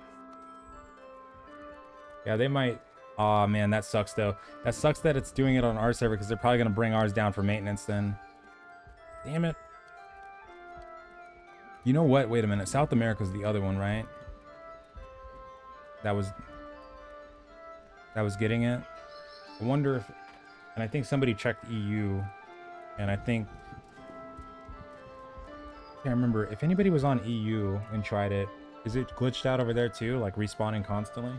Yeah, they might. Oh man, that sucks though. That sucks that it's doing it on our server because they're probably gonna bring ours down for maintenance then. Damn it. You know what? Wait a minute. South America's the other one, right? That was getting it. I wonder if, and I think somebody checked EU, and I think, I can't remember if anybody was on EU and tried it. Is it glitched out over there too, like respawning constantly?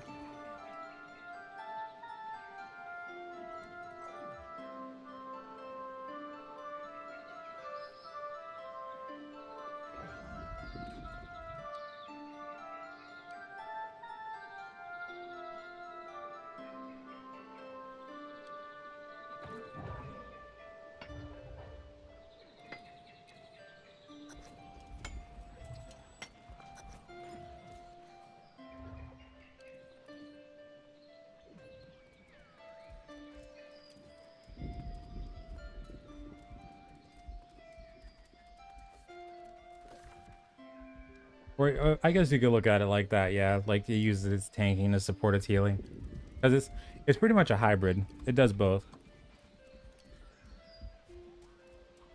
Or I guess you could look at it like that, yeah. Like it uses its tanking to support its healing, because it's pretty much a hybrid. It does both.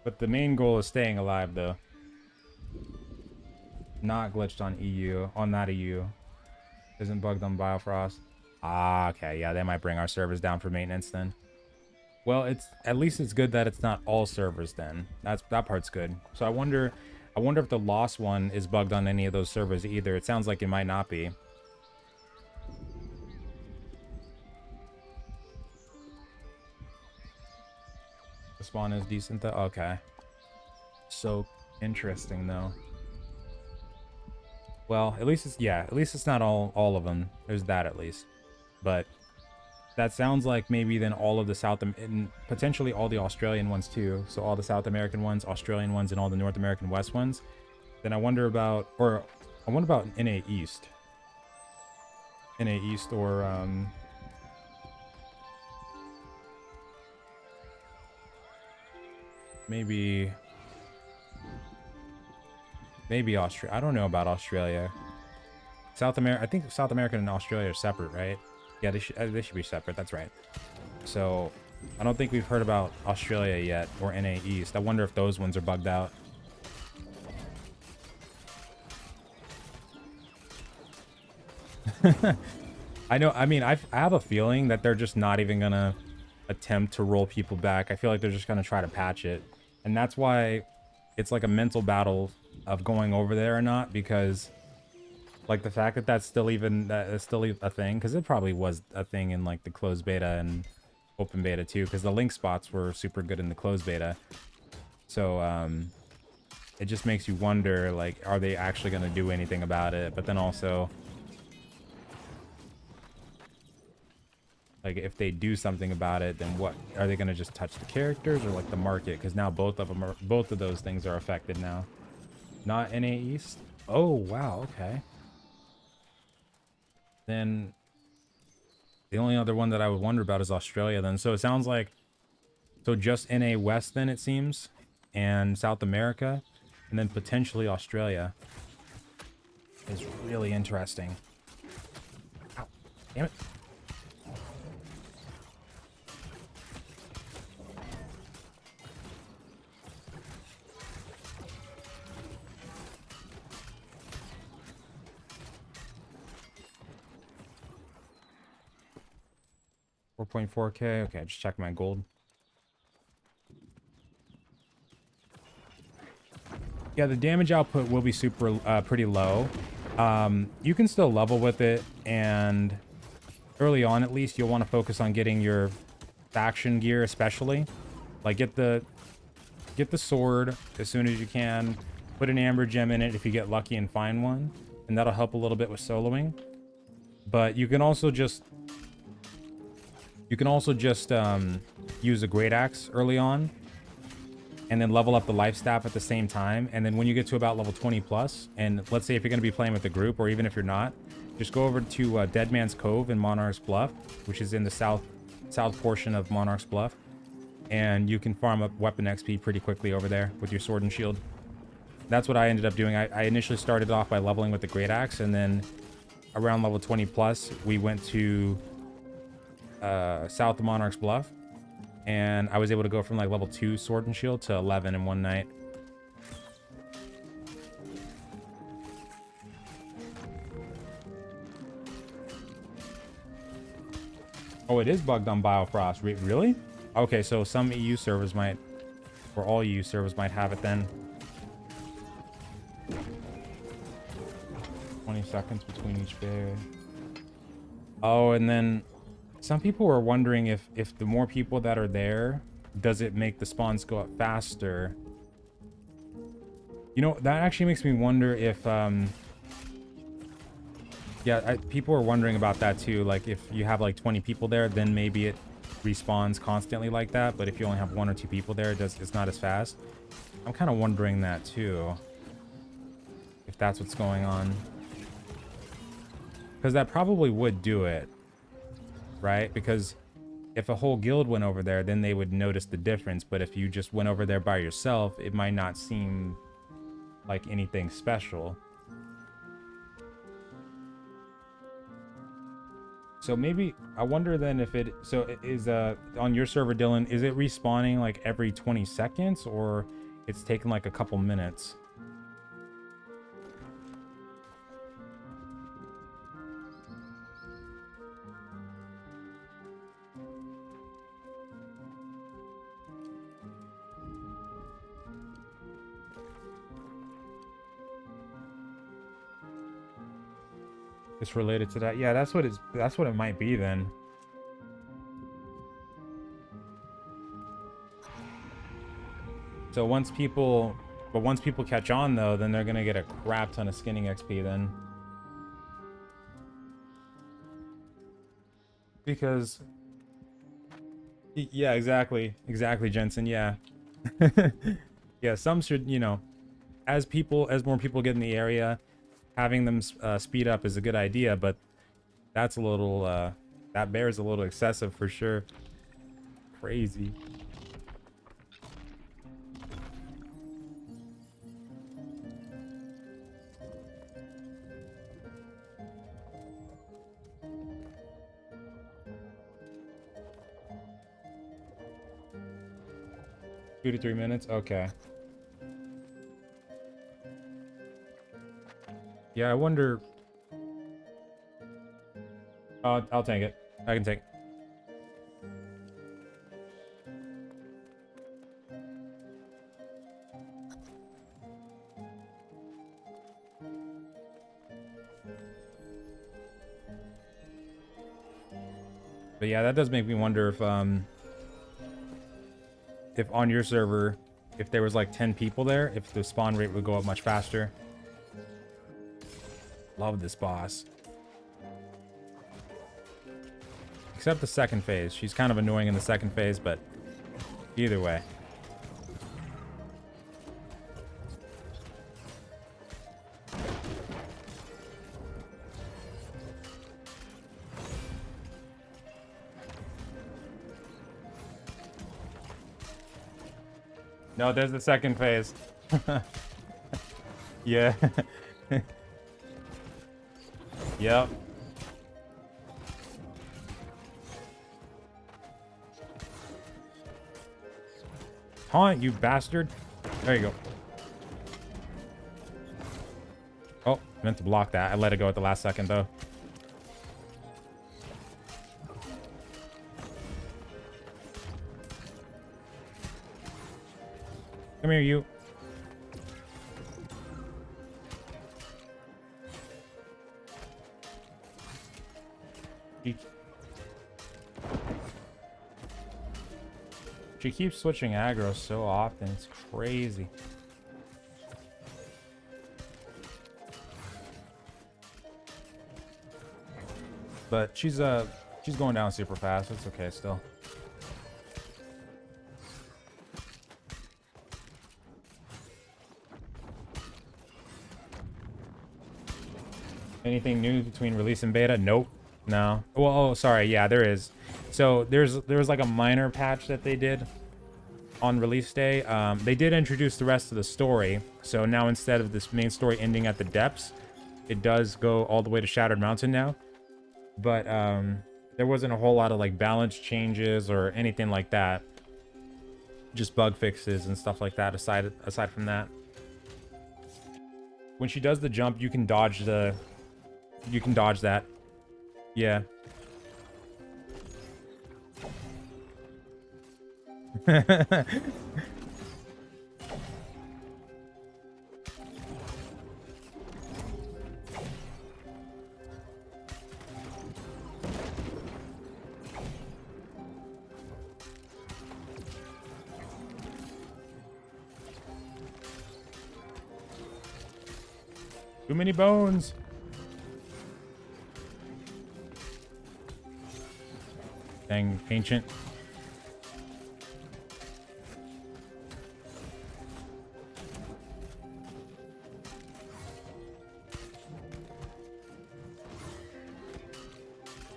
But the main goal is staying alive, though. Not glitched on EU, on that EU. Isn't bugged on Biofrost. Ah, okay, yeah, they might bring our servers down for maintenance then. Well, at least it's good that it's not all servers then. That part's good. So I wonder if the lost one is bugged on any of those servers either. It sounds like it might not be. The spawn is decent though? Okay. So interesting though. Well, at least it's not all of them. There's that at least. But that sounds like maybe then all of the and potentially all the Australian ones too. So all the South American ones, Australian ones, and all the North American West ones. Then I wonder about NA East. NA East or maybe Australia. I don't know about Australia. South America. I think South America and Australia are separate, right? Yeah, they should be separate. That's right. So I don't think we've heard about Australia yet or NA East. I wonder if those ones are bugged out. I know. I mean, I have a feeling that they're just not even gonna attempt to roll people back. I feel like they're just gonna try to patch it, and that's why it's like a mental battle of going over there or not, because like the fact that that's still a thing, because it probably was a thing in like the closed beta and open beta too, because the link spots were super good in the closed beta. So it just makes you wonder, like, are they actually going to do anything about it? But then also, like, if they do something about it, then what are they going to just touch the characters or like the market? Because now both of those things are affected now. Not NA East. Oh wow, okay. Then the only other one that I would wonder about is Australia then. So it sounds like, so just NA West then it seems, and South America, and then potentially Australia is really interesting. Ow, damn it. $4.4K. Okay, just check my gold. Yeah, the damage output will be pretty low. You can still level with it, and early on at least you'll want to focus on getting your faction gear especially, Like get the sword as soon as you can. Put an amber gem in it if you get lucky and find one, and that'll help a little bit with soloing. But you can also just use a greataxe early on, and then level up the lifestaff at the same time. And then when you get to about level 20 plus, and let's say if you're going to be playing with a group, or even if you're not, just go over to Dead Man's Cove in Monarch's Bluff, which is in the south portion of Monarch's Bluff, and you can farm up weapon XP pretty quickly over there with your sword and shield. That's what I ended up doing. I initially started off by leveling with the greataxe, and then around level 20 plus, we went to south of Monarch's Bluff, and I was able to go from like level 2 sword and shield to 11 in one night. Oh, it is bugged on Biofrost. Really? Okay, so some EU servers might, or all EU servers might have it then. 20 seconds between each bear. Oh, and then some people were wondering if the more people that are there, does it make the spawns go up faster? You know, that actually makes me wonder if people are wondering about that too. Like if you have like 20 people there, then maybe it respawns constantly like that, but if you only have 1 or 2 people there, it's not as fast. I'm kind of wondering that too, if that's what's going on, because that probably would do it, right? Because if a whole guild went over there, then they would notice the difference. But if you just went over there by yourself, it might not seem like anything special. So maybe, I wonder then if it, so it is on your server, Dylan, is it respawning like every 20 seconds, or it's taking like a couple minutes? It's related to that. Yeah, that's what it might be then. So once people catch on though, then they're gonna get a crap ton of skinning XP then. Because yeah, exactly, Jensen, yeah. Yeah, some should, you know, as more people get in the area, having them speed up is a good idea, but that's a little that bear is a little excessive for sure. Crazy. Two to 3 minutes, okay. Yeah, I wonder. I'll take it. I can take it. But yeah, that does make me wonder if on your server, if there was like 10 people there, if the spawn rate would go up much faster. Love this boss. Except the second phase. She's kind of annoying in the second phase, but either way. No, there's the second phase. Yeah. Yep. Taunt, you bastard. There you go. Oh, meant to block that. I let it go at the last second, though. Come here, you. She keeps switching aggro so often. It's crazy. But she's going down super fast. It's okay still. Anything new between release and beta? Nope. No. Well, oh, sorry. Yeah, there is. So there was like a minor patch that they did on release day. They did introduce the rest of the story. So now instead of this main story ending at the depths, it does go all the way to Shattered Mountain now. But there wasn't a whole lot of like balance changes or anything like that. Just bug fixes and stuff like that aside from that. When she does the jump, you can dodge that. Yeah. Too many bones. Dang, ancient.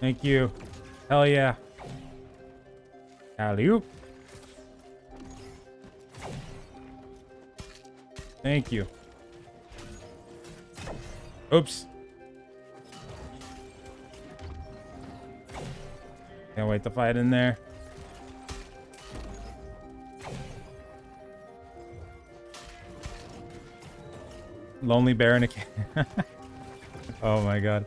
Thank you. Hell yeah. Alley-oop. Thank you. Oops. Can't wait to fight in there. Lonely bear in a cave. Oh my god.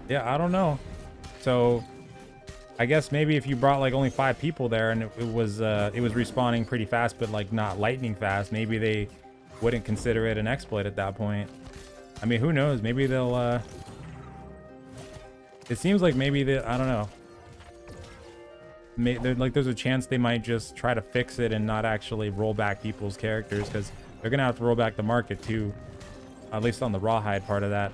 Yeah, I don't know. So I guess maybe if you brought like only 5 people there and it was respawning pretty fast, but like not lightning fast, maybe they wouldn't consider it an exploit at that point. I mean, who knows? Maybe they'll it seems like maybe they, I don't know. Like there's a chance they might just try to fix it and not actually roll back people's characters, because they're gonna have to roll back the market too, at least on the rawhide part of that,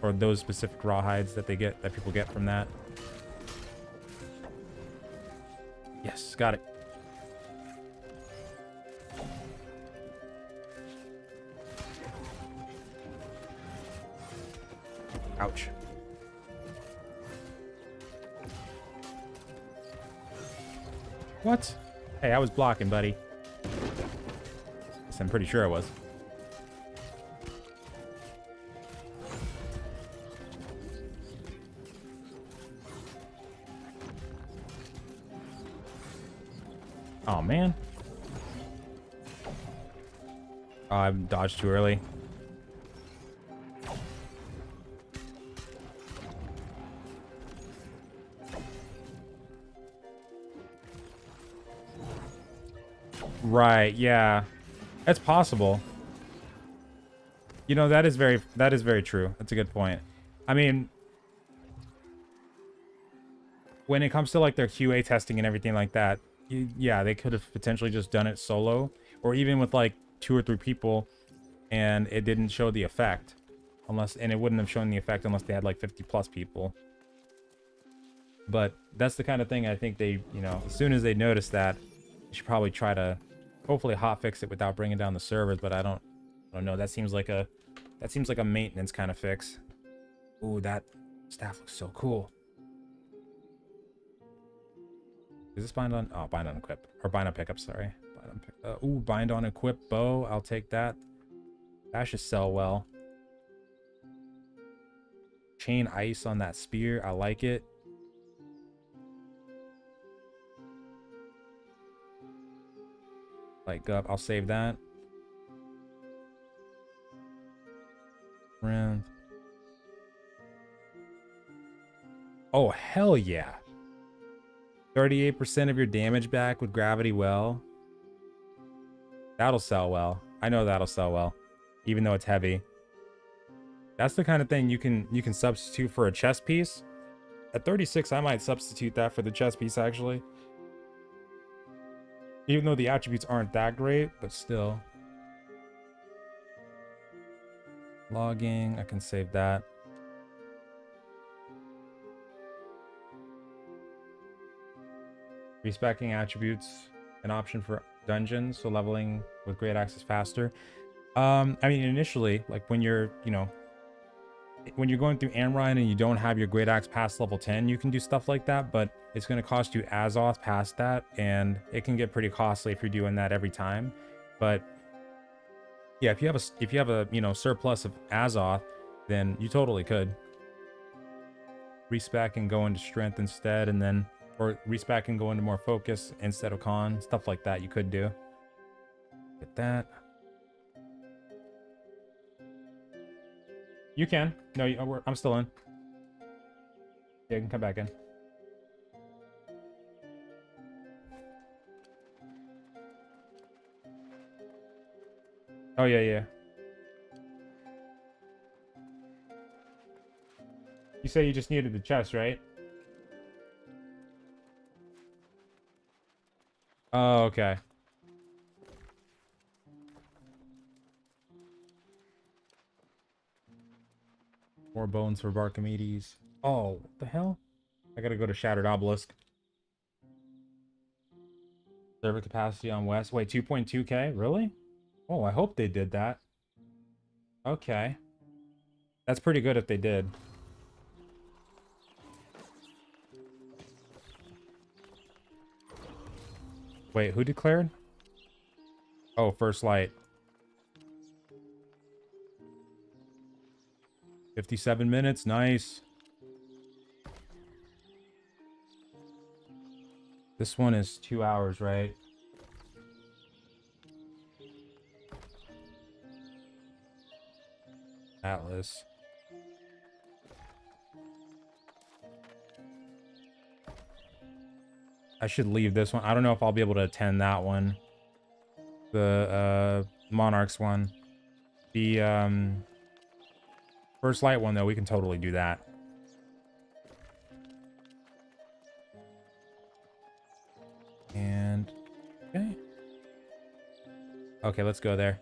or those specific rawhides that people get from that. Yes, got it. Ouch. What? Hey, I was blocking, buddy. Yes, I'm pretty sure I was. Oh, man. Oh, I dodged too early. Right, yeah. That's possible. You know, that is very true. That's a good point. I mean, when it comes to like their QA testing and everything like that, yeah, they could have potentially just done it solo, or even with like 2 or 3 people, and it didn't show the effect, and it wouldn't have shown the effect unless they had like 50+ people. But that's the kind of thing I think they, you know, as soon as they notice that, they should probably try to hopefully hotfix it without bringing down the servers. But I don't know. That seems like a maintenance kind of fix. Ooh, that staff looks so cool. Is this bind on? Oh, bind on equip, or bind on pickup. Sorry, bind on pick. Ooh, bind on equip bow. I'll take that. That should sell well. Chain ice on that spear. I like it. Like up. I'll save that. Round. Oh, hell yeah. 38% of your damage back with gravity well. That'll sell well. I know that'll sell well, even though it's heavy. That's the kind of thing you can substitute for a chest piece, At 36, I might substitute that for the chest piece, actually. Even though the attributes aren't that great, but still. Logging, I can save that. Respecking attributes, an option for dungeons, so leveling with greataxe is faster. I mean, initially, like when you're, you know, when you're going through Amrine and you don't have your greataxe past level 10, you can do stuff like that, but it's going to cost you Azoth past that, and it can get pretty costly if you're doing that every time. But yeah, if you have a you know, surplus of Azoth, then you totally could respec and go into strength instead, and then or respec and go into more focus instead of con, stuff like that you could do. Get that. You can. No, I'm still in. Yeah, you can come back in. Oh, yeah, yeah. You say you just needed the chest, right? Oh, okay. More bones for Barkimedes. Oh, what the hell? I gotta go to Shattered Obelisk. Server capacity on West. Wait, 2.2k? Really? Oh, I hope they did that. Okay. That's pretty good if they did. Wait, who declared? Oh, First Light. 57 minutes, nice. This one is 2 hours, right? Atlas. I should leave this one. I don't know if I'll be able to attend that one. The Monarchs one. The First Light one, though, we can totally do that. And okay. Okay, let's go there.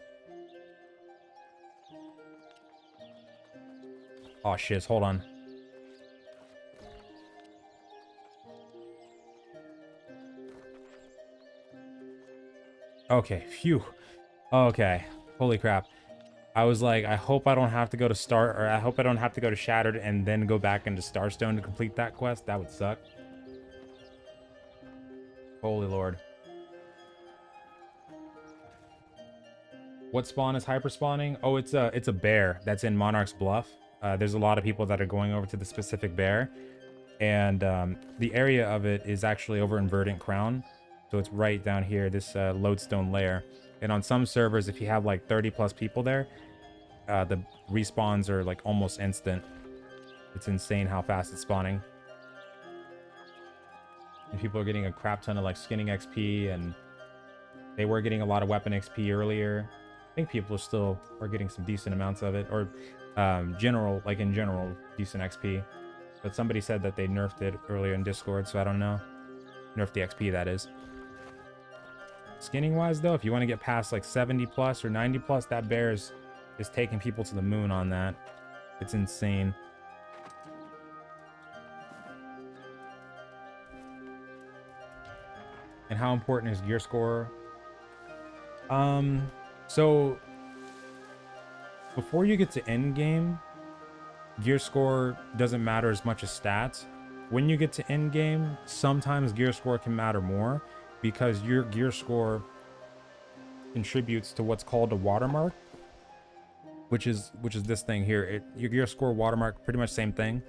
Oh shiz, hold on. Okay, phew. Okay, holy crap. I was like, I hope I don't have to go to I hope I don't have to go to Shattered and then go back into Starstone to complete that quest. That would suck. Holy Lord. What spawn is hyper spawning? Oh, it's a bear that's in Monarch's Bluff. There's a lot of people that are going over to the specific bear, and the area of it is actually over in Verdant Crown, so it's right down here, this lodestone layer. And on some servers, if you have like 30 plus people there, the respawns are like almost instant. It's insane how fast it's spawning. And people are getting a crap ton of like skinning XP, and they were getting a lot of weapon XP earlier. I think people still are getting some decent amounts of it, or in general, decent XP. But somebody said that they nerfed it earlier in Discord, so I don't know. Nerfed the XP, that is. Skinning wise though, if you want to get past like 70 plus or 90 plus, that bear is taking people to the moon on that. It's insane. And how important is gear score? So before you get to Endgame, gear score doesn't matter as much as stats. When you get to Endgame, sometimes gear score can matter more, because your gear score contributes to what's called a watermark, which is this thing here. Your gear score watermark, pretty much same thing.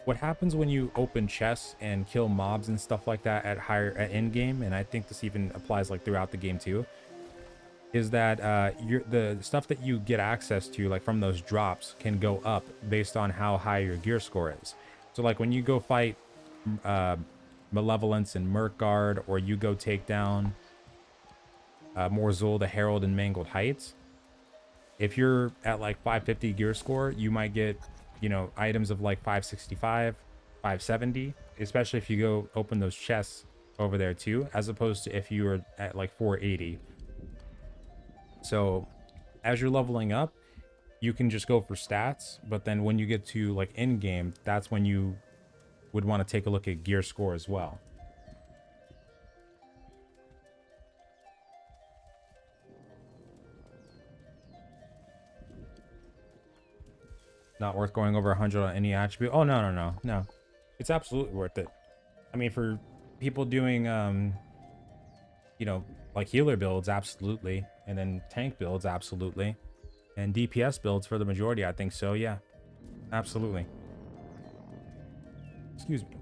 What happens when you open chests and kill mobs and stuff like that at end game, and I think this even applies like throughout the game too, is that the stuff that you get access to, like from those drops, can go up based on how high your gear score is. So like when you go fight Malevolence and Murkguard, or you go take down Morzul, the Herald, and Mangled Heights, if you're at like 550 gear score, you might get, you know, items of like 565, 570, especially if you go open those chests over there too, as opposed to if you were at like 480. So as you're leveling up, you can just go for stats, but then when you get to like end game, that's when you would want to take a look at gear score as well. Not worth going over 100 on any attribute. Oh, no. It's absolutely worth it. I mean, for people doing, you know, like healer builds, absolutely. And then tank builds, absolutely. And DPS builds for the majority, I think so, yeah. Absolutely. Excuse me.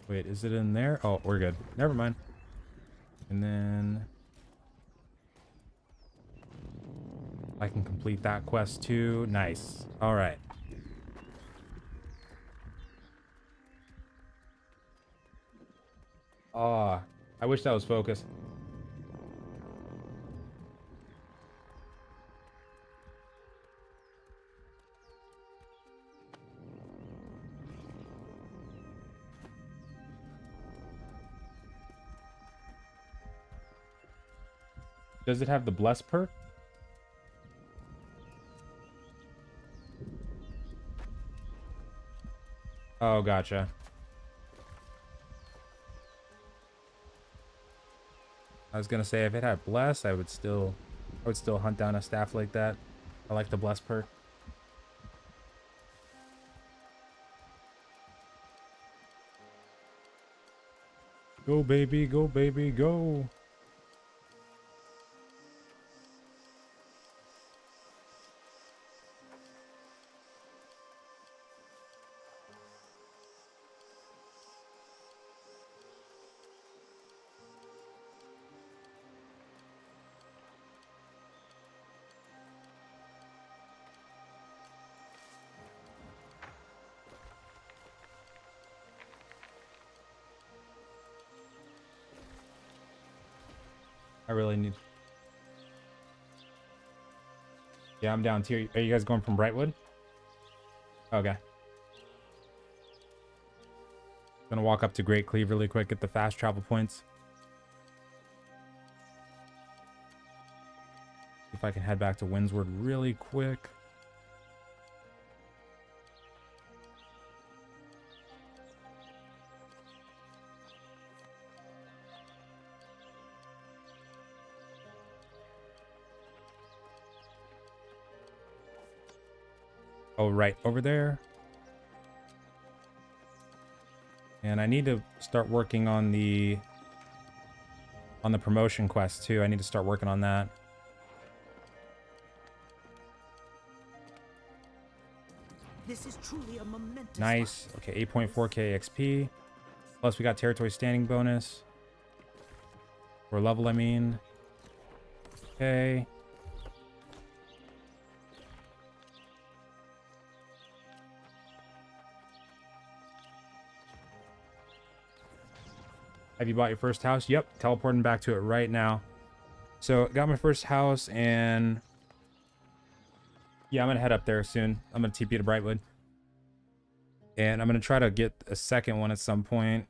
Wait, is it in there? Oh, we're good. Never mind. And then I can complete that quest too. Nice. All right. Ah, I wish that was focus. Does it have the bless perk? Oh, gotcha. I was gonna say if it had bless, I would still hunt down a staff like that. I like the bless perk. Go baby, go baby, go. I really need. Yeah, I'm down tier. Are you guys going from Brightwood? Okay. Gonna walk up to Great Cleave really quick, get the fast travel points. If I can head back to Windsward really quick. Oh, right over there. And I need to start working on the promotion quest too. I need to start working on that. This is truly a momentous Nice. Okay, 8.4k XP. Plus we got territory standing bonus. For level, I mean. Okay. Have you bought your first house? Yep, teleporting back to it right now. So, got my first house, and yeah, I'm gonna head up there soon. I'm gonna TP to Brightwood. And I'm gonna try to get a second one at some point.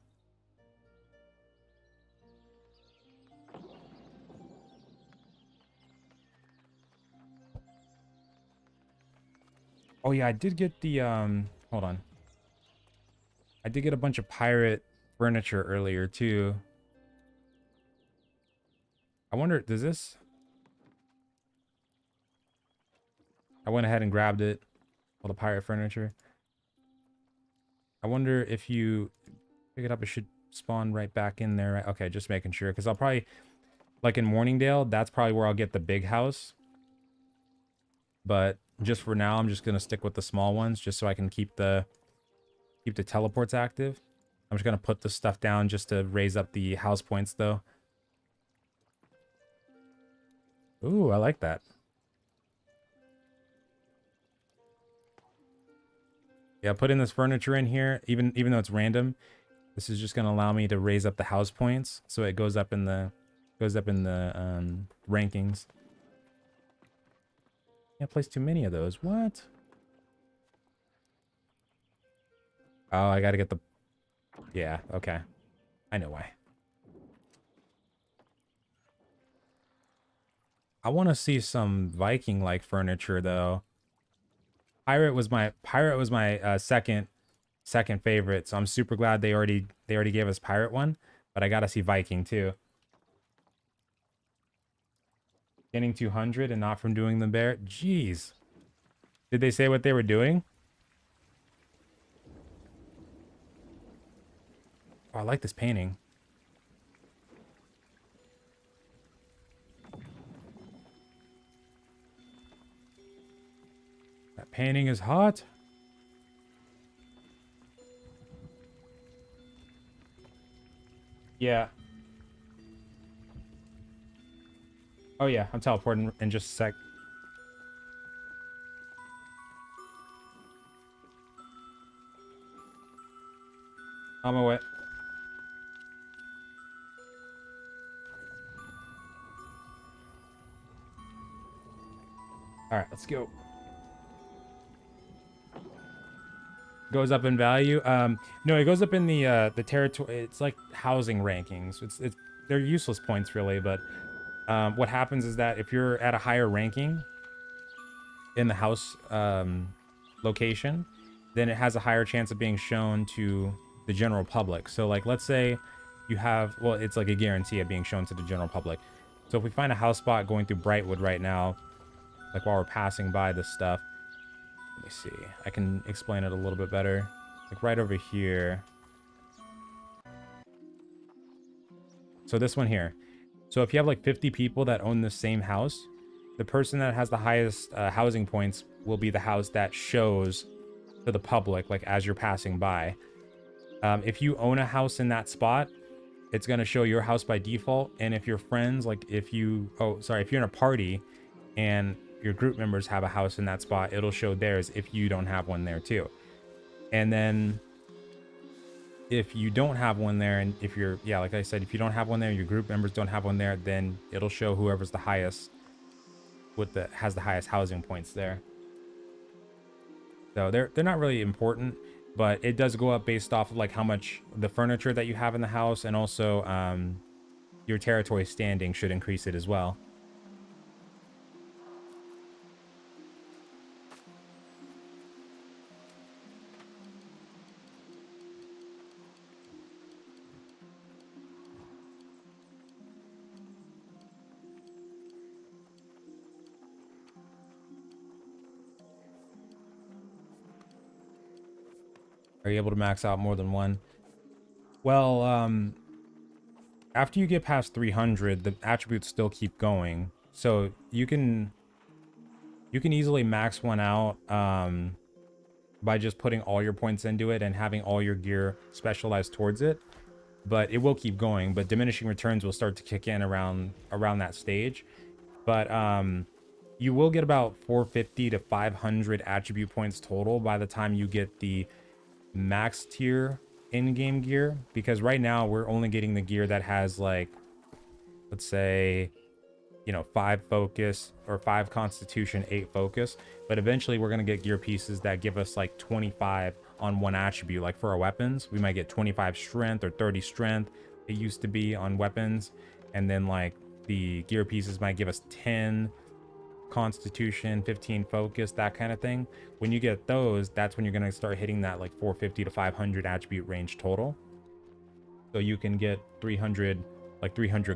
Oh yeah, I did get the hold on. I did get a bunch of pirate furniture earlier too. I wonder, does this? I went ahead and grabbed it. All the pirate furniture. I wonder if you pick it up, it should spawn right back in there. Okay, just making sure, because I'll probably, like in Morningdale, that's probably where I'll get the big house. But just for now, I'm just gonna stick with the small ones, just so I can keep the teleports active. I'm just gonna put the stuff down just to raise up the house points, though. Ooh, I like that. Yeah, put in this furniture in here, even though it's random. This is just gonna allow me to raise up the house points, so it goes up in the rankings. Can't place too many of those. What? Oh, I gotta get the... Yeah, okay. I know why. I want to see some Viking-like furniture, though. Pirate was my second favorite, so I'm super glad they already gave us pirate one. But I gotta see Viking too. Getting 200 and not from doing the bear. Jeez. Did they say what they were doing? Oh, I like this painting. That painting is hot. Yeah. Oh yeah, I'm teleporting in just a sec. On my way. All right, let's go. Goes up in value. No, it goes up in the territory. It's like housing rankings. It's they're useless points really, but what happens is that if you're at a higher ranking in the house location, then it has a higher chance of being shown to the general public. So like, let's say you have, well, it's like a guarantee of being shown to the general public. So if we find a house spot going through Brightwood right now, like while we're passing by this stuff, let me see, I can explain it a little bit better. Like right over here. So this one here. So if you have like 50 people that own the same house, the person that has the highest housing points will be the house that shows to the public, like as you're passing by. If you own a house in that spot, it's going to show your house by default. And if your friends, like if you're in a party and your group members have a house in that spot, it'll show theirs if you don't have one there too. And then if you don't have one there, and if you're, yeah, like I said, if you don't have one there, your group members don't have one there, then it'll show whoever's the highest has the highest housing points there. So they're not really important, but it does go up based off of like how much the furniture that you have in the house, and also your territory standing should increase it as well. Are you able to max out more than one? Well, after you get past 300, the attributes still keep going. So you can easily max one out by just putting all your points into it and having all your gear specialized towards it. But it will keep going. But diminishing returns will start to kick in around that stage. But you will get about 450 to 500 attribute points total by the time you get the max tier in-game gear, because right now we're only getting the gear that has like, let's say, you know, 5 focus or 5 constitution, 8 focus, but eventually we're going to get gear pieces that give us like 25 on one attribute. Like for our weapons, we might get 25 strength or 30 strength. It used to be on weapons, and then like the gear pieces might give us 10 constitution, 15 focus, that kind of thing. When you get those, that's when you're going to start hitting that like 450 to 500 attribute range total. So you can get 300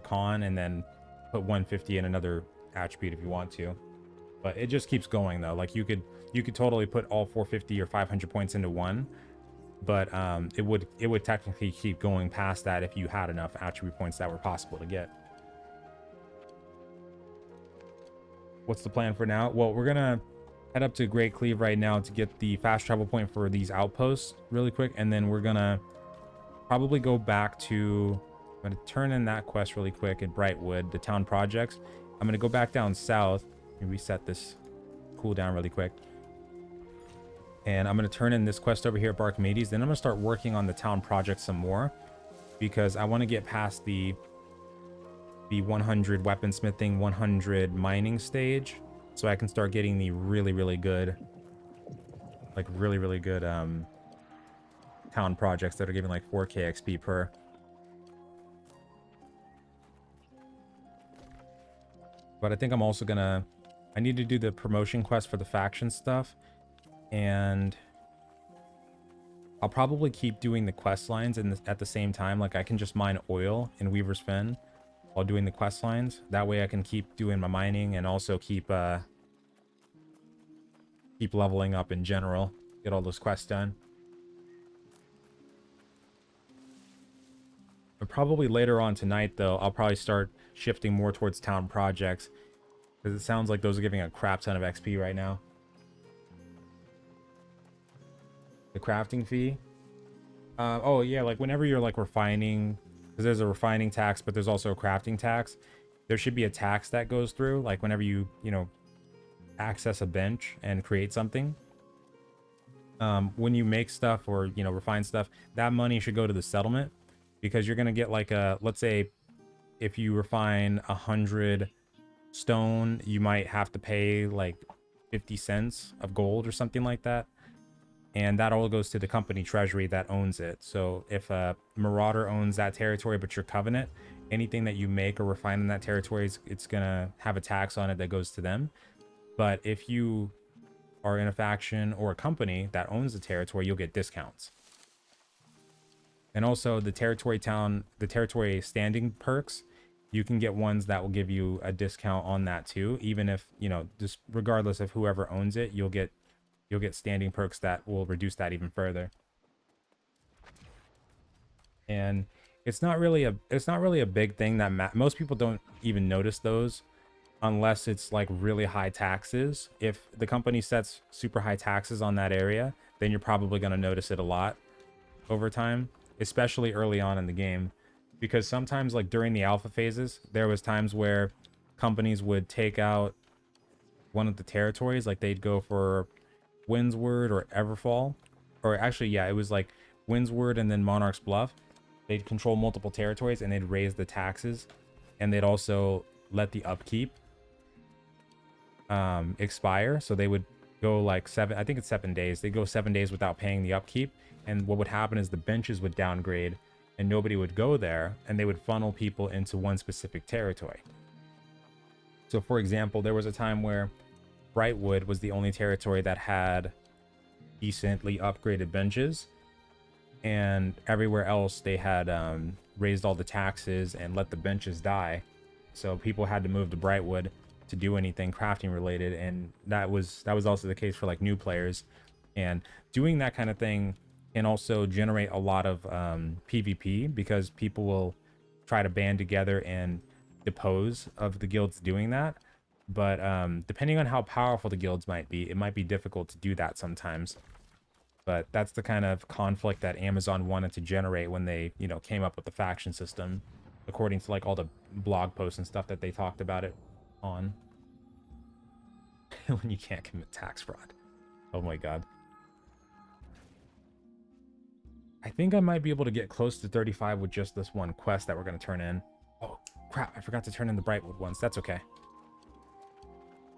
con and then put 150 in another attribute if you want to. But it just keeps going though. Like you could totally put all 450 or 500 points into one, but it would technically keep going past that if you had enough attribute points that were possible to get. What's the plan for now? Well, we're gonna head up to Great Cleave right now to get the fast travel point for these outposts really quick, and then we're gonna probably go back to, I'm gonna turn in that quest really quick at Brightwood, the town projects. I'm gonna go back down south and reset this cooldown really quick. And I'm going to turn in this quest over here at Barkmedes. Then I'm going to start working on the town project some more, because I want to get past the 100 weaponsmithing, 100 mining stage, so I can start getting the really good, like really good town projects that are giving like 4k XP per. But I think I'm also gonna, I need to do the promotion quest for the faction stuff, and I'll probably keep doing the quest lines at the same time. Like I can just mine oil in Weaver's Fen while doing the quest lines. That way I can keep doing my mining and also keep leveling up in general, get all those quests done. But probably later on tonight, though, I'll probably start shifting more towards town projects, because it sounds like those are giving a crap ton of XP right now. The crafting fee. Oh yeah, like whenever you're like refining, because there's a refining tax, but there's also a crafting tax. There should be a tax that goes through, like whenever you access a bench and create something. When you make stuff or refine stuff, that money should go to the settlement, because you're gonna get like a, let's say if you refine 100 stone, you might have to pay like 50 cents of gold or something like that, and that all goes to the company treasury that owns it. So if a Marauder owns that territory but you're Covenant, anything that you make or refine in that territory, it's gonna have a tax on it that goes to them. But if you are in a faction or a company that owns the territory, you'll get discounts. And also the territory standing perks, you can get ones that will give you a discount on that too. Even if, just regardless of whoever owns it, you'll get standing perks that will reduce that even further. And it's not really a big thing that most people don't even notice those, unless it's like really high taxes. If the company sets super high taxes on that area, then you're probably going to notice it a lot over time, especially early on in the game. Because sometimes, like during the alpha phases, there was times where companies would take out one of the territories, like they'd go for Windsward or Everfall, or actually, yeah, it was like Windsward and then Monarch's Bluff. They'd control multiple territories and they'd raise the taxes, and they'd also let the upkeep expire. So they would go like 7 days. They'd go 7 days without paying the upkeep, and what would happen is the benches would downgrade and nobody would go there, and they would funnel people into one specific territory. So for example, there was a time where Brightwood was the only territory that had decently upgraded benches, and everywhere else they had raised all the taxes and let the benches die. So people had to move to Brightwood to do anything crafting related, and that was also the case for like new players. And doing that kind of thing can also generate a lot of PvP, because people will try to band together and depose of the guilds doing that. But depending on how powerful the guilds might be, it might be difficult to do that sometimes. But that's the kind of conflict that Amazon wanted to generate when they, came up with the faction system, according to like all the blog posts and stuff that they talked about it on. When you can't commit tax fraud. Oh my god. I think I might be able to get close to 35 with just this one quest that we're going to turn in. Oh, crap. I forgot to turn in the Brightwood ones. That's okay.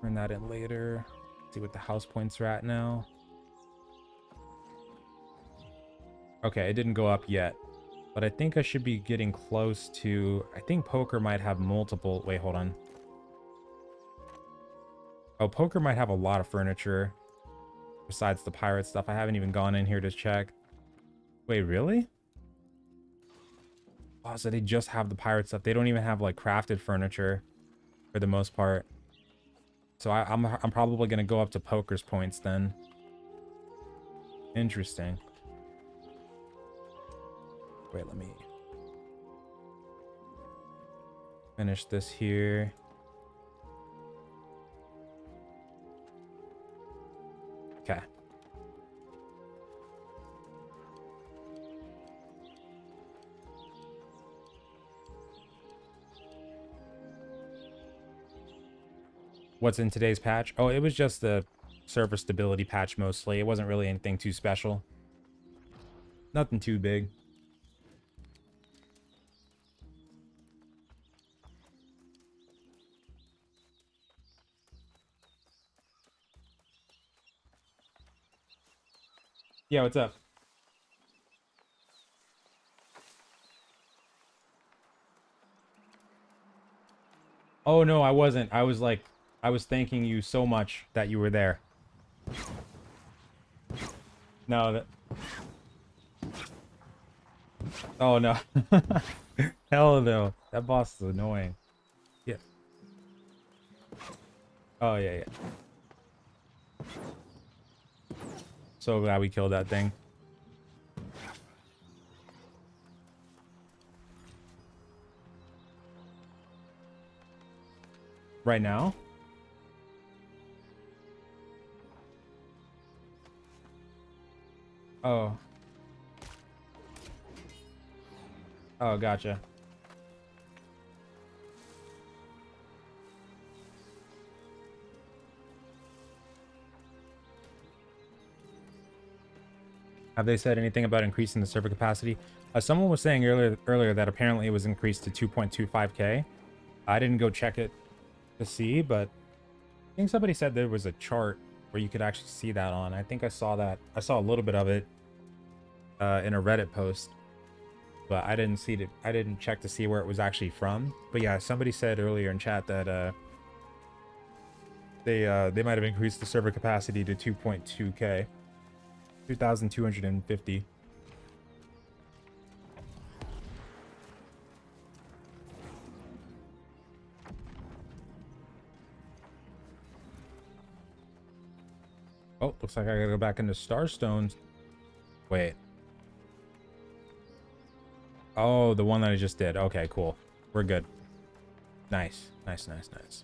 Turn that in later. See what the house points are at now. Okay, it didn't go up yet. But I think I should be getting close to... I think Poker might have multiple... Wait, hold on. Oh, Poker might have a lot of furniture. Besides the pirate stuff. I haven't even gone in here to check. Wait, really? Oh, so they just have the pirate stuff. They don't even have like crafted furniture for the most part. So I'm probably gonna go up to Poker's points then. Interesting. Wait, let me finish this here. Okay. What's in today's patch? Oh, it was just the server stability patch mostly. It wasn't really anything too special. Nothing too big. Yeah, what's up? Oh no, I wasn't. I was like, I was thanking you so much that you were there. No, that... Oh no. Hell no. That boss is annoying. Yeah. Oh yeah, yeah. So glad we killed that thing. Right now? Oh. Oh, gotcha. Have they said anything about increasing the server capacity? Someone was saying earlier that apparently it was increased to 2.25k. I didn't go check it to see, but I think somebody said there was a chart where you could actually see that on. I think I saw that. I saw a little bit of it in a Reddit post, but I didn't see it. I didn't check to see where it was actually from. But yeah, somebody said earlier in chat that they might have increased the server capacity to 2.2k, 2,250. Oh, looks like I gotta go back into Starstone. Wait. Oh, the one that I just did. Okay, cool. We're good. Nice. Nice, nice, nice.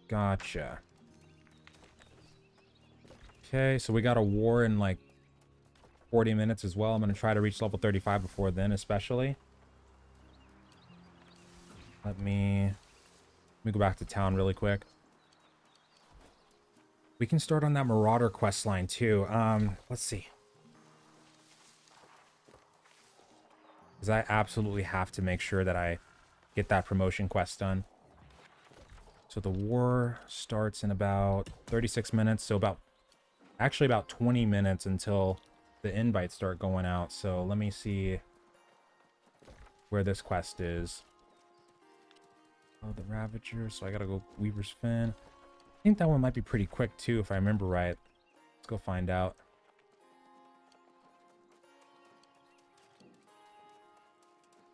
Gotcha. Okay, so we got a war in like 40 minutes as well. I'm going to try to reach level 35 before then, especially. Let me go back to town really quick. We can start on that Marauder quest line too. Let's see. Because I absolutely have to make sure that I get that promotion quest done. So the war starts in about 36 minutes. So actually about 20 minutes until the invites start going out. So let me see where this quest is. Oh, the Ravager. So I gotta go Weaver's Fin. I think that one might be pretty quick too, if I remember right. Let's go find out.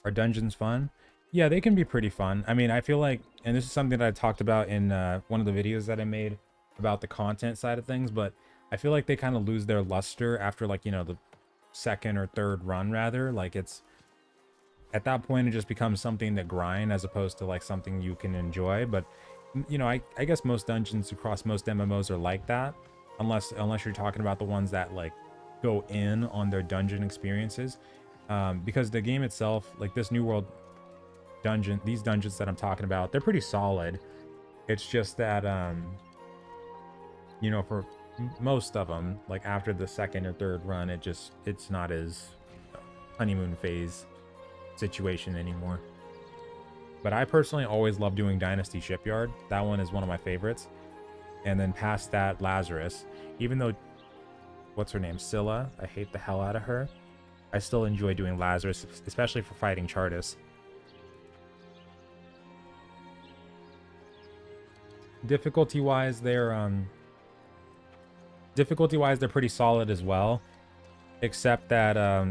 Are dungeons fun? Yeah, they can be pretty fun. I mean, I feel like, and this is something that I talked about in one of the videos that I made about the content side of things, but I feel like they kind of lose their luster after, like, you know, the second or third run, rather. Like, it's at that point it just becomes something to grind as opposed to like something you can enjoy. But you know, I guess most dungeons across most MMOs are like that, unless you're talking about the ones that like go in on their dungeon experiences, because the game itself, like this New World dungeon, these dungeons that I'm talking about, they're pretty solid. It's just that you know, for most of them, like after the second or third run, it's not as honeymoon phase situation anymore. But I personally always love doing Dynasty Shipyard. That one is one of my favorites. And then past that, Lazarus. Even though, what's her name, Scylla, I hate the hell out of her, I still enjoy doing Lazarus, especially for fighting Chartis. Difficulty-wise, they're pretty solid as well, except that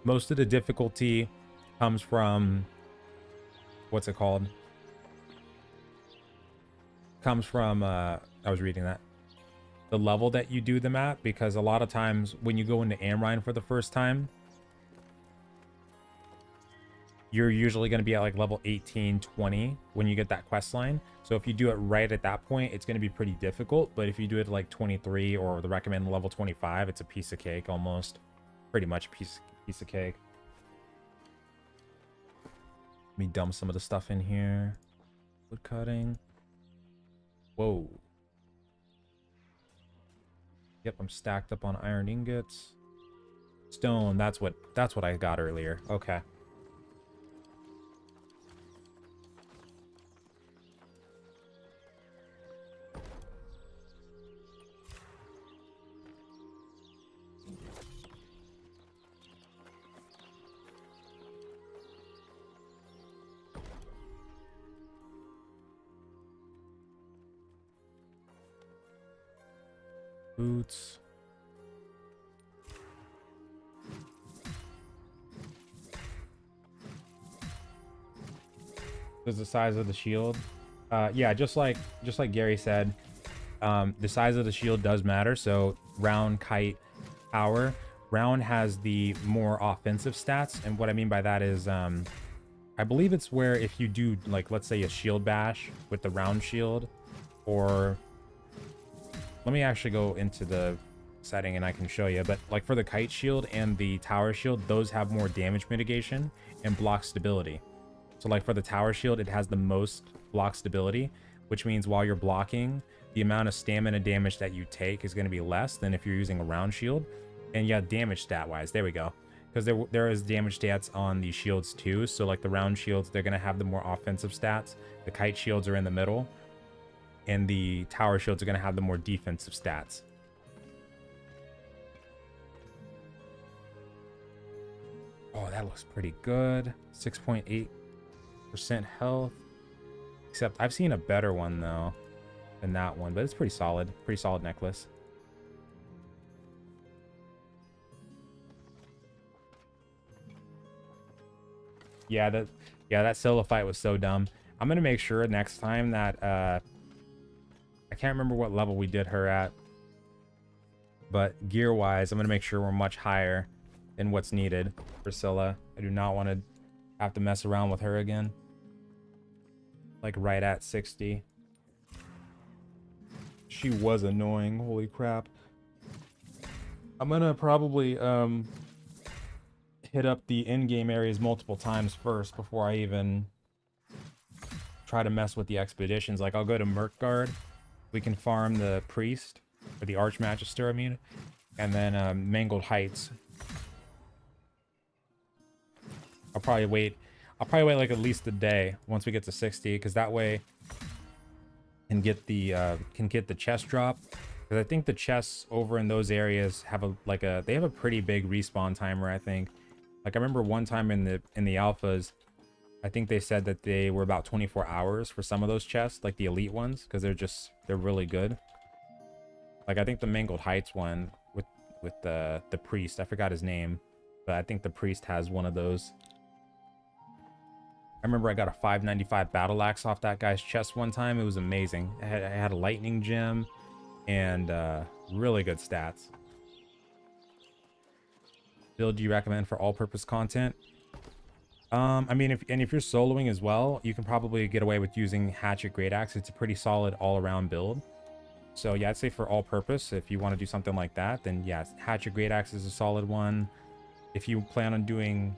most of the difficulty comes from, what's it called? Comes from, I was reading that, the level that you do them at, because a lot of times when you go into Amrine for the first time, you're usually going to be at like level 18, 20 when you get that quest line. So if you do it right at that point, it's going to be pretty difficult. But if you do it at like 23 or the recommended level 25, it's a piece of cake almost. Pretty much a piece of cake. Let me dump some of the stuff in here. Wood cutting. Whoa. Yep, I'm stacked up on iron ingots. Stone, that's what I got earlier. Okay. Boots. There's the size of the shield. Yeah, just like Gary said, the size of the shield does matter. So round, kite, power. Round has the more offensive stats, and what I mean by that is, I believe it's where if you do, like, let's say a shield bash with the round shield, or let me actually go into the setting and I can show you, but like for the kite shield and the tower shield, those have more damage mitigation and block stability. So like for the tower shield, it has the most block stability, which means while you're blocking, the amount of stamina damage that you take is going to be less than if you're using a round shield. And yeah, damage stat wise, there we go. Because there is damage stats on the shields too. So like the round shields, they're going to have the more offensive stats. The kite shields are in the middle. And the tower shields are going to have the more defensive stats. Oh, that looks pretty good. 6.8% health. Except I've seen a better one though than that one, but it's pretty solid. Pretty solid necklace. Yeah, that solo fight was so dumb. I'm gonna make sure next time that I can't remember what level we did her at, but gear wise, I'm gonna make sure we're much higher than what's needed for Scylla. I do not want to have to mess around with her again. Like right at 60. She was annoying, holy crap. I'm gonna probably hit up the in-game areas multiple times first before I even try to mess with the expeditions. Like I'll go to Mirkgard, we can farm the priest, or the Archmagister, I mean, and then Mangled Heights. I'll probably wait like at least a day once we get to 60, because that way can get the chest drop. Because I think the chests over in those areas have they have a pretty big respawn timer, I think. Like I remember one time in the alphas, I think they said that they were about 24 hours for some of those chests, like the elite ones, because they're really good. Like I think the Mangled Heights one with the priest, I forgot his name, but I think the priest has one of those. I remember I got a 595 battle axe off that guy's chest one time. It was amazing. I had a lightning gem and really good stats. Build you recommend for all-purpose content? I mean, if you're soloing as well, you can probably get away with using Hatchet Greataxe. It's a pretty solid all-around build. So yeah, I'd say for all-purpose, if you want to do something like that, then yeah, Hatchet Greataxe is a solid one. If you plan on doing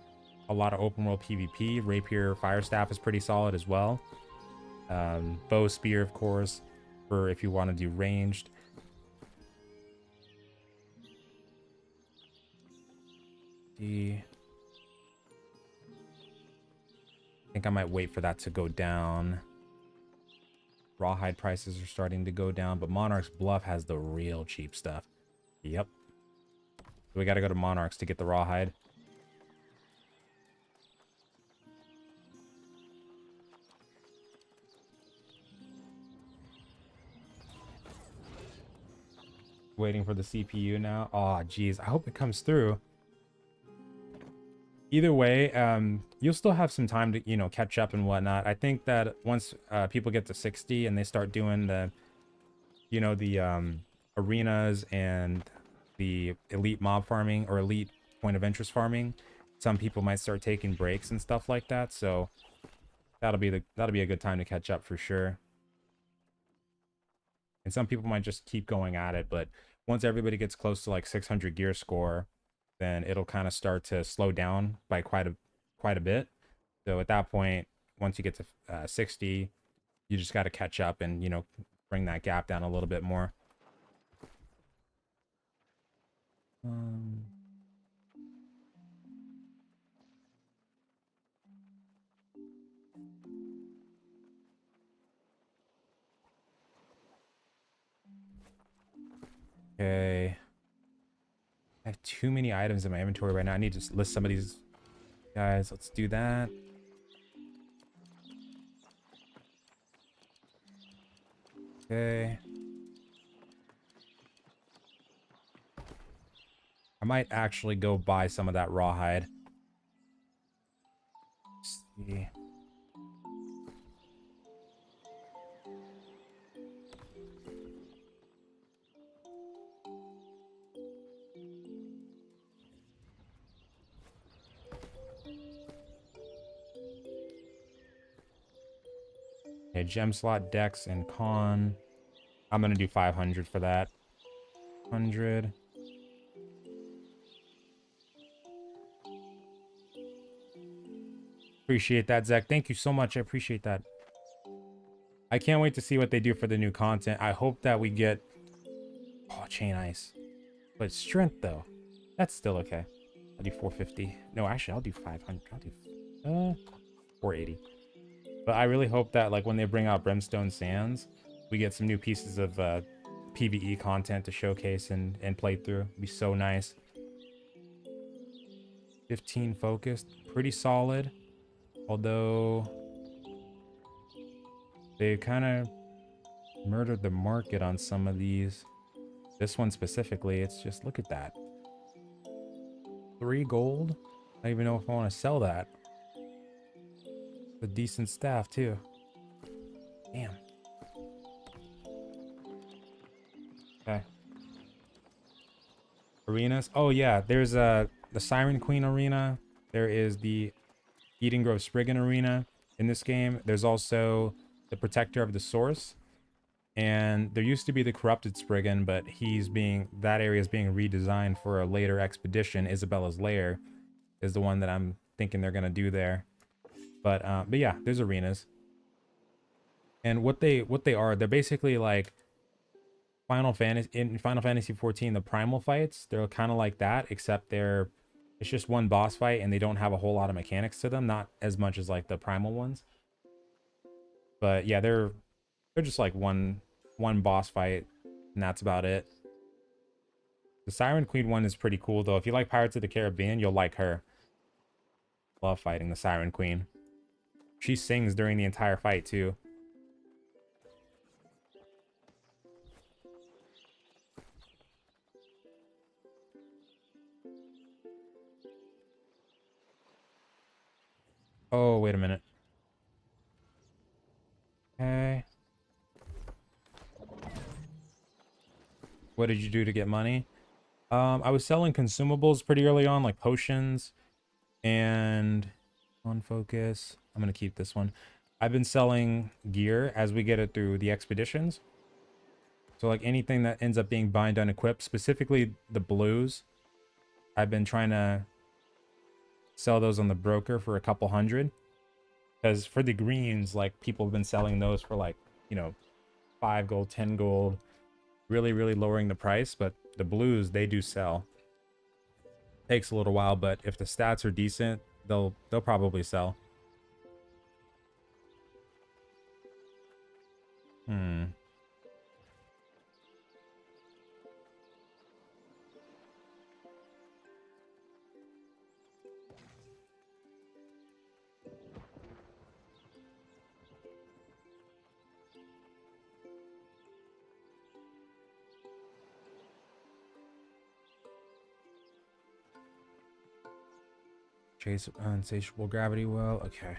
a lot of open world PvP, Rapier Firestaff is pretty solid as well. Bow Spear, of course, for if you want to do ranged. I think I might wait for that to go down. Rawhide prices are starting to go down, but Monarch's Bluff has the real cheap stuff. Yep. So we got to go to Monarch's to get the Rawhide. Waiting for the CPU now. Oh, geez. I hope it comes through. Either way, you'll still have some time to, catch up and whatnot. I think that once people get to 60 and they start doing the, the arenas and the elite mob farming or elite point of interest farming, some people might start taking breaks and stuff like that. So that'll be a good time to catch up for sure. And some people might just keep going at it, but once everybody gets close to like 600 gear score, then it'll kind of start to slow down by quite a bit. So at that point, once you get to 60, you just got to catch up and, bring that gap down a little bit more. Okay. I have too many items in my inventory right now. I need to list some of these guys. Let's do that. Okay. I might actually go buy some of that rawhide. Let's see. Okay, gem slot, dex, and con. I'm gonna do 500 for that. 100. Appreciate that, Zach. Thank you so much. I appreciate that. I can't wait to see what they do for the new content. I hope that we get... Oh, chain ice. But strength, though. That's still okay. I'll do 450. No, actually, I'll do 500. I'll do 480. But I really hope that, like, when they bring out Brimstone Sands, we get some new pieces of PvE content to showcase and play through. It'd be so nice. 15 focused. Pretty solid. Although they kind of murdered the market on some of these. This one specifically, it's just, look at that. 3 gold? I don't even know if I want to sell that. A decent staff too. Damn. Okay. Arenas. Oh yeah, there's the Siren Queen arena. There is the Eden Grove Spriggan arena in this game. There's also the Protector of the Source. And there used to be the Corrupted Spriggan, but that area is being redesigned for a later expedition. Isabella's Lair is the one that I'm thinking they're gonna do there. But yeah, there's arenas. And what they are, they're basically like Final Fantasy 14, the primal fights. They're kind of like that, except it's just one boss fight and they don't have a whole lot of mechanics to them, not as much as like the primal ones. But yeah, they're just like one boss fight and that's about it. The Siren Queen one is pretty cool though. If you like Pirates of the Caribbean, you'll like her. Love fighting the Siren Queen. She sings during the entire fight too. Oh, wait a minute. Okay. What did you do to get money? I was selling consumables pretty early on, like potions and on focus. I'm gonna keep this one. I've been selling gear as we get it through the expeditions. So like anything that ends up being bind unequipped, specifically the blues, I've been trying to sell those on the broker for a couple hundred. Because for the greens, like people have been selling those for like, you know, 5 gold, 10 gold, really, really lowering the price. But the blues, they do sell. Takes a little while, but if the stats are decent, they'll probably sell. Chase insatiable gravity well. Okay.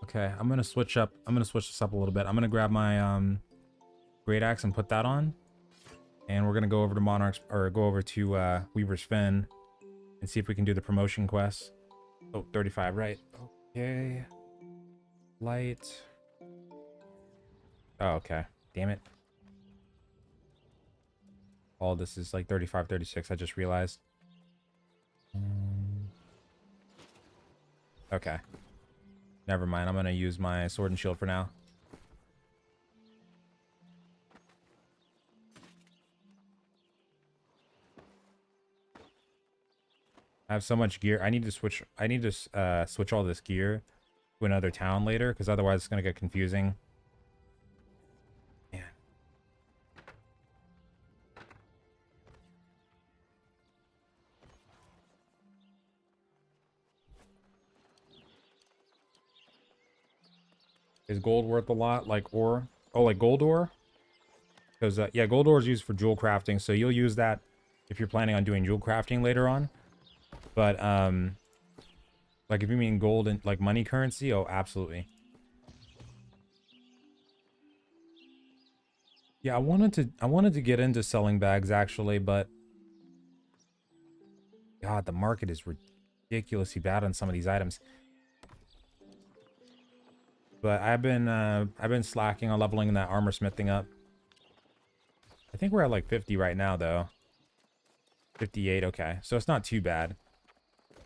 Okay, I'm gonna switch this up a little bit. I'm gonna grab my greataxe and put that on. And we're gonna go over to Monarch's, or go over to Weaver's Fen and see if we can do the promotion quest. Oh, 35, right? Oh, Okay. Light. Oh, okay. Damn it. All this is like 35, 36. I just realized. Okay. Never mind. I'm going to use my sword and shield for now. I have so much gear. I need to switch. I need to switch all this gear to another town later, because otherwise it's going to get confusing. Man. Is gold worth a lot? Like ore? Oh, like gold ore? Because, yeah, gold ore is used for jewel crafting, so you'll use that if you're planning on doing jewel crafting later on. But, like, if you mean gold and, like, money currency, oh, absolutely. Yeah, I wanted to get into selling bags, actually, but... God, the market is ridiculously bad on some of these items. But I've been slacking on leveling that armor smithing up. I think we're at, like, 50 right now, though. 58, okay. So it's not too bad.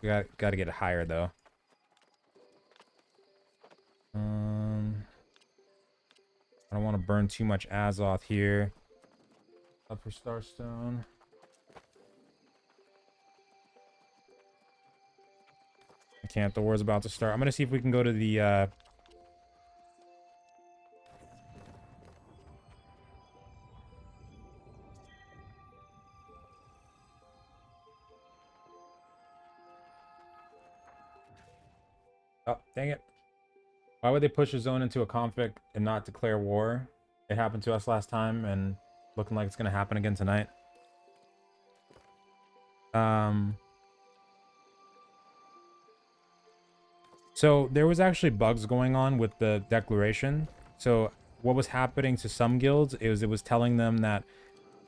We got to get it higher, though. I don't want to burn too much Azoth here. Up for Starstone. I can't. The war's about to start. I'm going to see if we can go to the... Oh, dang it. Why would they push a zone into a conflict and not declare war? It happened to us last time, and looking like it's going to happen again tonight. So there was actually bugs going on with the declaration. So what was happening to some guilds is it was telling them that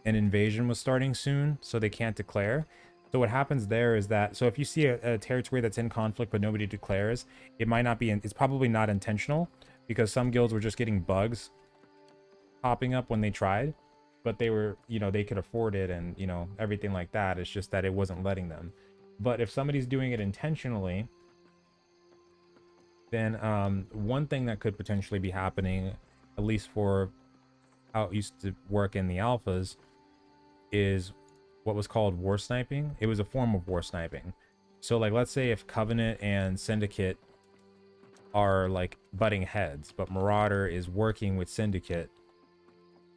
an invasion was starting soon, so they can't declare. So what happens there is that, so if you see a territory that's in conflict but nobody declares, it might not be, it's probably not intentional, because some guilds were just getting bugs popping up when they tried, but they were, you know, they could afford it and, you know, everything like that. It's just that it wasn't letting them. But if somebody's doing it intentionally, then one thing that could potentially be happening, at least for how it used to work in the alphas, is what was called war sniping. It was a form of war sniping. So, like, let's say if Covenant and Syndicate are, like, butting heads, but Marauder is working with Syndicate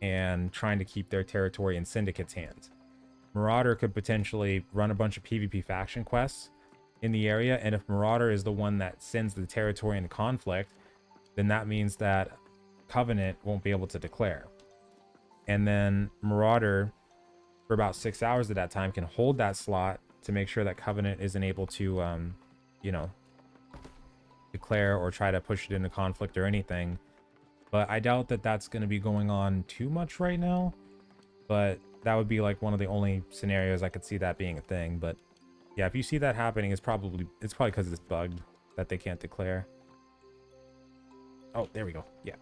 and trying to keep their territory in Syndicate's hands. Marauder could potentially run a bunch of PvP faction quests in the area, and if Marauder is the one that sends the territory into conflict, then that means that Covenant won't be able to declare. And then Marauder, for about 6 hours at that time, can hold that slot to make sure that Covenant isn't able to, you know, declare or try to push it into conflict or anything. But I doubt that that's going to be going on too much right now. But that would be like one of the only scenarios I could see that being a thing. But yeah, if you see that happening, it's probably because it's bugged that they can't declare. Oh, there we go. Yeah.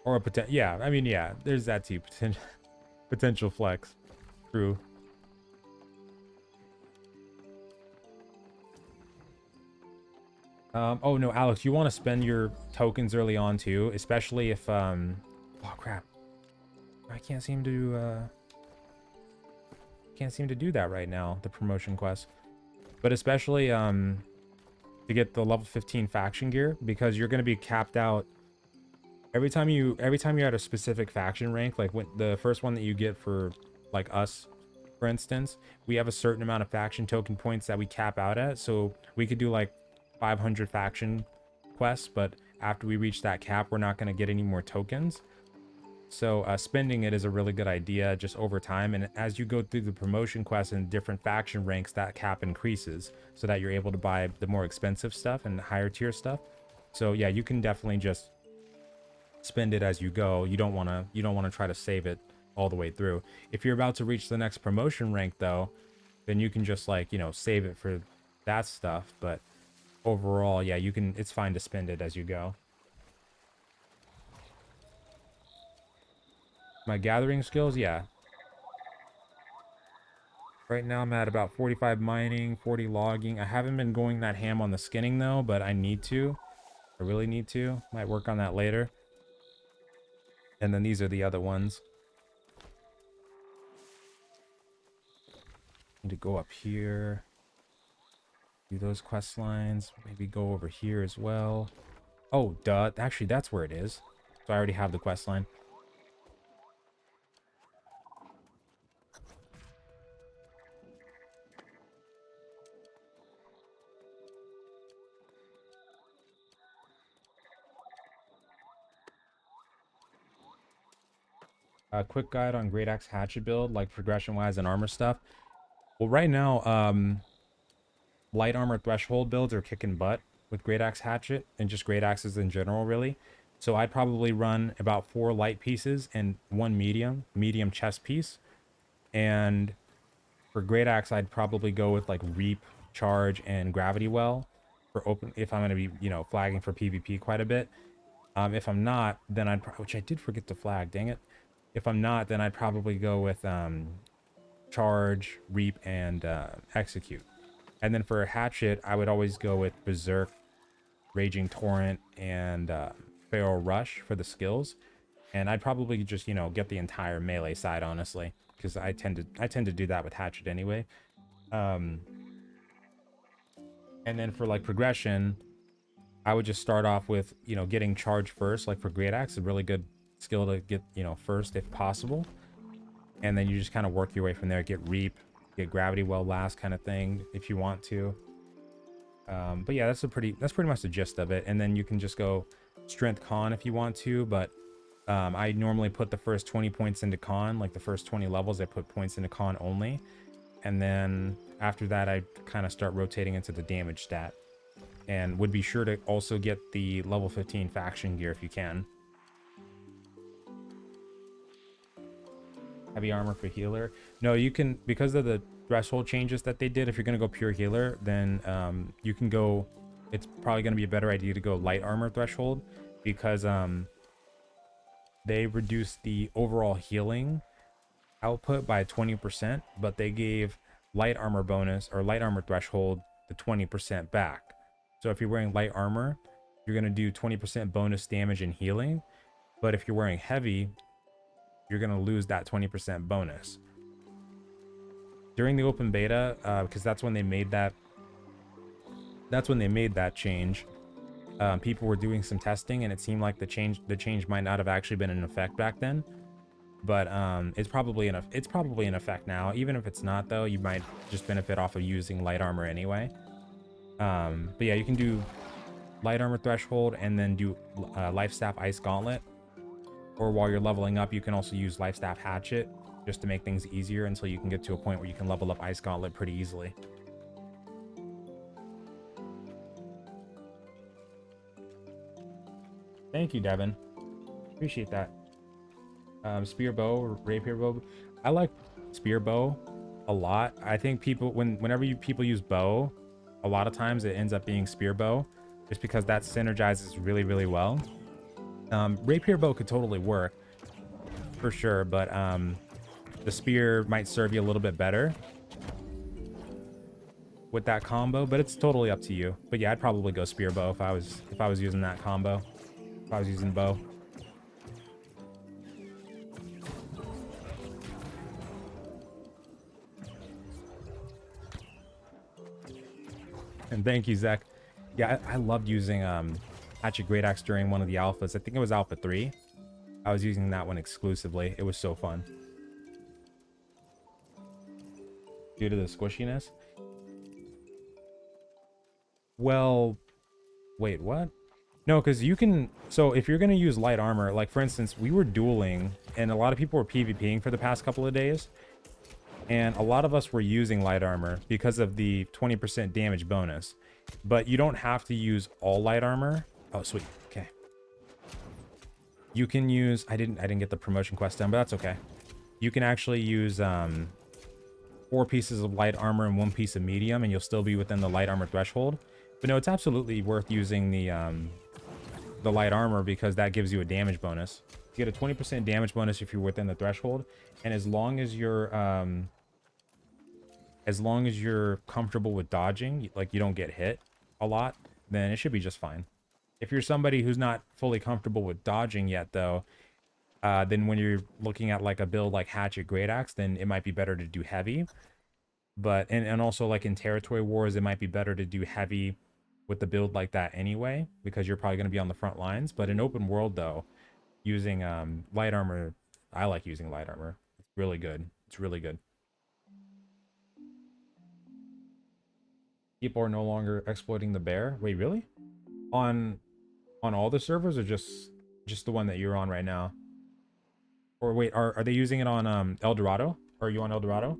Or a potential, yeah, I mean, yeah, there's that too. Potential flex. True. Oh no, Alex, you want to spend your tokens early on too, especially if, oh crap. I can't seem to do that right now, the promotion quest. But especially, to get the level 15 faction gear, because you're going to be capped out every time you're at a specific faction rank. Like when the first one that you get for, like, us, for instance, we have a certain amount of faction token points that we cap out at. So we could do like 500 faction quests, but after we reach that cap, we're not going to get any more tokens. So spending it is a really good idea just over time. And as you go through the promotion quests in different faction ranks, that cap increases so that you're able to buy the more expensive stuff and higher tier stuff. So yeah, you can definitely just spend it as you go. You don't want to try to save it all the way through. If you're about to reach the next promotion rank though, then you can just, like, you know, save it for that stuff, but overall, yeah, you can, it's fine to spend it as you go. My gathering skills, yeah. Right now I'm at about 45 mining, 40 logging. I haven't been going that ham on the skinning though, but I need to. I really need to. Might work on that later. And then these are the other ones. Need to go up here. Do those quest lines. Maybe go over here as well. Oh, duh. Actually, that's where it is. So I already have the quest line. A quick guide on greataxe hatchet build, like progression wise and armor stuff. Well, right now, light armor threshold builds are kicking butt with greataxe hatchet and just great axes in general, really. So I'd probably run about 4 light pieces and 1 medium chest piece. And for great axe, I'd probably go with like reap, charge, and gravity well for open if I'm going to be, you know, flagging for PvP quite a bit. If I'm not, then which I did forget to flag, dang it. If I'm not, then I'd probably go with charge, reap, and execute. And then for a hatchet, I would always go with berserk, raging torrent, and feral rush for the skills. And I'd probably just, you know, get the entire melee side, honestly, because I tend to do that with hatchet anyway. And then for like progression, I would just start off with, you know, getting charge first. Like for great axe, a really good skill to get, you know, first if possible. And then you just kind of work your way from there. Get reap, get gravity well last kind of thing if you want to. But yeah, that's pretty much the gist of it. And then you can just go strength con if you want to, but I normally put the first 20 points into con, like the first 20 levels I put points into con only, and then after that I kind of start rotating into the damage stat, and would be sure to also get the level 15 faction gear if you can. Heavy armor for healer. No, you can, because of the threshold changes that they did, if you're going to go pure healer, then you can go, it's probably going to be a better idea to go light armor threshold, because they reduced the overall healing output by 20%, but they gave light armor bonus or light armor threshold the 20% back. So if you're wearing light armor, you're going to do 20% bonus damage and healing, but if you're wearing heavy, you're going to lose that 20% bonus. During the open beta, because that's when they made that change, people were doing some testing, and it seemed like the change might not have actually been in effect back then, but it's probably in effect now. Even if it's not, though, you might just benefit off of using light armor anyway. But yeah, you can do light armor threshold and then do lifestaff ice gauntlet, or while you're leveling up, you can also use lifestaff hatchet just to make things easier until you can get to a point where you can level up ice gauntlet pretty easily. Thank you, Devin. Appreciate that. Spear bow or rapier bow. I like spear bow a lot. I think people, whenever people use bow, a lot of times it ends up being spear bow, just because that synergizes really, really well. Rapier bow could totally work for sure, but the spear might serve you a little bit better with that combo, but it's totally up to you. But yeah, I'd probably go spear bow if I was using that combo. If I was using bow. And thank you, Zach. Yeah, I loved using Hatchet Great Axe during one of the alphas. I think it was Alpha 3. I was using that one exclusively. It was so fun. Due to the squishiness? Well, wait, what? No, because you can, so if you're going to use light armor, like for instance, we were dueling and a lot of people were PvPing for the past couple of days. And a lot of us were using light armor because of the 20% damage bonus. But you don't have to use all light armor. Oh, sweet. Okay. You can use, I didn't get the promotion quest done, but that's okay. You can actually use 4 pieces of light armor and 1 piece of medium, and you'll still be within the light armor threshold. But no, it's absolutely worth using the light armor because that gives you a damage bonus. You get a 20% damage bonus if you're within the threshold, and as long as you're comfortable with dodging, like you don't get hit a lot, then it should be just fine. If you're somebody who's not fully comfortable with dodging yet, though, then when you're looking at like a build like Hatchet greataxe, then it might be better to do heavy. But and also like in territory wars, it might be better to do heavy with the build like that anyway, because you're probably going to be on the front lines. But in open world, though, using light armor, I like using light armor. It's really good. It's really good. People are no longer exploiting the bear. Wait, really? On all the servers, or just the one that you're on right now? Or wait, are they using it on El Dorado? Are you on El Dorado?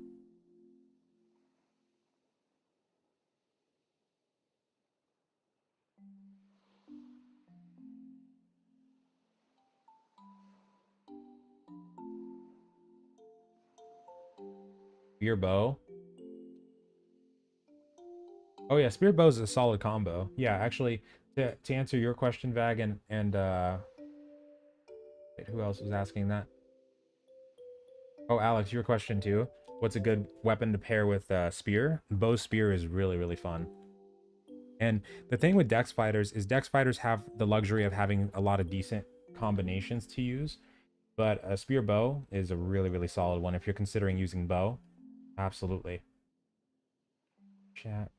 Spear bow. Oh yeah, spear bow is a solid combo. Yeah, actually, to answer your question, Vag, and wait, who else was asking that? Oh, Alex, your question too. What's a good weapon to pair with spear? Bow spear is really, really fun. And the thing with Dex fighters is Dex fighters have the luxury of having a lot of decent combinations to use. But a spear bow is a really, really solid one if you're considering using bow. Absolutely. Chat.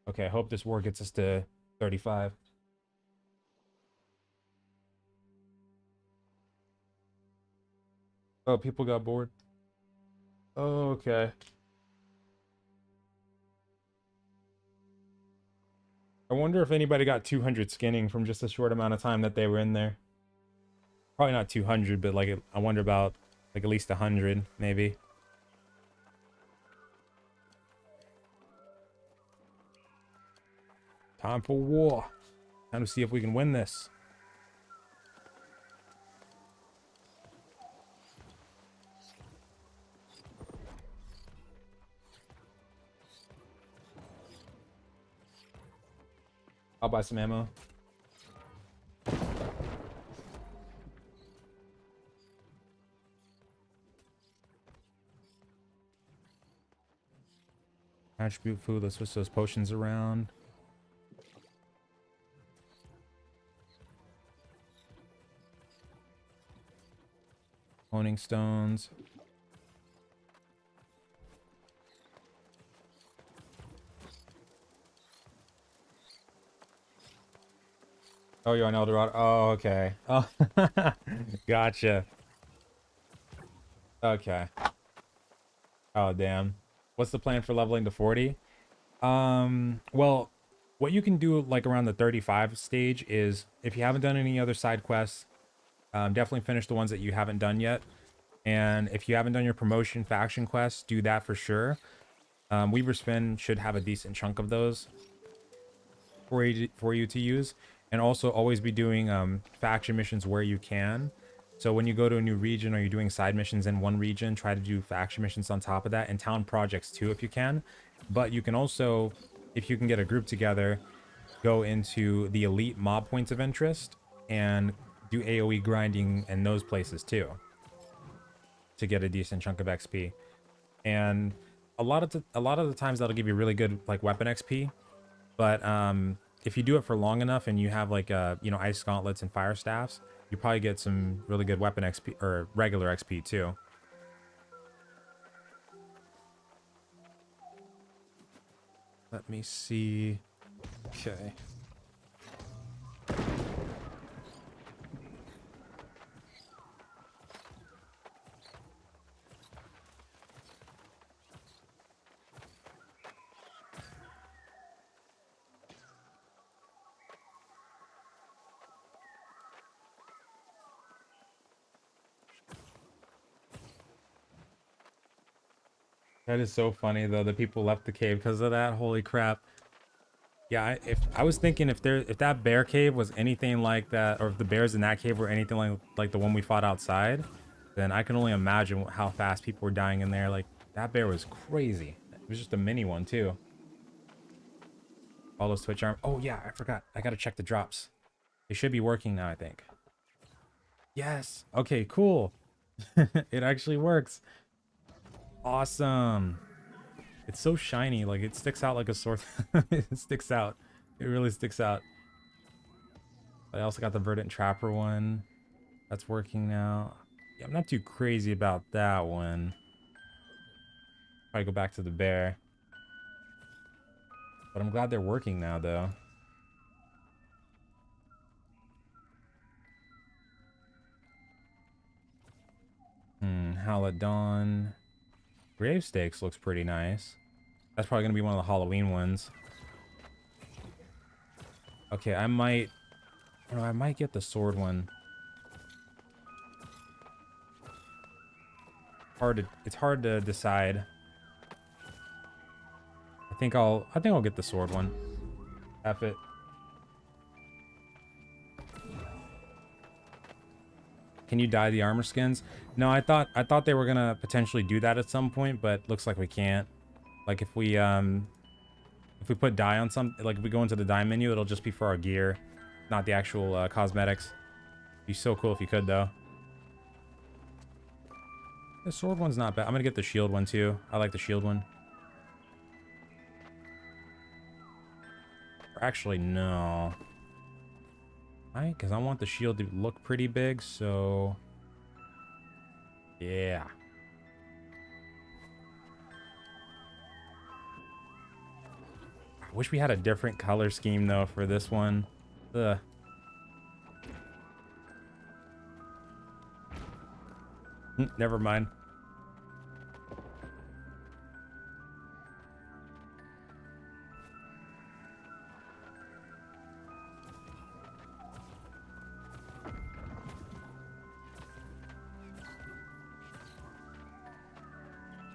Okay, I hope this war gets us to 35. Oh, people got bored. Oh, okay. I wonder if anybody got 200 skinning from just a short amount of time that they were in there. Probably not 200, but like I wonder about like at least 100, maybe. Time for war. Time to see if we can win this. I'll buy some ammo. Attribute food. Let's switch those potions around. Honing stones. Oh, you're on El Dorado. Oh, okay. Oh, gotcha. Okay. Oh, damn. What's the plan for leveling to 40? Well, what you can do like around the 35 stage is if you haven't done any other side quests, definitely finish the ones that you haven't done yet. And if you haven't done your promotion faction quests, do that for sure. Weaver's Fin should have a decent chunk of those for you to use. And also always be doing faction missions where you can. So when you go to a new region or you're doing side missions in one region, try to do faction missions on top of that, and town projects too if you can. But you can also, if you can get a group together, go into the elite mob points of interest and do AoE grinding in those places too to get a decent chunk of XP. And a lot of the times that'll give you really good like weapon XP. But if you do it for long enough and you have like you know, ice gauntlets and fire staffs, you probably get some really good weapon XP or regular XP too. Let me see. Okay. That is so funny though, the people left the cave because of that. Holy crap. Yeah, if I was thinking if that bear cave was anything like that, or if the bears in that cave were anything like the one we fought outside, then I can only imagine how fast people were dying in there. Like that bear was crazy. It was just a mini one too. All those Twitch arm. Oh yeah, I forgot. I gotta check the drops. They should be working now, I think. Yes. Okay, cool. It actually works. Awesome. It's so shiny, like it sticks out like a sore it sticks out. It really sticks out. I also got the Verdant Trapper one. That's working now. Yeah, I'm not too crazy about that one. Probably go back to the bear. But I'm glad they're working now though. Howl at Dawn. Grave Stakes looks pretty nice. That's probably gonna be one of the Halloween ones. Okay, I might get the sword one. It's hard to decide. I think I'll get the sword one. F it. Can you dye the armor skins? No, I thought they were gonna potentially do that at some point, but looks like we can't. Like if we put dye on some, like if we go into the dye menu, it'll just be for our gear, not the actual cosmetics. Be so cool if you could though. The sword one's not bad. I'm gonna get the shield one too. I like the shield one. Or actually, no. Right? Because I want the shield to look pretty big, so... yeah. I wish we had a different color scheme, though, for this one. Ugh. Never mind.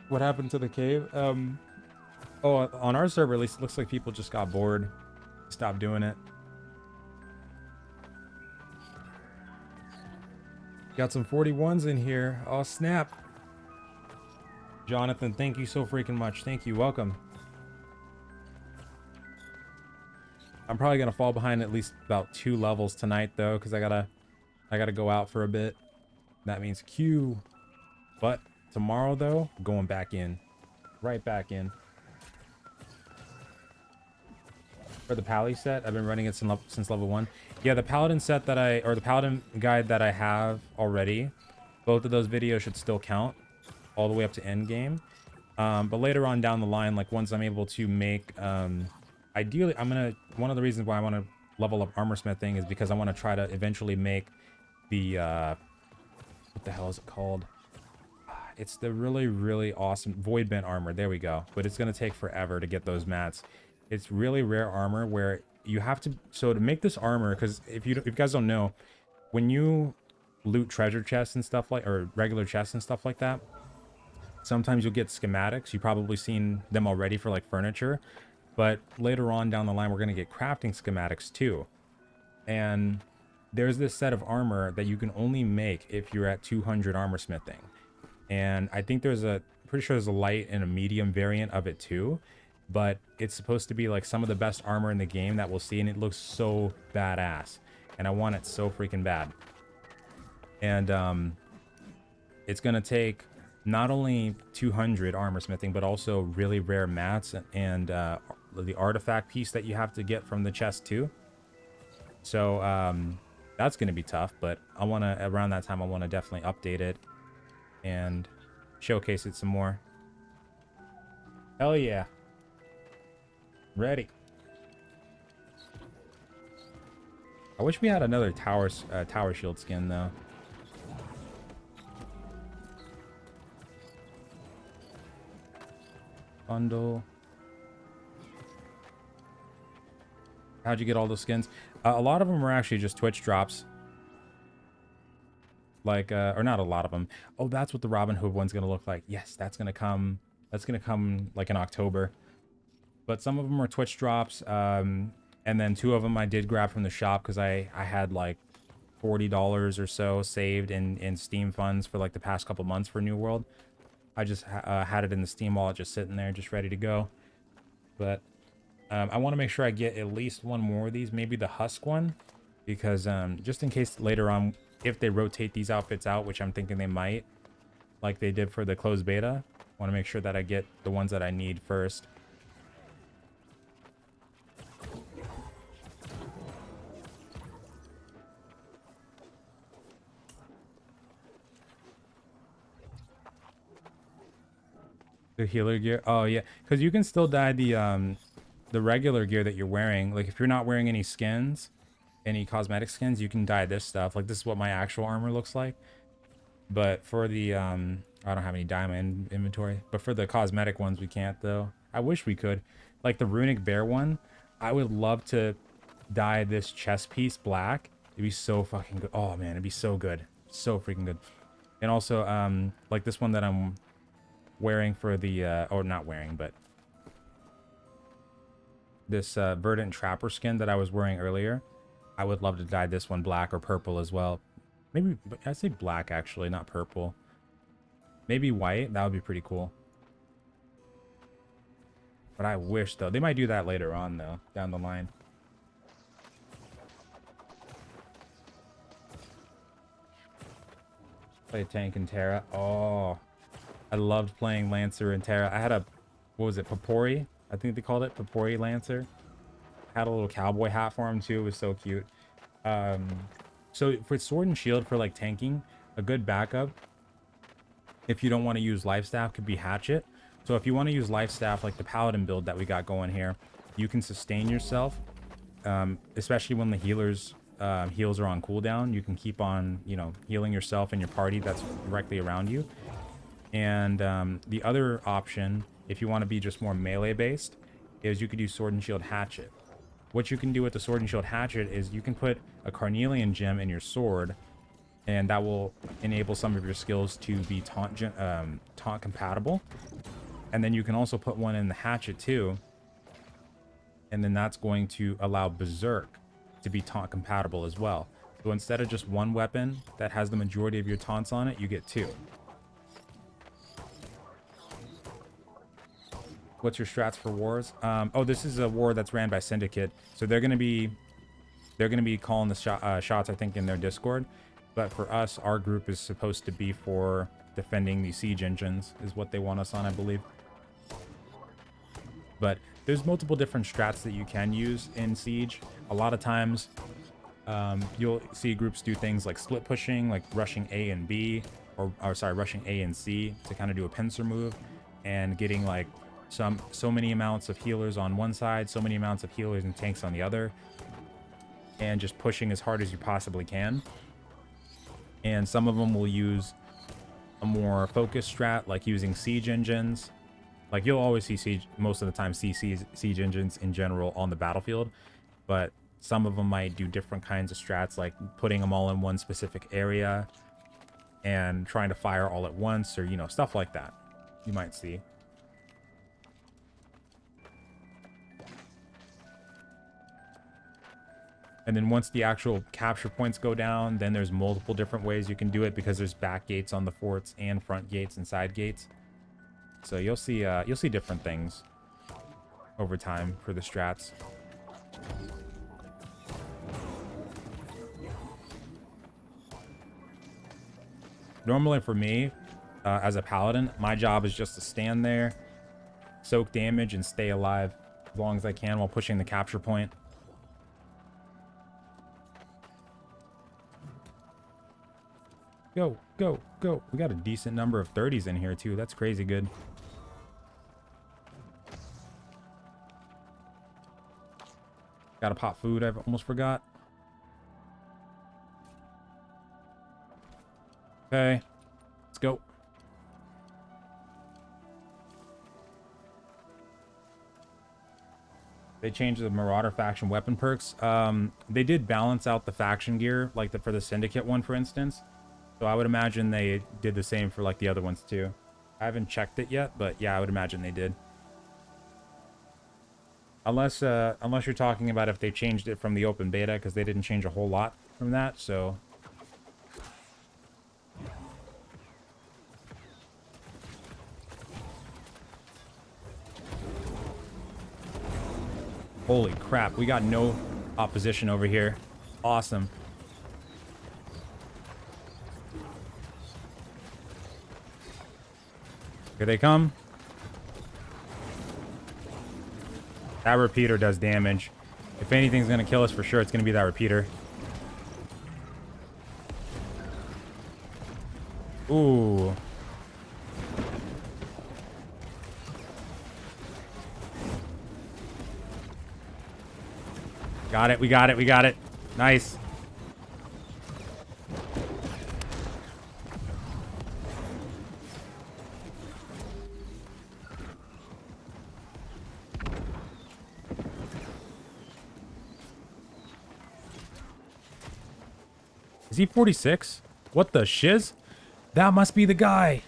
What happened to the cave? Oh, on our server, at least, it looks like people just got bored. Stopped doing it. Got some 41s in here. Oh, snap. Jonathan, thank you so freaking much. Thank you. Welcome. I'm probably going to fall behind at least about 2 levels tonight, though, because I gotta go out for a bit. That means Q. But tomorrow, though, going back in. Right back in. For the Pally set, I've been running it since level 1. Yeah, the Paladin set that or the Paladin guide that I have already, both of those videos should still count all the way up to Endgame. But later on down the line, like once I'm able to make, ideally, one of the reasons why I want to level up armor smithing is because I want to try to eventually make the, what the hell is it called? It's the really, really awesome Void Bent armor. There we go. But it's going to take forever to get those mats. It's really rare armor where you have to... So to make this armor, because if you guys don't know, when you loot treasure chests and stuff like... or regular chests and stuff like that, sometimes you'll get schematics. You've probably seen them already for like furniture. But later on down the line, we're going to get crafting schematics too. And there's this set of armor that you can only make if you're at 200 armor smithing. And I think pretty sure there's a light and a medium variant of it too. But it's supposed to be like some of the best armor in the game that we'll see, and it looks so badass. And I want it so freaking bad. And it's gonna take not only 200 armor smithing, but also really rare mats and the artifact piece that you have to get from the chest too. So that's gonna be tough, but I wanna, around that time, I wanna definitely update it and showcase it some more. Hell yeah. Ready. I wish we had another tower shield skin though. Bundle. How'd you get all those skins? A lot of them are actually just Twitch drops. Like, or not a lot of them. Oh, that's what the Robin Hood one's gonna look like. Yes, that's gonna come. That's gonna come like in October. but some of them are Twitch drops. And then 2 of them I did grab from the shop because I had like $40 or so saved in Steam funds for like the past couple months for New World. I just had it in the Steam wallet just sitting there, just ready to go. But I want to make sure I get at least one more of these, maybe the Husk one, because just in case later on, if they rotate these outfits out, which I'm thinking they might, like they did for the closed beta, I want to make sure that I get the ones that I need first. The healer gear. Oh yeah, because you can still dye the regular gear that you're wearing. Like if you're not wearing any skins, any cosmetic skins, you can dye this stuff. Like this is what my actual armor looks like. But for the I don't have any dye in my inventory. But for the cosmetic ones, we can't though. I wish we could. Like the runic bear one, I would love to dye this chest piece black. It'd be so fucking good. Oh man, it'd be so good, so freaking good. And also like this one that I'm wearing for the or not wearing, but this verdant trapper skin that I was wearing earlier, I would love to dye this one black or purple as well. Maybe I'd say black actually, not purple. Maybe white. That would be pretty cool. But I wish though, they might do that later on though, down the line. Play tank in Terra. Oh, I loved playing Lancer in Terra. I had a, what was it, Papori? I think they called it Papori Lancer. I had a little cowboy hat for him too. It was so cute. So for sword and shield for like tanking, a good backup, if you don't want to use lifestaff, could be hatchet. So if you want to use lifestaff like the paladin build that we got going here, you can sustain yourself, especially when the heals are on cooldown. You can keep on, you know, healing yourself and your party that's directly around you. And the other option, if you want to be just more melee based, is you could use sword and shield hatchet. What you can do with the sword and shield hatchet is you can put a carnelian gem in your sword, and that will enable some of your skills to be taunt compatible. And then you can also put one in the hatchet too, and then that's going to allow berserk to be taunt compatible as well. So instead of just one weapon that has the majority of your taunts on it, you get 2. What's your strats for wars? Oh, this is a war that's ran by Syndicate, so they're gonna be calling the shots, I think, in their Discord. But for us, our group is supposed to be for defending the siege engines, is what they want us on, I believe. But there's multiple different strats that you can use in siege. A lot of times, you'll see groups do things like split pushing, like rushing A and B, or sorry, rushing A and C to kind of do a pincer move, and getting like so many amounts of healers on one side, so many amounts of healers and tanks on the other, and just pushing as hard as you possibly can. And some of them will use a more focused strat, like using siege engines. Like you'll always see siege, most of the time see siege engines in general on the battlefield, but some of them might do different kinds of strats, like putting them all in one specific area and trying to fire all at once, or, you know, stuff like that you might see. And then once the actual capture points go down, then there's multiple different ways you can do it, because there's back gates on the forts and front gates and side gates. So you'll see different things over time for the strats. Normally for me, as a paladin, my job is just to stand there, soak damage, and stay alive as long as I can while pushing the capture point. Go, go, go. We got a decent number of 30s in here too. That's crazy good. Gotta pop food, I almost forgot. Okay, let's go. They changed the Marauder faction weapon perks. They did balance out the faction gear, like for the Syndicate one, for instance. So I would imagine they did the same for like the other ones too. I haven't checked it yet, but yeah, I would imagine they did. Unless you're talking about if they changed it from the open beta, because they didn't change a whole lot from that, so. Holy crap, we got no opposition over here. Awesome. Here they come. That repeater does damage. If anything's gonna kill us for sure, it's gonna be that repeater. Ooh. Got it, we got it, we got it. Nice. Is he 46? What the shiz? That must be the guy.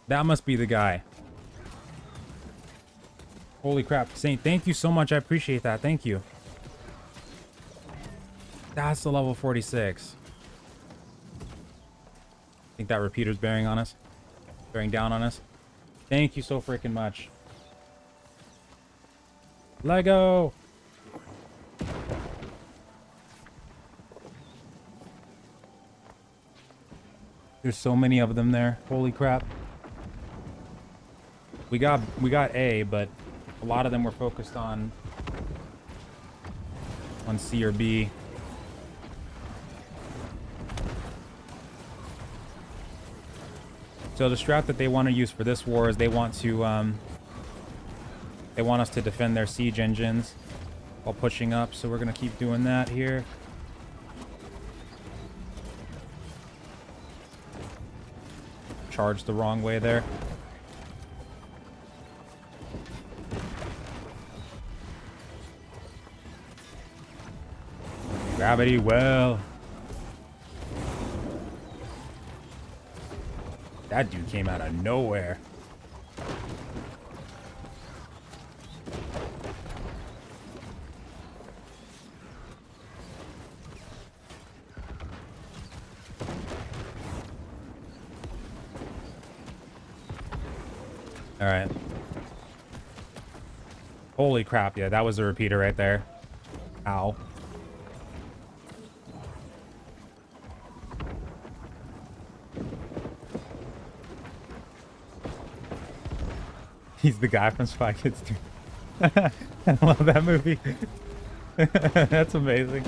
That must be the guy. Holy crap. Saint, thank you so much. I appreciate that. Thank you. That's the level 46. I think that repeater's bearing on us. Bearing down on us. Thank you so freaking much. Lego! There's so many of them there. Holy crap. We got A, but a lot of them were focused on C or B. So the strat that they want to use for this war is they want us to defend their siege engines while pushing up. So we're gonna keep doing that here. Charged the wrong way there. Gravity well. That dude came out of nowhere. All right. Holy crap. Yeah, that was a repeater right there. Ow. He's the guy from Spy Kids 2. I love that movie. That's amazing.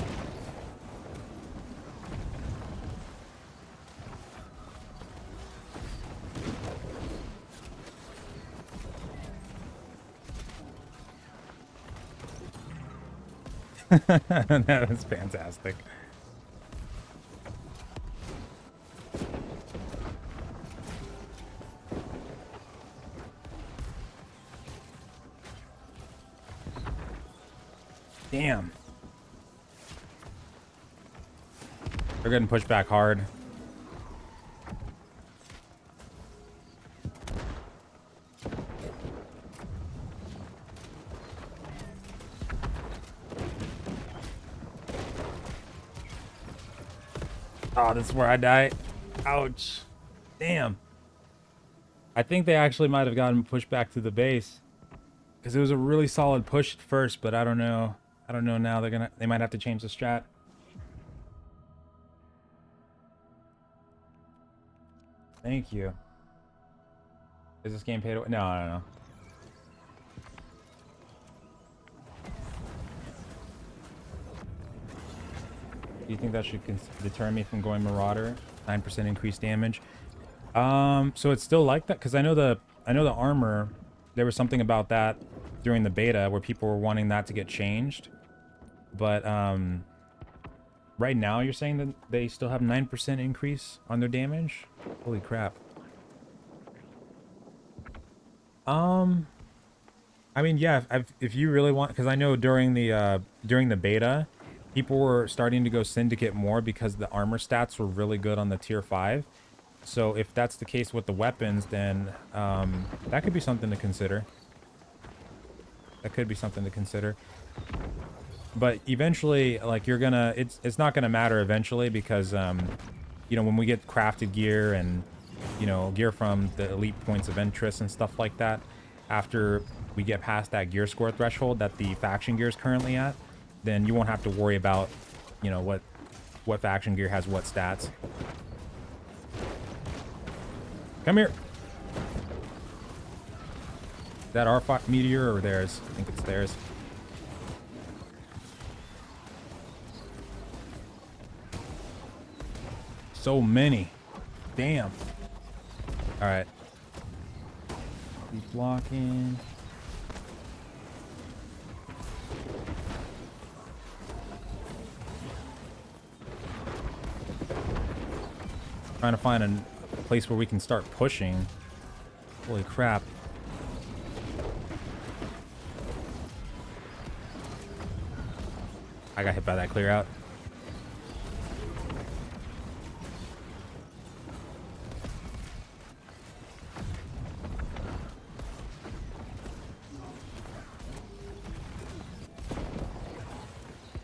That was fantastic. Damn. They're getting pushed back hard. Oh, this is where I die. Ouch. Damn. I think they actually might have gotten pushed back to the base. Because it was a really solid push at first, but I don't know. I don't know now. They might have to change the strat. Thank you. Is this game paid away? No, I don't know. Do you think that should deter me from going Marauder? 9% increased damage. So it's still like that, because I know the armor. There was something about that during the beta where people were wanting that to get changed. But right now you're saying that they still have 9% increase on their damage? Holy crap. I mean, yeah, if you really want, because I know during the beta, people were starting to go Syndicate more because the armor stats were really good on the tier 5. So if that's the case with the weapons, then that could be something to consider. That could be something to consider. But eventually, like, you're gonna, it's not gonna matter eventually because, you know, when we get crafted gear and, you know, gear from the elite points of interest and stuff like that, after we get past that gear score threshold that the faction gear is currently at, then you won't have to worry about, you know, what faction gear has what stats. Come here. Is that our meteor or theirs? I think it's theirs. So many. Damn. All right. Keep blocking. Trying to find a place where we can start pushing. Holy crap. I got hit by that clear out.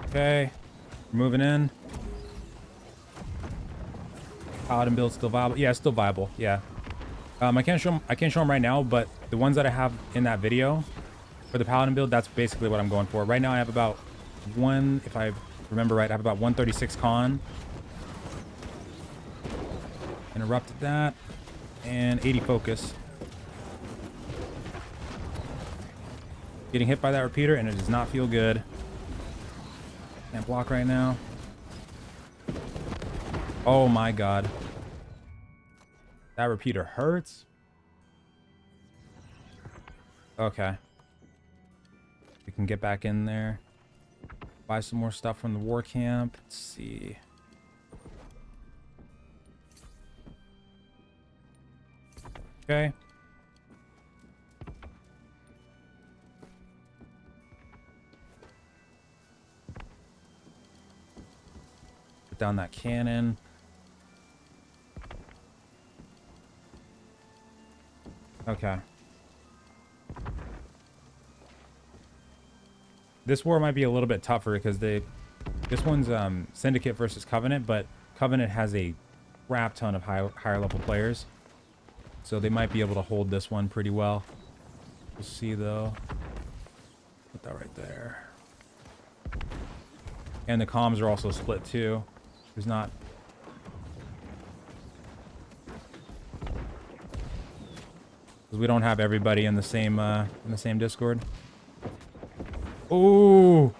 Okay, we're moving in. Paladin build still viable? Yeah, it's still viable. Yeah. I can't show them right now, but the ones that I have in that video for the Paladin build, that's basically what I'm going for. Right now I have about if I remember right, I have about 136 con. Interrupted that. And 80 focus. Getting hit by that repeater and it does not feel good. Can't block right now. Oh my god. That repeater hurts. Okay. We can get back in there. Buy some more stuff from the war camp. Let's see. Okay. Put down that cannon. Okay. This war might be a little bit tougher because this one's Syndicate versus Covenant, but Covenant has a crap ton of higher level players. So they might be able to hold this one pretty well. We'll see though. Put that right there. And the comms are also split too. There's not... because we don't have everybody in the same Discord. Ooh.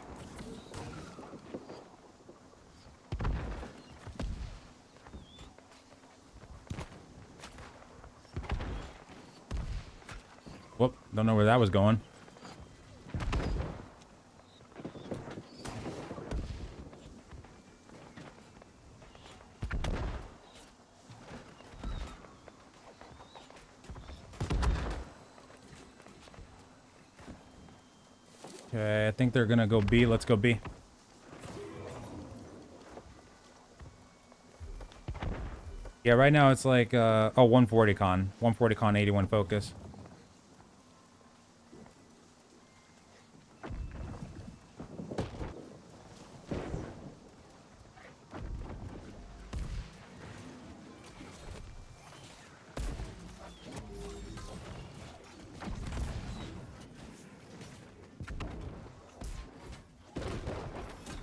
Whoop, don't know where that was going. Okay, I think they're gonna go B. Let's go B. Yeah, right now it's like, oh, 140 con. 140 con, 81 focus.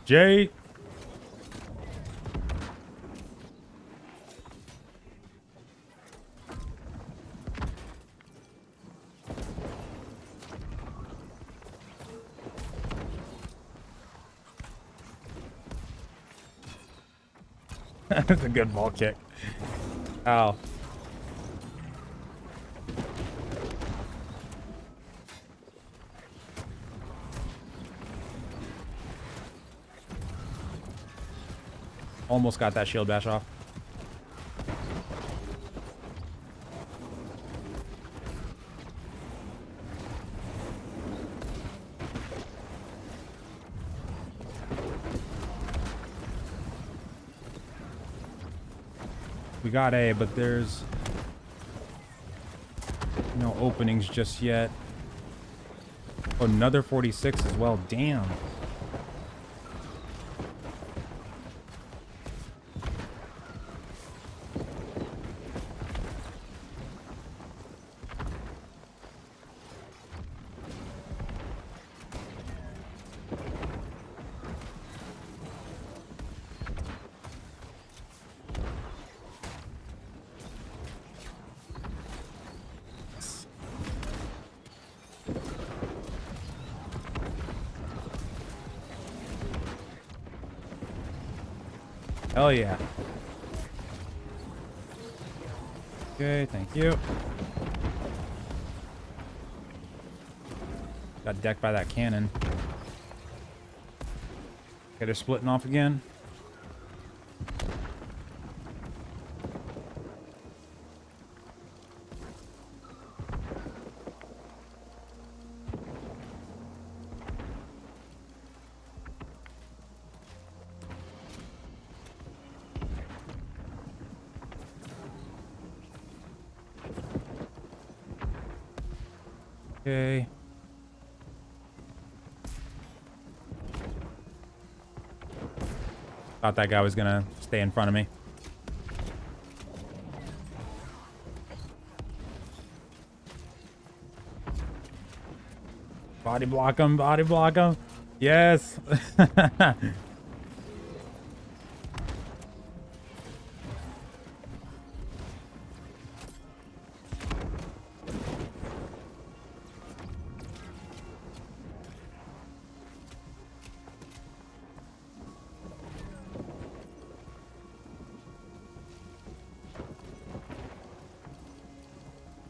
Jay. That's a good ball kick. Ow. Almost got that shield bash off. We got A, but there's no openings just yet. Oh, another 46 as well. Damn. Hell yeah. Okay, thank you. Got decked by that cannon. Okay, they're splitting off again. Okay. Thought that guy was gonna stay in front of me. Body block him, body block him. Yes.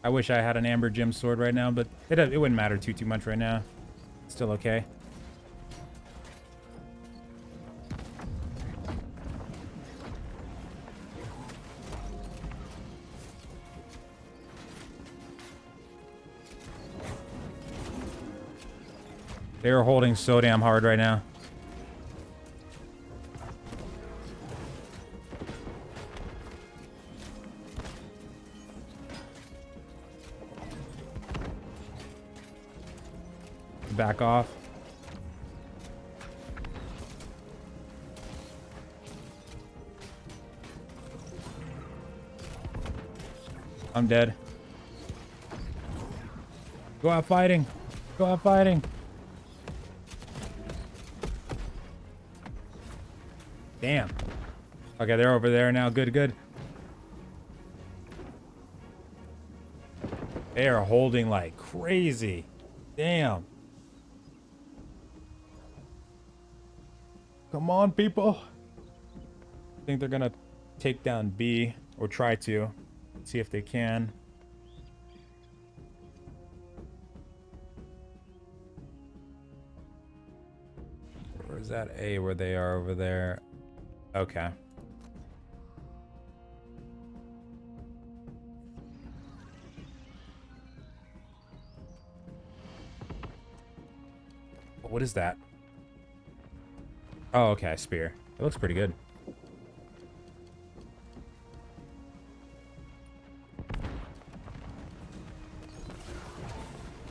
I wish I had an amber gem sword right now, but it wouldn't matter too much right now. It's still okay. They're holding so damn hard right now. Back off. I'm dead. Go out fighting. Go out fighting. Damn. Okay, they're over there now. Good, good. They are holding like crazy. Damn. Come on, people. I think they're gonna take down B, or try to. See if they can. Or is that A where they are over there? Okay. What is that? Oh, okay, spear. It looks pretty good.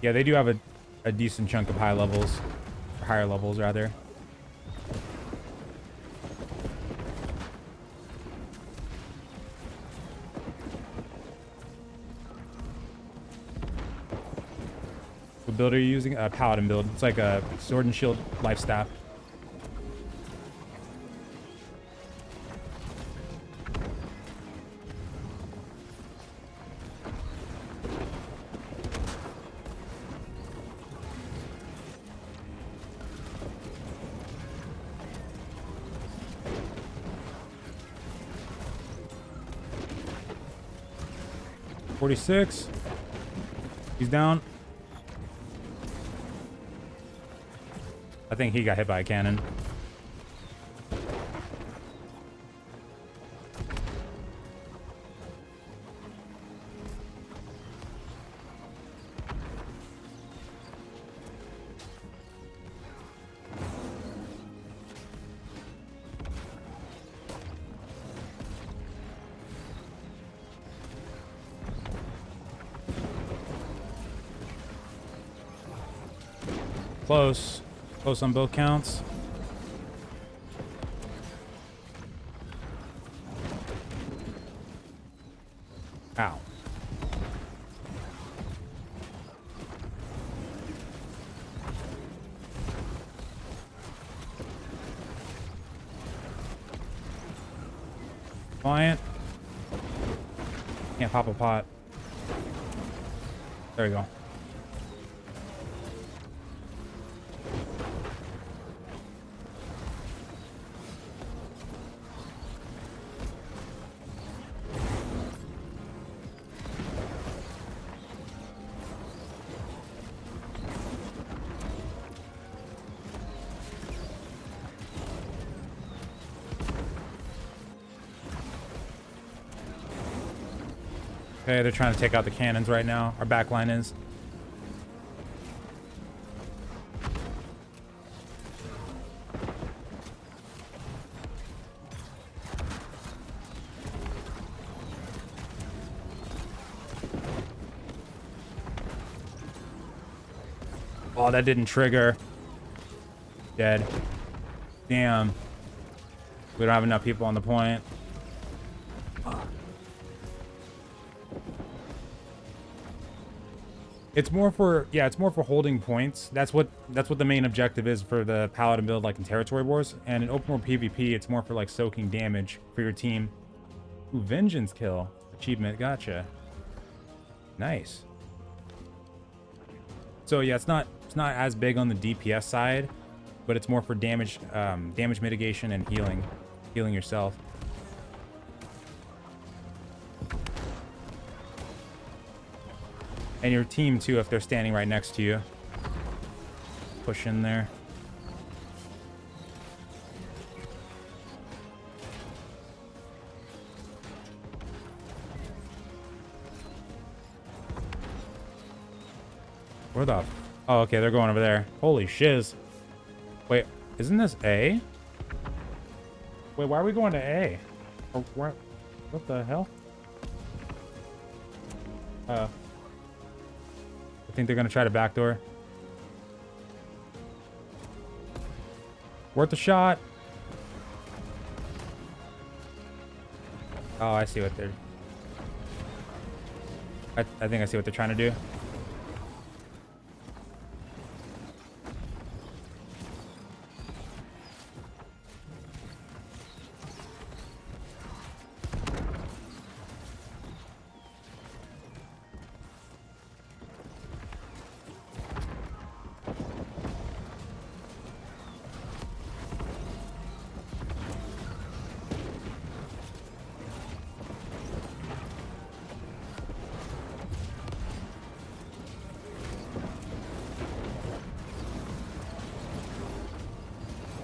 Yeah, they do have a decent chunk of high levels. Or higher levels, rather. What build are you using? A paladin build. It's like a sword and shield lifestaff. .46. He's down. I think he got hit by a cannon. close. Close on both counts. Ow. Client. Can't pop a pot. There we go. Okay, they're trying to take out the cannons right now. Our backline is. Oh, that didn't trigger. Dead. Damn. We don't have enough people on the point. It's more for, yeah, it's more for holding points. That's what the main objective is for the paladin build, like in territory wars. And in open world PvP, it's more for like soaking damage for your team. Ooh, vengeance kill achievement. Gotcha. Nice. So yeah, it's not as big on the DPS side, but it's more for damage mitigation and healing yourself. And your team too, if they're standing right next to you. Push in there. Where the... Oh, okay, they're going over there. Holy shiz. Wait, isn't this A? Wait, why are we going to A? Or what the hell? I think they're gonna try to backdoor. Worth a shot. Oh, I see what they're... I think I see what they're trying to do.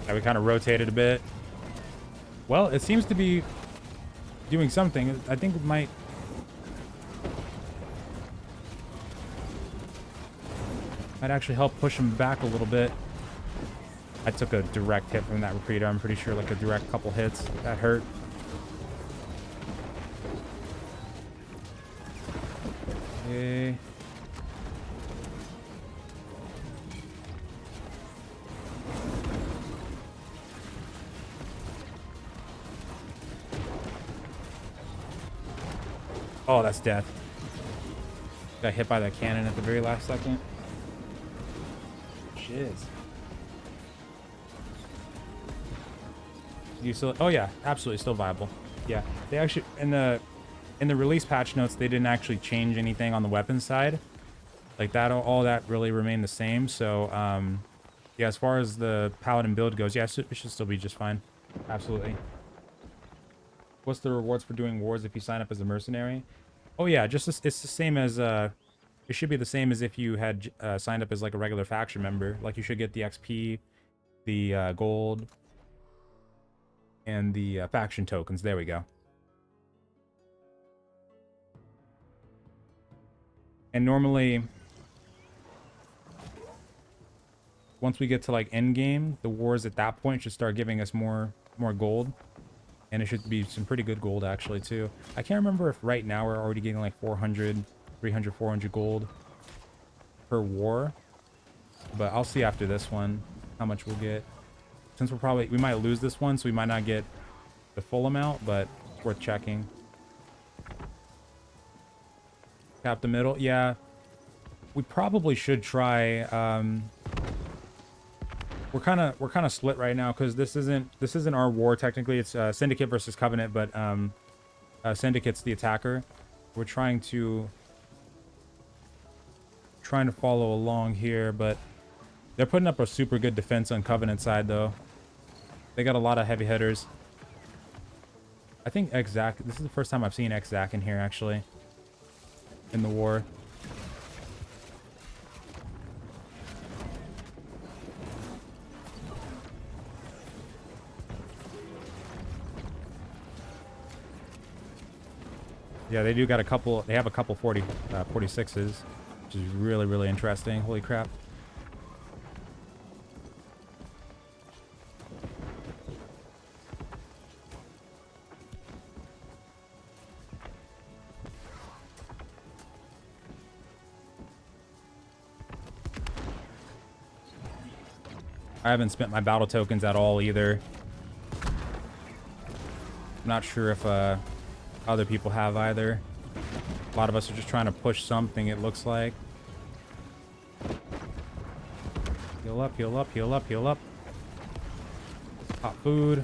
Yeah, we kind of rotated a bit. Well, it seems to be doing something. I think it might actually help push him back a little bit. I took a direct hit from that repeater. I'm pretty sure, like a direct couple hits. That hurt. Okay. Oh, that's death. Got hit by that cannon at the very last second. Shiz. You still... Oh yeah, absolutely still viable. Yeah, they actually in the release patch notes they didn't actually change anything on the weapons side. Like that, all that really remained the same. So yeah, as far as the paladin build goes, yeah, it should still be just fine. Absolutely. What's the rewards for doing wars if you sign up as a mercenary? Oh yeah, it's the same as it should be the same as if you had signed up as like a regular faction member. Like you should get the XP, the gold, and the faction tokens. There we go. And normally, once we get to like Endgame, the wars at that point should start giving us more gold. And it should be some pretty good gold, actually, too. I can't remember if right now we're already getting like 400, 300, 400 gold per war. But I'll see after this one how much we'll get. Since we might lose this one, so we might not get the full amount, but it's worth checking. Cap the middle. Yeah. We probably should try. We're kind of split right now because this isn't our war technically. It's Syndicate versus Covenant, but Syndicate's the attacker. We're trying to follow along here, but they're putting up a super good defense on Covenant side though. They got a lot of heavy hitters. I think Exac. This is the first time I've seen Exac in here actually. In the war. Yeah, they do got a couple. They have a couple 46s, which is really, really interesting. Holy crap. I haven't spent my battle tokens at all either. I'm not sure if other people have either. A lot of us are just trying to push something, it looks like. Heal up, heal up, heal up, heal up. Hot food.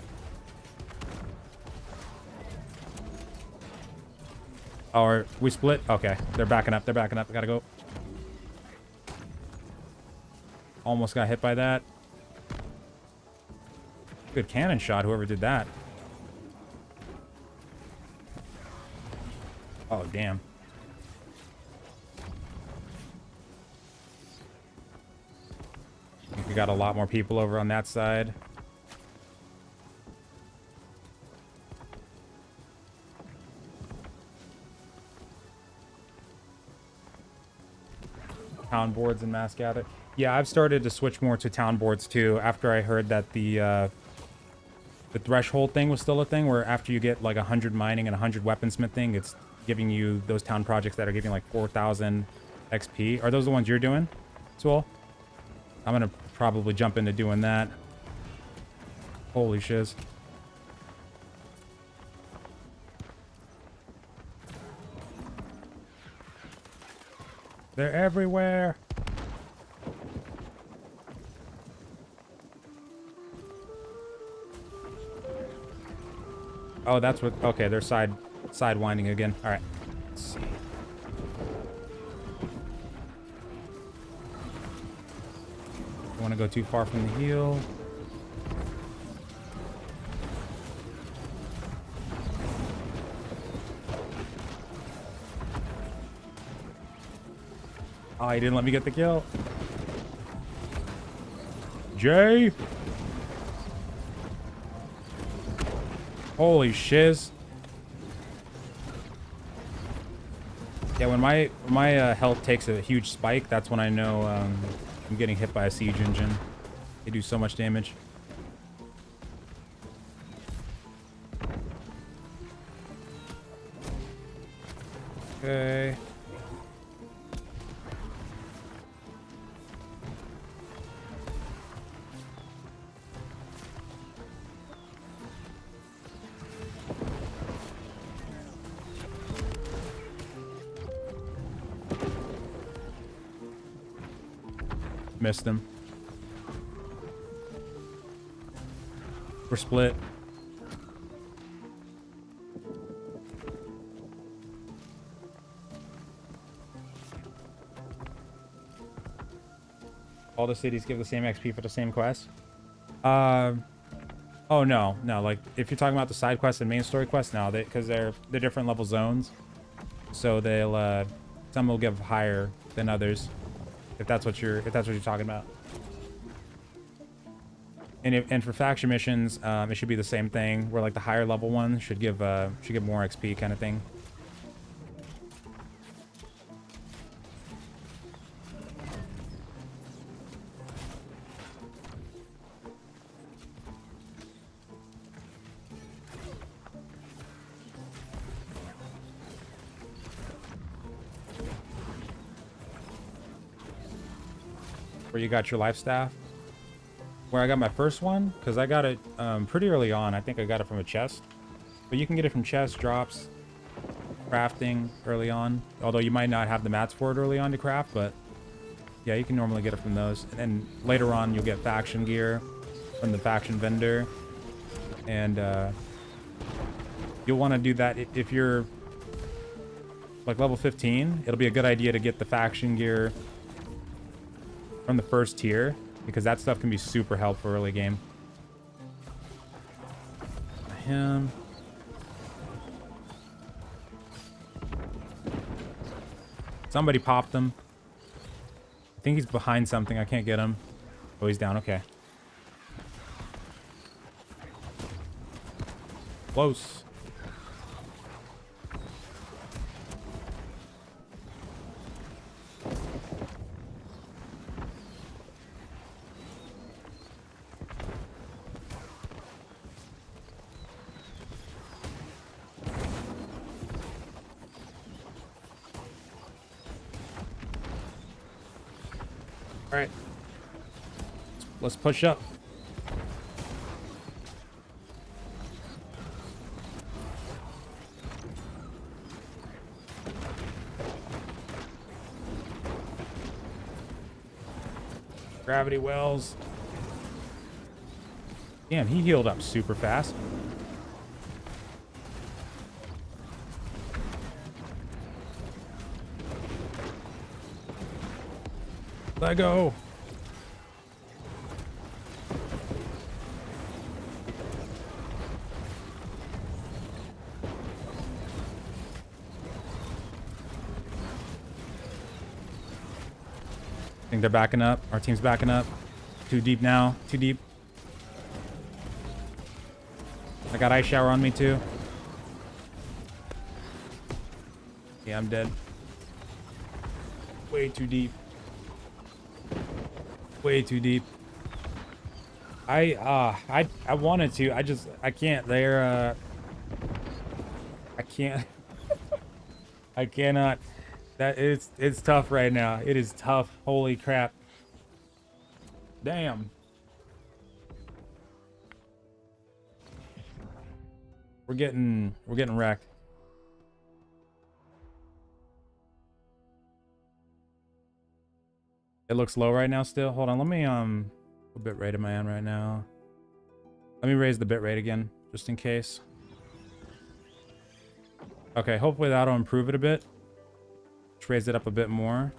Or we split? Okay, they're backing up, they're backing up. Gotta go. Almost got hit by that. Good cannon shot, whoever did that. Oh, damn. I think we got a lot more people over on that side. Town boards and mass gather. Yeah, I've started to switch more to town boards too after I heard that the threshold thing was still a thing where after you get like 100 mining and 100 weaponsmithing, it's giving you those town projects that are giving like 4,000 XP. Are those the ones you're doing, Swole? I'm gonna probably jump into doing that. Holy shiz. They're everywhere. Oh, that's what. Okay, they're sidewinding again. All right. Let's see. Don't want to go too far from the heel. Oh, he didn't let me get the kill. Jay. Holy shiz. Yeah, when my health takes a huge spike, that's when I know I'm getting hit by a siege engine. They do so much damage. Okay. Missed him. We're split. All the cities give the same XP for the same quest? Oh no, like if you're talking about the side quests and main story quests, no, because they're different level zones, so they'll some will give higher than others. If that's what you're talking about. And for faction missions, it should be the same thing, where like the higher level ones should give more XP kind of thing. where you got your life staff. Where I got my first one, because I got it pretty early on. I think I got it from a chest. But you can get it from chest, drops, crafting early on. Although you might not have the mats for it early on to craft, but yeah, you can normally get it from those. And then later on, you'll get faction gear from the faction vendor. And you'll want to do that if you're like level 15. It'll be a good idea to get the faction gear from the first tier, because that stuff can be super helpful early game. Him. Somebody popped him. I think he's behind something. I can't get him. Oh, he's down. Okay. Close. All right. Let's push up. Gravity wells. Damn, he healed up super fast. Let go. I think they're backing up. Our team's backing up. Too deep now. Too deep. I got ice shower on me too. Yeah, I'm dead. Way too deep. Way too deep. I wanted to. I can't. They're I can't. I cannot. It's tough right now. It is tough. Holy crap. Damn. We're getting wrecked. It looks low right now still. Hold on, let me what bit rate am I on right now? Let me raise the bit rate again, just in case. Okay, hopefully that'll improve it a bit. Let's raise it up a bit more.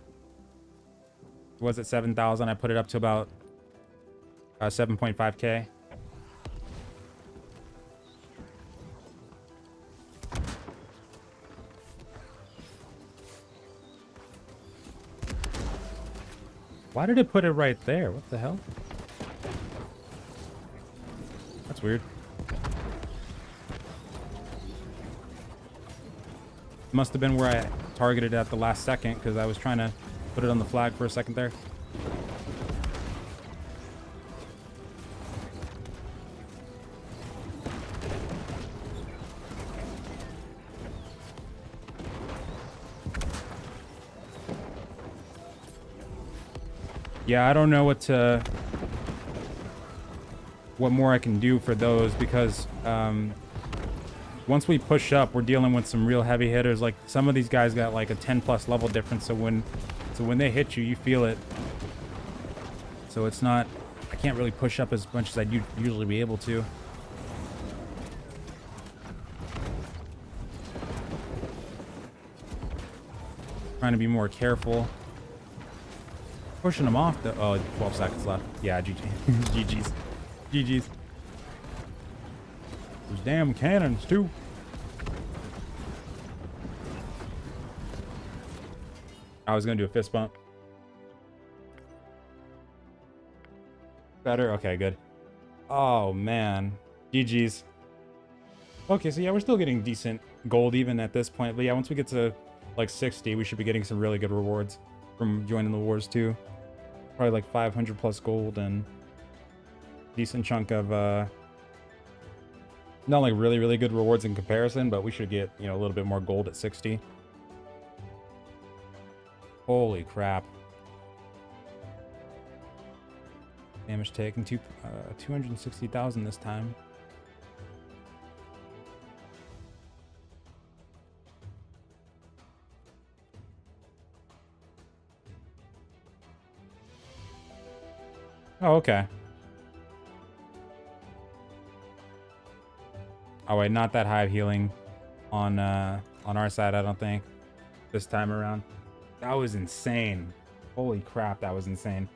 It was at 7,000. I put it up to about 7.5K. Why did it put it right there? What the hell? That's weird. Must have been where I targeted at the last second, because I was trying to put it on the flag for a second there. Yeah, I don't know what more I can do for those, because once we push up, we're dealing with some real heavy hitters. Like some of these guys got like a 10+ level difference, so when they hit you, you feel it. So it's not, I can't really push up as much as I'd usually be able to. Trying to be more careful. Pushing them off the, oh, 12 seconds left. Yeah, GG. GG's. GG's. Those damn cannons too. I was gonna do a fist bump. Better? Okay, good. Oh man. GG's. Okay, so yeah, we're still getting decent gold even at this point. But yeah, once we get to like 60, we should be getting some really good rewards from joining the wars too. Probably like 500+ gold and decent chunk of not like really good rewards in comparison, but we should get, you know, a little bit more gold at 60. Holy crap. Damage taken, 260,000 this time. Oh, okay. Oh wait, not that high of healing on our side, I don't think, this time around. That was insane. Holy crap, that was insane.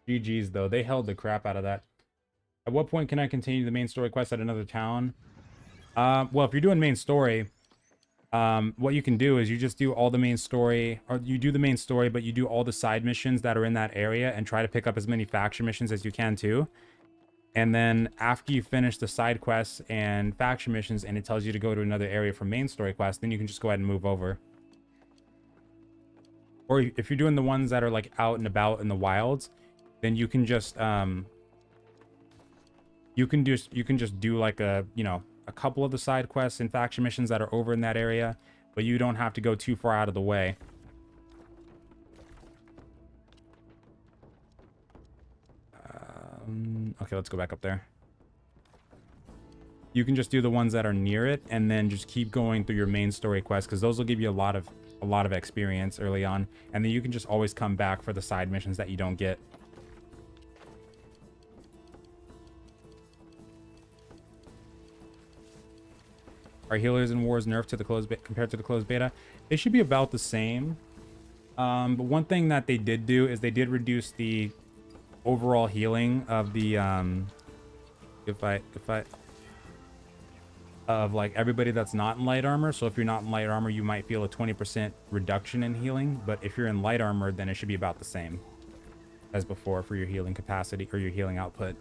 GG's though, they held the crap out of that. At what point can I continue the main story quest at another town? Well, if you're doing main story, what you can do is you just do all the main story, or you do the main story, but you do all the side missions that are in that area and try to pick up as many faction missions as you can too. And then after you finish the side quests and faction missions and it tells you to go to another area for main story quest, then you can just go ahead and move over. Or if you're doing the ones that are like out and about in the wilds, then you can just you can just do like a, you know, a couple of the side quests and faction missions that are over in that area, but you don't have to go too far out of the way. Okay, let's go back up there. You can just do the ones that are near it and then just keep going through your main story quests, because those will give you a lot of experience early on, and then you can just always come back for the side missions that you don't get. Are healers in wars nerfed to the closed compared to the closed beta? They should be about the same. But one thing that they did do is they did reduce the overall healing of the of like everybody that's not in light armor. So if you're not in light armor, you might feel a 20% reduction in healing, but if you're in light armor, then it should be about the same as before for your healing capacity or your healing output.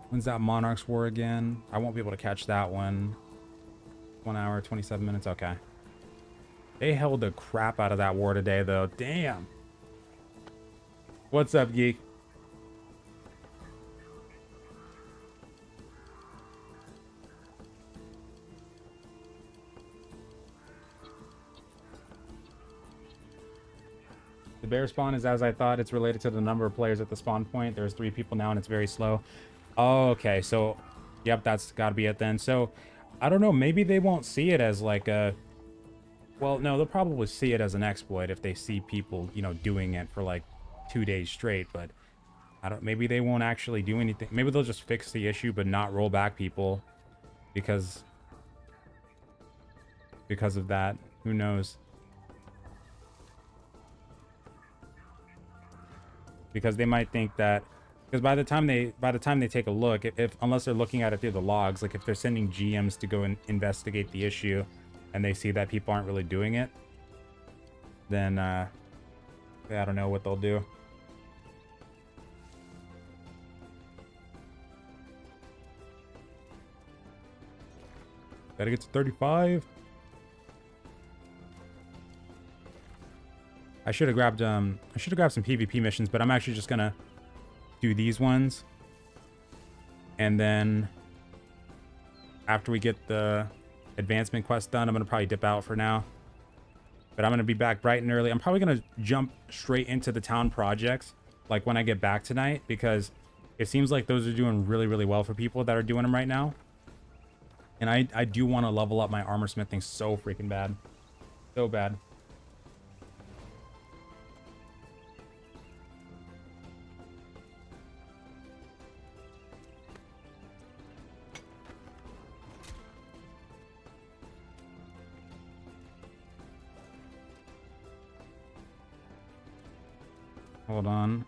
When's that Monarchs War again? I won't be able to catch that one. 1 hour, 27 minutes. Okay. They held the crap out of that war today, though. Damn. What's up, Geek? The bear spawn is as I thought. It's related to the number of players at the spawn point. There's 3 people now, and it's very slow. Oh, okay. So, yep, that's got to be it then. So, I don't know. Maybe they won't see it as like a... Well, no, they'll probably see it as an exploit if they see people, you know, doing it for like 2 days straight. But I don't. Maybe they won't actually do anything. Maybe they'll just fix the issue, but not roll back people because of that. Who knows? Because they might think that. Because by the time they take a look, unless they're looking at it through the logs, like if they're sending GMs to go and investigate the issue, and they see that people aren't really doing it, then I don't know what they'll do. Gotta get to 35. I should have grabbed some PvP missions, but I'm actually just gonna do these ones, and then after we get the advancement quest done, I'm gonna probably dip out for now, but I'm gonna be back bright and early. I'm probably gonna jump straight into the town projects like when I get back tonight, because it seems like those are doing really, really well for people that are doing them right now, and I do want to level up my armor smithing so freaking bad, so bad. Hold on.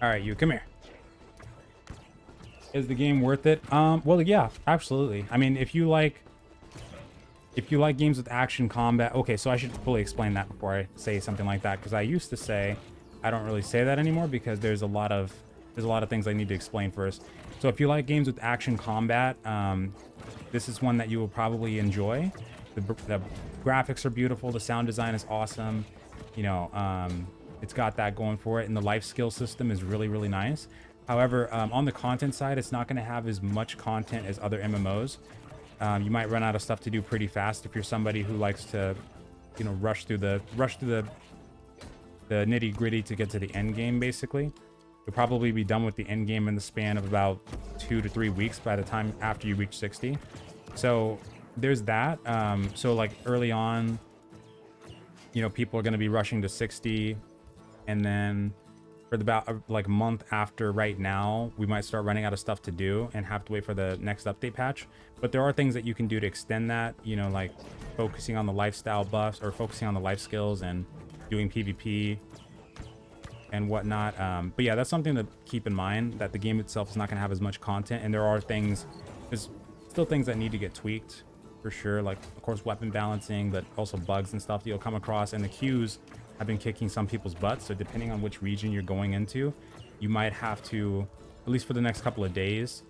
All right, you come here. Is the game worth it? Well, yeah, absolutely. I mean, if you like games with action combat, okay, so I should fully explain that before I say something like that, because I used to say, I don't really say that anymore because there's a lot of there's a lot of things I need to explain first. So if you like games with action combat, this is one that you will probably enjoy. The graphics are beautiful. The sound design is awesome. You know, it's got that going for it. And the life skill system is really, really nice. However, on the content side, it's not going to have as much content as other MMOs. You might run out of stuff to do pretty fast if you're somebody who likes to, you know, rush through the nitty gritty to get to the end game. Basically, you'll probably be done with the end game in the span of about 2 to 3 weeks by the time after you reach 60. So there's that. So like early on, you know, people are going to be rushing to 60, and then for about like a month after right now, we might start running out of stuff to do and have to wait for the next update patch. But there are things that you can do to extend that, you know, like focusing on the lifestyle buffs or focusing on the life skills and doing PvP and whatnot. But yeah, that's something to keep in mind, that the game itself is not going to have as much content, and there's still things that need to get tweaked for sure, like of course weapon balancing, but also bugs and stuff that you'll come across. And the queues have been kicking some people's butts, so depending on which region you're going into, you might have to, at least for the next couple of days,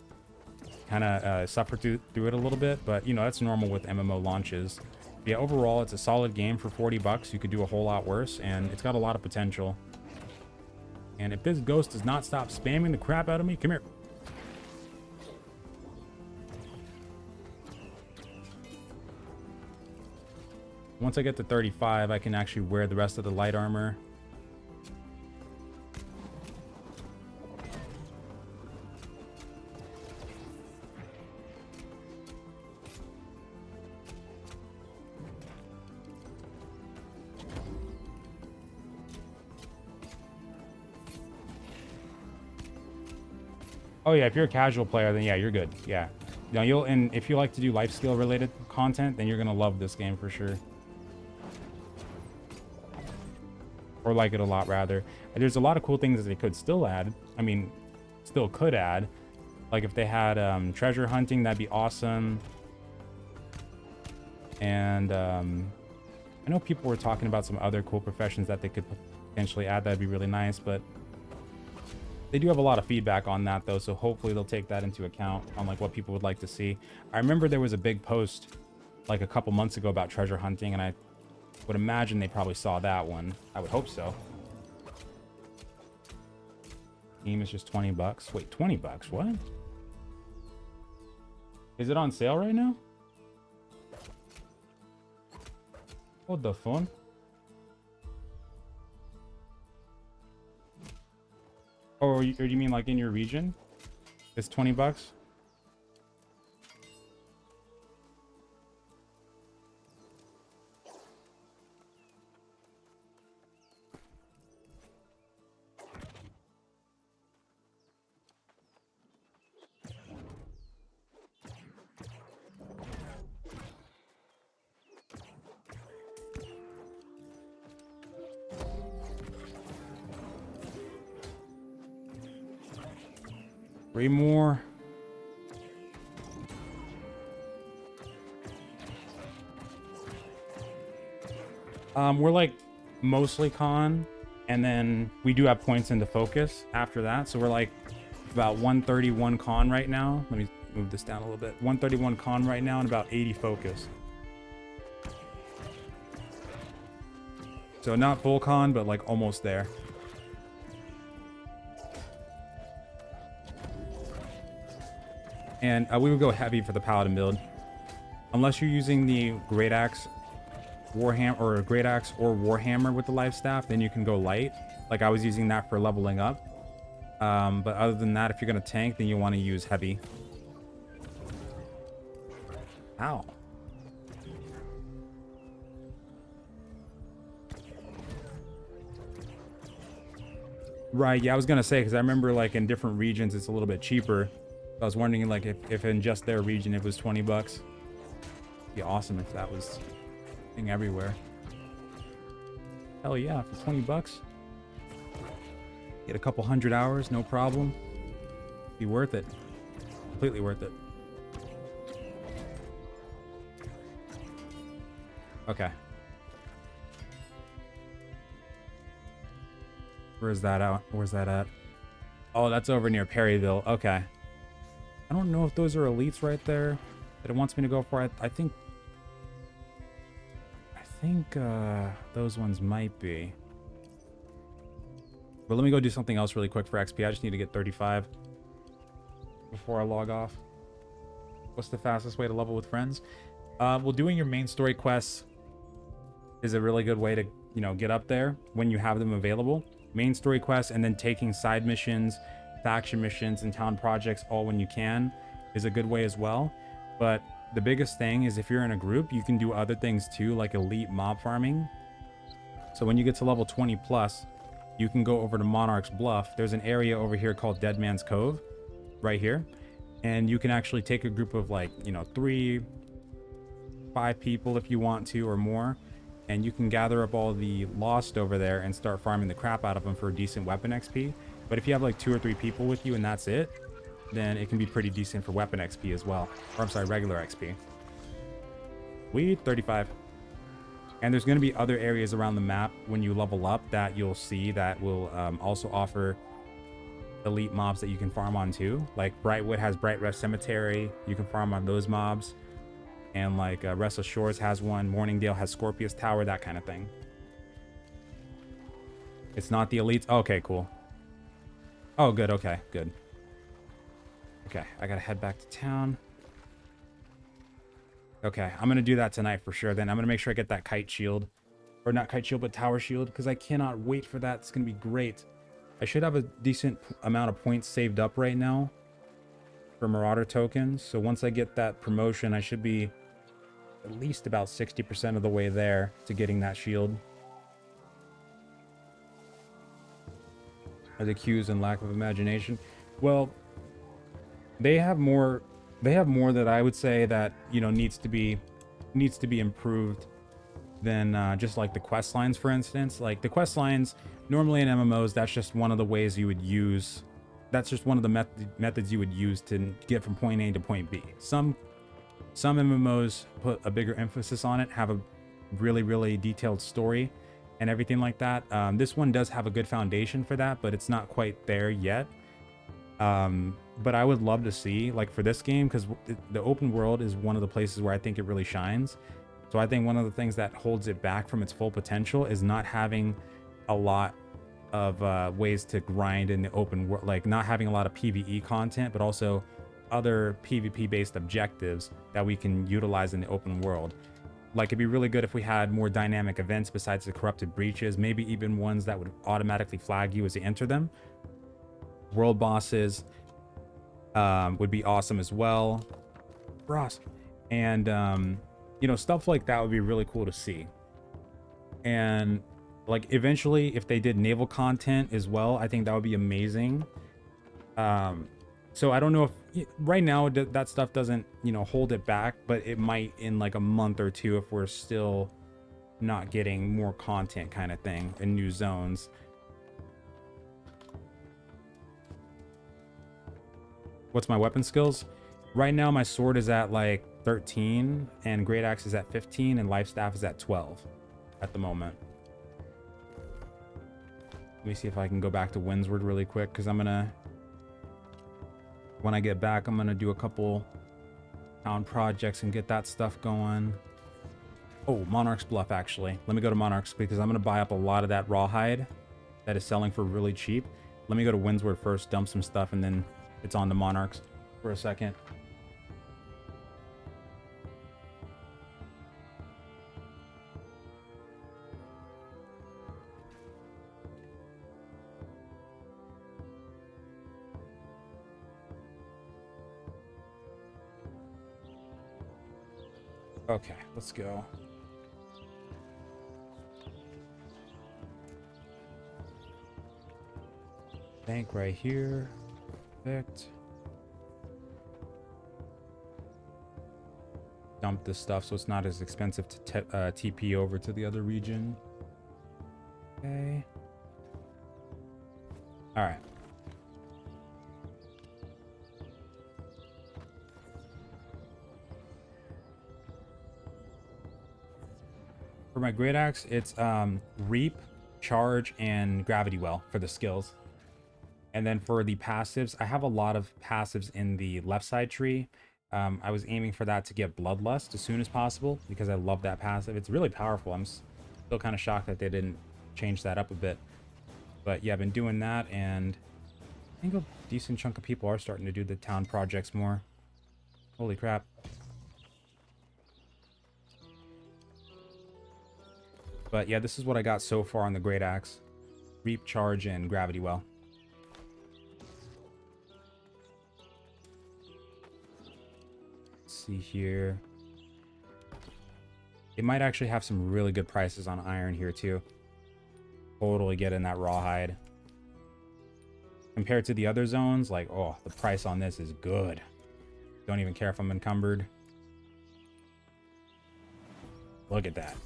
kind of suffer through it a little bit. But you know, that's normal with MMO launches. But yeah, overall it's a solid game for 40 bucks. You could do a whole lot worse, and it's got a lot of potential. And if this ghost does not stop spamming the crap out of me, come here. Once I get to 35, I can actually wear the rest of the light armor. Oh yeah, if you're a casual player, then yeah, you're good. Yeah. Now and if you like to do life skill related content, then you're gonna love this game for sure. Or like it a lot, rather. There's a lot of cool things that they could still add. I mean, still could add. Like if they had treasure hunting, that'd be awesome. And I know people were talking about some other cool professions that they could potentially add. That'd be really nice, but they do have a lot of feedback on that though, so hopefully they'll take that into account on like what people would like to see. I remember there was a big post like a couple months ago about treasure hunting, and I would imagine they probably saw that one. I would hope so. Game is just 20 bucks. Wait, 20 bucks? What? Is it on sale right now? What the phone? Oh, or you mean like in your region? It's 20 bucks? Three more. We're like mostly con, and then we do have points into focus after that. So we're like about 131 con right now. Let me move this down a little bit. 131 con right now and about 80 focus. So not full con, but like almost there. And we would go heavy for the paladin build, unless you're using the greataxe, warhammer, or greataxe or warhammer with the lifestaff. Then you can go light. Like I was using that for leveling up. But other than that, if you're gonna tank, then you want to use heavy. Ow. Right. Yeah, I was gonna say, because I remember like in different regions it's a little bit cheaper. I was wondering like if in just their region it was 20 bucks. It'd be awesome if that was thing everywhere. Hell yeah, for 20 bucks. Get a couple 100 hours, no problem. Be worth it. Completely worth it. Okay. Where's that out? Where's that at? Oh, that's over near Perryville. Okay. I don't know if those are elites right there that it wants me to go for. I think those ones might be. But let me go do something else really quick for XP. I just need to get 35 before I log off. What's the fastest way to level with friends? Well, doing your main story quests is a really good way to, you know, get up there when you have them available. Main story quests, and then taking side missions, faction missions, and town projects all when you can is a good way as well. But the biggest thing is if you're in a group, you can do other things too, like elite mob farming. So when you get to level 20 plus, you can go over to Monarch's Bluff. There's an area over here called Dead Man's Cove right here, and you can actually take a group of, like, you know, 3-5 people if you want to, or more, and you can gather up all the lost over there and start farming the crap out of them for decent weapon XP. But if you have like 2 or 3 people with you and that's it, then it can be pretty decent for weapon XP as well. Or I'm sorry, regular XP. We 35. And there's going to be other areas around the map when you level up that you'll see that will also offer elite mobs that you can farm on too. Like Brightwood has Bright Rest Cemetery. You can farm on those mobs. And like Restless Shores has one. Morningdale has Scorpius Tower, that kind of thing. It's not the elites. Okay, cool. Oh, good. Okay, good. Okay, I gotta head back to town. Okay, I'm gonna do that tonight for sure. Then I'm gonna make sure I get that kite shield. Or not kite shield, but tower shield, because I cannot wait for that. It's gonna be great. I should have a decent amount of points saved up right now for Marauder tokens. So once I get that promotion, I should be at least about 60% of the way there to getting that shield. Are the queues and lack of imagination? Well, they have more that I would say that, you know, needs to be improved than just like the quest lines, for instance. Like the quest lines normally in MMOs, that's just one of the ways you would use, that's just one of the methods you would use to get from point A to point B. Some MMOs put a bigger emphasis on it, have a really detailed story and everything like that. This one does have a good foundation for that, but it's not quite there yet. But I would love to see, like for this game, because the open world is one of the places where I think it really shines. So I think one of the things that holds it back from its full potential is not having a lot of ways to grind in the open world, like not having a lot of PvE content, but also other PvP based objectives that we can utilize in the open world. Like it'd be really good if we had more dynamic events besides the corrupted breaches, maybe even ones that would automatically flag you as you enter them. World bosses would be awesome as well. Ross. And you know, stuff like that would be really cool to see. And like eventually if they did naval content as well, I think that would be amazing. So I don't know if right now that stuff doesn't, you know, hold it back, but it might in like a month or two if we're still not getting more content kind of thing in new zones. What's my weapon skills? Right now my sword is at like 13 and greataxe is at 15 and lifestaff is at 12 at the moment. Let me see if I can go back to Windsward really quick, because I'm gonna, when I get back, I'm gonna do a couple town projects and get that stuff going. Oh, Monarch's Bluff, actually. Let me go to Monarch's because I'm gonna buy up a lot of that rawhide that is selling for really cheap. Let me go to Windsward first, dump some stuff, and then it's on to Monarch's for a second. Okay, let's go. Bank right here. Perfect. Dump this stuff so it's not as expensive to TP over to the other region. Okay. All right. For my great axe, it's reap, charge, and gravity well for the skills. And then for the passives, I have a lot of passives in the left side tree. I was aiming for that to get Bloodlust as soon as possible because I love that passive. It's really powerful. I'm still kind of shocked that they didn't change that up a bit. But yeah, I've been doing that, and I think a decent chunk of people are starting to do the town projects more. Holy crap. But yeah, this is what I got so far on the greataxe. Reap, Charge, and Gravity Well. See here, it might actually have some really good prices on iron here too. Totally get in that rawhide compared to the other zones. Like, oh, the price on this is good. Don't even care if I'm encumbered. Look at that.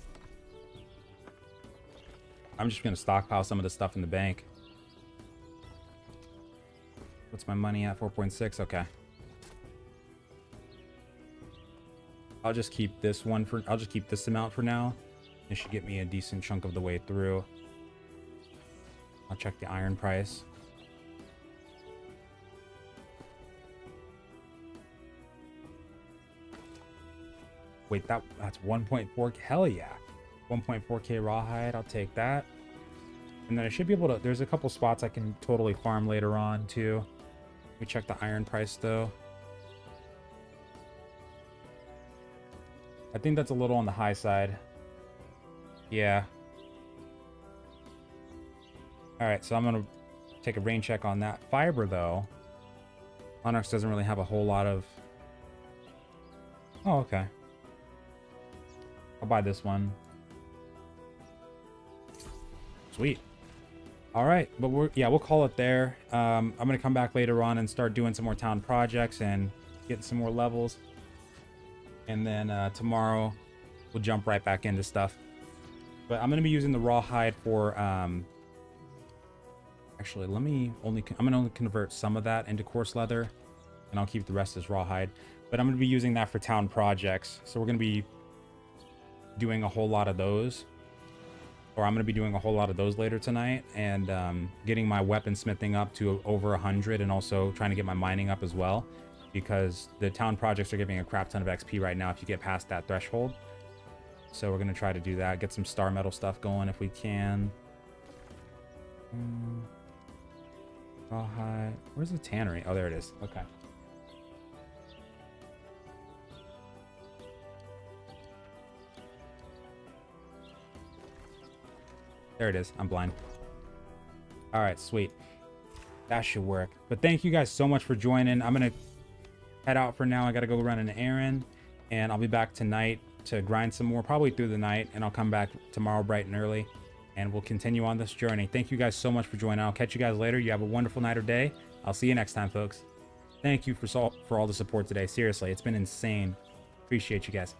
I'm just gonna stockpile some of the stuff in the bank. What's my money at? 4.6. Okay, I'll just keep this one for, I'll just keep this amount for now. It should get me a decent chunk of the way through. I'll check the iron price. Wait, that's 1.4. Hell yeah. 1.4k rawhide. I'll take that. And then I should be able to, there's a couple spots I can totally farm later on too. Let me check the iron price though. I think that's a little on the high side. Yeah. Alright, so I'm going to take a rain check on that. Fiber, though. Onyx doesn't really have a whole lot of... Oh, okay. I'll buy this one. Sweet. Alright, but we'll call it there. I'm going to come back later on and start doing some more town projects and getting some more levels. And then tomorrow we'll jump right back into stuff. But I'm going to be using the rawhide for... Actually, I'm going to only convert some of that into coarse leather. And I'll keep the rest as rawhide. But I'm going to be using that for town projects. So we're going to be doing a whole lot of those. Or I'm going to be doing a whole lot of those later tonight. And getting my weaponsmithing up to over 100. And also trying to get my mining up as well. Because the town projects are giving a crap ton of XP right now if you get past that threshold. So we're going to try to do that. Get some star metal stuff going if we can. Rawhide. Where's the tannery? Oh, there it is. Okay. There it is. I'm blind. All right, sweet. That should work. But thank you guys so much for joining. I'm going to head out for now. I got to go run an errand, and I'll be back tonight to grind some more, probably through the night, and I'll come back tomorrow bright and early, and we'll continue on this journey. Thank you guys so much for joining. I'll catch you guys later. You have a wonderful night or day. I'll see you next time, folks. Thank you for all the support today. Seriously, it's been insane. Appreciate you guys.